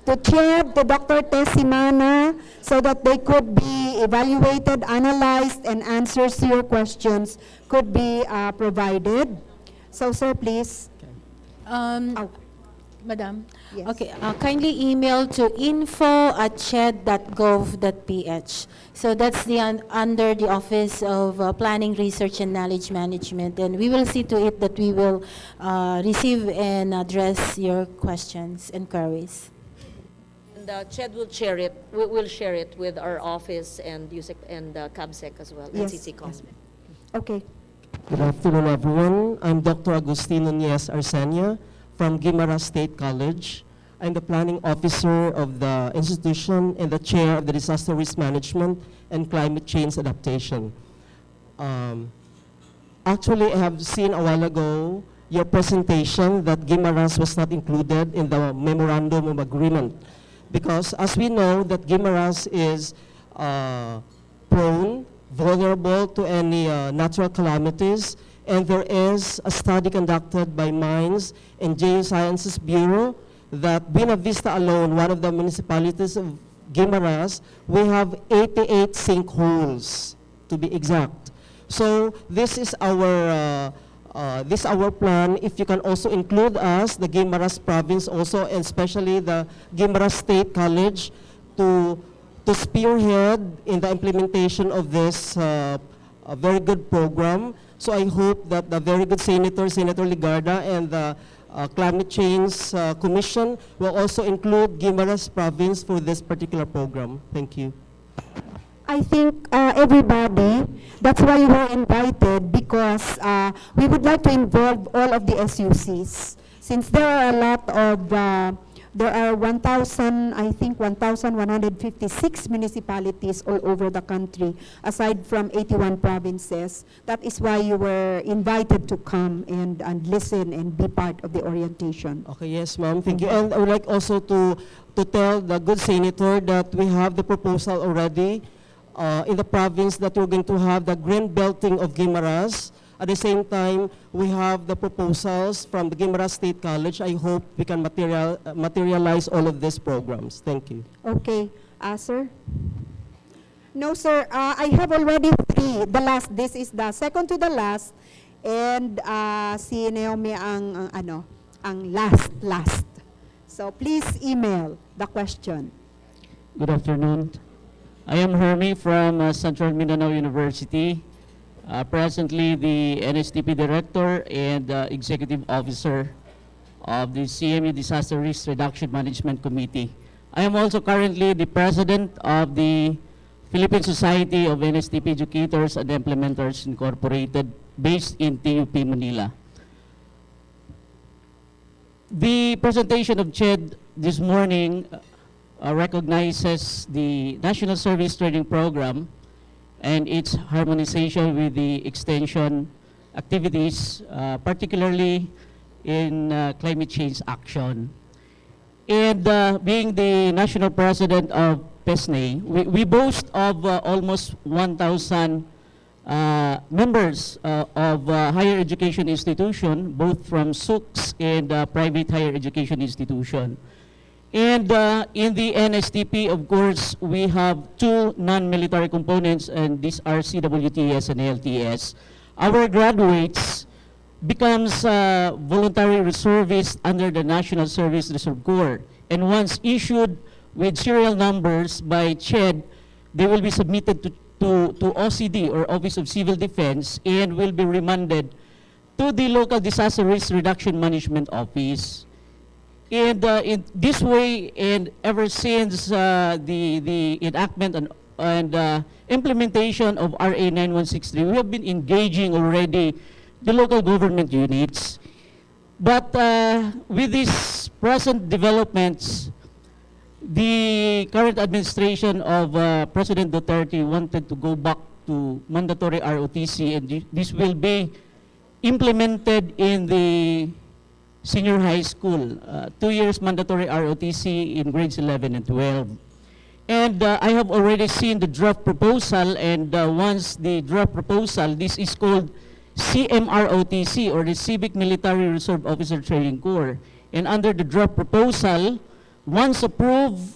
To Chieb, to Dr. Tessimana, so that they could be be evaluated, analyzed, and answers to your questions could be provided. So, sir, please. Madam? Yes. Okay, kindly email to info@ched.gov.ph. So that's under the Office of Planning, Research, and Knowledge Management, and we will see to it that we will receive and address your questions and queries. And CHED will share it, we'll share it with our office and USEC and CABSEC as well, Yes. NCCCOM. Okay. Good afternoon, everyone. I'm Dr. Agustin Nunez Arsenia from Guimaras State College. I'm the planning officer of the institution and the chair of the Disaster Risk Management and Climate Change Adaptation. Actually, I have seen a while ago your presentation that Guimaras was not included in the Memorandum of Agreement, because as we know that Guimaras is prone, vulnerable to any natural calamities, and there is a study conducted by Mines and Geosciences Bureau that Buena Vista alone, one of the municipalities of Guimaras, we have 88 sinkholes, to be exact. So this is our plan. If you can also include us, the Guimaras province also, and especially the Guimaras State College, to spearhead in the implementation of this a very good program. So I hope that the very good Senator Ligarda, and the Climate Change Commission will also include Guimaras Province for this particular program. Thank you. I think everybody, that's why you were invited, because we would like to involve all of the SUCs. Since there are a lot of, there are 1,156 municipalities all over the country, aside from 81 provinces. That is why you were invited to come and listen and be part of the orientation. Okay, yes, ma'am. Thank you. And I would like also to tell the good senator that we have the proposal already in the province that we're going to have the green belting of Guimaras. At the same time, we have the proposals from the Guimaras State College. I hope we can materialize all of these programs. Thank you. Okay. Sir? No, sir. I have already 3. The last, this is the second to the last. And si Naomi ang last. So please email the question. Good afternoon. I am Hermie from Central Mindanao University. Presently the NSTP Director and Executive Officer of the CMU Disaster Risk Reduction Management Committee. I am also currently the President of the Philippine Society of NSTP Educators and Implementers Incorporated, based in TUP Manila. The presentation of CHED this morning recognizes the National Service Training Program and its harmonization with the extension activities, particularly in climate change action. And being the national president of PESNE, we boast of almost 1,000 members of higher education institution, both from SUCs and private higher education institution. And in the NSTP, of course, we have 2 non-military components, and these are CWTS and ALTS. Our graduates becomes voluntary reservists under the National Service Reserve Corps. And once issued with serial numbers by CHED, they will be submitted to OCD, or Office of Civil Defense, and will be remanded to the local disaster risk reduction management office. And in this way, and ever since the enactment and implementation of RA 9163, we have been engaging already the local government units. But with these present developments, the current administration of President Duterte wanted to go back to mandatory ROTC, and this will be implemented in the senior high school, 2 years mandatory ROTC in grades 11 and 12. And I have already seen the draft proposal, and once the draft proposal, this is called CMROTC, or the Civic Military Reserve Officer Training Corps. And under the draft proposal, once approved,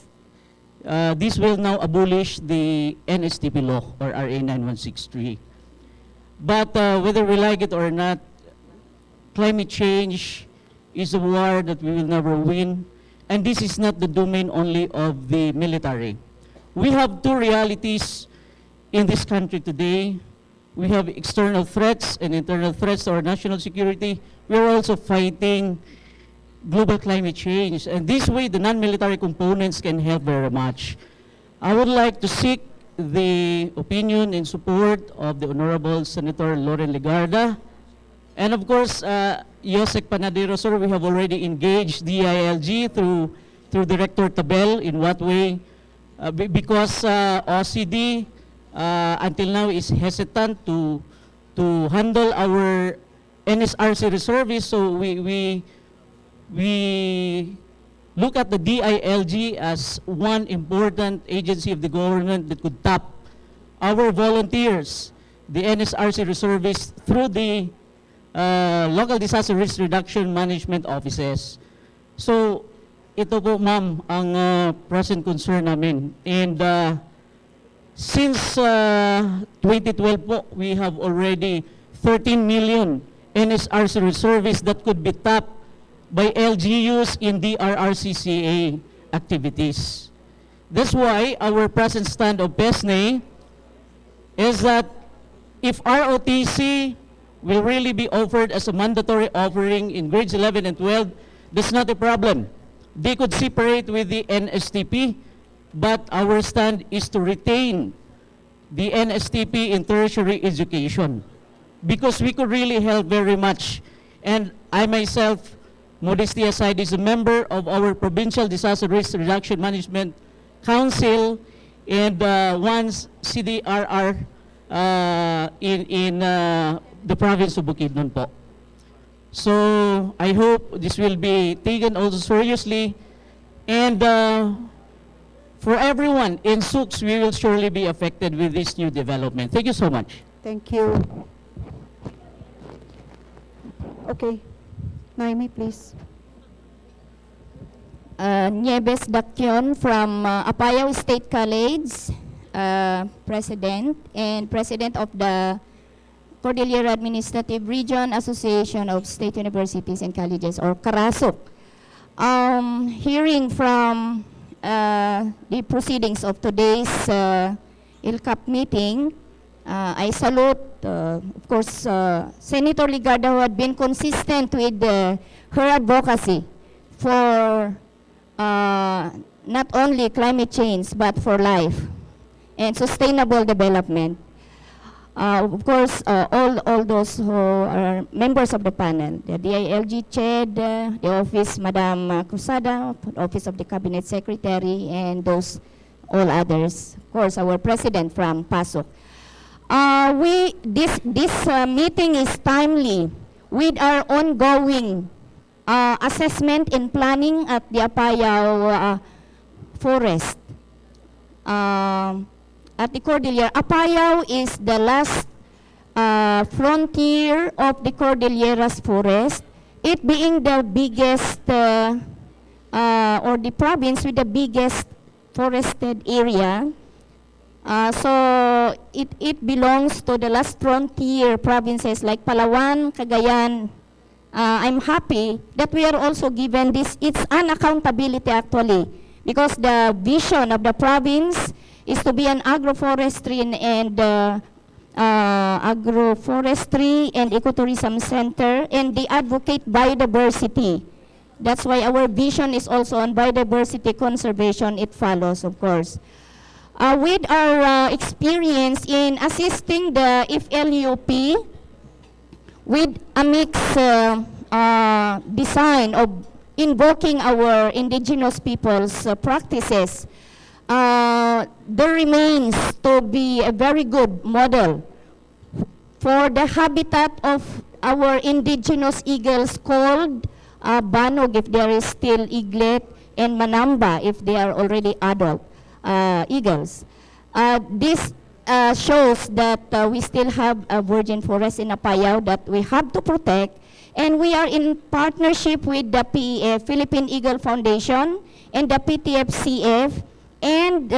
this will now abolish the NSTP law, or RA 9163. But whether we like it or not, climate change is a war that we will never win. And this is not the domain only of the military. We have two realities in this country today. We have external threats and internal threats to our national security. We are also fighting global climate change. And this way, the non-military components can help very much. I would like to seek the opinion and support of the Honorable Senator Loren Legarda. And of course, Yosek Panadero, sir, we have already engaged DILG through Director Tabel. In what way? Because OCD until now is hesitant to handle our NSRC reservists, so we look at the DILG as one important agency of the government that could tap our volunteers, the NSRC reservists, through the local disaster risk reduction management offices. So, ito po ma'am ang present concern namin. And since 2012 po, we have already 13 million NSRC reservists that could be tapped by LGUs in DRRCCA activities. That's why our present stand of PESNE is that if ROTC will really be offered as a mandatory offering in grades 11 and 12, that's not a problem. They could separate with the NSTP, but our stand is to retain the NSTP in tertiary education because we could really help very much. And I myself, modesty aside, is a member of our Provincial Disaster Risk Reduction Management Council and once CDRR in the province of Bukidnon po. So I hope this will be taken also seriously, and for everyone in Sux, we will surely be affected with this new development. Thank you so much. Thank you. Okay. Naomi, please. Nieves Dakyon from Apayao State College, President, and President of the Cordillera Administrative Region Association of State Universities and Colleges, or CARASOC. Hearing from the proceedings of today's ILCAP meeting, I salute, of course, Senator Legarda, who had been consistent with her advocacy for not only climate change, but for life and sustainable development. Of course, all those who are members of the panel, the DILG CHED, the office, Madam Cruzada, Office of the Cabinet Secretary, and those all others. Of course, our President from PASOK. This meeting is timely with our ongoing assessment and planning at the Apayao Forest. At the Cordillera, Apayao is the last frontier of the Cordillera's forest, it being the biggest or the province with the biggest forested area. So it belongs to the last frontier provinces like Palawan, Cagayan. I'm happy that we are also given this. It's an accountability actually, because the vision of the province is to be an agroforestry and ecotourism center, and they advocate biodiversity. That's why our vision is also on biodiversity conservation. It follows, of course. With our experience in assisting the FLUP with a mixed design of invoking our indigenous people's practices, there remains to be a very good model for the habitat of our indigenous eagles called Banog if there is still eaglet, and Manamba if they are already adult eagles. This shows that we still have a virgin forest in Apayao that we have to protect, and we are in partnership with the Philippine Eagle Foundation and the PTFCF and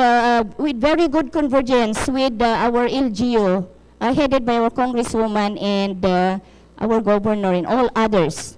with very good convergence with our LGU, headed by our Congresswoman and our Governor and all others.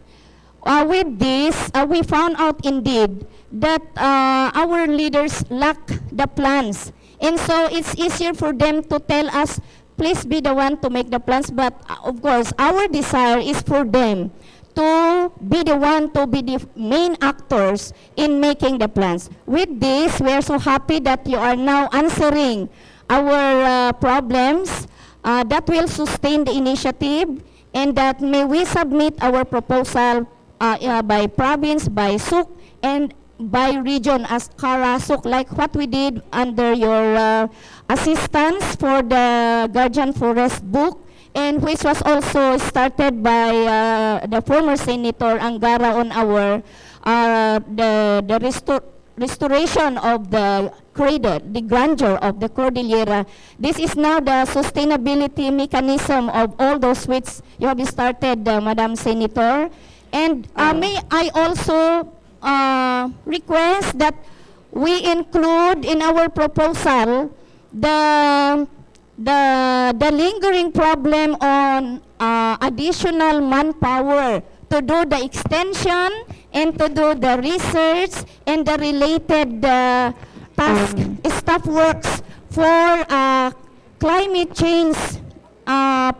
With this, we found out indeed that our leaders lack the plans. And so it's easier for them to tell us, please be the one to make the plans. But of course, our desire is for them to be the one to be the main actors in making the plans. With this, we are so happy that you are now answering our problems that will sustain the initiative, and that may we submit our proposal by province, by SUK, and by region as Karasuk, like what we did under your assistance for the Guardian Forest book, and which was also started by the former Senator Angara on our the restoration of the cradle, the grandeur of the Cordillera. This is now the sustainability mechanism of all those which you have started, Madam Senator. And may I also request that we include in our proposal the lingering problem on additional manpower to do the extension and to do the research and the related task, staff works for climate change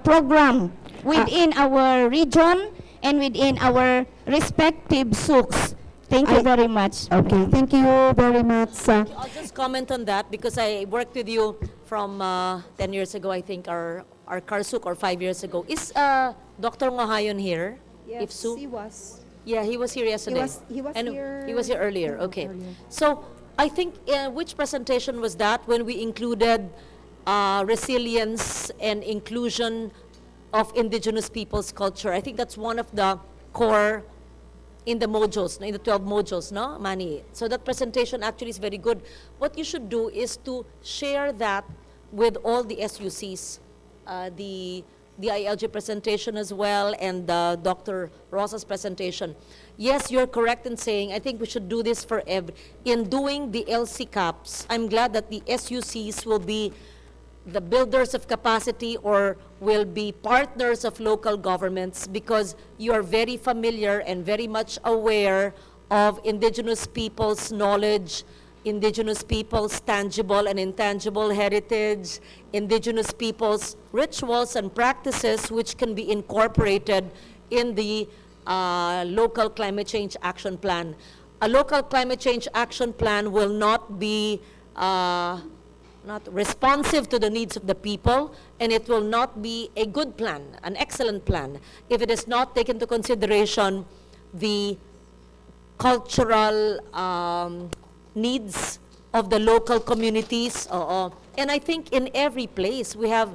program within our region and within our respective SUKs. Thank you very much. Okay, thank you very much. I'll just comment on that because I worked with you from 10 years ago, I think, our Karsuk, or 5 years ago. Is Dr. Ngohayon here? Yes, he was. Yeah, he was here yesterday. He was And here. He was here earlier, okay. Earlier. So, I think, which presentation was that when we included resilience and inclusion of indigenous people's culture? I think that's one of the core in the modules, in the 12 modules, no, Manny? So that presentation actually is very good. What you should do is to share that with all the SUCs, the ILG presentation as well, and Dr. Rosa's presentation. Yes, you're correct in saying, I think we should do this for in doing the LC CAPs. I'm glad that the SUCs will be the builders of capacity or will be partners of local governments, because you are very familiar and very much aware of indigenous people's knowledge, indigenous people's tangible and intangible heritage, indigenous people's rituals and practices which can be incorporated in the local climate change action plan. A local climate change action plan will not be not responsive to the needs of the people, and it will not be a good plan, an excellent plan, if it does not take into consideration the cultural needs of the local communities. And I think in every place we have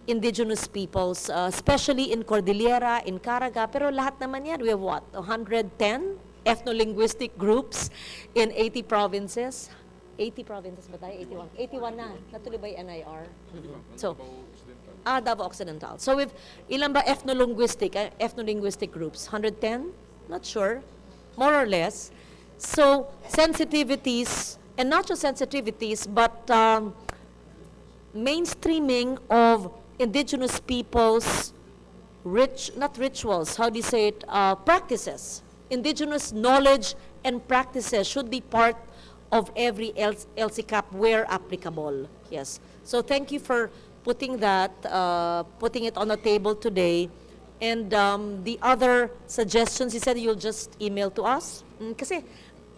indigenous peoples, especially in Cordillera, in Caraga, pero lahat naman yan, we have what, 110 ethno-linguistic groups in 80 provinces. 80 provinces ba tayo? 81 na. Natuloy ba yung NIR? So, Davao Occidental. So, with ilan ba ethno-linguistic groups? 110? Not sure. More or less. So, sensitivities, and not just sensitivities, but mainstreaming of indigenous people's not rituals, how do you say it, practices. Indigenous knowledge and practices should be part of every LCCAP where applicable. Yes. So thank you for putting that, putting it on the table today. And the other suggestions, you said you'll just email to us? Kasi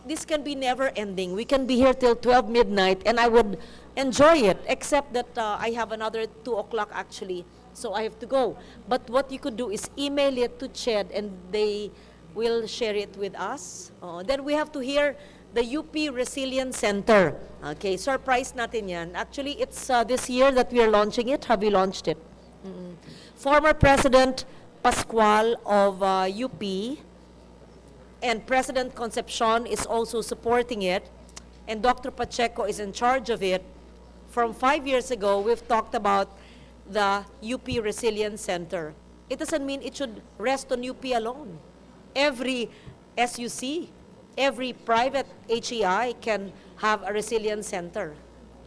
this can be never ending. We can be here till 12 midnight and I would enjoy it, except that I have another 2 o'clock actually, so I have to go. But what you could do is email it to CHED and they will share it with us. Then we have to hear the UP Resilience Center. Okay, surprise natin yan. Actually, it's this year that we are launching it. Have we launched it? Former President Pascual of UP and President Concepcion is also supporting it, and Dr. Pacheco is in charge of it. From 5 years ago, we've talked about the UP Resilience Center. It doesn't mean it should rest on UP alone. Every SUC every private HEI can have a resilience center.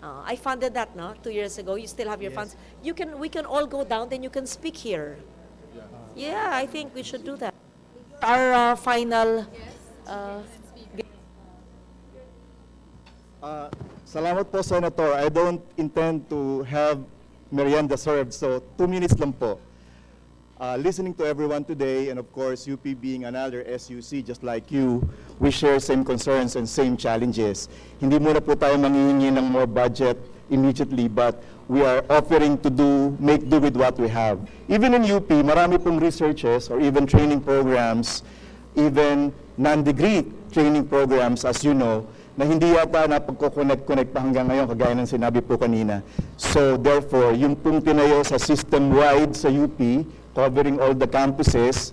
I funded that, no? 2 years ago. You still have your funds. We can all go down, then you can speak here. Yeah, I think we should do that. Our final. Salamat po, Senator. I don't intend to have merienda served, so 2 minutes lang po. Listening to everyone today, and of course, UP being another SUC just like you, we share same concerns and same challenges. Hindi muna po tayo manghihingi ng more budget immediately, but we are offering to make do with what we have. Even in UP, marami pong researches or even training programs, even non-degree training programs, as you know, na hindi yata napagko-connect pa hanggang ngayon, kagaya ng sinabi po kanina. So therefore, yung pong tinayo sa system-wide sa UP, covering all the campuses,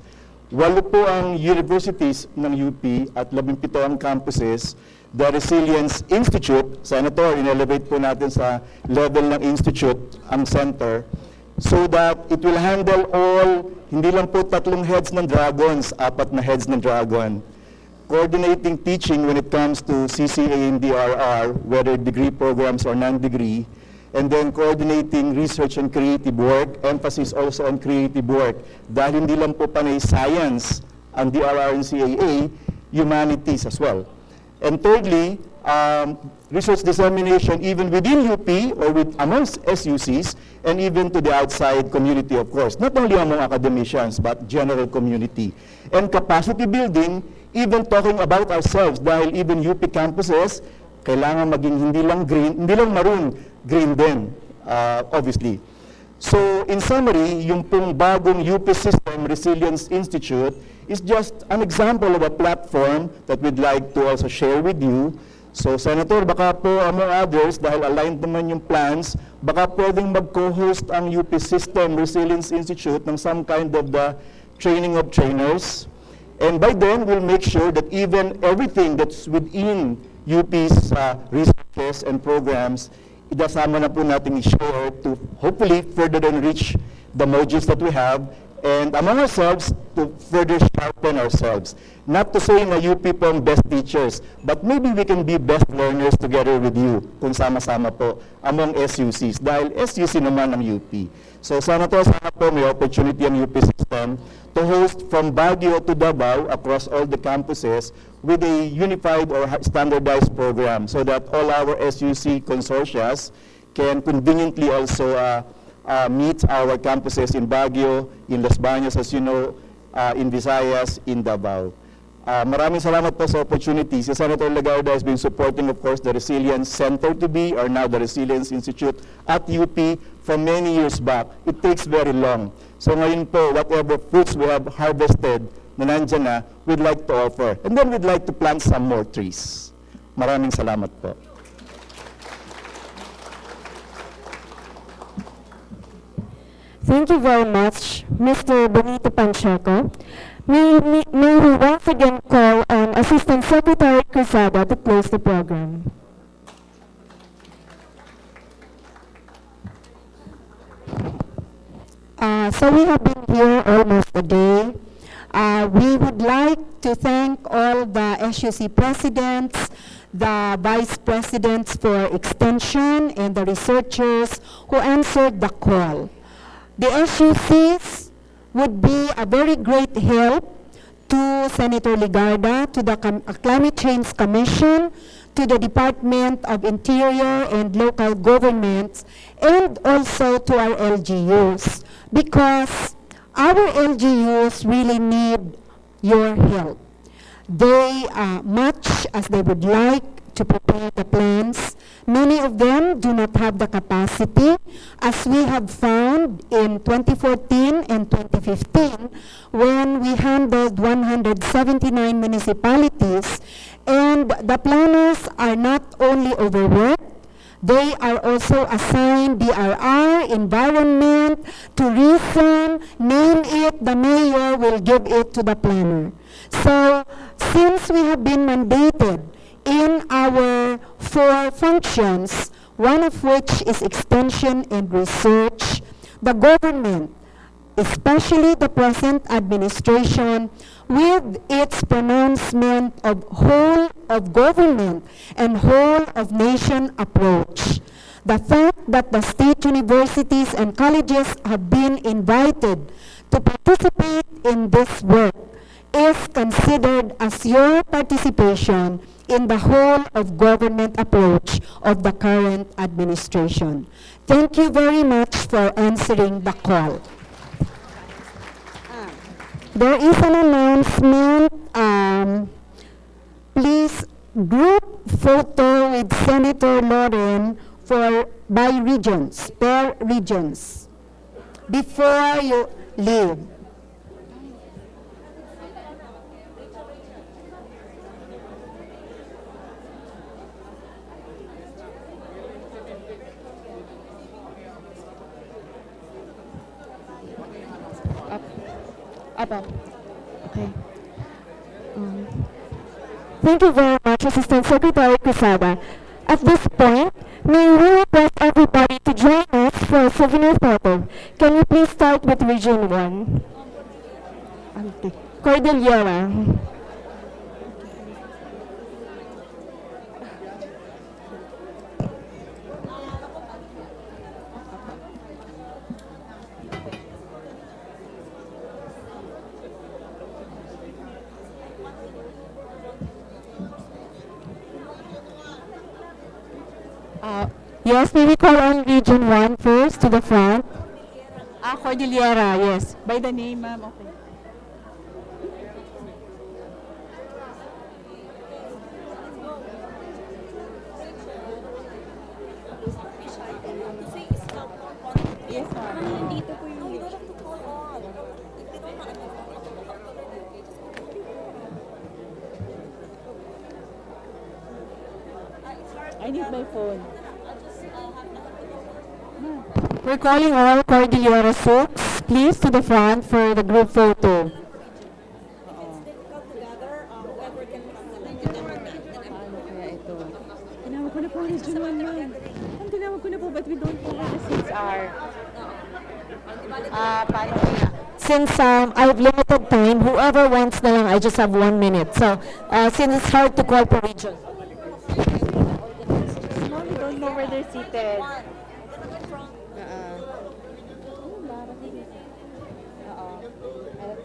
8 po ang universities ng UP at 17 ang campuses. The Resilience Institute, Senator, in-elevate po natin sa level ng institute ang center, so that it will handle all, hindi lang po 3 heads ng dragons, 4 na heads ng dragon. Coordinating teaching when it comes to CCA and DRR, whether degree programs or non-degree, and then coordinating research and creative work, emphasis also on creative work. Dahil hindi lang po panay science ang DRR and CAA, humanities as well. And thirdly, research dissemination even within UP or amongst SUCs and even to the outside community, of course. Not only among academicians, but general community. And capacity building, even talking about ourselves, dahil even UP campuses, kailangan maging hindi lang maroon, green din, obviously. So, in summary, yung pong bagong UP System Resilience Institute is just an example of a platform that we'd like to also share with you. So, Senator, baka po among others, dahil aligned naman yung plans, baka pwedeng mag-co-host ang UP System Resilience Institute ng some kind of the training of trainers. And by then, we'll make sure that even everything that's within UP's researches and programs, idasama na po natin i-share to hopefully further enrich the modules that we have, and among ourselves, to further sharpen ourselves. Not to say na UP po ang best teachers, but maybe we can be best learners together with you kung sama-sama po among SUCs, dahil SUC naman ang UP. So, Senator, sana po may opportunity ang UP system to host from Baguio to Davao across all the campuses with a unified or standardized program so that all our SUC consortias can conveniently also meet our campuses in Baguio, in Las Bañas, as you know, in Visayas, in Davao. Maraming salamat po sa opportunity. Si Senator Legarda has been supporting, of course, the Resilience Center to be, or now the Resilience Institute at UP for many years back. It takes very long. So ngayon po, whatever fruits we have harvested na nandyan na, we'd like to offer. And then we'd like to plant some more trees. Maraming salamat po. Thank you very much, Mr. Benito Pancheco. May we once again call on Assistant Secretary Cruzada to close the program. So we have been here almost a day. We would like to thank all the SUC presidents, the vice presidents for extension, and the researchers who answered the call. The SUCs would be a very great help to Senator Legarda, to the Climate Change Commission, to the Department of Interior and local governments, and also to our LGUs, because our LGUs really need your help. They, much as they would like to prepare the plans, many of them do not have the capacity, as we have found in 2014 and 2015, when we handled 179 municipalities, and the planners are not only overworked, they are also assigned DRR, environment, tourism, name it, the mayor will give it to the planner. So, since we have been mandated in our 4 functions, one of which is extension and research, the government especially the present administration, with its pronouncement of whole of government and whole of nation approach. The fact that the state universities and colleges have been invited to participate in this work is considered as your participation in the whole of government approach of the current administration. Thank you very much for answering the call. There is an announcement. Please group photo with Senator Lauren by regions, per regions, before you leave. Okay. Thank you very much, Assistant Secretary Quesada. At this point, may we request everybody to join us for a souvenir photo. Can you please start with Region 1? Cordillera. Yes, may we call on Region 1 first to the front? Cordillera, yes. By the name, ma'am, okay. Yes, ma'am. Nandito po yung I need my phone. We're calling all Cordillera Souks, please, to the front for the group photo. Tinawag ko na po Region 1, ma'am. Ang tinawag ko na po, but we don't know where the seats are. Paano kaya? Since I have limited time, whoever wants na lang, I just have 1 minute. So, since it's hard to call per region. No, we don't know where they're seated.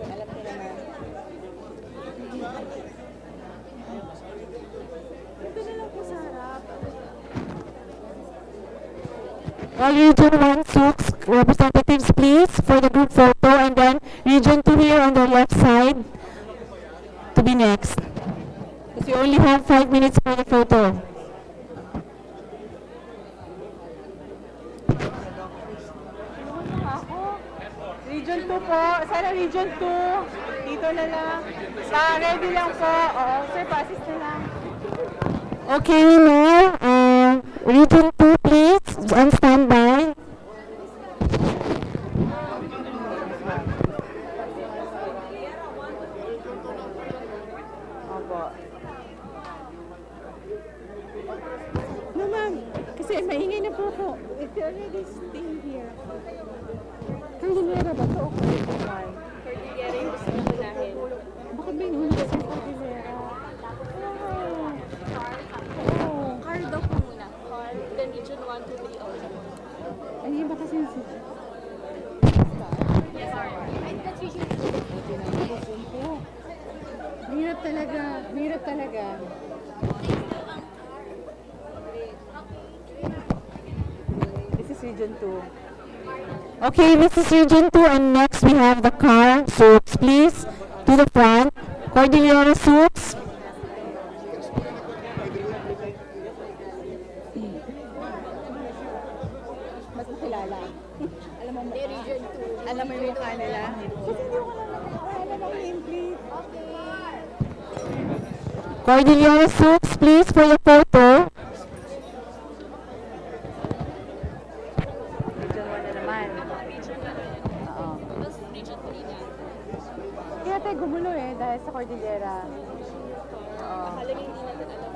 Alam ko naman. Ito na lang po sa harap. All Region 1 Souks representatives, please, for the group photo, and then Region 2 here on the left side to be next. Because we only have 5 minutes for the photo. Region 2 po. Sana Region 2. Dito na lang. Ready lang po. Oo, sir, passes na lang. Okay, now, Region 2, please, on standby. Opo. No, ma'am. Kasi maingay na po ako. If you're already staying here. Cordillera ba ito o Cordillera? Cordillera yung gusto mo unahin. Bakit ba yung una sa Cordillera? Car daw po muna. Car, then Region 1, 2, 3, also. Ay, iba kasi yung seat. Yes, sorry. That's Region 2. Mahirap talaga. Mahirap talaga. This is Region 2. Okay, this is Region 2, and next we have the car Souks, please, to the front. Cordillera Souks. Mas makilala. Alam mo, Region 2. Alam mo yung mukha nila? Kasi hindi ko alam ang nameplate. Cordillera Souks, please, for the photo. Region 1 na naman. Oo. Kaya tayo gumulo dahil sa Cordillera. Oo. Nakalagay hindi natin alam.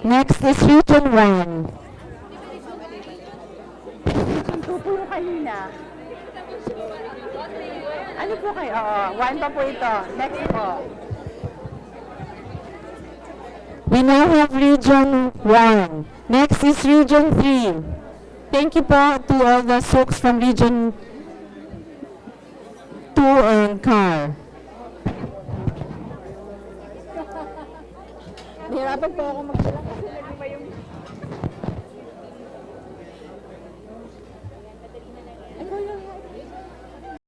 Next is Region 1. Tupo yung kanina. Ano po kayo? Oo, one pa po ito. Next po. We now have Region 1. Next is Region 3. Thank you po to all the folks from Region 2 and CAR. Nahirapan po ako magsalita.